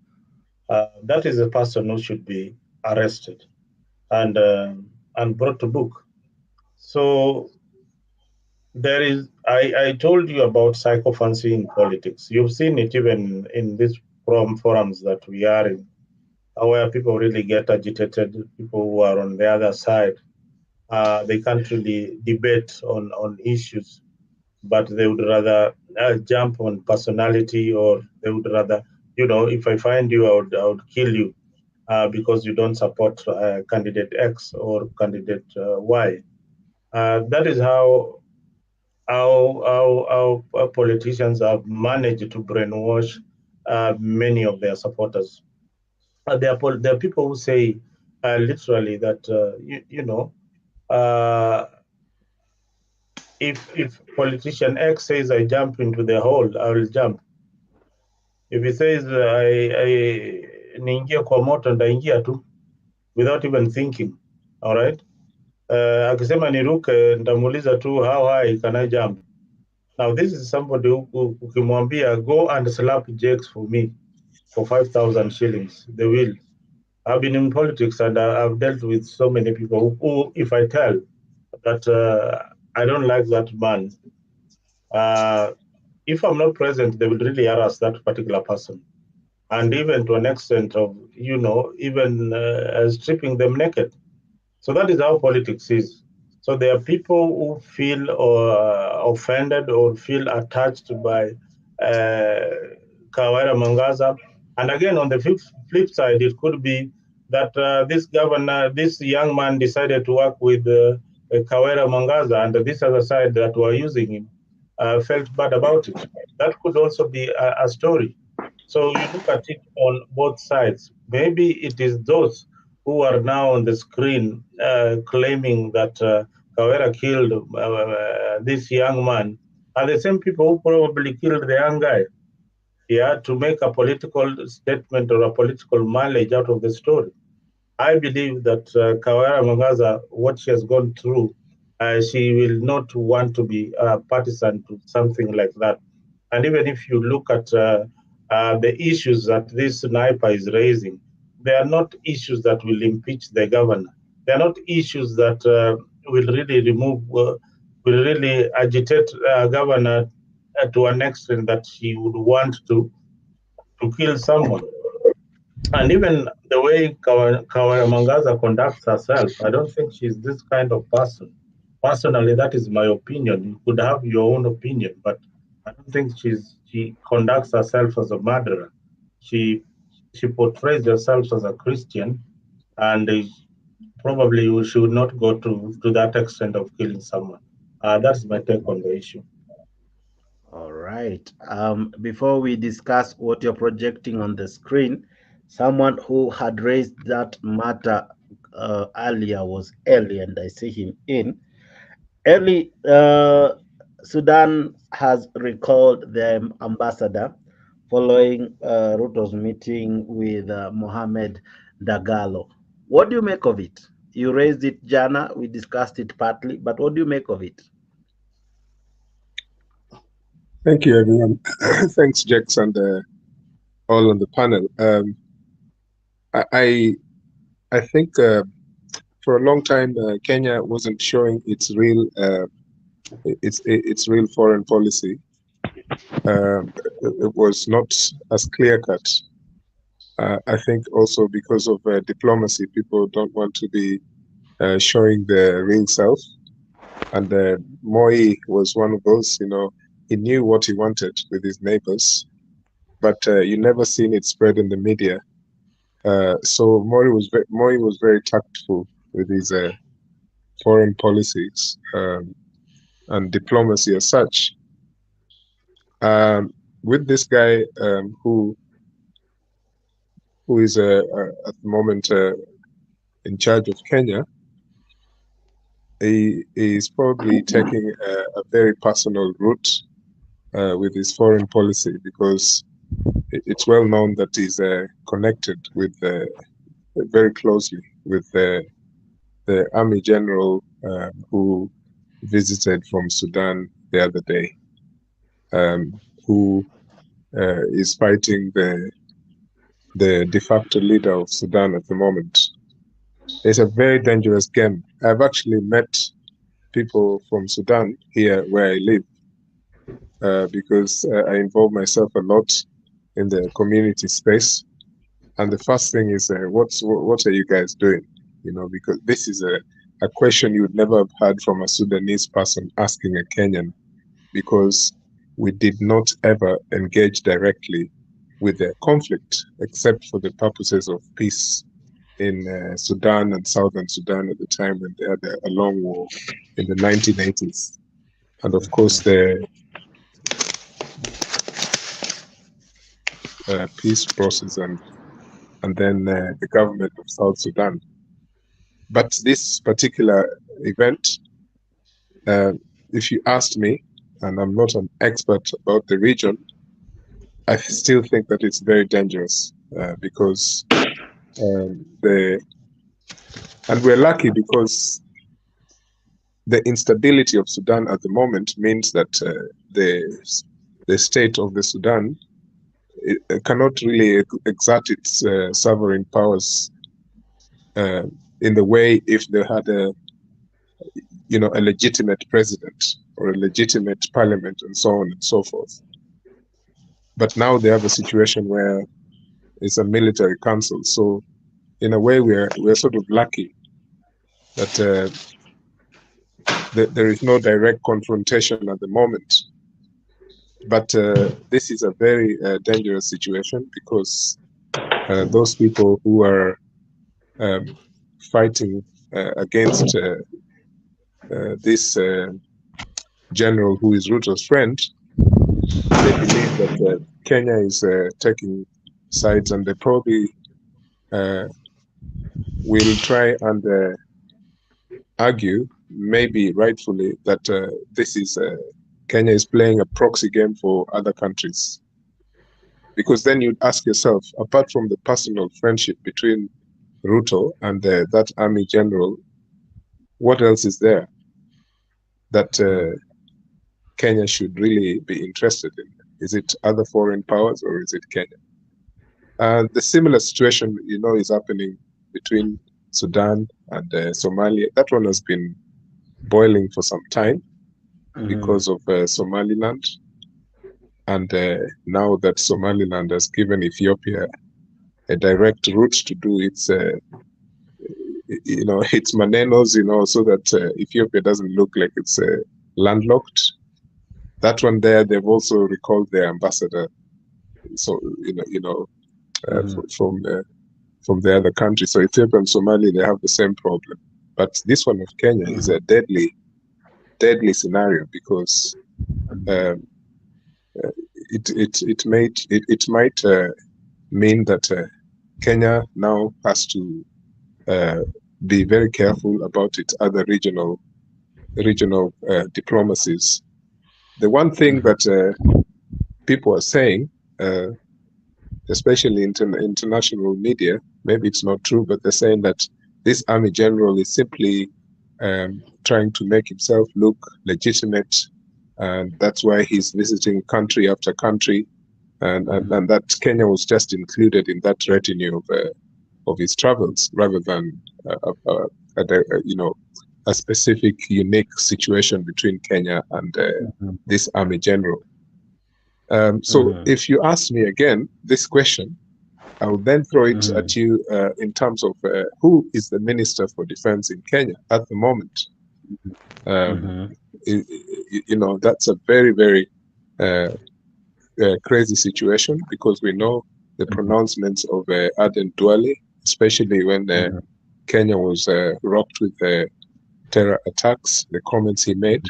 That is a person who should be arrested and brought to book. So there is, I told you about psychophancy in politics. You've seen it even in these forums that we are in, where people really get agitated, people who are on the other side. They can't really debate on issues, but they would rather jump on personality, or they would rather, if I find you, I would kill you because you don't support candidate X or candidate Y. That is how politicians have managed to brainwash many of their supporters. There are people who say literally that, if politician X says I jump into the hole, I will jump. If he says niingie kwa moto, ndaingia tu without even thinking. All right. Akisema niruke, ndamuuliza tu, how high can I jump? Now this is somebody who ukimwambia go and slap Jakes for me for 5,000 shillings, they will. I've been in politics and I've dealt with so many people who if I tell that I don't like that man, if I'm not present, they will really harass that particular person. And even to an extent of, even stripping them naked. So that is how politics is. So there are people who feel offended or feel attached by Kawira Mwangaza. And again, on the flip side, it could be that this young man decided to work with Kawira Mwangaza, and this other side that were using him felt bad about it. That could also be a story. So you look at it on both sides. Maybe it is those who are now on the screen claiming that Kawira killed this young man are the same people who probably killed the young guy. Yeah, to make a political statement or a political mileage out of the story. I believe that Kawira Mwangaza, what she has gone through, she will not want to be partisan to something like that. And even if you look at the issues that this Snipper is raising, they are not issues that will impeach the governor. They are not issues that will really will really agitate governor to an extent that she would want to kill someone. And even the way Kawira Mwangaza conducts herself, I don't think she's this kind of person. Personally, that is my opinion. You could have your own opinion, but I don't think she conducts herself as a murderer. She portrays herself as a Christian, and probably she would not go to that extent of killing someone. That's my take on the issue. All right. Before we discuss what you're projecting on the screen, someone who had raised that matter earlier was Eli, and I see him in. Eli, Sudan has recalled the ambassador following Ruto's meeting with Mohamed Dagalo. What do you make of it? You raised it, Jana. We discussed it partly, but what do you make of it? Thank you, everyone. Thanks, Jex, and all on the panel. I think for a long time Kenya wasn't showing its real real foreign policy. It was not as clear cut. I think also because of diplomacy, people don't want to be showing the real self. And Moi was one of those. He knew what he wanted with his neighbors, but you never seen it spread in the media. So Moi was very tactful with his foreign policies and diplomacy as such. With this guy who is at the moment in charge of Kenya, he is probably taking a very personal route with his foreign policy, because it's well known that he's connected with very closely with the army general who visited from Sudan the other day, who is fighting the de facto leader of Sudan at the moment. It's a very dangerous game. I've actually met people from Sudan here where I live, because I involve myself a lot in the community space. And the first thing is, what are you guys doing? Because this is a question you would never have heard from a Sudanese person asking a Kenyan, because we did not ever engage directly with the conflict, except for the purposes of peace in Sudan and Southern Sudan at the time when they had a long war in the 1980s. And of course, the peace process and then the government of South Sudan. But this particular event, if you asked me, and I'm not an expert about the region, I still think that it's very dangerous because and we're lucky because the instability of Sudan at the moment means that the state of the Sudan cannot really exert its sovereign powers in the way if they had a legitimate president or a legitimate parliament and so on and so forth. But now they have a situation where it's a military council. So in a way, we're sort of lucky that there is no direct confrontation at the moment. But this is a very dangerous situation because those people who are fighting against this general who is Ruto's friend, they believe that Kenya is taking sides, and they probably will try and argue, maybe rightfully, that this is Kenya is playing a proxy game for other countries. Because then you'd ask yourself, apart from the personal friendship between Ruto and that army general, what else is there that Kenya should really be interested in? Is it other foreign powers or is it Kenya? The similar situation, is happening between Sudan and Somalia. That one has been boiling for some time because of Somaliland. And now that Somaliland has given Ethiopia a direct route to do its, its manenos, so that Ethiopia doesn't look like it's landlocked. That one there, they've also recalled their ambassador. So from the other country. So Ethiopia and Somalia, they have the same problem. But this one of Kenya is a deadly scenario because it might mean that Kenya now has to be very careful about its other regional diplomacies. The one thing that people are saying, especially in international media, maybe it's not true, but they're saying that this army general is simply trying to make himself look legitimate, and that's why he's visiting country after country, and that Kenya was just included in that retinue of his travels, rather than a specific, unique situation between Kenya and this army general. So if you ask me again this question, I will then throw it at you in terms of who is the Minister for Defense in Kenya at the moment. That's a very, very crazy situation, because we know the pronouncements of Aden Duale, especially when Kenya was rocked with terror attacks, the comments he made,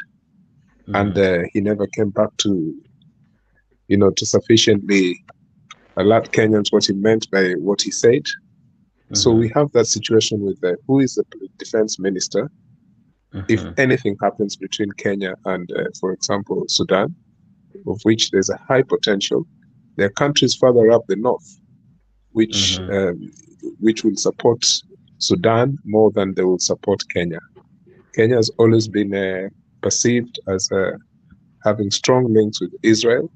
and he never came back to sufficiently alert Kenyans what he meant by what he said. So we have that situation with who is the defense minister. If anything happens between Kenya and, for example, Sudan, of which there's a high potential, there are countries further up the north which will support Sudan more than they will support Kenya. Kenya has always been perceived as having strong links with Israel,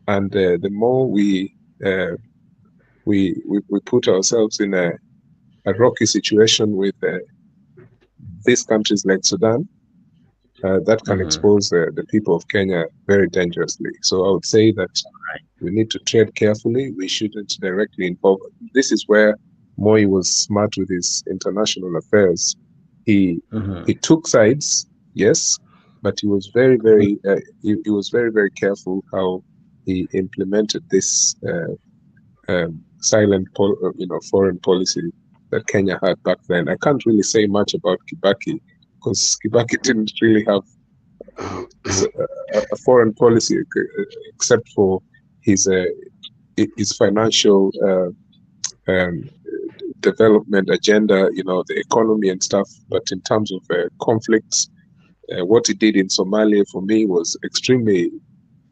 and the more we put ourselves in a rocky situation with these countries like Sudan, that can expose the people of Kenya very dangerously. So I would say that we need to tread carefully. We shouldn't directly involve. This is where Moi was smart with his international affairs. He took sides, yes, but he was very, very very careful how he implemented this silent, foreign policy that Kenya had back then. I can't really say much about Kibaki, because Kibaki didn't really have a foreign policy except for his financial development agenda, the economy and stuff. But in terms of conflicts, what he did in Somalia for me was extremely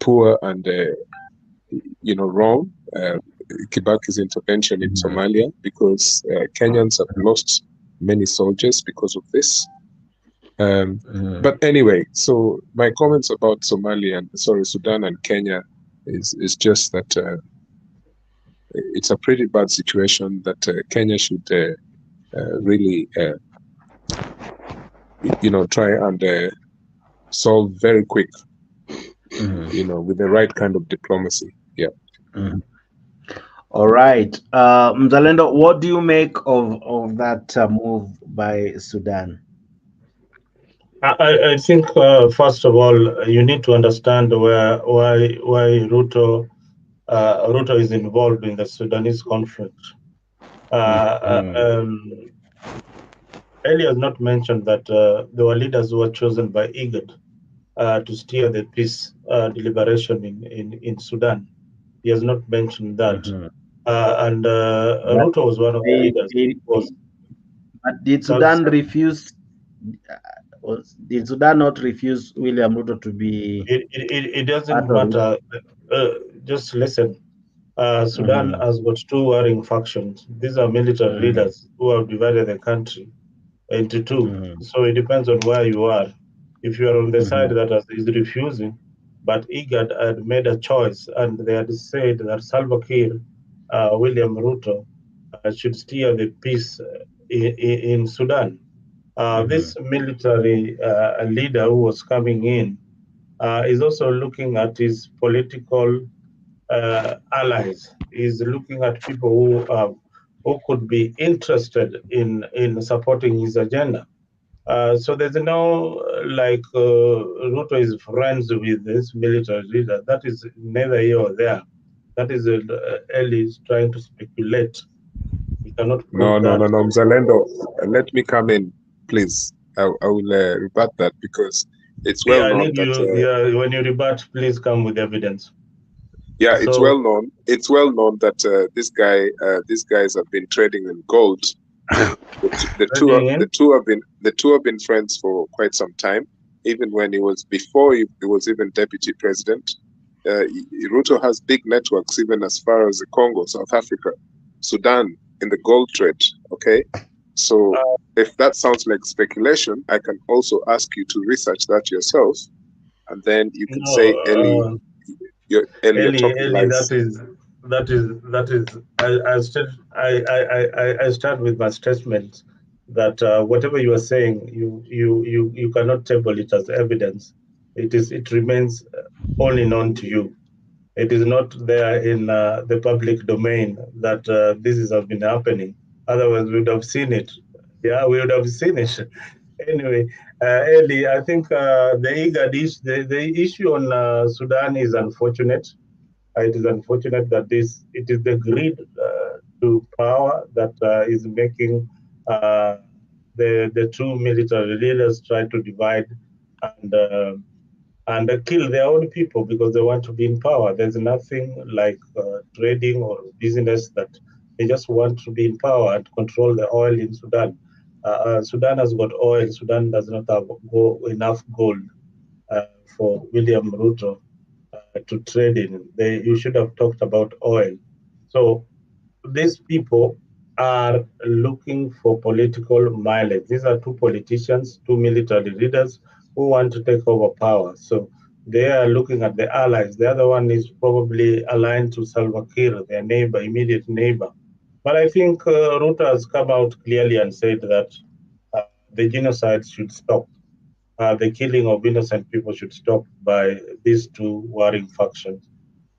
poor and wrong. Kibaki's intervention in Somalia, because Kenyans have lost many soldiers because of this. But anyway, so my comments about Sudan and Kenya is just that it's a pretty bad situation that Kenya should really try and solve very quick, with the right kind of diplomacy. Yeah. All right, Mzalendo, what do you make of that move by Sudan? I think first of all, you need to understand why Ruto is involved in the Sudanese conflict. Eli has not mentioned that there were leaders who were chosen by IGAD to steer the peace deliberation in Sudan. He has not mentioned that. And Ruto was one of the leaders. But did Sudan refuse? Did Sudan not refuse William Ruto to be? It doesn't matter. Just listen. Sudan has got two warring factions. These are military leaders who have divided the country into two. So it depends on where you are. If you are on the side that is refusing, but IGAD had made a choice and they had said that Salva Kiir, William Ruto, should steer the peace in Sudan. This military leader who was coming in is also looking at his political allies. He's looking at people who could be interested in supporting his agenda. So there's no Ruto is friends with this military leader. That is neither here or there. That is Eli is trying to speculate. We cannot prove No, that. Mzalendo, let me come in, please. I will rebut that because it's well I known need that. you. When you rebut, please come with evidence. Yeah, it's well known. It's well known that these guys have been trading in gold. The two have been friends for quite some time. Even when before he was even deputy president. Ruto has big networks even as far as the Congo, South Africa, Sudan in the gold trade. Okay, so if that sounds like speculation, I can also ask you to research that yourself, and then you can say Eli talking lies. That is. I start with my statement that whatever you are saying, you cannot table it as evidence. It remains only known to you. It is not there in the public domain that this has been happening. Otherwise, we would have seen it. Yeah, we would have seen it. Anyway, Eli, I think the issue on Sudan is unfortunate. It is unfortunate that it is the greed to power that is making the two military leaders try to divide and kill their own people because they want to be in power. There's nothing like trading or business that they just want to be in power and control the oil in Sudan. Sudan has got oil. Sudan does not have enough gold for William Ruto to trade in. You should have talked about oil. So these people are looking for political mileage. These are two politicians, two military leaders who want to take over power. So they are looking at the allies. The other one is probably aligned to Salva Kiir, their neighbor, immediate neighbor. But I think Ruto has come out clearly and said that the genocide should stop. The killing of innocent people should stop by these two warring factions.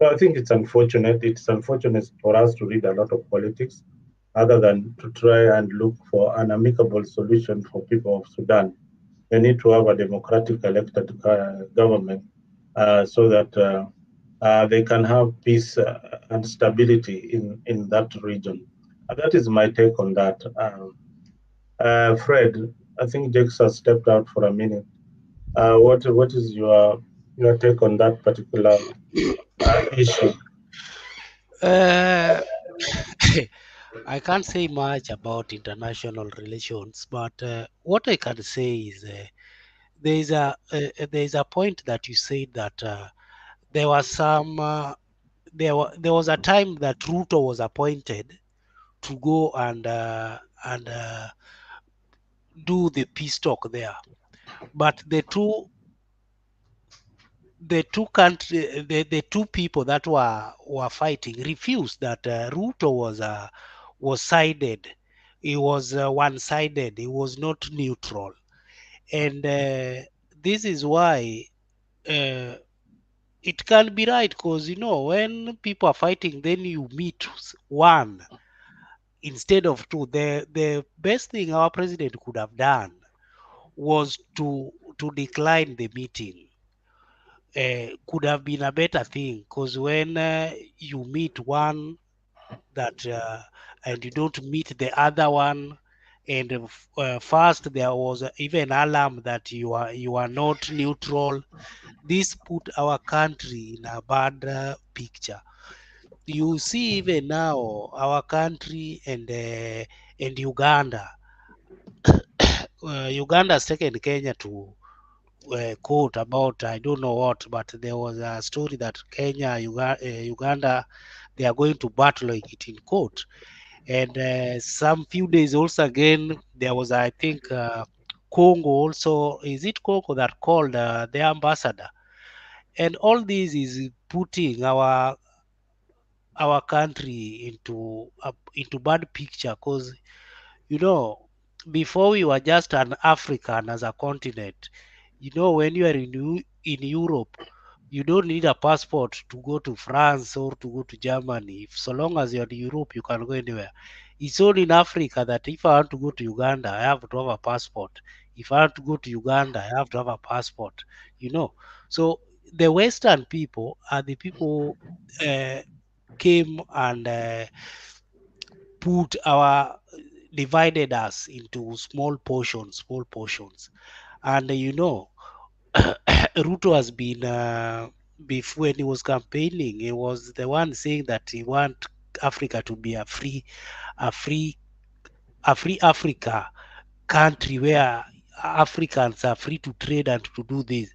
So I think it's unfortunate. It's unfortunate for us to read a lot of politics other than to try and look for an amicable solution for people of Sudan. They need to have a democratic elected government so that they can have peace and stability in that region. That is my take on that. Fred, I think Jakes has stepped out for a minute. What is your take on that particular issue? I can't say much about international relations, but what I can say is there is a point that you said that there was there was a time that Ruto was appointed to go and do the peace talk there, but the two people that were fighting refused that Ruto was sided. He was one-sided. He was not neutral, and this is why it can be right because when people are fighting, then you meet one instead of two. The best thing our president could have done was to decline the meeting. Could have been a better thing because when you meet one that and you don't meet the other one. And first there was even alarm that you are not neutral. This put our country in a bad picture. You see even now our country and Uganda. Uganda has taken Kenya to court about I don't know what, but there was a story that Uganda, they are going to battle it in court. And some few days also again there was I think Congo also. Is it Congo that called the ambassador? And all this is putting our country into bad picture, because you know, before we were just an African as a continent. You know, when you are in Europe, you don't need a passport to go to France or to go to Germany. If so long as you're in Europe, you can go anywhere. It's only in Africa that if I want to go to Uganda, I have to have a passport. If I want to go to Uganda, I have to have a passport. You know, so the Western people are the people uh, came and put our divided us into small portions. And you know, Ruto has been before, when he was campaigning, he was the one saying that he want Africa to be a free, a free Africa country where Africans are free to trade and to do this.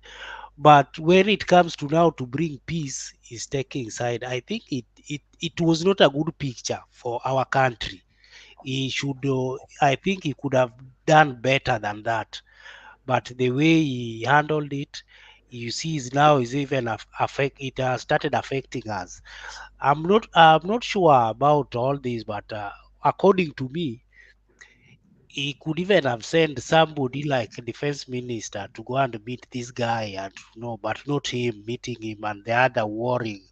But when it comes to now to bring peace, he's taking side. I think it was not a good picture for our country. He should, I think he could have done better than that. But the way he handled it, you see, is now is even affect. It has started affecting us. I'm not sure about all this, but according to me, he could even have sent somebody like a defense minister to go and meet this guy, and no, but not him meeting him and the other warring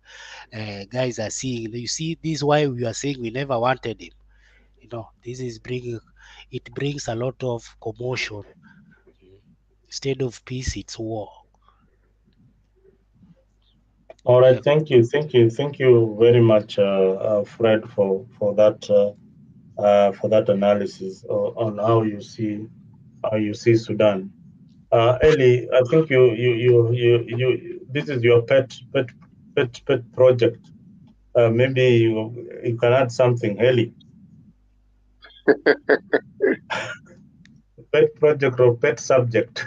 guys are seeing. You see, this is why we are saying we never wanted him. You know, this is bringing, it brings a lot of commotion. Instead of peace, it's war. All right, thank you very much, Fred, for that analysis on how you see Sudan. Ellie, I think you this is your pet project. Maybe you can add something, Ellie. Pet project or pet subject.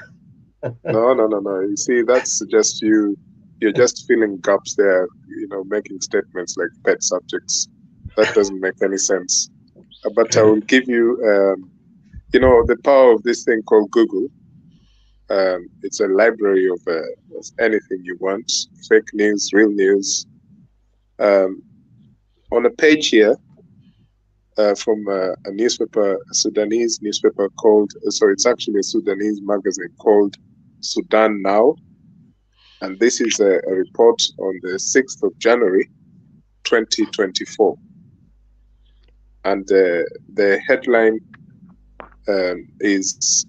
No. You see, that's just you. You're just filling gaps there. You know, making statements like pet subjects. That doesn't make any sense. But I will give you, you know, the power of this thing called Google. It's a library of anything you want, fake news, real news. On a page here from a newspaper, a Sudanese newspaper called, it's actually a Sudanese magazine called Sudan Now. And this is a report on the 6th of January, 2024. And the headline is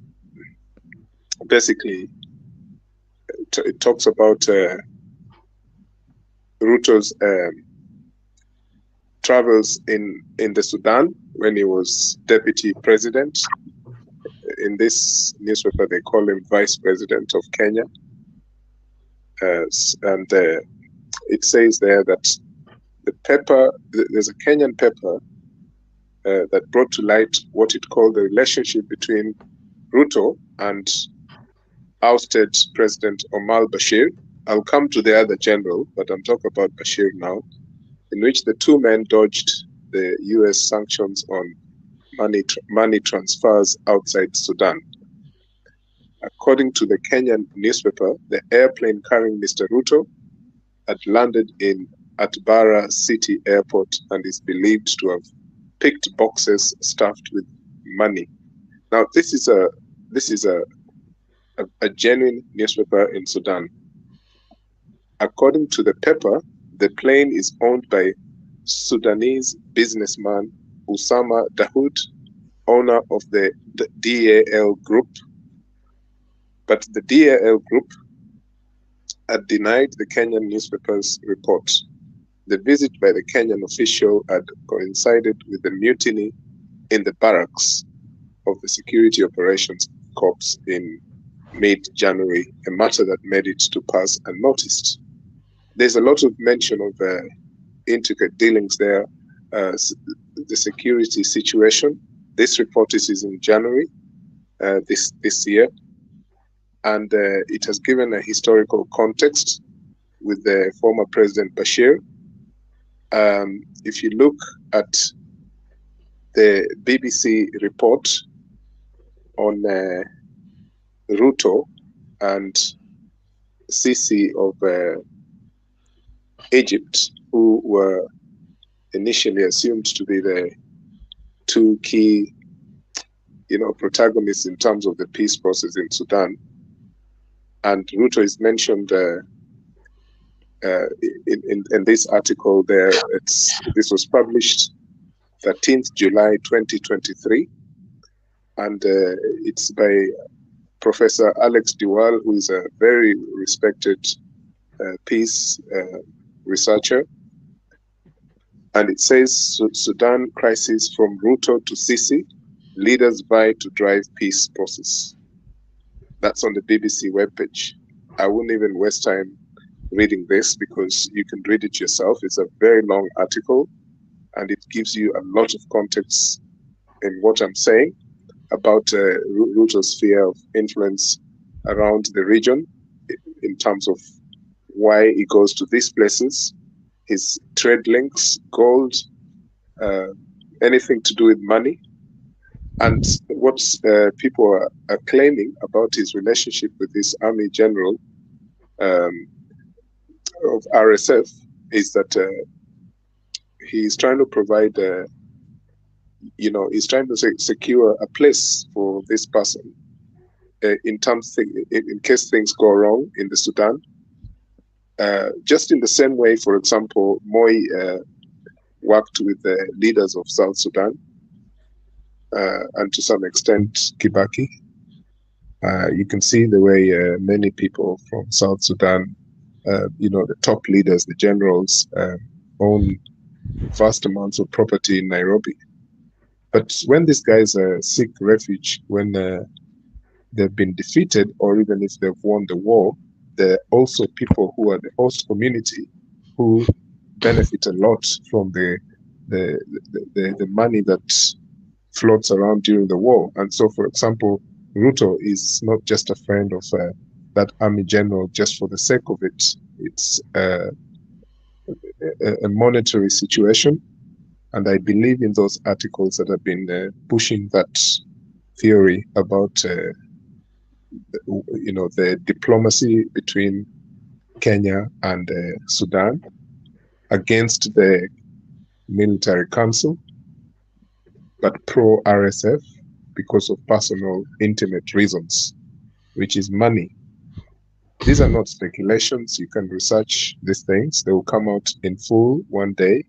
basically, it talks about Ruto's travels in the Sudan when he was deputy president. In this newspaper, they call him vice president of Kenya. And it says there that there's a Kenyan paper that brought to light what it called the relationship between Ruto and ousted President Omar Bashir. I'll come to the other general, but I'm talking about Bashir now, in which the two men dodged the US sanctions on money transfers outside Sudan. According to the Kenyan newspaper, the airplane carrying Mr. Ruto had landed in Atbara City Airport and is believed to have picked boxes stuffed with money. Now, this is a genuine newspaper in Sudan. According to the paper, the plane is owned by Sudanese businessman Usama Dahoud, owner of the DAL Group. But the DAL Group had denied the Kenyan newspaper's report. The visit by the Kenyan official had coincided with the mutiny in the barracks of the Security Operations Corps in mid-January, a matter that made it to pass unnoticed. There's a lot of mention of intricate dealings there. The security situation. This report is in January this year, and it has given a historical context with the former President Bashir. If you look at the BBC report on Ruto and Sisi of Egypt, who were initially assumed to be the two key, protagonists in terms of the peace process in Sudan. And Ruto is mentioned in this article there. This was published 13th July 2023, and it's by Professor Alex Diwal, who is a very respected peace researcher. And it says, Sudan crisis from Ruto to Sisi, leaders vie to drive peace process. That's on the BBC webpage. I wouldn't even waste time reading this because you can read it yourself. It's a very long article and it gives you a lot of context in what I'm saying about Ruto's sphere of influence around the region in terms of why he goes to these places, his trade links, gold, anything to do with money. And what people are claiming about his relationship with this army general of RSF is that he's trying to provide, he's trying to secure a place for this person in case things go wrong in the Sudan. Just in the same way, for example, Moi worked with the leaders of South Sudan and to some extent Kibaki. You can see the way many people from South Sudan, the top leaders, the generals, own vast amounts of property in Nairobi. But when these guys seek refuge, when they've been defeated, or even if they've won the war, there are also people who are the host community who benefit a lot from the money that floats around during the war. And so, for example, Ruto is not just a friend of that army general just for the sake of it. It's a monetary situation. And I believe in those articles that have been pushing that theory about, the diplomacy between Kenya and Sudan against the military council, but pro-RSF because of personal, intimate reasons, which is money. These are not speculations. You can research these things. They will come out in full one day.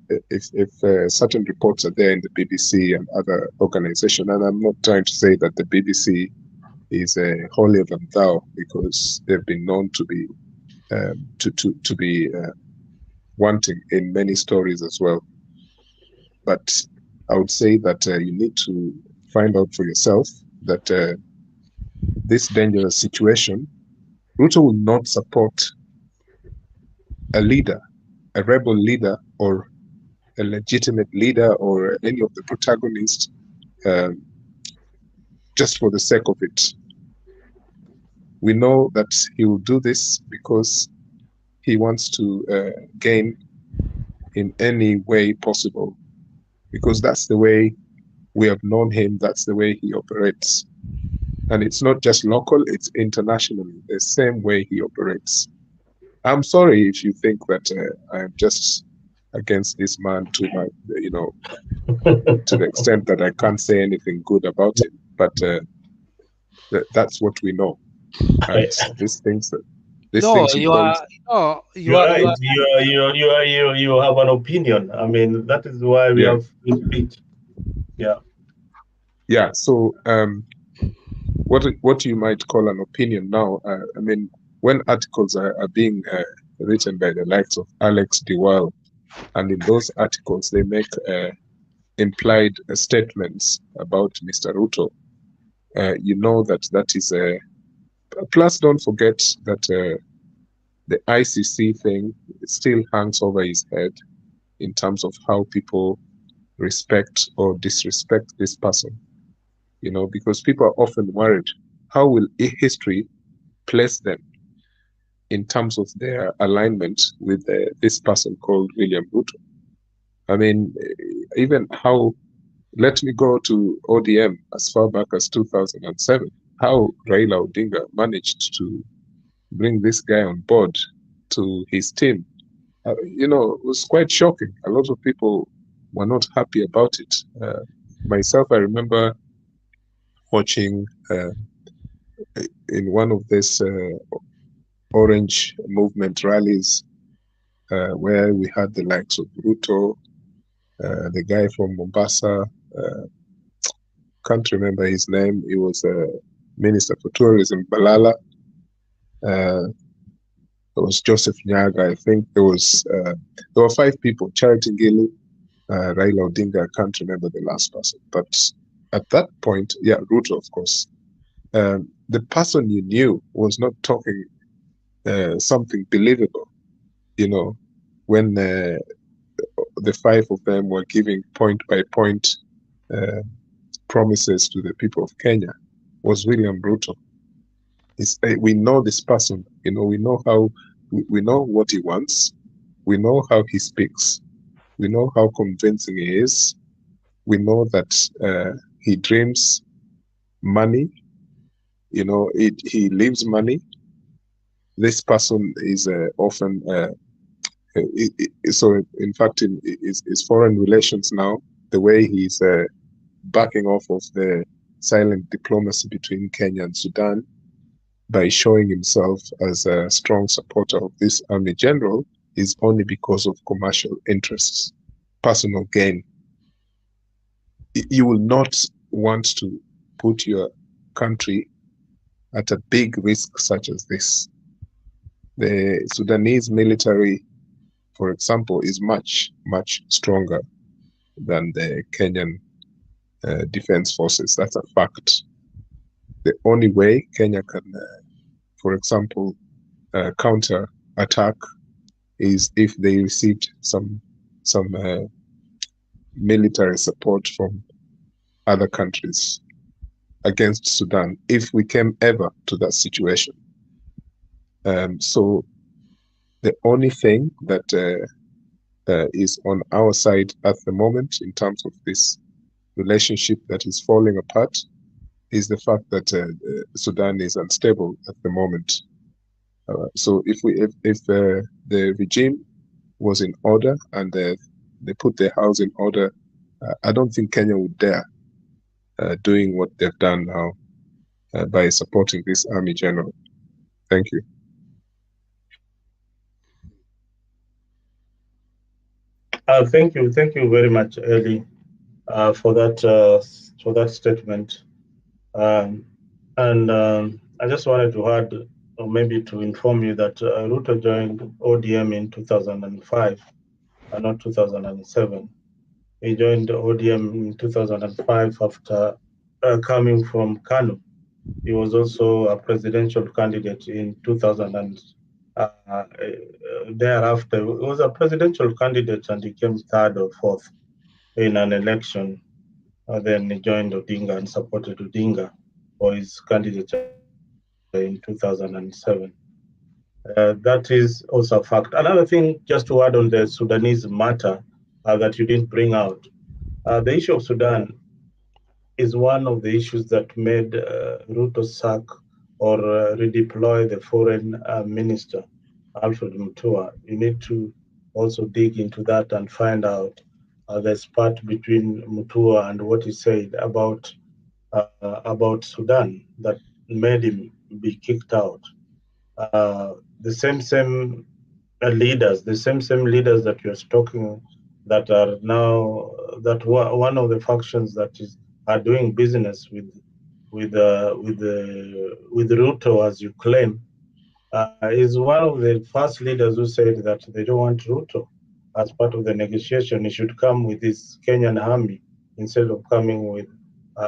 If certain reports are there in the BBC and other organizations, and I'm not trying to say that the BBC is holier than thou, because they've been known to be wanting in many stories as well. But I would say that you need to find out for yourself that this dangerous situation, Ruto will not support a leader, a rebel leader, or a legitimate leader, or any of the protagonists just for the sake of it. We know that he will do this because he wants to gain in any way possible, because that's the way we have known him, that's the way he operates. And it's not just local, it's internationally, the same way he operates. I'm sorry if you think that I'm just against this man too much, to the extent that I can't say anything good about him, but that's what we know. And these things that you are right. You have an opinion. I mean, that is why we have speech. Yeah. So what you might call an opinion now. I mean, when articles are being written by the likes of Alex DeWall. And in those articles, they make implied statements about Mr. Ruto. You know that is a... Plus, don't forget that the ICC thing still hangs over his head in terms of how people respect or disrespect this person. You know, because people are often worried, how will history place them in terms of their alignment with this person called William Ruto? I mean, even how, let me go to ODM as far back as 2007, how Raila Odinga managed to bring this guy on board to his team. You know, it was quite shocking. A lot of people were not happy about it. Myself, I remember watching in one of these Orange Movement rallies where we had the likes of Ruto, the guy from Mombasa, can't remember his name. He was a minister for tourism, Balala. There was Joseph Nyaga. I think there were 5 people. Charity Ngilu, Raila Odinga. I can't remember the last person. But at that point, yeah, Ruto, of course. The person you knew was not talking something believable. You know, when the 5 of them were giving point by point promises to the people of Kenya, was William Ruto. We know this person, you know, we know how, we know what he wants, we know how he speaks, we know how convincing he is, we know that he dreams money, you know, he lives money. This person is often, so in fact, in his foreign relations now, the way he's backing off of the silent diplomacy between Kenya and Sudan by showing himself as a strong supporter of this army general is only because of commercial interests, personal gain. You will not want to put your country at a big risk such as this. The Sudanese military, for example, is much, much stronger than the Kenyan defense forces. That's a fact. The only way Kenya can, for example, counter attack is if they received some military support from other countries against Sudan, if we came ever to that situation. So the only thing that is on our side at the moment in terms of this relationship that is falling apart is the fact that Sudan is unstable at the moment. So if the regime was in order and they put their house in order, I don't think Kenya would dare doing what they've done now by supporting this army general. Thank you. Thank you very much, Eli, for that statement. I just wanted to add, or maybe to inform you that Ruto joined ODM in 2005, not 2007. He joined ODM in 2005 after coming from Kano. He was also a presidential candidate in 2000 thereafter. He was a presidential candidate and he came 3rd or 4th in an election. Then he joined Odinga and supported Odinga for his candidature in 2007. That is also a fact. Another thing, just to add on the Sudanese matter that you didn't bring out, the issue of Sudan is one of the issues that made Ruto sack or redeploy the foreign minister, Alfred Mutua. You need to also dig into that and find out the spat between Mutua and what he said about Sudan that made him be kicked out. The same leaders, the same leaders that you're talking that are now that one of the factions that are doing business with Ruto, as you claim, is one of the first leaders who said that they don't want Ruto as part of the negotiation. He should come with his Kenyan army instead of coming with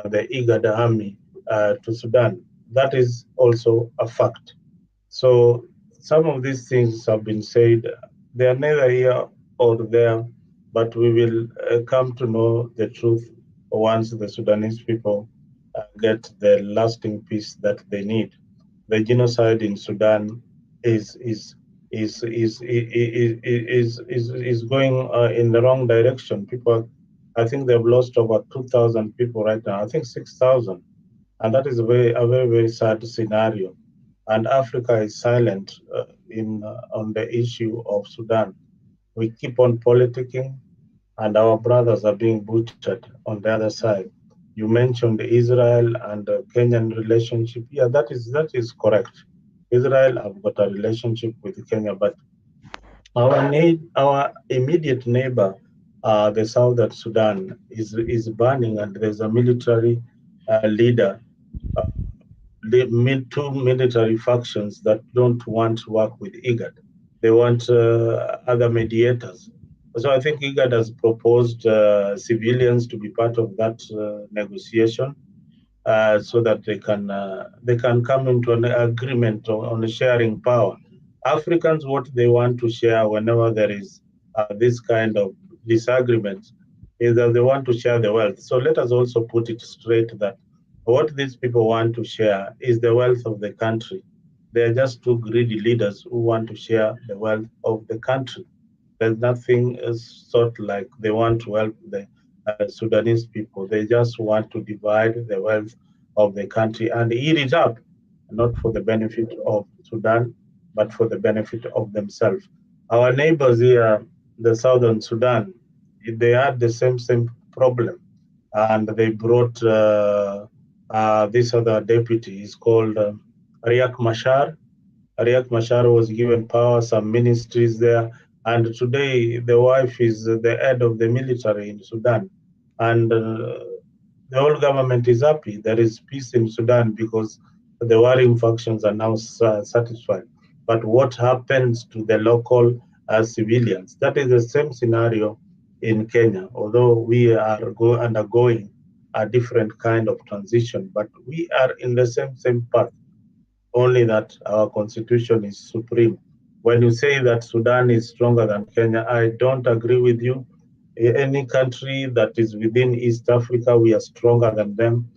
the IGAD army to Sudan. That is also a fact. So some of these things have been said. They are neither here or there, but we will come to know the truth once the Sudanese people get the lasting peace that they need. The genocide in Sudan is going in the wrong direction. People, I think they've lost over 2,000 people right now. I think 6,000, and that is a very sad scenario. And Africa is silent on the issue of Sudan. We keep on politicking, and our brothers are being butchered on the other side. You mentioned Israel and the Kenyan relationship. Yeah, that is correct. Israel have got a relationship with Kenya, but our immediate neighbor, the Southern Sudan, is burning, and there's a military leader. Two military factions that don't want to work with IGAD. They want other mediators. So I think IGAD has proposed civilians to be part of that negotiation so that they can come into an agreement on sharing power. Africans, what they want to share whenever there is this kind of disagreement is that they want to share the wealth. So let us also put it straight that what these people want to share is the wealth of the country. They are just two greedy leaders who want to share the wealth of the country. There's nothing sort like they want to help the Sudanese people. They just want to divide the wealth of the country and eat it up, not for the benefit of Sudan, but for the benefit of themselves. Our neighbors here, the Southern Sudan, they had the same problem, and they brought this other deputy. He's called Riek Machar. Riek Machar was given power, some ministries there, and today the wife is the head of the military in Sudan. And the whole government is happy. There is peace in Sudan because the warring factions are now satisfied. But what happens to the local civilians? That is the same scenario in Kenya, although we are undergoing a different kind of transition, but we are in the same path, only that our constitution is supreme. When you say that Sudan is stronger than Kenya, I don't agree with you. Any country that is within East Africa, we are stronger than them.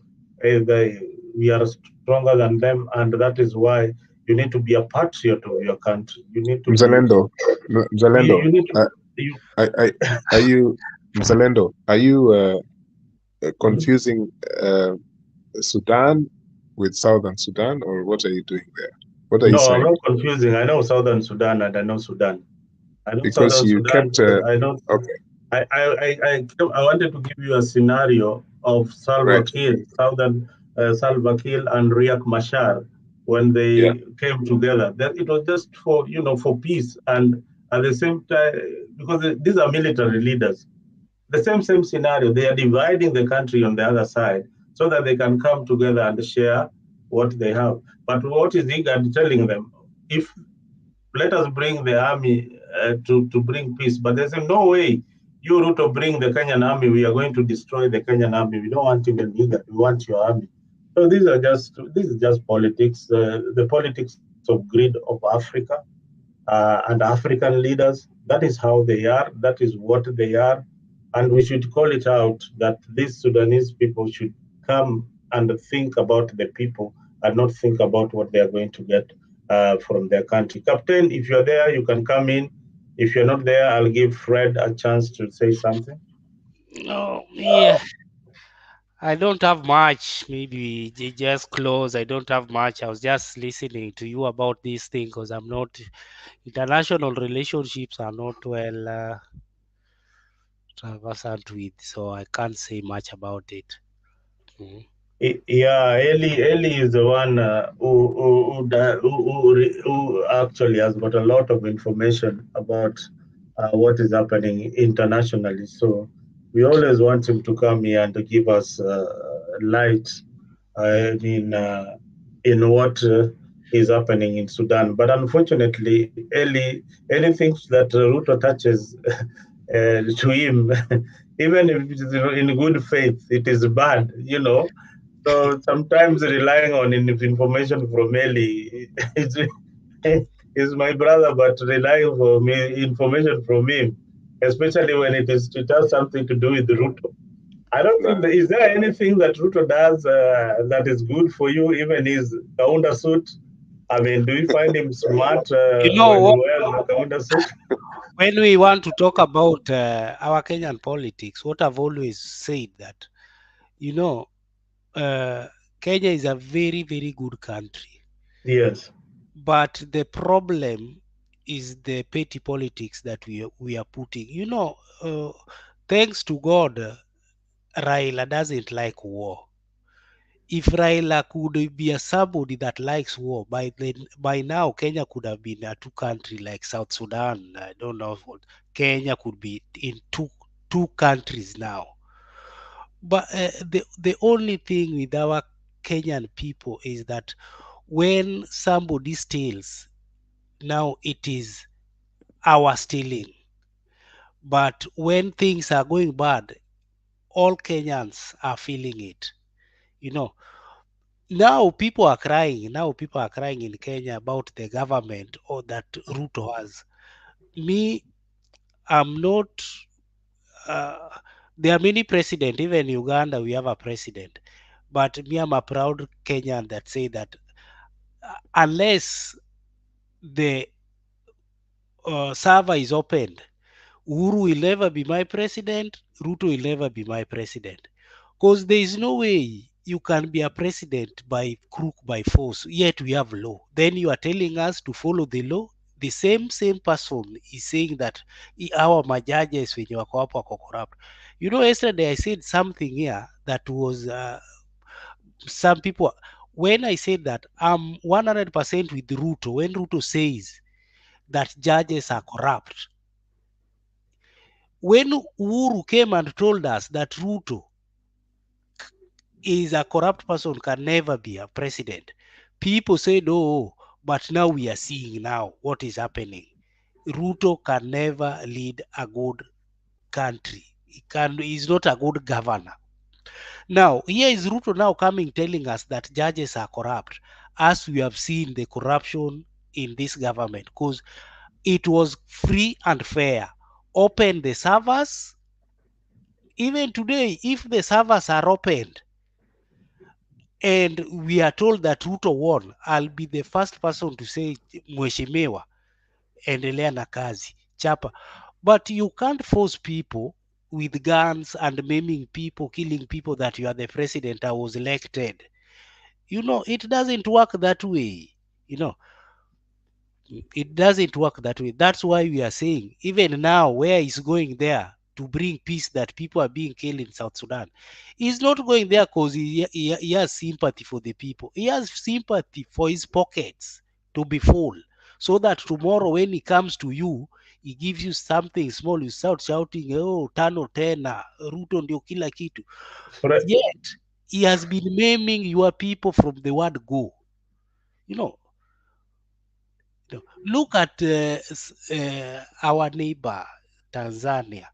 We are stronger than them, and that is why you need to be a patriot of your country. You need to Mzalendo, you need to, are you Mzalendo? Are you confusing Sudan with Southern Sudan, or what are you doing there? What are you No, I'm saying? not confusing. I know Southern Sudan and I know Sudan. I know Because Southern you Sudan. kept I know. okay, I wanted to give you a scenario of Salva right? Kiir, Salva Kiir and Riek Machar when they Yeah. came together. That it was just for for peace, and at the same time, because these are military leaders. The same scenario. They are dividing the country on the other side so that they can come together and share what they have. But what is IGAD telling them? If let us bring the army to bring peace, but there's no way you Ruto bring the Kenyan army. We are going to destroy the Kenyan army. We don't want even IGAD. We want your army. So this is just politics. The politics of greed of Africa and African leaders. That is how they are. That is what they are. And we should call it out that these Sudanese people should come and think about the people and not think about what they are going to get from their country. Captain, if you're there, you can come in. If you're not there, I'll give Fred a chance to say something. No, yeah. I don't have much. Maybe just close. I don't have much. I was just listening to you about this thing because I'm not. International relationships are not well traversed with, so I can't say much about it. Yeah, Eli is the one who actually has got a lot of information about what is happening internationally. So we always want him to come here and to give us light in what is happening in Sudan. But unfortunately, anything that Ruto touches to him, even if it is in good faith, it is bad, you know. So sometimes relying on information from Eli is my brother, but relying for me information from him, especially when it has something to do with Ruto. I don't think is there anything that Ruto does that is good for you, even his Kaunda suit? I mean, do you find him smart You know when he what? wears the Kaunda suit? When we want to talk about our Kenyan politics, what I've always said that, you know, Kenya is a very, very good country. Yes. But the problem is the petty politics that we are putting. You know, thanks to God, Raila doesn't like war. If Raila could be a somebody that likes war, by now Kenya could have been a two country like South Sudan. I don't know what Kenya could be in two countries now. But the only thing with our Kenyan people is that when somebody steals, now it is our stealing. But when things are going bad, all Kenyans are feeling it. You know, now people are crying. Now people are crying in Kenya about the government or that Ruto has. Me, I'm not. Uh, there are many presidents. Even in Uganda, we have a president. But me, I'm a proud Kenyan that say that unless the server is opened, Uhuru will never be my president. Ruto will never be my president. Because there is no way you can be a president by crook, by force, yet we have law. Then you are telling us to follow the law. The same person is saying that our majudges wenye wako hapo wako corrupt. You know, yesterday I said something here that was some people. When I said that I'm 100% with Ruto, when Ruto says that judges are corrupt, when Uhuru came and told us that Ruto is a corrupt person, can never be a president, people said, oh, but now we are seeing now what is happening. Ruto can never lead a good country. He's not a good governor. Now, here is Ruto now coming telling us that judges are corrupt, as we have seen the corruption in this government, because it was free and fair. Open the servers. Even today, if the servers are opened and we are told that Ruto won, I'll be the first person to say, Mheshimiwa, endelea na kazi, chapa. But you can't force people with guns and maiming people, killing people that you are the president, I was elected. You know, it doesn't work that way. You know, it doesn't work that way. That's why we are saying, even now, where he's going there to bring peace, that people are being killed in South Sudan, he's not going there because he has sympathy for the people. He has sympathy for his pockets to be full, so that tomorrow when he comes to you, he gives you something small, you start shouting, oh, tano tena, Ruto ndio kila kitu. Yet, he has been maiming your people from the word go. You know, look at our neighbor Tanzania.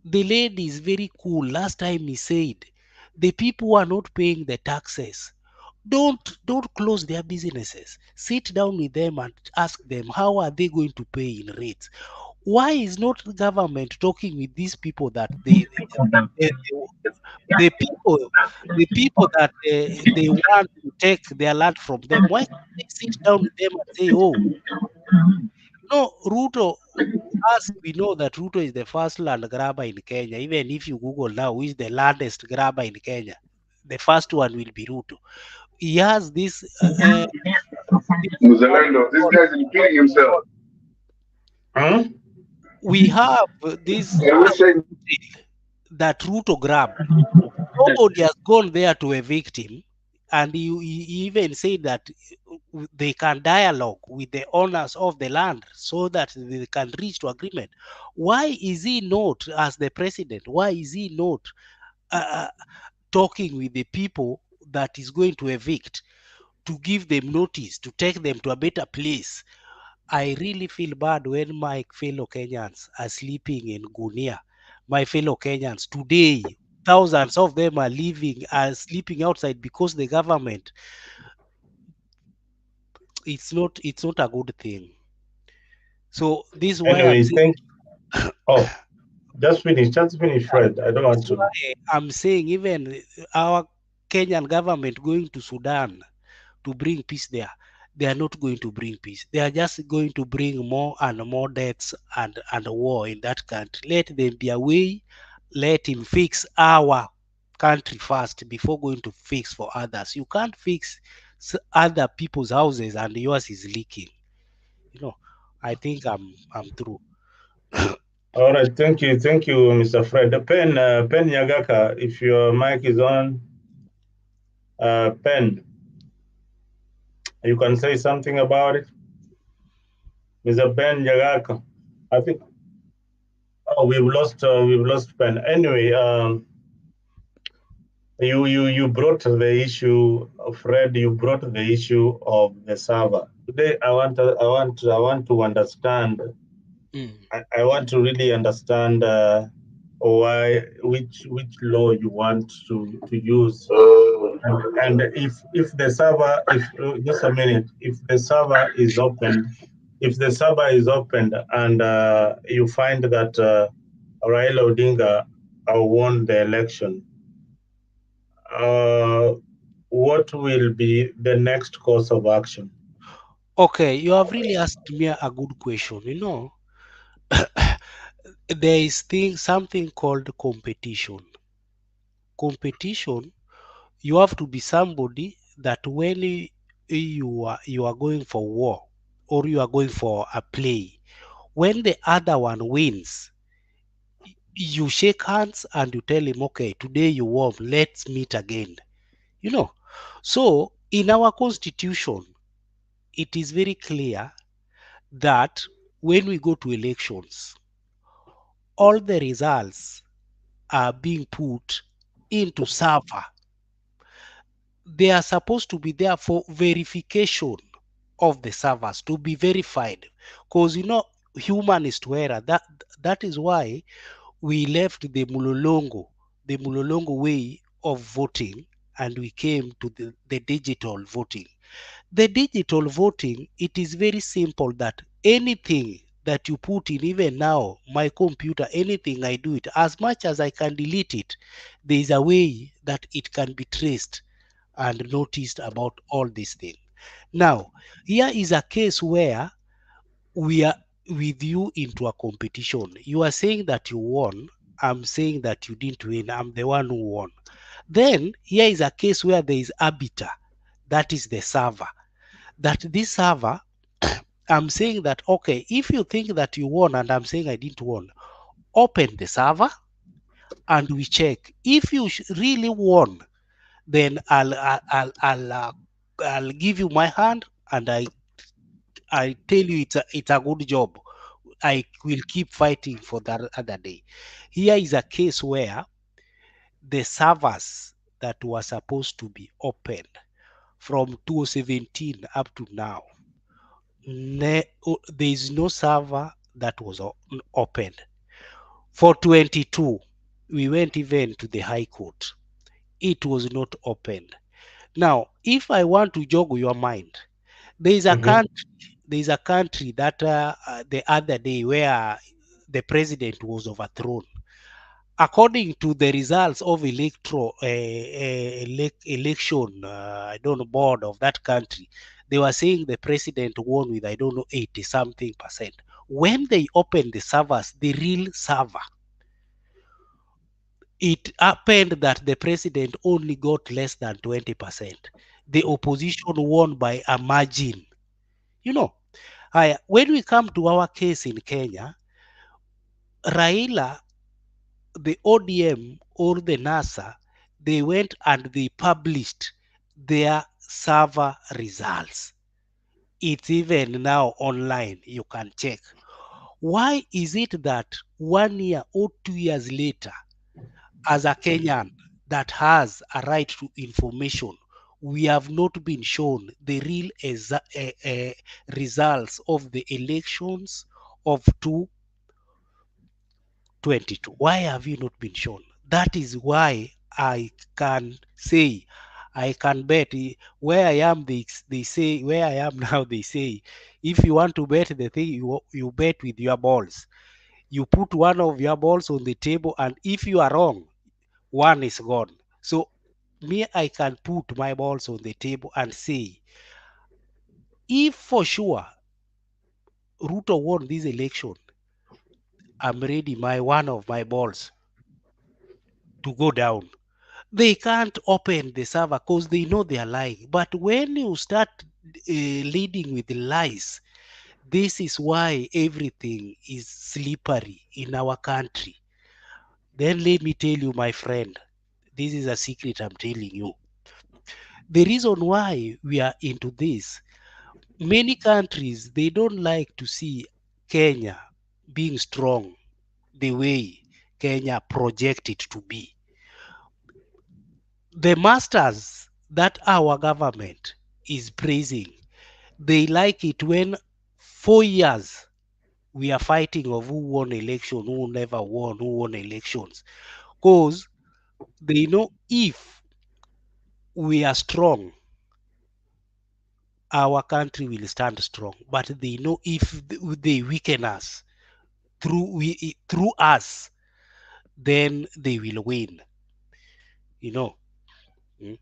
The lady is very cool. Last time he said the people who are not paying the taxes, don't close their businesses. Sit down with them and ask them how are they going to pay in rates. Why is not the government talking with these people that they the people that they want to take their land from them? Why can't they sit down with them and say, oh, no, Ruto, as we know that Ruto is the first land grabber in Kenya. Even if you Google now, who is the largest grabber in Kenya, the first one will be Ruto. He has this. Muzalendo, this guy's repeating himself. Huh? We have this that Ruto grabbed. Nobody has gone there to evict him, and he even said that they can dialogue with the owners of the land so that they can reach to agreement. Why is he not, as the president, why is he not talking with the people that is going to evict to give them notice, to take them to a better place. I really feel bad when my fellow Kenyans are sleeping in Gunia. My fellow Kenyans today, thousands of them are sleeping outside because the government. It's not a good thing. So this is why I'm Anyway, saying. Oh, just finish, Fred. I don't want That's to. why I'm saying even our Kenyan government going to Sudan to bring peace there, they are not going to bring peace. They are just going to bring more and more deaths and war in that country. Let them be away. Let him fix our country first before going to fix for others. You can't fix other people's houses and yours is leaking. I think I'm through. All right, thank you, Mr. Fred. Pen Nyagaka, if your mic is on, Pen, you can say something about it. Mr. Pen Nyagaka, I think. Oh, we've lost Pen. Anyway, you brought the issue, Fred. You brought the issue of the server. Today, I want to understand. I want to really understand which law you want to use, and if the server, if just a minute, if the server is open, and you find that Raila Odinga won the election, what will be the next course of action? Okay, you have really asked me a good question. There is something called competition. Competition, you have to be somebody that when you are going for war or you are going for a play, when the other one wins, you shake hands and you tell him, okay, today you won, let's meet again. So in our constitution, it is very clear that when we go to elections, all the results are being put into server. They are supposed to be there for verification of the servers to be verified, because human is to error. That is why we left the mulolongo way of voting, and we came to the digital voting. The digital voting, it is very simple that anything that you put in, even now, my computer, anything I do it, as much as I can delete it, there is a way that it can be traced and noticed about all these things. Now, here is a case where we are with you into a competition. You are saying that you won. I'm saying that you didn't win. I'm the one who won. Then here is a case where there is arbiter, that is the server. That this server, I'm saying that, okay, if you think that you won and I'm saying I didn't won, open the server and we check. If you really won, then I'll give you my hand and I tell you it's a good job. I will keep fighting for that other day. Here is a case where the servers that were supposed to be opened from 2017 up to now, there is no server that was opened. For 22, we went even to the High Court. It was not opened. Now, if I want to jog your mind, there is a country that the other day where the president was overthrown. According to the results of electoral election, I don't know, board of that country, they were saying the president won with, I don't know, 80 something percent. When they opened the servers, the real server, it happened that the president only got less than 20%. The opposition won by a margin. When we come to our case in Kenya, Raila, the ODM or the NASA, they went and they published their server results. It's even now online, you can check. Why is it that 1 year or 2 years later, as a Kenyan that has a right to information, we have not been shown the real results of the elections of 2022. Why have you not been shown? That is why I can say, I can bet where I am. They say where I am now. They say if you want to bet the thing, you bet with your balls. You put one of your balls on the table, and if you are wrong, one is gone. So me, I can put my balls on the table and say, if for sure Ruto won this election, I'm ready one of my balls to go down. They can't open the server because they know they are lying. But when you start leading with lies, this is why everything is slippery in our country. Then let me tell you, my friend, this is a secret I'm telling you. The reason why we are into this, many countries, they don't like to see Kenya being strong the way Kenya projected to be. The masters that our government is praising, they like it when 4 years we are fighting of who won election, who never won, who won elections. Because they know if we are strong, our country will stand strong. But they know if they weaken us through us, then they will win. You know. Mm.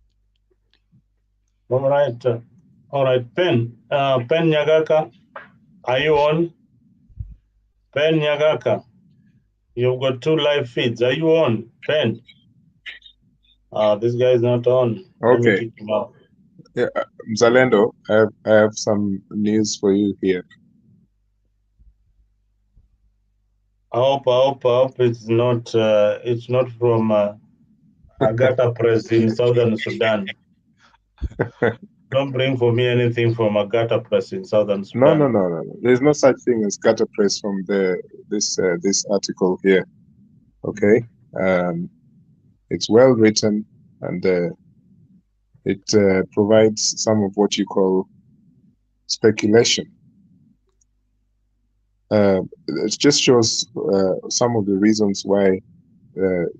All right. All right, Pen Nyagaka, are you on? Pen Nyagaka, you've got 2 live feeds. Are you on? Pen? This guy is not on. Let me Okay. kick him out. Yeah, Mzalendo, I have some news for you here. I hope it's not from Agatha Press in Southern Sudan. Don't bring for me anything from Agatha Press in Southern Sudan. No. There's no such thing as gutter press from this article here. Okay, it's well written, and it provides some of what you call speculation. It just shows some of the reasons why the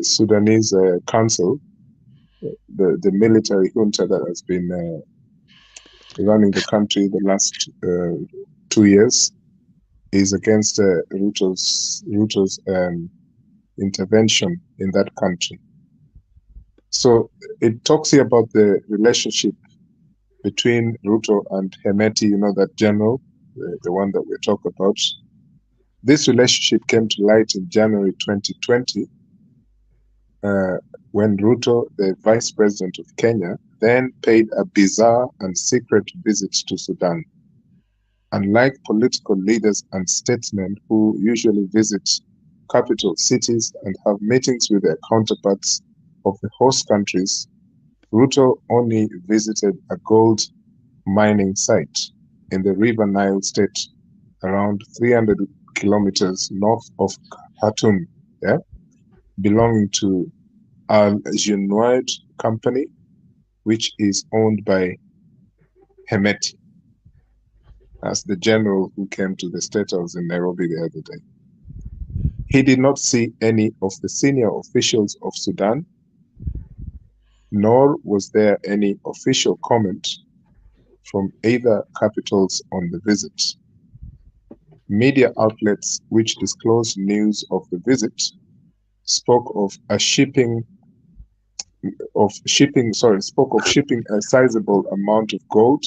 Sudanese council, the military junta that has been running the country the last 2 years, is against Ruto's intervention in that country. So it talks here about the relationship between Ruto and Hemeti, that general, the one that we're talking about. This relationship came to light in January 2020 when Ruto, the vice president of Kenya, then paid a bizarre and secret visit to Sudan. Unlike political leaders and statesmen who usually visit capital cities and have meetings with their counterparts of the host countries, Ruto only visited a gold mining site in the River Nile state, around 300 kilometers north of Khartoum, belonging to Al-Junaid company, which is owned by Hemeti. As the general who came to the State House in Nairobi the other day. He did not see any of the senior officials of Sudan, nor was there any official comment from either capitals on the visit. Media outlets which disclosed news of the visit spoke of shipping a sizable amount of gold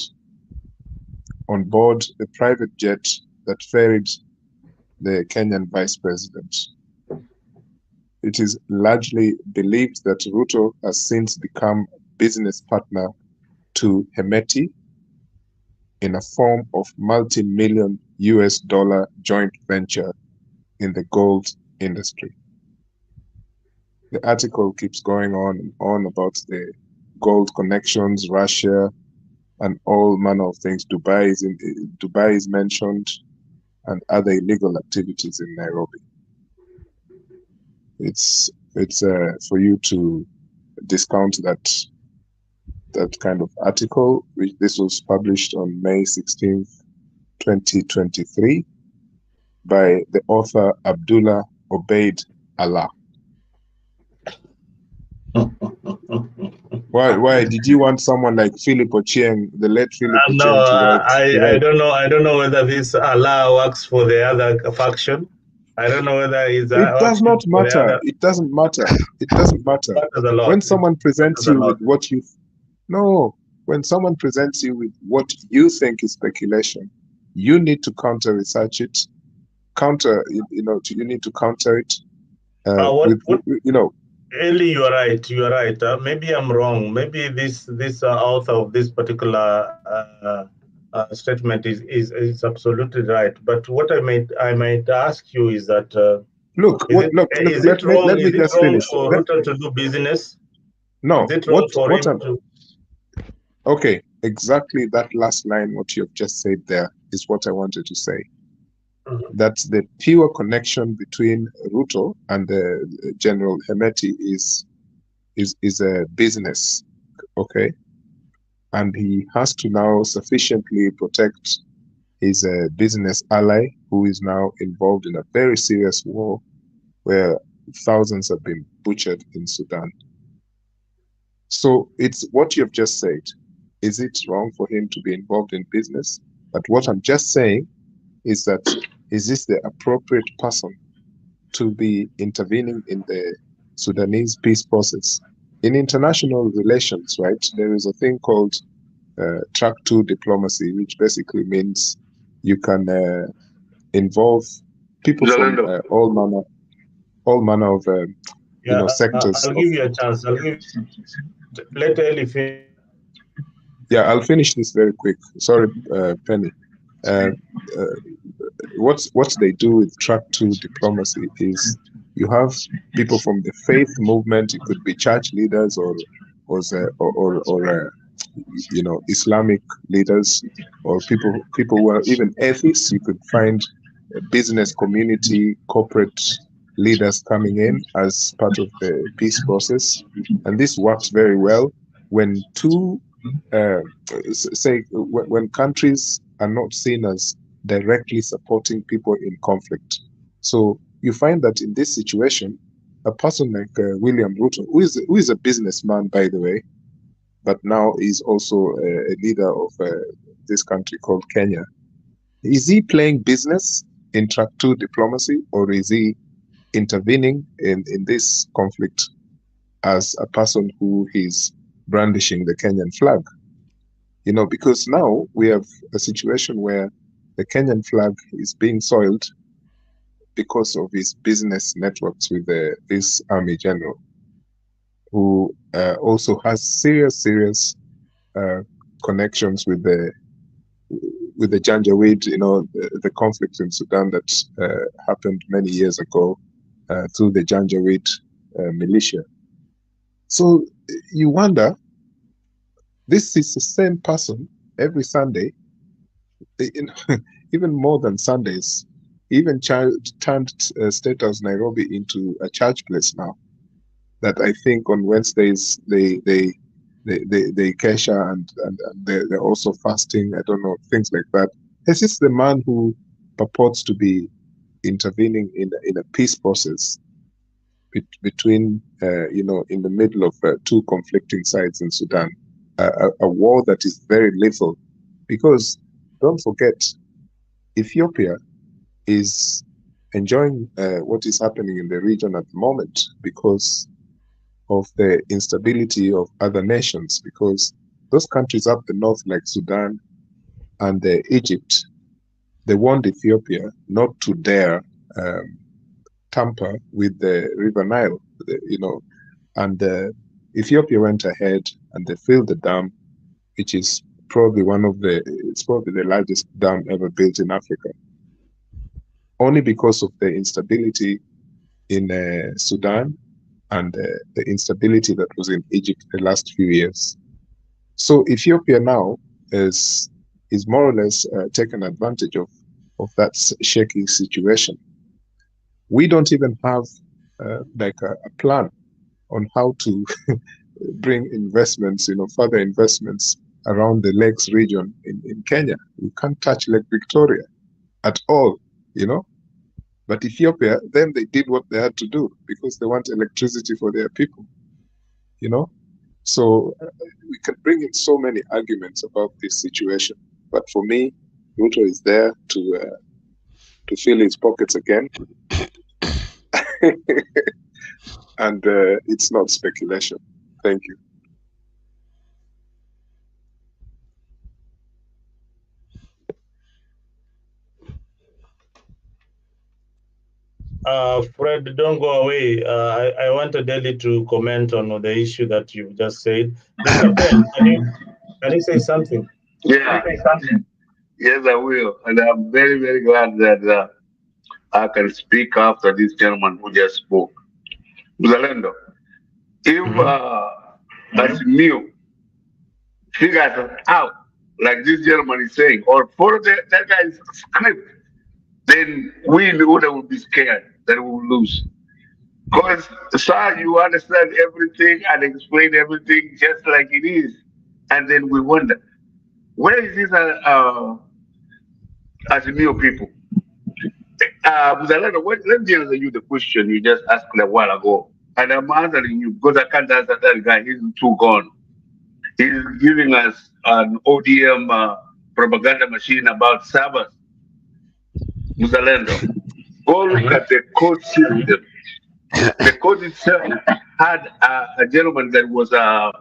on board the private jet that ferried the Kenyan vice president. It is largely believed that Ruto has since become a business partner to Hemeti in a form of multi-million US dollar joint venture in the gold industry. The article keeps going on and on about the gold connections, Russia, and all manner of things. Dubai is mentioned, and other illegal activities in Nairobi. It's for you to discount that that kind of article. This was published on May 16th, 2023 by the author Abdullah Obeid Allah. Why did you want someone like Philip Ochieng, the late Philip Ochieng, No, to write? I don't know. I don't know whether this Allah works for the other faction. I don't know whether he's. It does not matter. It doesn't matter. It doesn't matter. When someone presents you with what you, no, when someone presents you with what you think is speculation, you need to counter research it. You need to counter it. Eli, you are right. You are right. Maybe I'm wrong. Maybe this author of this particular statement is absolutely right. But what I might ask you is that is it wrong for Ruto to do business? No. Is it wrong for him to? Okay, exactly that last line, what you have just said there, is what I wanted to say. That the pure connection between Ruto and General Hemeti is a business, okay, and he has to now sufficiently protect his business ally, who is now involved in a very serious war where thousands have been butchered in Sudan. So it's what you have just said. Is it wrong for him to be involved in business? But what I'm just saying is that, is this the appropriate person to be intervening in the Sudanese peace process? In international relations, right, there is a thing called track 2 diplomacy, which basically means you can involve people from all manner of sectors. I'll give you a chance. Let Eli finish. Yeah, I'll finish this very quick. Sorry, Penny. What they do with track 2 diplomacy is you have people from the faith movement. It could be church leaders or Islamic leaders, or people who are even atheists. You could find business community, corporate leaders coming in as part of the peace process, and this works very well when when countries are not seen as directly supporting people in conflict. So you find that in this situation, a person like William Ruto, who is a businessman, by the way, but now is also a leader of this country called Kenya. Is he playing business in track 2 diplomacy, or is he intervening in this conflict as a person who is brandishing the Kenyan flag? Because now we have a situation where the Kenyan flag is being soiled because of his business networks with this army general, who also has serious connections with the Janjaweed, the conflict in Sudan that happened many years ago through the Janjaweed militia. So you wonder, this is the same person every Sunday, even more than Sundays, even turned State House Nairobi into a church place now. That I think on Wednesdays they kesha and they're also fasting. I don't know, things like that. Is this the man who purports to be intervening in a peace process between in the middle of 2 conflicting sides in Sudan, a war that is very lethal? Because don't forget, Ethiopia is enjoying what is happening in the region at the moment because of the instability of other nations, because those countries up the north like Sudan and Egypt, they warned Ethiopia not to dare tamper with the River Nile, and Ethiopia went ahead and they filled the dam, which is probably it's probably the largest dam ever built in Africa, only because of the instability in Sudan and the instability that was in Egypt the last few years. So Ethiopia now is more or less taken advantage of that shaky situation. We don't even have a plan on how to bring investments, further investments around the lakes region in Kenya. We can't touch Lake Victoria at all, But Ethiopia, then they did what they had to do because they want electricity for their people, So we can bring in so many arguments about this situation. But for me, Ruto is there to fill his pockets again. And it's not speculation. Thank you. Fred, don't go away. I wanted Delhi to comment on the issue that you've just said. Mr. Ben, can you say something? Yeah. Yes, I will. And I'm very, very glad that I can speak after this gentleman who just spoke. Mzalendo, if as new figures out, like this gentleman is saying, or follow that guy's script, then we in the order will be scared that we will lose. Because, sir, you understand everything and explain everything just like it is. And then we wonder, where is this as a new people? Mzalendo, let me answer you the question you just asked a while ago. And I'm answering you because I can't answer that guy. He's too gone. He's giving us an ODM propaganda machine about Sabbath. Mzalendo, go look at the court system. The court itself had a gentleman that was a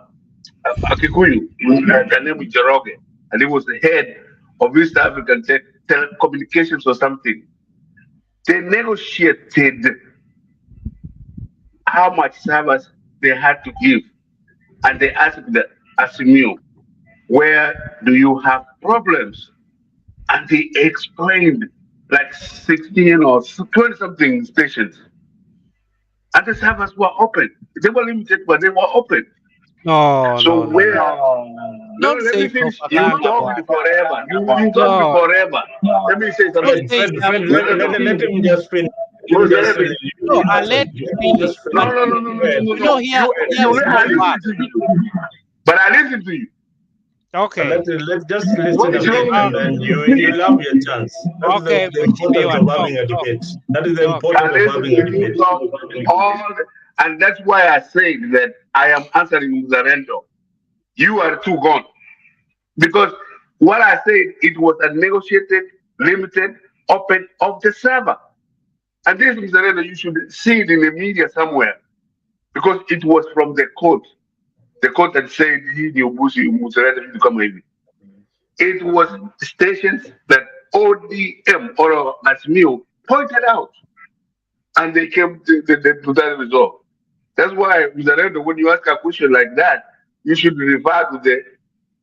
Kikuyu, her name is Jeroge, and he was the head of East African telecommunications or something. They negotiated how much service they had to give, and they asked the Asimio, where do you have problems? And they explained like 16 or 20 something stations. And the servers were open. They were limited, but they were open. No, so no, where? no. No, Don't let say me finish. You propaganda. talked forever. You talked forever. Let me say something. Let him just finish. No, let me finish. No. I listen to you. But I listen to you. Okay. Let's just listen a bit and then you'll have your chance. That's okay, the importance of having a debate. That is the importance of having a debate. And that's why I said that I am answering Mzalendo. You are too gone. Because what I said, it was a negotiated, limited, open of the server. And this, Mzalendo, you should see it in the media somewhere. Because it was from the court. The court that said he Mzalendo to come in. It was stations that ODM or Asmio pointed out. And they came to that result. That's why, Mzalendo, when you ask a question like that, you should refer to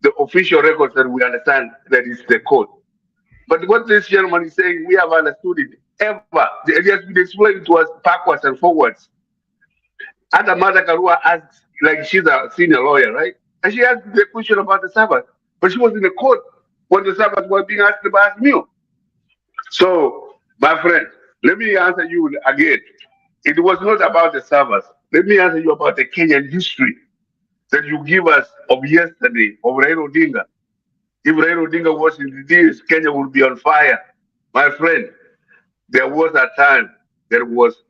the official records that we understand that is the code. But what this gentleman is saying, we have understood it ever. It has been explained to us backwards and forwards. Ada Mother Karua asks, like she's a senior lawyer, right? And she asked the question about the Sabbath, but she was in the court when the Sabbath was being asked about me. So, my friend, let me answer you again. It was not about the Sabbath. Let me answer you about the Kenyan history that you give us of yesterday, of Raila Odinga. If Raila Odinga was in this, Kenya would be on fire. My friend, there was a time there was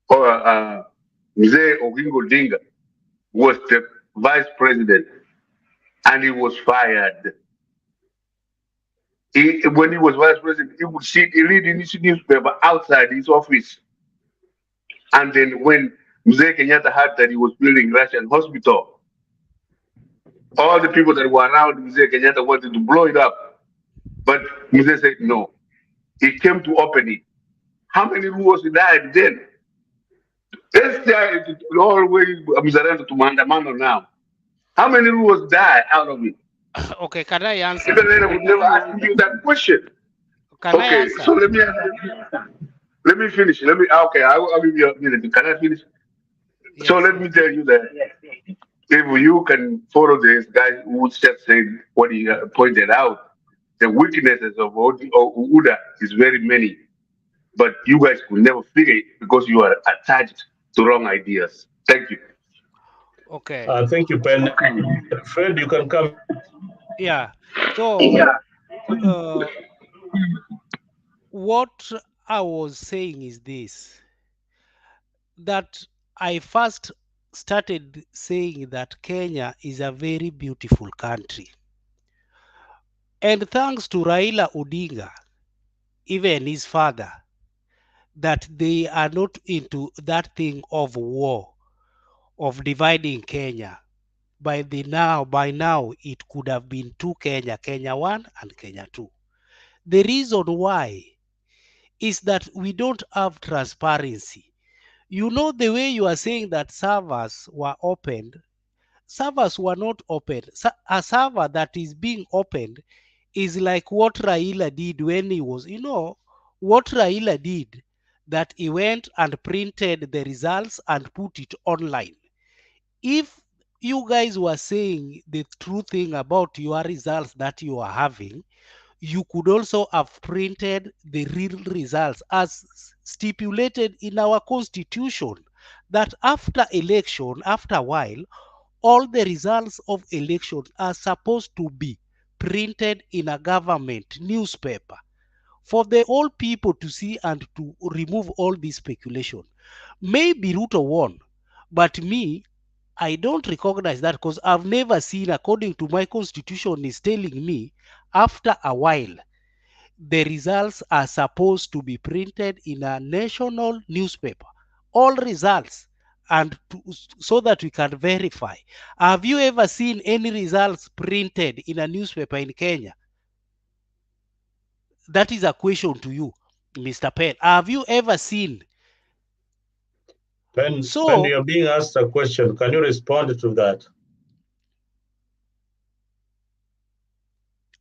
Mzee Oginga Odinga was the vice president and he was fired. When he was vice president, he would sit, he read his newspaper outside his office. And then when Mzee Kenyatta heard that he was building Russian hospital, all the people that were around Mzee Kenyatta wanted to blow it up. But Mzee said no. He came to open it. How many Ruos died then? Let's say always Mzalendo to Maandamano now. How many Ruos died out of it? Okay, can I answer? I would never ask you that question. Can I answer? So let me finish. I'll give you a minute. Can I finish? Yes. So let me tell you that if you can follow this guy who just said what he pointed out, the weaknesses of UDA is very many. But you guys could never figure it because you are attached to wrong ideas. Thank you. Okay. Thank you, Ben. Fred, you can come. Yeah. So, what I was saying is this, that I first started saying that Kenya is a very beautiful country. And thanks to Raila Odinga, even his father, that they are not into that thing of war, of dividing Kenya. By now, it could have been two Kenya, Kenya 1 and Kenya 2. The reason why is that we don't have transparency. You know, the way you are saying that servers were opened, servers were not opened. A server that is being opened is like what Raila did when he was, what Raila did, that he went and printed the results and put it online. If you guys were saying the true thing about your results that you are having, you could also have printed the real results as stipulated in our constitution, that after election, after a while, all the results of elections are supposed to be printed in a government newspaper for the all people to see and to remove all this speculation. Maybe Ruto won, but me, I don't recognize that, because I've never seen, according to my constitution, is telling me after a while the results are supposed to be printed in a national newspaper, all results, and so that we can verify. Have you ever seen any results printed in a newspaper in Kenya? That is a question to you, Mr. Penn. Have you ever seen? Ben, you're being asked a question. Can you respond to that?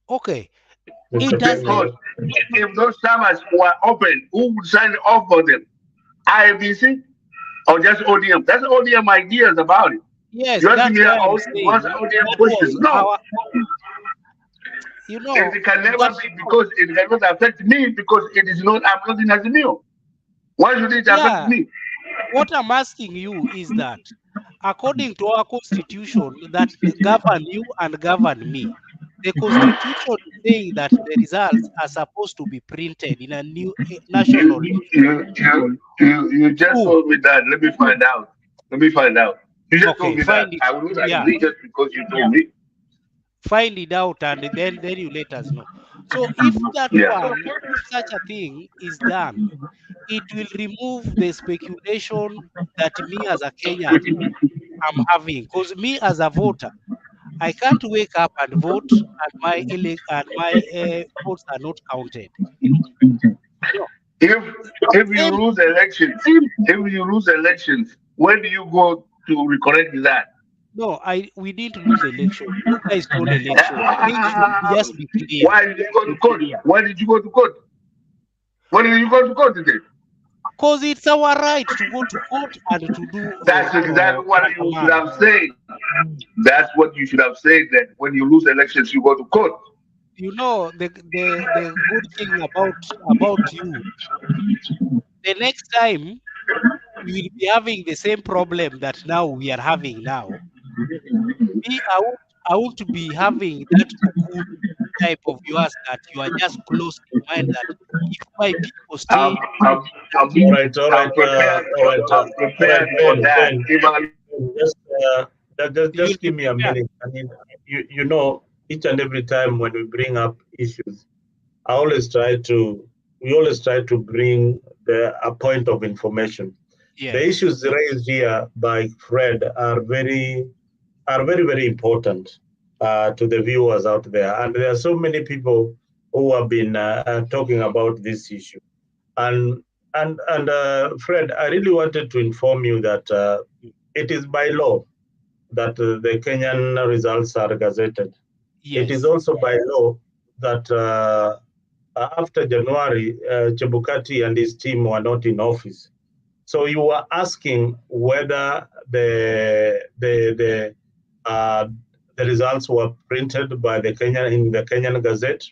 Okay. Because if those servers were open, who would sign off for them? IBC or just ODM? That's ODM ideas about it. Yes, you have that's to why I'm saying ODM questions. No. It can never be, because it cannot affect me, because it is not, I'm not in Azimio. Why should it affect me? What I'm asking you is that, according to our constitution that govern you and govern me, the constitution is saying that the results are supposed to be printed in a new national newspaper. You just told me that. Let me find out. You just told me that. Find it. I will not Yeah. agree just because you told me. Find it out, and then you let us know. So if that one, if such a thing is done, it will remove the speculation that me as a Kenyan I'm having. Because me as a voter, I can't wake up and vote, and my votes are not counted. No. If you lose elections, where do you go to recorrect that? No, we didn't lose election. You guys stole election. Let's just be clear. Why did you go to court? Why did you go to court? Why did you go to court today? Because it's our right to go to court and to do. That's exactly what you should have said. That's what you should have said, that when you lose elections, you go to court. You know, the good thing about you, the next time we will be having the same problem that now we are having now. Me, I won't be having that cool type of yours that you are just closed in mind that if my people stay. I'm prepared for that. Just give me a minute. I mean, you know, each and every time when we bring up issues, we always try to bring a point of information. Yeah. The issues raised here by Fred are very, very important to the viewers out there. And there are so many people who have been talking about this issue. And Fred, I really wanted to inform you that it is by law that the Kenyan results are gazetted. Yes. It is also by law that after January, Chebukati and his team were not in office. So you were asking whether the results were printed by the Kenyan Gazette.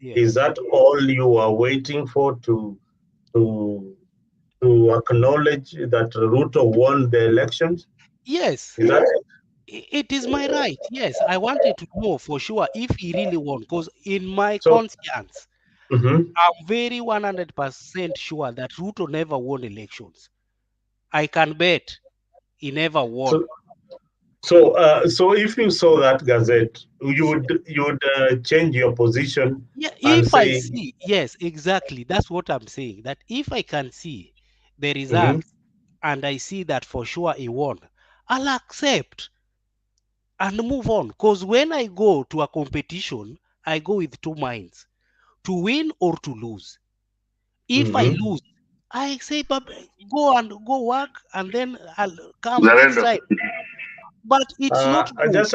Yes. Is that all you are waiting for to acknowledge that Ruto won the elections? Yes. Is that it? It is my right. Yes, I wanted to know for sure if he really won, because in my So, conscience, mhm. I'm very 100% sure that Ruto never won elections. I can bet he never won. So if you saw that gazette, you would change your position Yeah, and if I say, see, yes, exactly. That's what I'm saying. That if I can see the mhm, results and I see that for sure he won, I'll accept and move on. Because when I go to a competition, I go with two minds: to win or to lose. If I mhm. lose, I say, but go and go work, and then I'll come next Zarendo. time. But it's not good.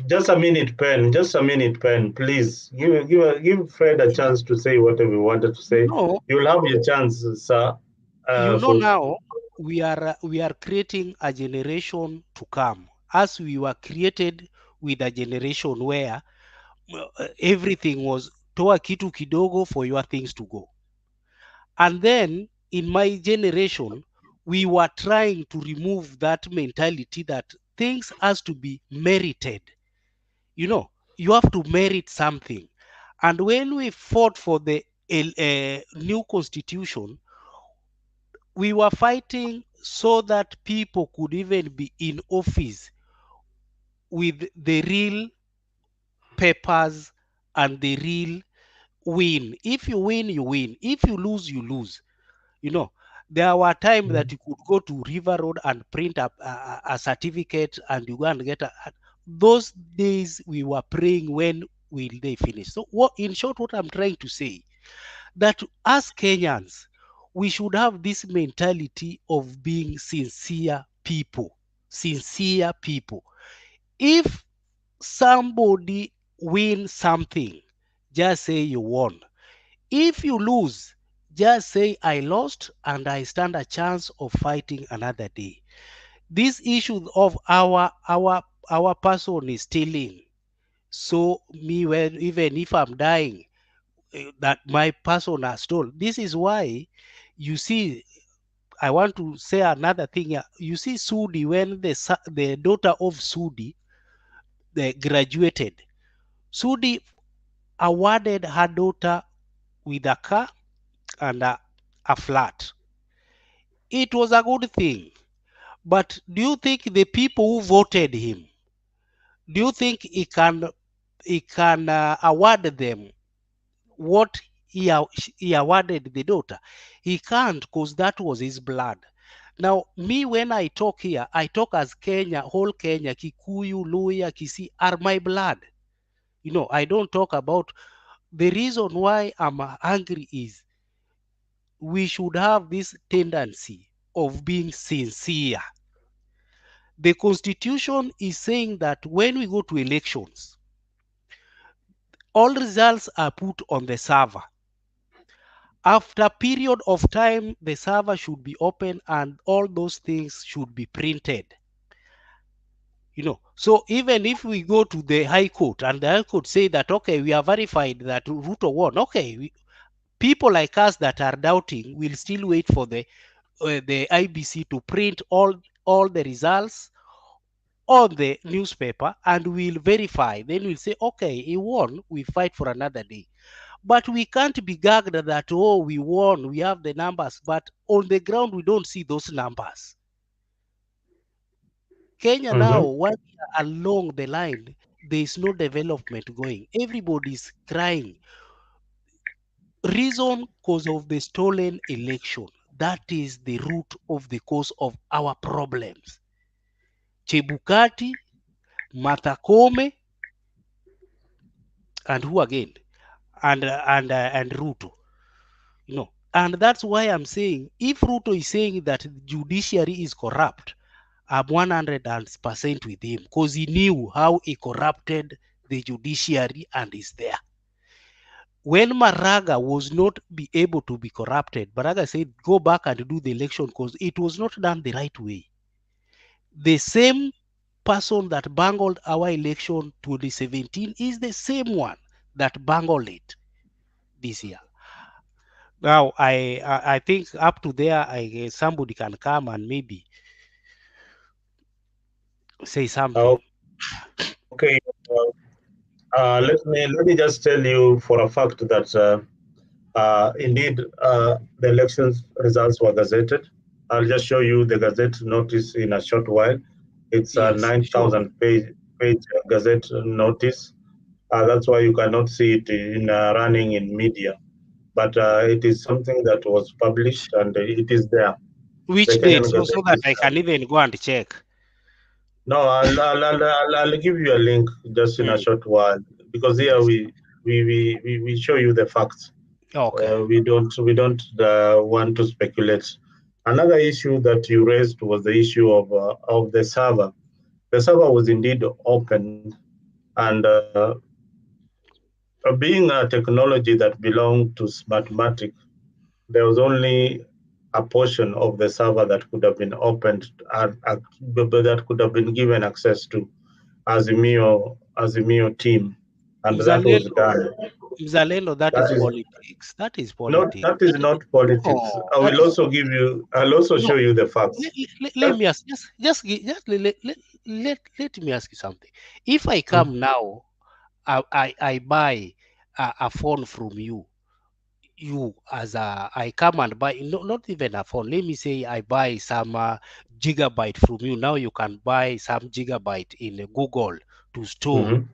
Just a minute, Pen. Just a minute, Pen. Please give Fred a chance to say whatever he wanted to say. No, You'll have your chance, sir. For now we are creating a generation to come, as we were created with a generation where everything was toa kitu kidogo for your things to go. And then in my generation, we were trying to remove that mentality that things has to be merited. You have to merit something. And when we fought for the new constitution, we were fighting so that people could even be in office with the real papers and the real win. If you win, you win. If you lose, you lose. You know, there were times that you could go to River Road and print up a certificate and you go and get those days we were praying, when will they finish? So what, in short, what I'm trying to say, that as Kenyans, we should have this mentality of being sincere people. Sincere people. If somebody wins something, just say you won. If you lose, just say I lost and I stand a chance of fighting another day. This issue of our person is stealing. So me, when even if I'm dying, that my person has stole. This is why you see. I want to say another thing here. You see, Sudi, when the daughter of Sudi they graduated, Sudi awarded her daughter with a car and a flat. It was a good thing. But do you think the people who voted him, do you think he can award them what he awarded the daughter? He can't, because that was his blood. Now, me, when I talk here, I talk as Kenya, whole Kenya, Kikuyu, Luya, Kisii are my blood. I don't talk about the reason why I'm angry is we should have this tendency of being sincere. The constitution is saying that when we go to elections, all results are put on the server. After a period of time, the server should be open and all those things should be printed. So even if we go to the High Court and the High Court say that, okay, we have verified that Ruto won, okay, people like us that are doubting will still wait for the IBC to print all the results on the newspaper and we'll verify. Then we'll say, okay, he won, we fight for another day. But we can't be gagged that, oh, we won, we have the numbers, but on the ground we don't see those numbers. Kenya now, one year along the line, there is no development going. Everybody's crying. Reason because of the stolen election. That is the root of the cause of our problems. Chebukati, Martha Koome, and who again? And Ruto. And that's why I'm saying, if Ruto is saying that the judiciary is corrupt, I'm 100% with him, because he knew how he corrupted the judiciary and is there. When Maraga was not be able to be corrupted, Maraga said, go back and do the election because it was not done the right way. The same person that bungled our election 2017 is the same one that bungled it this year. Now, I think up to there, I guess somebody can come and maybe say something. Okay. Let me just tell you for a fact that indeed the elections results were gazetted. I'll just show you the gazette notice in a short while. It's a 9,000 page gazette notice. That's why you cannot see it in running in media. But it is something that was published and it is there. Which The date? Kenyan So Gazette that is I can even go and check. No, I'll give you a link just in a short while because here we show you the facts. Okay. We don't want to speculate. Another issue that you raised was the issue of the server. The server was indeed opened, and being a technology that belonged to Smartmatic, there was only a portion of the server that could have been opened that could have been given access to Azimio team, and that was done. Mzalendo, that is politics. That is politics. That is not politics. No, I that will is also give you. I'll also no. show you the facts. Let me ask. Let me ask you something. If I come now, I buy a phone from you. I come and buy not even a phone. Let me say I buy some gigabyte from you. Now you can buy some gigabyte in Google to store.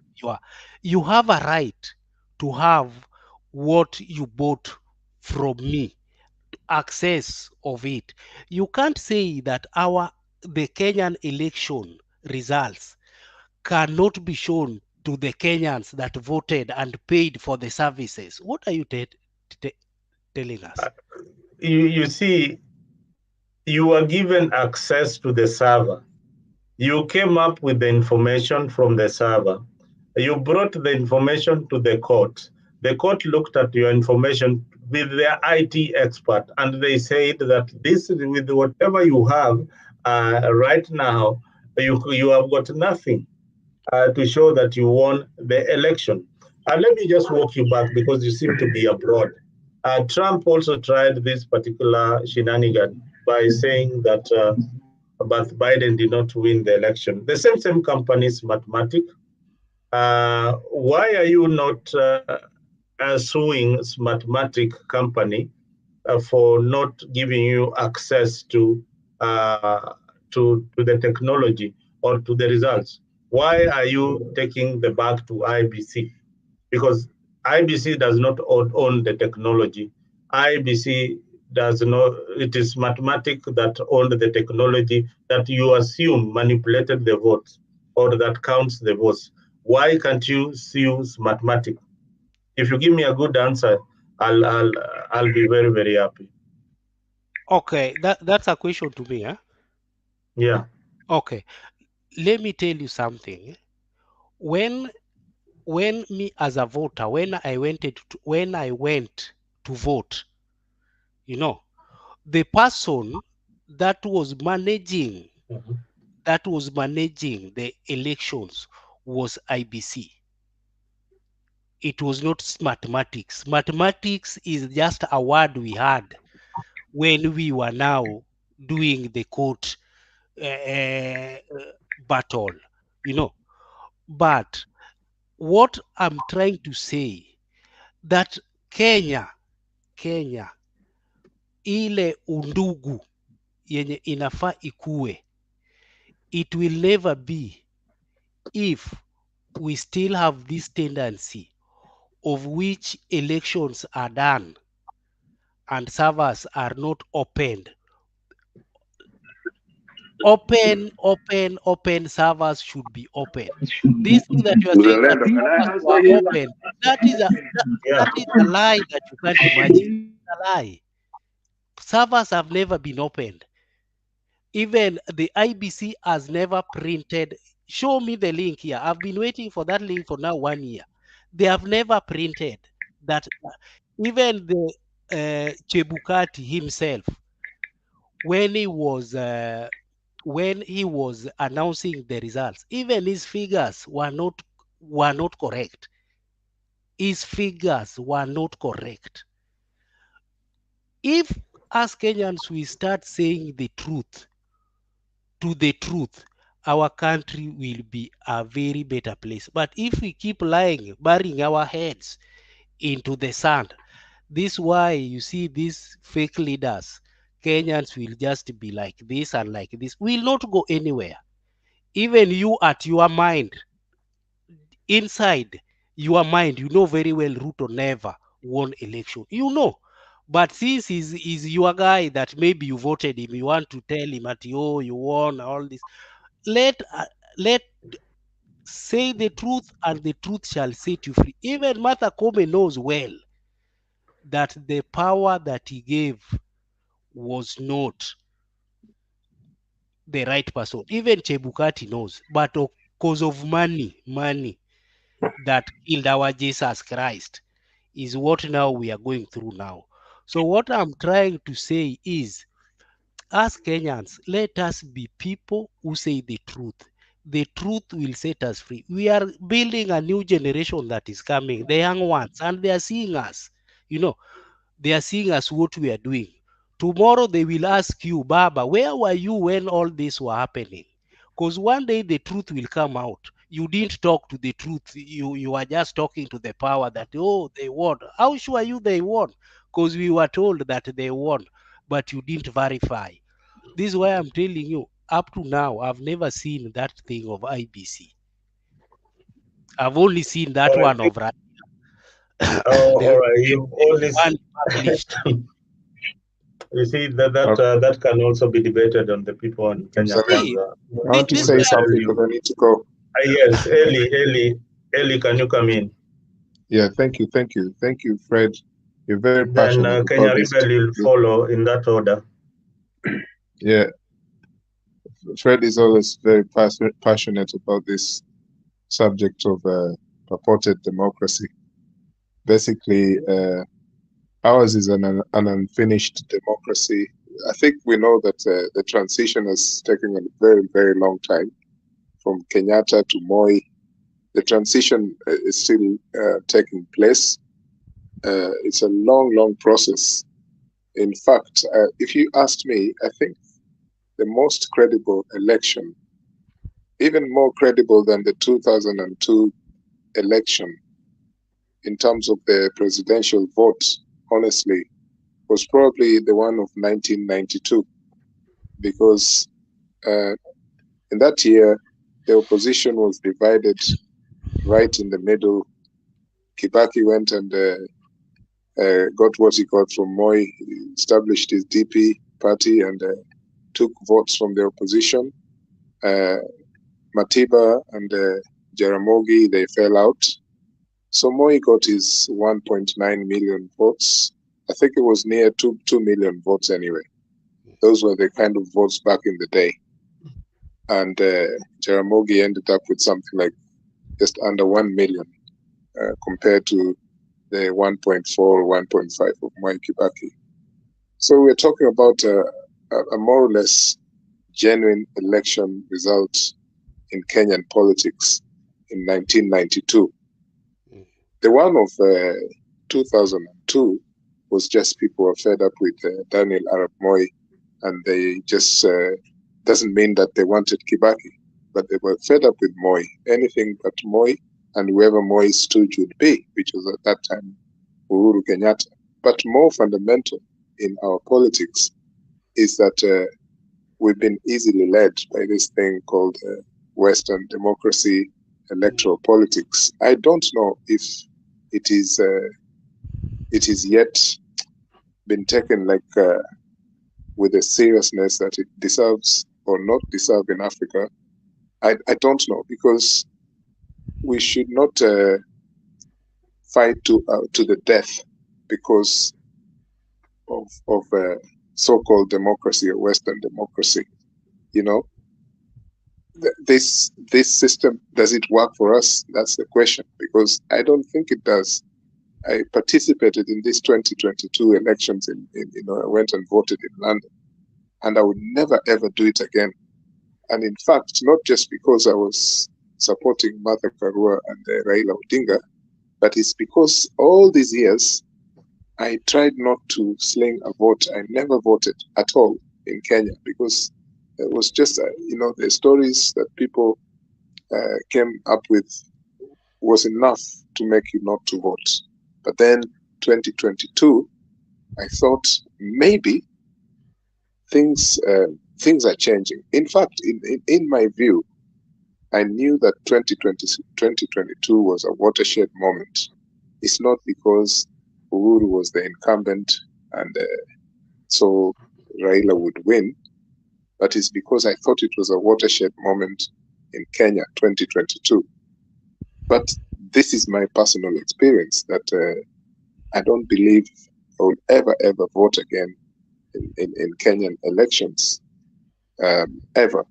You have a right to have what you bought from me, access of it. You can't say that the Kenyan election results cannot be shown to the Kenyans that voted and paid for the services. What are you telling us? You see, you were given access to the server. You came up with the information from the server. You brought the information to the court. The court looked at your information with their IT expert, and they said that this, with whatever you have right now, you have got nothing to show that you won the election. Let me just walk you back because you seem to be abroad. Trump also tried this particular shenanigan by saying that but Biden did not win the election. The same companies, Mathematic. Why are you not suing Smartmatic company for not giving you access to the technology or to the results? Why are you taking the back to IBC? Because IBC does not own the technology. IBC does not, it is Mathematic that owned the technology that you assume manipulated the votes or that counts the votes. Why can't you sue Mathematic? If you give me a good answer, I'll be very, very happy. Okay, that's a question to me, huh? Yeah. Okay. Let me tell you something. When me as a voter, when I went to vote, the person that was managing the elections was IBC. It was not mathematics. Mathematics is just a word we had when we were now doing the court battle, But what I'm trying to say that Kenya, ile undugu yenye inafaa ikue, it will never be if we still have this tendency of which elections are done and servers are not opened. Open servers should be open. This thing that you are saying that Mzalendo, can I servers answer were you? open, that is a lie that you can't imagine. It's a lie. Servers have never been opened. Even the IBC has never printed. Show me the link here. I've been waiting for that link for now 1 year. They have never printed that. Even the Chebukati himself, when he was announcing the results, even his figures were not correct. His figures were not correct. If as Kenyans we start saying the truth, our country will be a very better place. But if we keep lying, burying our heads into the sand, this is why you see these fake leaders, Kenyans will just be like this and like this, will not go anywhere. Even you at your mind, inside your mind, you know very well Ruto never won election. You know. But since he's your guy that maybe you voted him, you want to tell him that, oh, you won, all this. Let say the truth, and the truth shall set you free. Even Martha Koome knows well that the power that he gave was not the right person. Even Chebukati knows. But because of money that killed our Jesus Christ is what now we are going through now. So what I'm trying to say is, as Kenyans, let us be people who say the truth. The truth will set us free. We are building a new generation that is coming, the young ones, and they are seeing us. You know, they are seeing us what we are doing. Tomorrow they will ask you, Baba, where were you when all this were happening? Because one day the truth will come out. You didn't talk to the truth. You are just talking to the power that, oh, they won. How sure are you they won? Because we were told that they won, but you didn't verify. This is why I'm telling you, up to now, I've never seen that thing of IBC. I've only seen that All right. one of Oh, the all right. You've only one published. you see that can also be debated on the people in Kenya. See, I want to say something because I need to go. Yes, Eli, can you come in? Yeah, thank you, Fred. You're very Then passionate Kenya about this. Rebel will follow in that order. Yeah, Fred is always very passionate about this subject of purported democracy. Basically, ours is an unfinished democracy. I think we know that the transition has taken a very, very long time from Kenyatta to Moi. The transition is still taking place. It's a long, long process. In fact, if you asked me, I think the most credible election, even more credible than the 2002 election in terms of the presidential vote, honestly, was probably the one of 1992. Because in that year, the opposition was divided right in the middle. Kibaki went and got what he got from Moi, he established his DP party and took votes from the opposition. Matiba and Jaramogi, they fell out. So Moi got his 1.9 million votes. I think it was near 2 million votes anyway. Those were the kind of votes back in the day. And Jaramogi ended up with something like just under 1 million compared to the 1.4 or 1.5 of Mwai Kibaki. So we're talking about a more or less genuine election result in Kenyan politics in 1992. The one of 2002 was just people were fed up with Daniel Arap Moi, and they just doesn't mean that they wanted Kibaki, but they were fed up with Moi, anything but Moi, and whoever Moi's stooge would be, which was at that time Uhuru Kenyatta. But more fundamental in our politics is that we've been easily led by this thing called Western democracy, electoral politics. I don't know if it is yet been taken like with the seriousness that it deserves or not deserve in Africa. I don't know, because we should not fight to the death because of so-called democracy or Western democracy. You know, this system, does it work for us? That's the question, because I don't think it does. I participated in these 2022 elections I went and voted in London, and I would never ever do it again. And in fact, not just because I was supporting Martha Karua and Raila Odinga, but it's because all these years I tried not to sling a vote. I never voted at all in Kenya because it was just, the stories that people came up with was enough to make you not to vote. But then 2022, I thought maybe things are changing. In fact, in my view, I knew that 2022 was a watershed moment. It's not because Uhuru was the incumbent and so Raila would win, but it's because I thought it was a watershed moment in Kenya 2022. But this is my personal experience that I don't believe I will ever vote again in Kenyan elections, ever,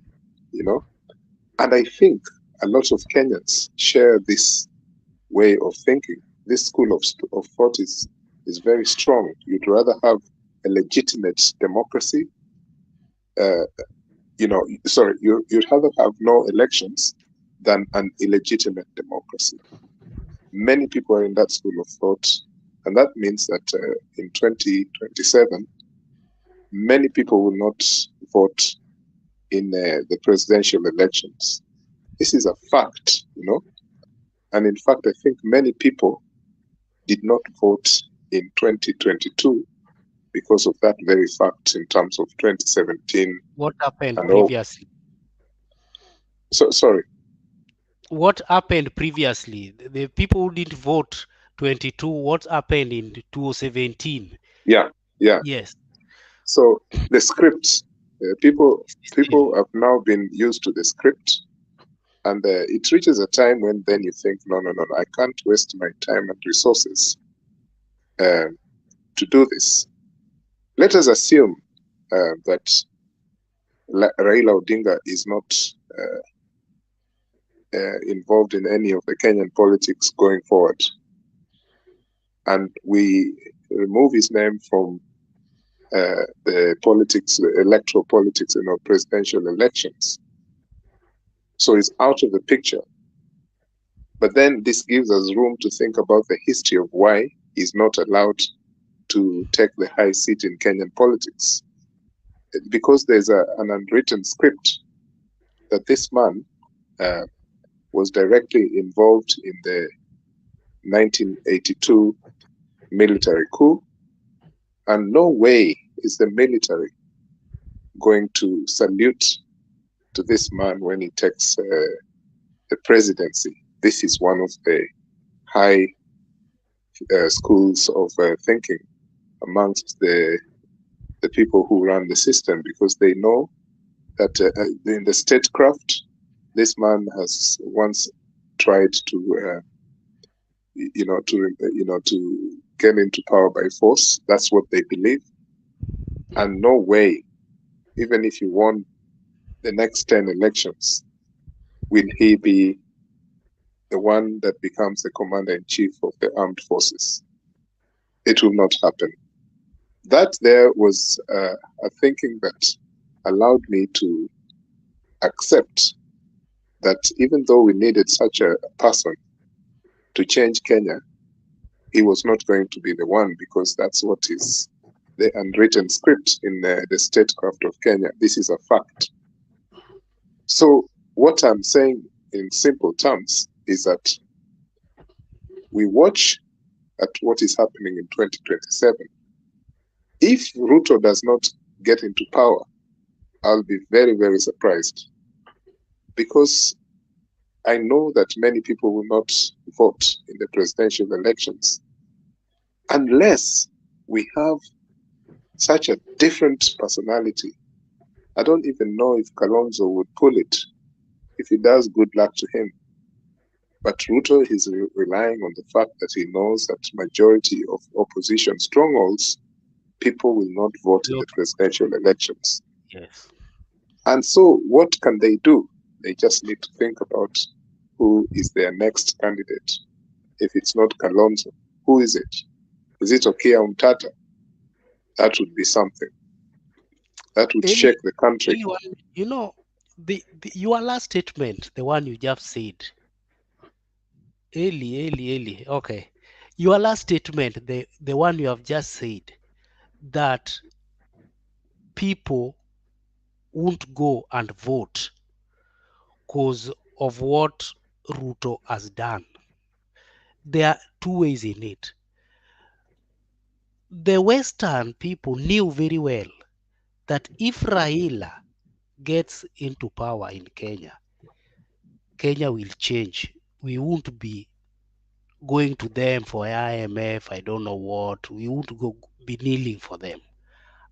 And I think a lot of Kenyans share this way of thinking. This school of thought is very strong. You'd rather have a legitimate democracy. You'd rather have no elections than an illegitimate democracy. Many people are in that school of thought, and that means that in 2027, many people will not vote in the presidential elections. This is a fact, And in fact, I think many people did not vote in 2022 because of that very fact in terms of 2017. What happened previously? Sorry. What happened previously? The people who didn't vote 22, what happened in 2017? Yeah. Yes. So the script, people have now been used to the script, and it reaches a time when then you think, no, I can't waste my time and resources to do this. Let us assume that Raila Odinga is not involved in any of the Kenyan politics going forward, and we remove his name from the politics, the electoral politics in our presidential elections. So he's out of the picture. But then this gives us room to think about the history of why he's not allowed to take the high seat in Kenyan politics. Because there's an unwritten script that this man was directly involved in the 1982 military coup, and no way is the military going to salute to this man when he takes the presidency. This is one of the high schools of thinking amongst the people who run the system, because they know that in the statecraft, this man has once tried to get into power by force. That's what they believe. And no way, even if he won the next 10 elections, will he be the one that becomes the commander-in-chief of the armed forces. It will not happen. That there was a thinking that allowed me to accept that even though we needed such a person to change Kenya, he was not going to be the one, because that's what is the unwritten script in the statecraft of Kenya. This is a fact. So what I'm saying in simple terms is that we watch at what is happening in 2027. If Ruto does not get into power, I'll be very, very surprised, because I know that many people will not vote in the presidential elections unless we have such a different personality. I don't even know if Kalonzo would pull it. If he does, good luck to him. But Ruto is relying on the fact that he knows that majority of opposition strongholds, people will not vote in the presidential elections. Yes. And so what can they do? They just need to think about who is their next candidate. If it's not Kalonzo, who is it? Is it Okia Umtata? That would be something. That would shake the country. Your last statement, the one you just said, Eli. Okay. Your last statement, the one you have just said, that people won't go and vote because of what Ruto has done. There are two ways in it. The Western people knew very well that if Raila gets into power in Kenya, Kenya will change. We won't be going to them for IMF, I don't know what. We won't be kneeling for them.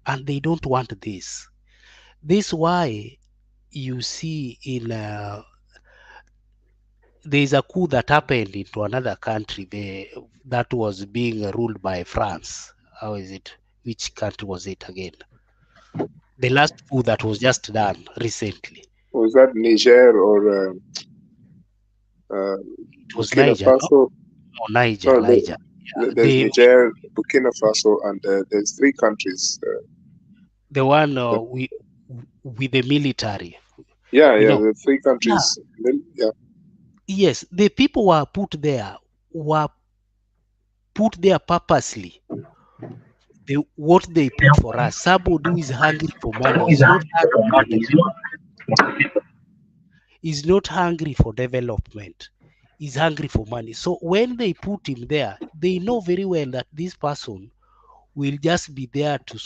And they don't want this. This is why you see in there's a coup that happened into another country that was being ruled by France. How is it? Which country was it again? The last coup that was just done recently. Was that Niger or It was Burkina Niger, Faso? no? Oh, Niger. There's Niger, Burkina Faso, and there's 3 countries. The one with the military. Yeah, the 3 countries. Yeah. Yes, the people were put there purposely. What they put for us, somebody who is hungry for money is not hungry for development. He's hungry for money. So when they put him there, they know very well that this person will just be there to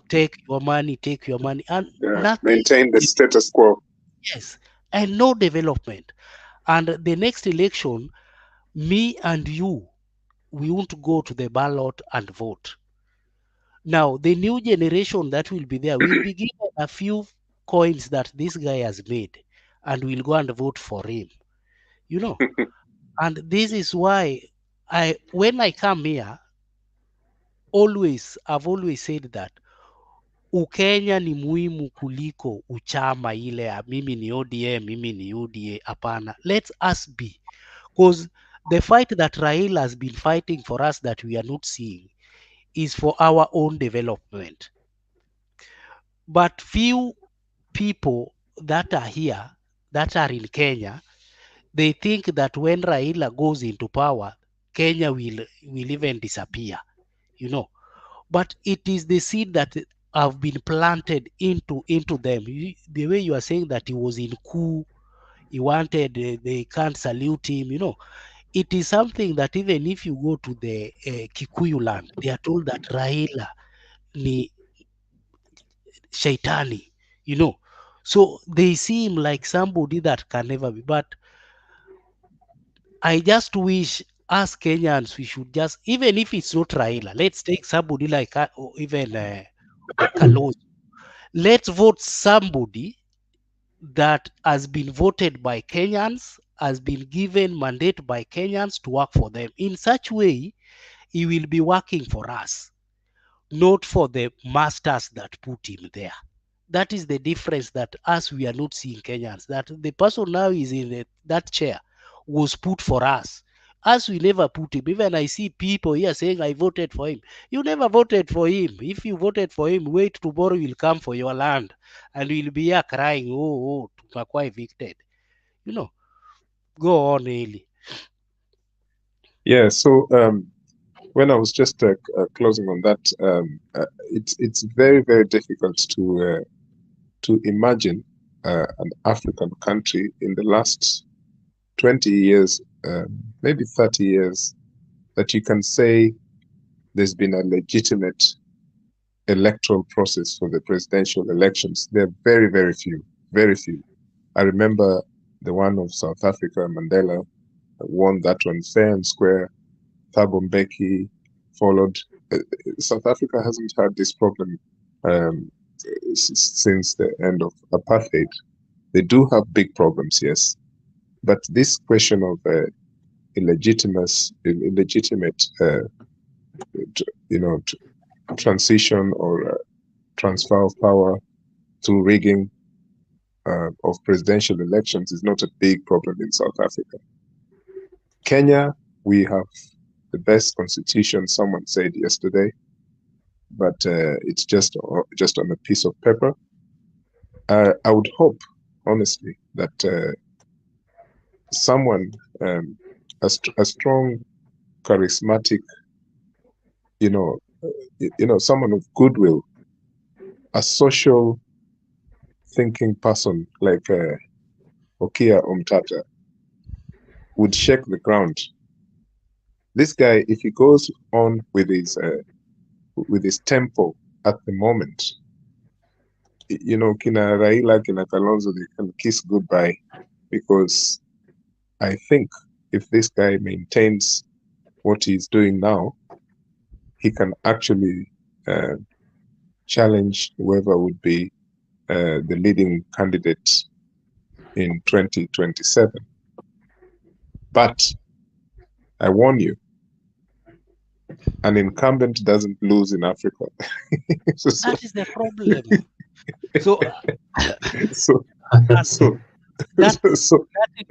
take your money, and maintain the status quo. Yes, and no development. And the next election, me and you, we won't go to the ballot and vote. Now, the new generation that will be there will be given a few coins that this guy has made and will go and vote for him. And this is why when I come here, I've always said that Ukenya ni muhimu kuliko uchama ile ya mimi ni ODM, mimi ni UDA. Hapana, let us be. Because the fight that Raila has been fighting for us that we are not seeing is for our own development. But few people that are here, that are in Kenya, they think that when Raila goes into power, Kenya will even disappear, But it is the seed that have been planted into them. The way you are saying that he was in coup, he wanted, they can't salute him, It is something that even if you go to the Kikuyu land, they are told that Raila ni shaitani, So they see him like somebody that can never be. But I just wish us Kenyans, we should just, even if it's not Raila, let's take somebody like even Kalonzo. Let's vote somebody that has been voted by Kenyans, has been given mandate by Kenyans to work for them. In such way, he will be working for us, not for the masters that put him there. That is the difference that us, we are not seeing Kenyans. That the person now is in that chair was put for us. Us, we never put him. Even I see people here saying, I voted for him. You never voted for him. If you voted for him, wait, tomorrow will come for your land. And we'll be here crying, oh, tumekuwa evicted. Go on, Eli. Yeah, so when I was just closing on that, it's very, very difficult to imagine an African country in the last 20 years, maybe 30 years, that you can say there's been a legitimate electoral process for the presidential elections. There are very, very few, very few. I remember the one of South Africa, Mandela won that one fair and square. Thabo Mbeki followed. South Africa hasn't had this problem since the end of apartheid. They do have big problems, yes, but this question of illegitimate, transition or transfer of power through rigging of presidential elections is not a big problem in South Africa. Kenya, we have the best constitution, someone said yesterday, but it's just on a piece of paper. I would hope, honestly, that someone, a strong, charismatic, someone of goodwill, a social thinking person like Okia Omtata would shake the ground. This guy, if he goes on with his tempo at the moment, you know, Kina Raila, Kina Kalonzo, they can kiss goodbye, because I think if this guy maintains what he's doing now, he can actually challenge whoever would be the leading candidate in 2027. But I warn you, an incumbent doesn't lose in Africa. That is the problem. So,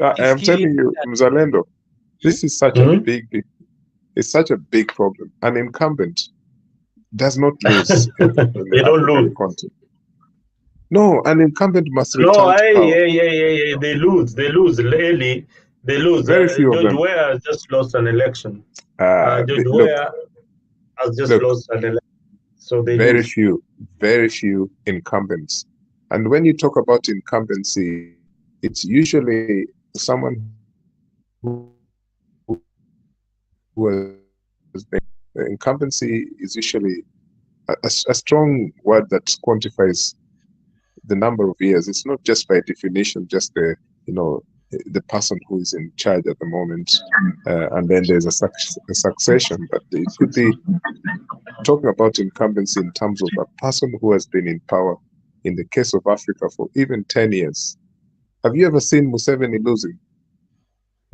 I am telling you, Mzalendo, this is such a big, it's such a big problem. An incumbent does not lose in the African continent. No, an incumbent must return to power. Yeah. They lose early. They lose. Very few of George them. Weah just lost an election. George Weah has just lost an election. So they lose. Very few incumbents. And when you talk about incumbency, it's usually someone who has been. Incumbency is usually a strong word that quantifies the number of years. It's not just by definition, just the person who is in charge at the moment, and then there's a succession. But it could be talking about incumbency in terms of a person who has been in power, in the case of Africa, for even 10 years. Have you ever seen Museveni losing?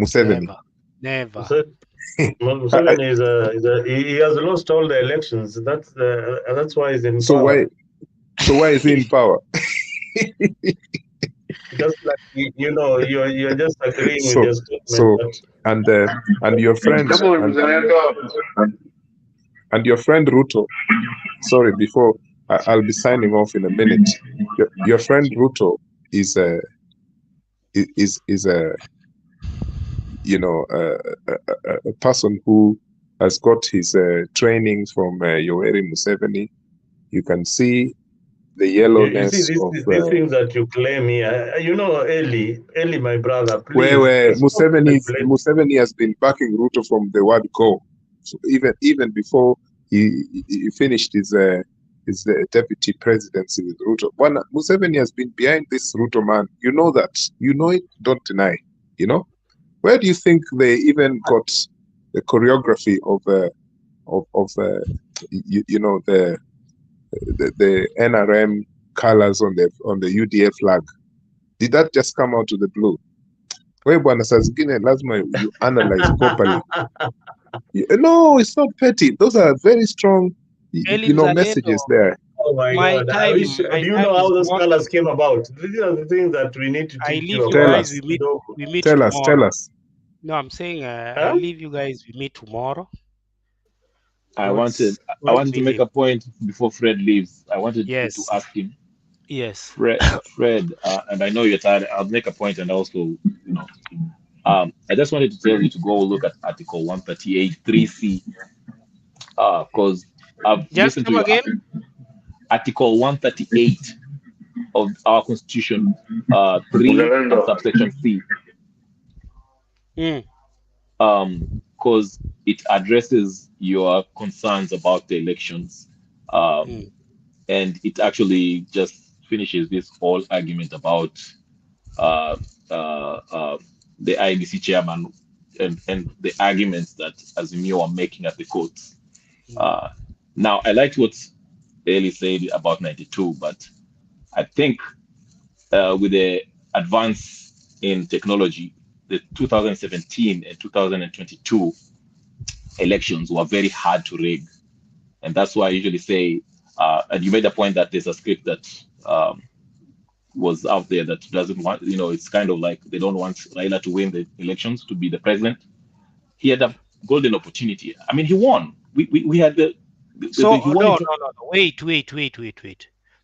Museveni? Never. Museveni he has lost all the elections. That's why he's in power. So why is he in power? Just like you're just agreeing with your statement. And your friend and your friend Ruto. Sorry, before I'll be signing off in a minute. Your friend Ruto is a person who has got his trainings from Yoweri Museveni. You can see the yellowness these things that you claim here. Eli, my brother, please. Where Museveni has been backing Ruto from the word go. So even before he finished his deputy presidency with Ruto. Museveni has been behind this Ruto man. You know that. You know it. Don't deny. You know. Where do you think they even got the choreography of the NRM colors on the UDA flag? Did that just come out of the blue? Where bwana saa zingine lazima you analyze properly. No, it's not petty. Those are very strong, messages there. Oh my God! Do you know how those colors came about? These are the things that we need to teach you about. We meet Tell tomorrow. us. No, I'm saying I'll leave you guys. We meet tomorrow. I wanted to make a point before Fred leaves. I wanted to ask him. Yes. Fred, and I know you're tired. I'll make a point, and also, I just wanted to tell you to go look at Article 138 3C, because I've listened to you. Again? Article 138 of our Constitution, 3 and subsection C. Because it addresses your concerns about the elections, and it actually just finishes this whole argument about the IBC chairman and the arguments that Azimio are making at the courts. Now, I liked what Eli said about 92, but I think with the advance in technology, the 2017 and 2022 elections were very hard to rig. And that's why I usually say, and you made a point that there's a script that was out there that doesn't want, it's kind of like they don't want Raila to win the elections, to be the president. He had a golden opportunity. I mean, he won. We had the no. Wait.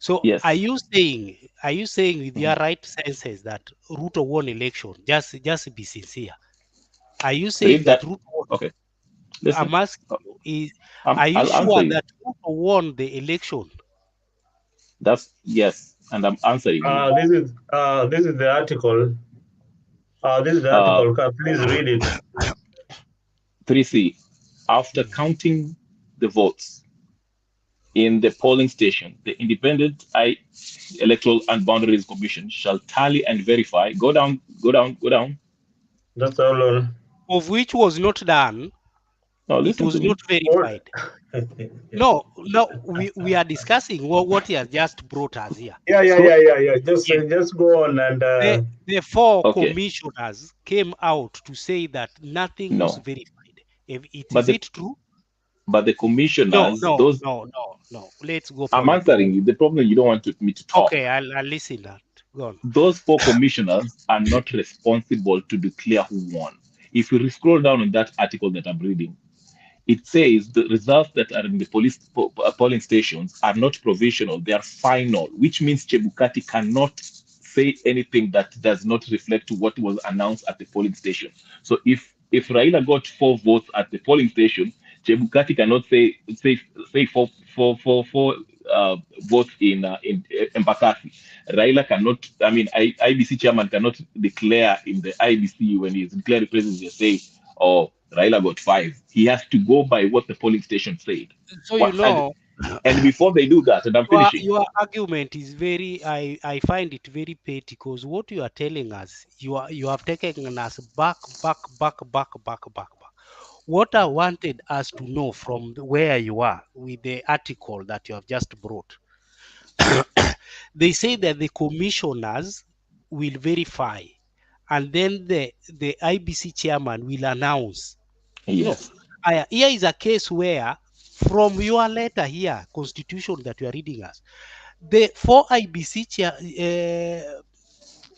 So yes. Are you saying with your right senses that Ruto won election? Just be sincere. Are you saying that Ruto won? Okay. Listen, I'm asking you, are you sure that Ruto won the election? That's yes, and I'm answering you. This is the article. This is the Uh, article. Please read it. 3C. After counting the votes in the polling station, the Independent Electoral and Boundaries Commission shall tally and verify. Go down, go down, go down. That's all. Of which was not done. No, It listen was to me. not verified. No, we are discussing what he has just brought us here. Yeah. Just go on and. The four Okay. commissioners came out to say that nothing was No. verified. But Is it true? But the commissioners, No. Let's go I'm point. answering you. The problem you don't want me to talk. Okay, I'll listen that. Go on. Those 4 commissioners are not responsible to declare who won. If you scroll down on that article that I'm reading, it says the results that are in the polling stations are not provisional, they are final, which means Chebukati cannot say anything that does not reflect what was announced at the polling station. So if Raila got 4 votes at the polling station, Chebukati cannot say four votes in Embakasi. Raila cannot. I mean, IBC chairman cannot declare in the IBC when he's declaring presidency, say, "Oh, Raila got 5." He has to go by what the polling station said. So you know, and before they do that, and I'm finishing. Your argument is very. I find it very petty because what you are telling us, you have taken us back. What I wanted us to know from where you are with the article that you have just brought, they say that the commissioners will verify, and then the IBC chairman will announce. Yes. No, here is a case where, from your letter here, constitution that you are reading us, the 4 IBC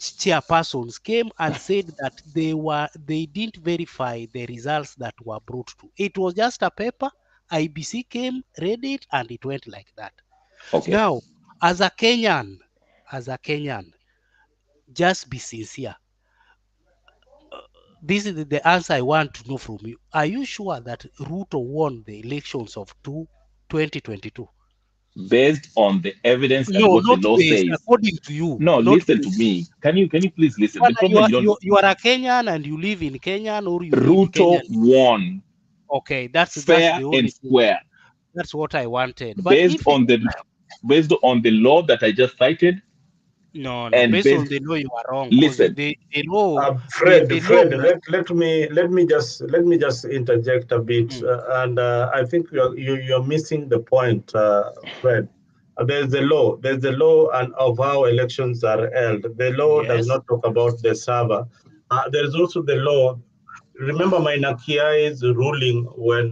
chairpersons came and said that they didn't verify the results that were brought to. It was just a paper. IBC came, read it, and it went like that. Okay. Now, as a Kenyan, just be sincere. This is the answer I want to know from you. Are you sure that Ruto won the elections of 2022? Based on the evidence and No, what the not law based, says. according to you. No, not listen based. to me. Can you please listen? But The problem you are a Kenyan and you live in Kenya, or you Ruto live in won. Okay, that's fair the only and thing. square. That's what I wanted. But Based if on the law that I just cited. No, and based on the law, you are wrong. Listen, the law, Fred, the let me just interject a bit, and I think you're missing the point, Fred. There's the law and of how elections are held. The law does not talk about the server. There's also the law. Remember Mainakiai's ruling when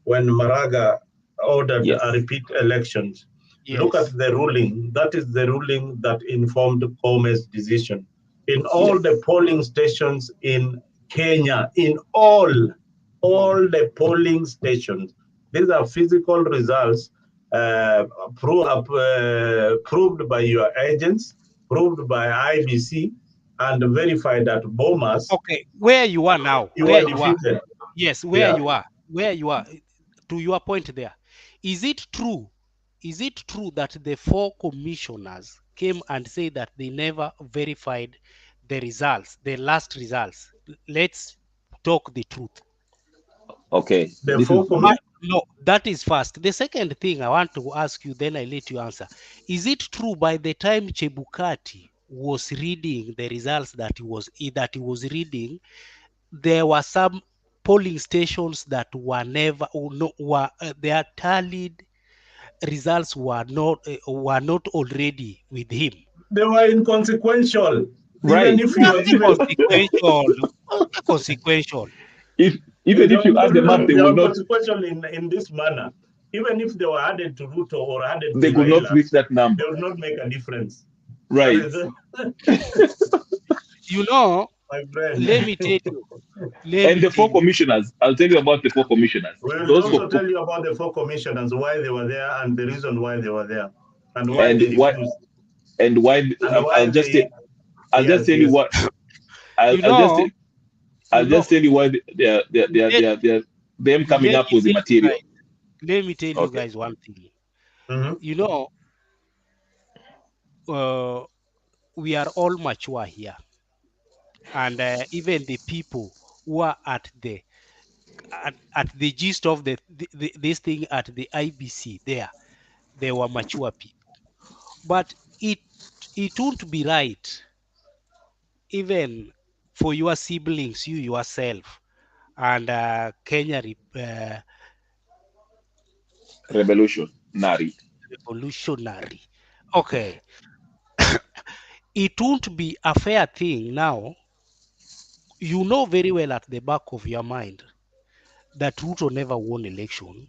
Maraga ordered a repeat elections. Look at the ruling. That is the ruling that informed Kome's decision. In all the polling stations in Kenya, in all the polling stations, these are physical results proved by your agents, proved by IBC, and verified at Bomas. Okay, where you are now, where you are. Yes, where you are. To your point there, is it true that the 4 commissioners came and said that they never verified the results, the last results? Let's talk the truth. Okay. No, that is first. The second thing I want to ask you, then I let you answer. Is it true by the time Chebukati was reading the results that he was reading, there were some polling stations that were never their tallied results were not already with him? They were inconsequential. Right. Even if you were consequential. Even if you add them up, they will not. Consequential in this manner. Even if they were added to Ruto or added they to could Raila, not reach that number. They will not make a difference. Right. You know, my friend. Let me tell you. And the 4 commissioners, I'll tell you about the 4 commissioners. We'll also tell you about the 4 commissioners, why they were there, and the reason why they were there, and why they refused. I'll just tell you what. I'll just tell you why they're them coming up with the material. Let me tell you guys one thing. Mm-hmm. You know, we are all mature here, and even the people who are at the gist of this thing at the IBC there, they were mature people. But it won't be right, even for your siblings, you yourself, and Kenya Revolutionary. revolutionary. Okay, it won't be a fair thing now. You know very well at the back of your mind that Ruto never won election,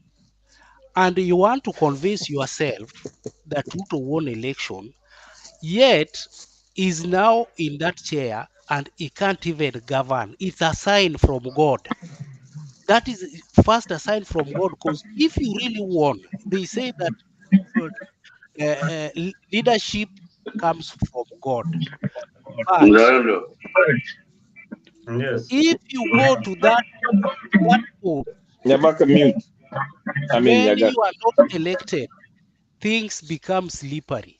and you want to convince yourself that Ruto won election, yet is now in that chair and he can't even govern. It's a sign from God. That is first a sign from God, because if you really won, they say that leadership comes from God. But Yes. if you go to that post Nyabaka mute. when Nyaga. you are not elected, things become slippery.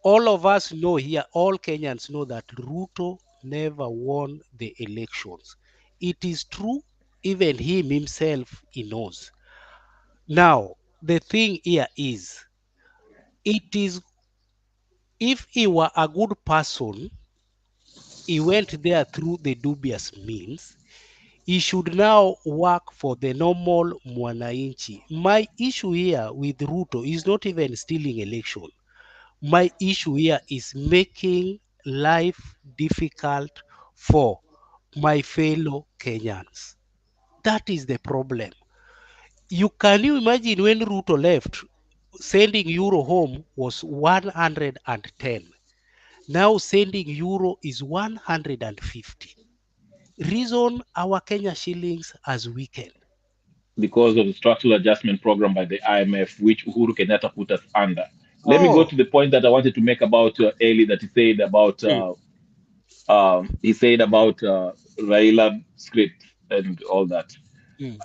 All of us know here, all Kenyans know that Ruto never won the elections. It is true, even him himself, he knows. Now, the thing here is, it is if he were a good person, he went there through the dubious means. He should now work for the normal mwananchi. My issue here with Ruto is not even stealing election. My issue here is making life difficult for my fellow Kenyans. That is the problem. Can you imagine when Ruto left, sending euro home was 110. Now sending euro is 150. Reason our Kenya shillings has weakened. Because of the structural adjustment program by the IMF, which Uhuru Kenyatta put us under. Let me go Oh. to the point that I wanted to make about Eli, that he said about Raila script and all that.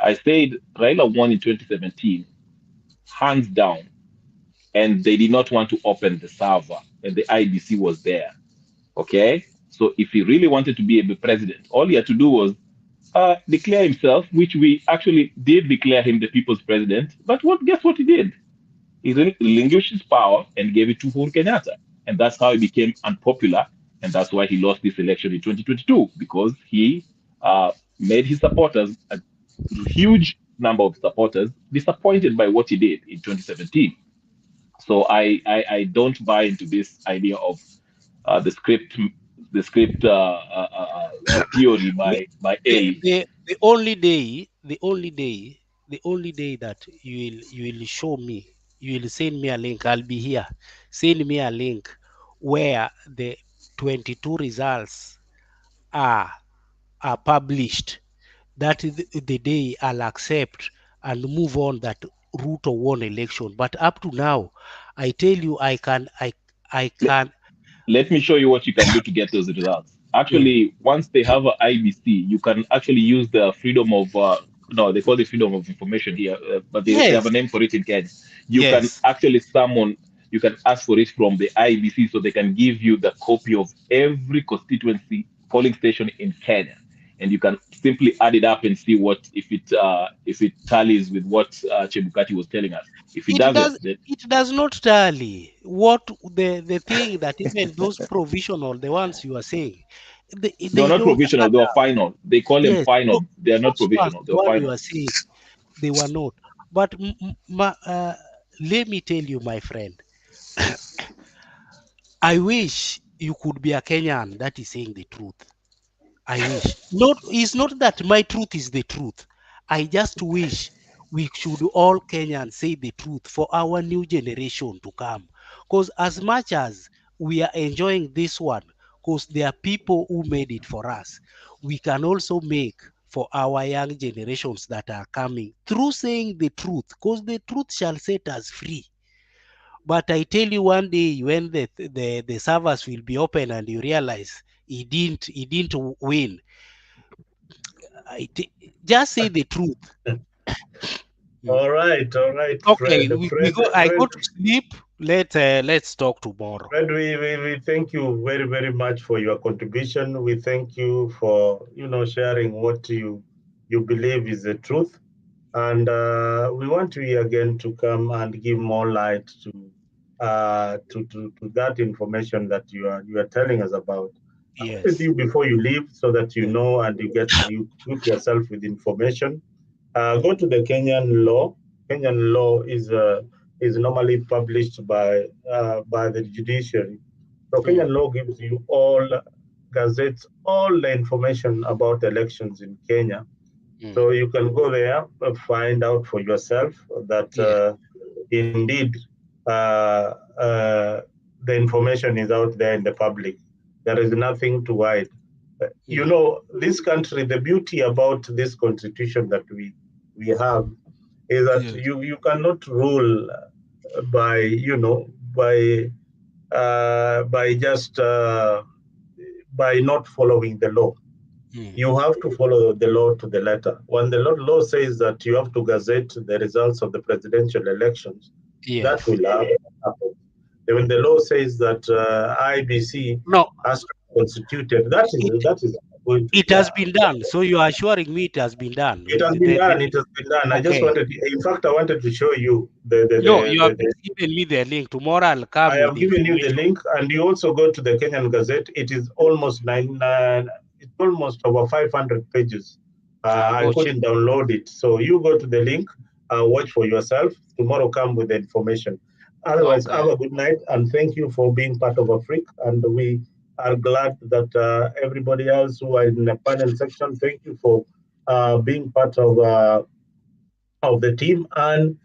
I said Raila won in 2017, hands down, and they did not want to open the server, and the IBC was there. Okay, so if he really wanted to be a president, all he had to do was declare himself, which we actually did declare him the people's president. But guess what he did? He relinquished his power and gave it to Uhuru Kenyatta. And that's how he became unpopular. And that's why he lost this election in 2022, because he made his supporters, a huge number of supporters, disappointed by what he did in 2017. So I don't buy into this idea of the script theory the, by the, Eli. the only day that you will show me, you will send me a link, I'll be here. Send me a link where the 22 results are published. That is the day I'll accept and move on that Ruto won election. But up to now, I tell you, I can. Let me show you what you can do to get those results. Actually, once they have an IBC, you can actually use the freedom of no, they call it freedom of information here, but they have a name for it in Kenya. You can actually summon, you can ask for it from the IBC, so they can give you the copy of every constituency polling station in Kenya, and you can simply add it up and see what if it tallies with what Chebukati was telling us. If it doesn't, then It does not tally. What the thing that even those provisional, the ones you are saying, they are they not don't provisional, add they are up. final. They call them Yes, final. They are not those ones, provisional, they the are one you final. are saying, they were not. But let me tell you, my friend, I wish you could be a Kenyan that is saying the truth. I wish. It's not that my truth is the truth. I just wish we should all Kenyans say the truth for our new generation to come. Because as much as we are enjoying this one, because there are people who made it for us, we can also make for our young generations that are coming through saying the truth, because the truth shall set us free. But I tell you, one day when the servers will be open and you realize he didn't win, just say the truth. All right, Okay, Fred. I go to sleep. Let's talk tomorrow. But we thank you very, very much for your contribution. We thank you for, sharing what you believe is the truth. And we want you again to come and give more light to that information that you are telling us about. With you before you leave, so that you know and you equip yourself with information. Go to the Kenyan law. Kenyan law is normally published by the Judiciary. So Kenyan law gives you all gazettes, all the information about elections in Kenya. So you can go there, find out for yourself that indeed the information is out there in the public. There is nothing to hide. This country, the beauty about this constitution that we have is that you cannot rule by just by not following the law. You have to follow the law to the letter. When the law says that you have to gazette the results of the presidential elections, that will happen. When the law says that IBC has to be constituted, that is going to It has been done. So you are assuring me it has been done. It has been done. It has been done. I just wanted, in fact, I wanted to show you you have given me the link. Tomorrow I'll come. I have given you the link, and you also go to the Kenyan Gazette. It is almost it's almost over 500 pages. I couldn't download it, so you go to the link, watch for yourself. Tomorrow, come with the information. Otherwise, have a good night, and thank you for being part of Africa. And we are glad that everybody else who are in the panel section, thank you for being part of the team. And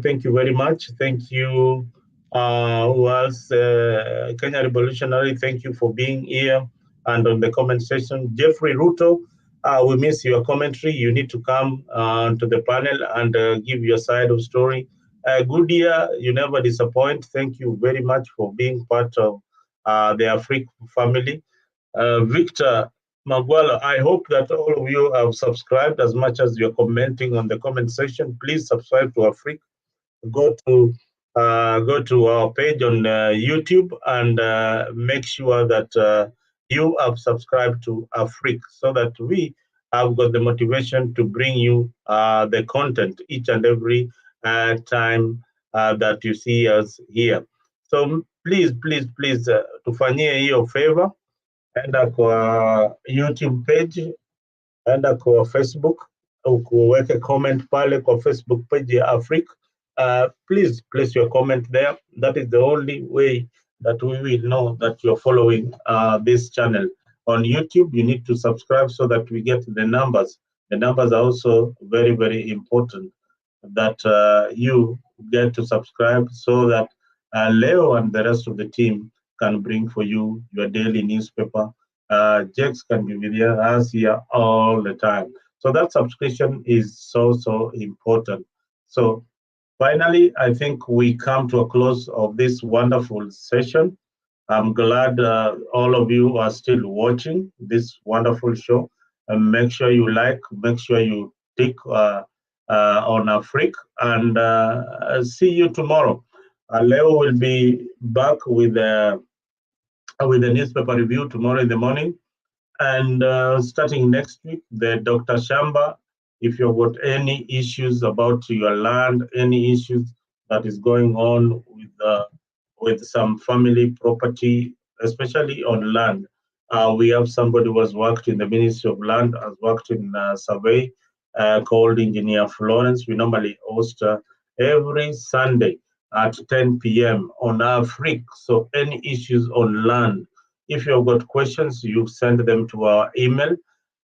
thank you very much. Thank you, who else? Kenya Revolutionary, thank you for being here and on the comment section. Jeffrey Ruto, we miss your commentary. You need to come to the panel and give your side of story. Goodia, you never disappoint. Thank you very much for being part of the Africa family. Victor Magwala, I hope that all of you have subscribed. As much as you're commenting on the comment section, please subscribe to Africa. Go to our page on YouTube and make sure that you have subscribed to Africa, so that we have got the motivation to bring you the content each and every time that you see us here. So please tufanyie hiyo favor. Enda kwa YouTube page, enda kwa Facebook, ukuweke comment pale kwa Facebook page ya Africa. Please place your comment there. That is the only way that we will know that you're following this channel. On YouTube, you need to subscribe so that we get the numbers. The numbers are also very, very important, that you get to subscribe so that Leo and the rest of the team can bring for you your daily newspaper. Jex can be with us here all the time. So that subscription is so important. So finally, I think we come to a close of this wonderful session. I'm glad all of you are still watching this wonderful show. And make sure you like, make sure you tick on Africa, and see you tomorrow. Leo will be back with the newspaper review tomorrow in the morning. And starting next week, the Dr. Shamba, if you've got any issues about your land, any issues that is going on with some family property, especially on land, we have somebody who has worked in the Ministry of Land, has worked in survey, called Engineer Florence. We normally host every Sunday at 10 p.m. on Africa. So any issues on land, if you've got questions, you send them to our email,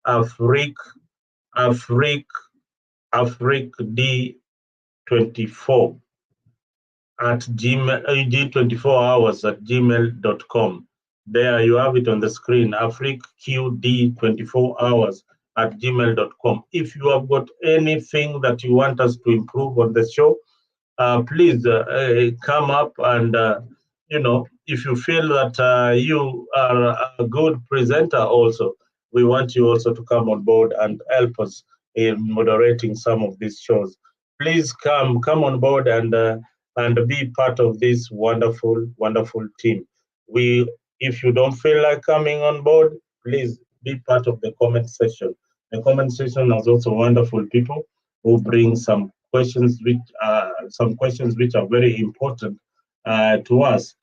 africd24 at d24hours@gmail.com. There you have it on the screen, africqd24hours@gmail.com. If you have got anything that you want us to improve on the show, please come up and, if you feel that you are a good presenter also, we want you also to come on board and help us in moderating some of these shows. Please come on board and and be part of this wonderful, wonderful team. If you don't feel like coming on board, please be part of the comment section. The comment section has also wonderful people who bring some questions which are very important to us.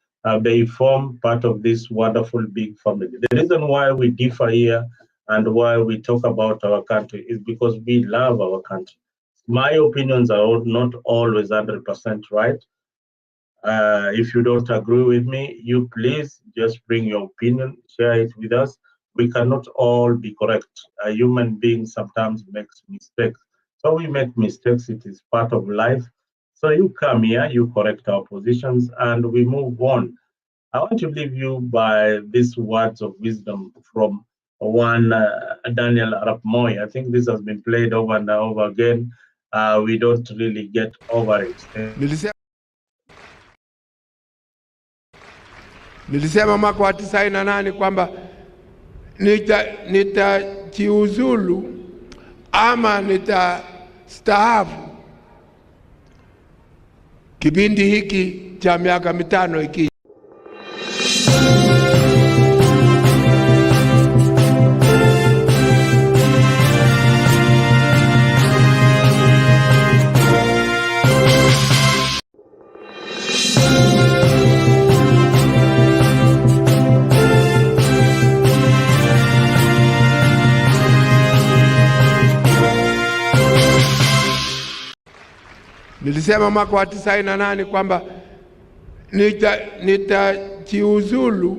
They form part of this wonderful big family. The reason why we differ here and why we talk about our country is because we love our country. My opinions are not always 100% right. If you don't agree with me, you please just bring your opinion, share it with us. We cannot all be correct. A human being sometimes makes mistakes. So we make mistakes, it is part of life. So you come here, you correct our positions, and we move on. I want to leave you by these words of wisdom from one Daniel Arap Moi. I think this has been played over and over again. We don't really get over it. Nilisema mwaka wa 98 kwamba nitajiuzulu ama nitastaafu kipindi hiki cha miaka 5 iki. Nilisema mwaka wa 98 kwamba nitajiuzulu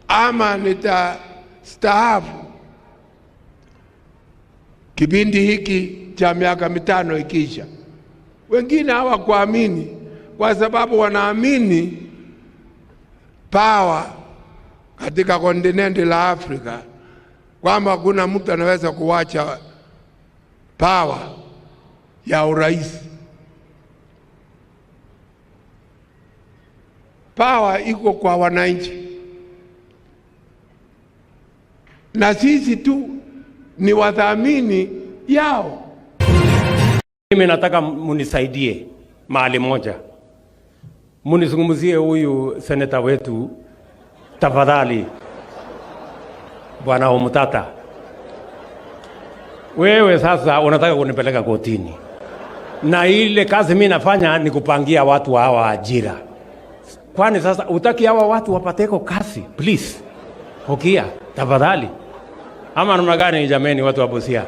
ama nitastaafu kipindi hiki cha miaka 5 ikisha. Wengine hawakuamini kwa sababu wanaamini power katika kontinenti la Afrika, kwamba kuna mtu anaweza kuwacha power ya urais. Power iko kwa wananchi, na sisi tu ni wadhamini yao. Mimi nataka munisaidie mahali moja, munizungumzie huyu seneta wetu tafadhali, Bwana Omutata. Wewe sasa unataka kunipeleka kotini, na ile kazi mimi nafanya ni kupangia watu hawa ajira. Kwani sasa utaki hawa watu wapateko kazi? Please, hokia tafadhali. Ama namna gani jameni, watu wa Busia?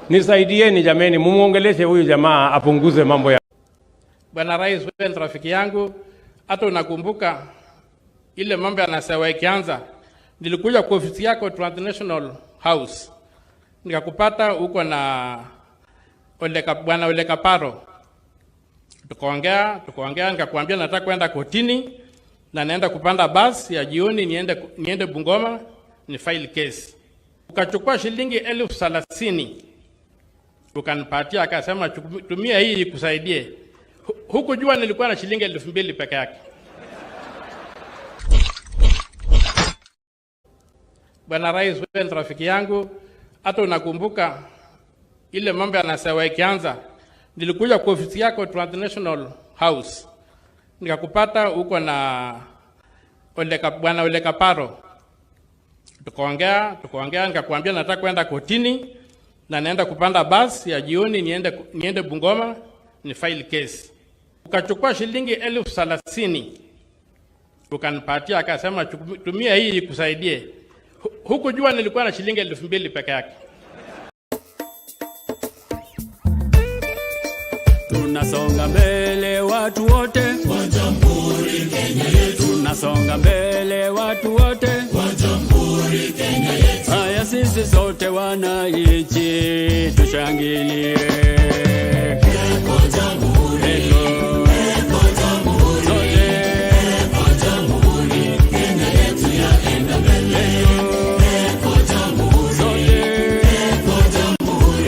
Nisaidieni jameni, mumuongeleshe huyu jamaa apunguze mambo ya. Bwana Rais, wewe rafiki yangu, hata unakumbuka ile mambo yanasewa ikianza, nilikuja kwa ofisi yako Transnational House, nikakupata huko na Bwana Olekaparo. Tukaongea nikakwambia nataka kwenda kotini na naenda kupanda basi ya jioni niende Bungoma ni file case. Ukachukua shilingi 30,000 ukanipatia, akasema tumia hii ikusaidie. Huku jua nilikuwa na shilingi 2,000 peke yake. Bwana Rais, wewe rafiki yangu, hata unakumbuka ile mambo yanasewa ikianza, nilikuja kwa ofisi yako Transnational House, nikakupata huko na Bwana Olekaparo. Tukaongea nikakwambia nataka kwenda kotini na naenda kupanda basi ya jioni niende Bungoma ni file case. Ukachukua shilingi 30,000 ukanipatia, akasema tumia hii ikusaidie. Huku jua nilikuwa na shilingi 2,000 peke yake. Tunasonga mbele watu wote wa Jamhuri Kenya yetu. Tunasonga mbele watu wote wa Jamhuri Kenya yetu. Haya sisi sote wananchi tushangilie. Eko Jamhuri, eko Jamhuri, sote eko Jamhuri Kenya yetu yaenda mbele. Eko Jamhuri, sote eko Jamhuri,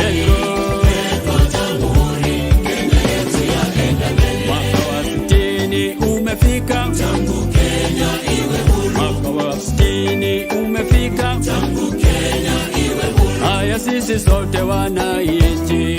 eko Jamhuri Kenya yetu yaenda mbele. Mwaka wa 60 umefika, tangu Kenya iwe huru. Mwaka wa 60 umefika, tangu Kenya iwe huru. Haya sisi sote wananchi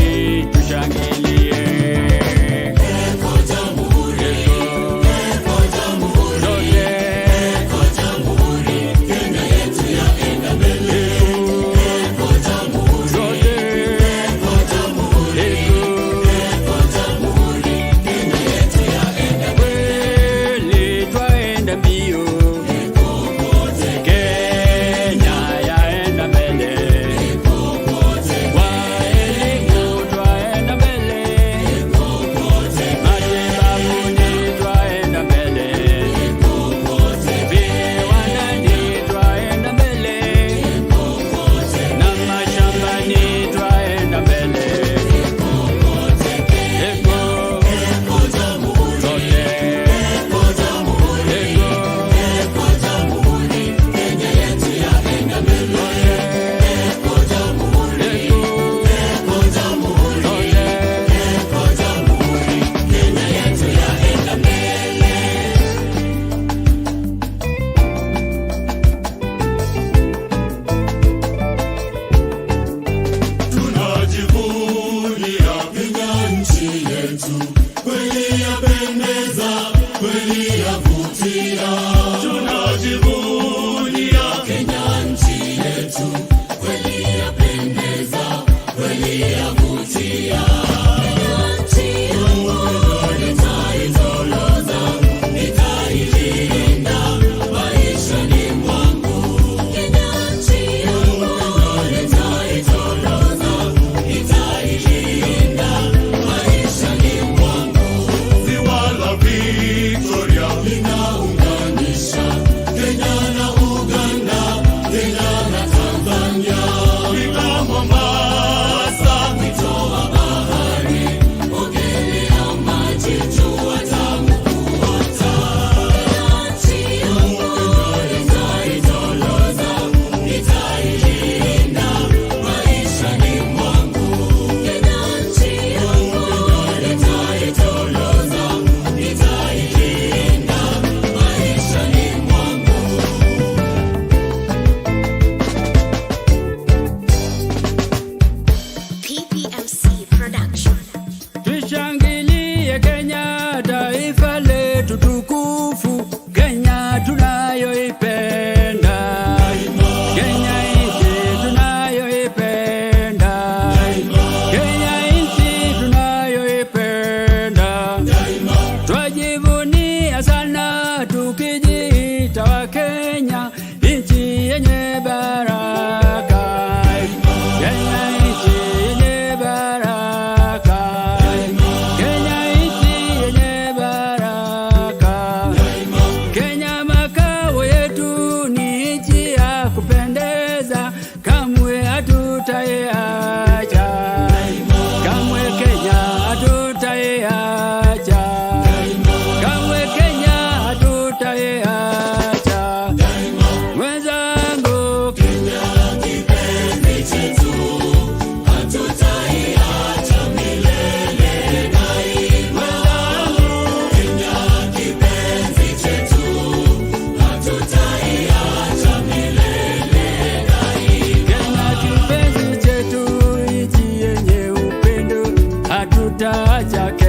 utaacha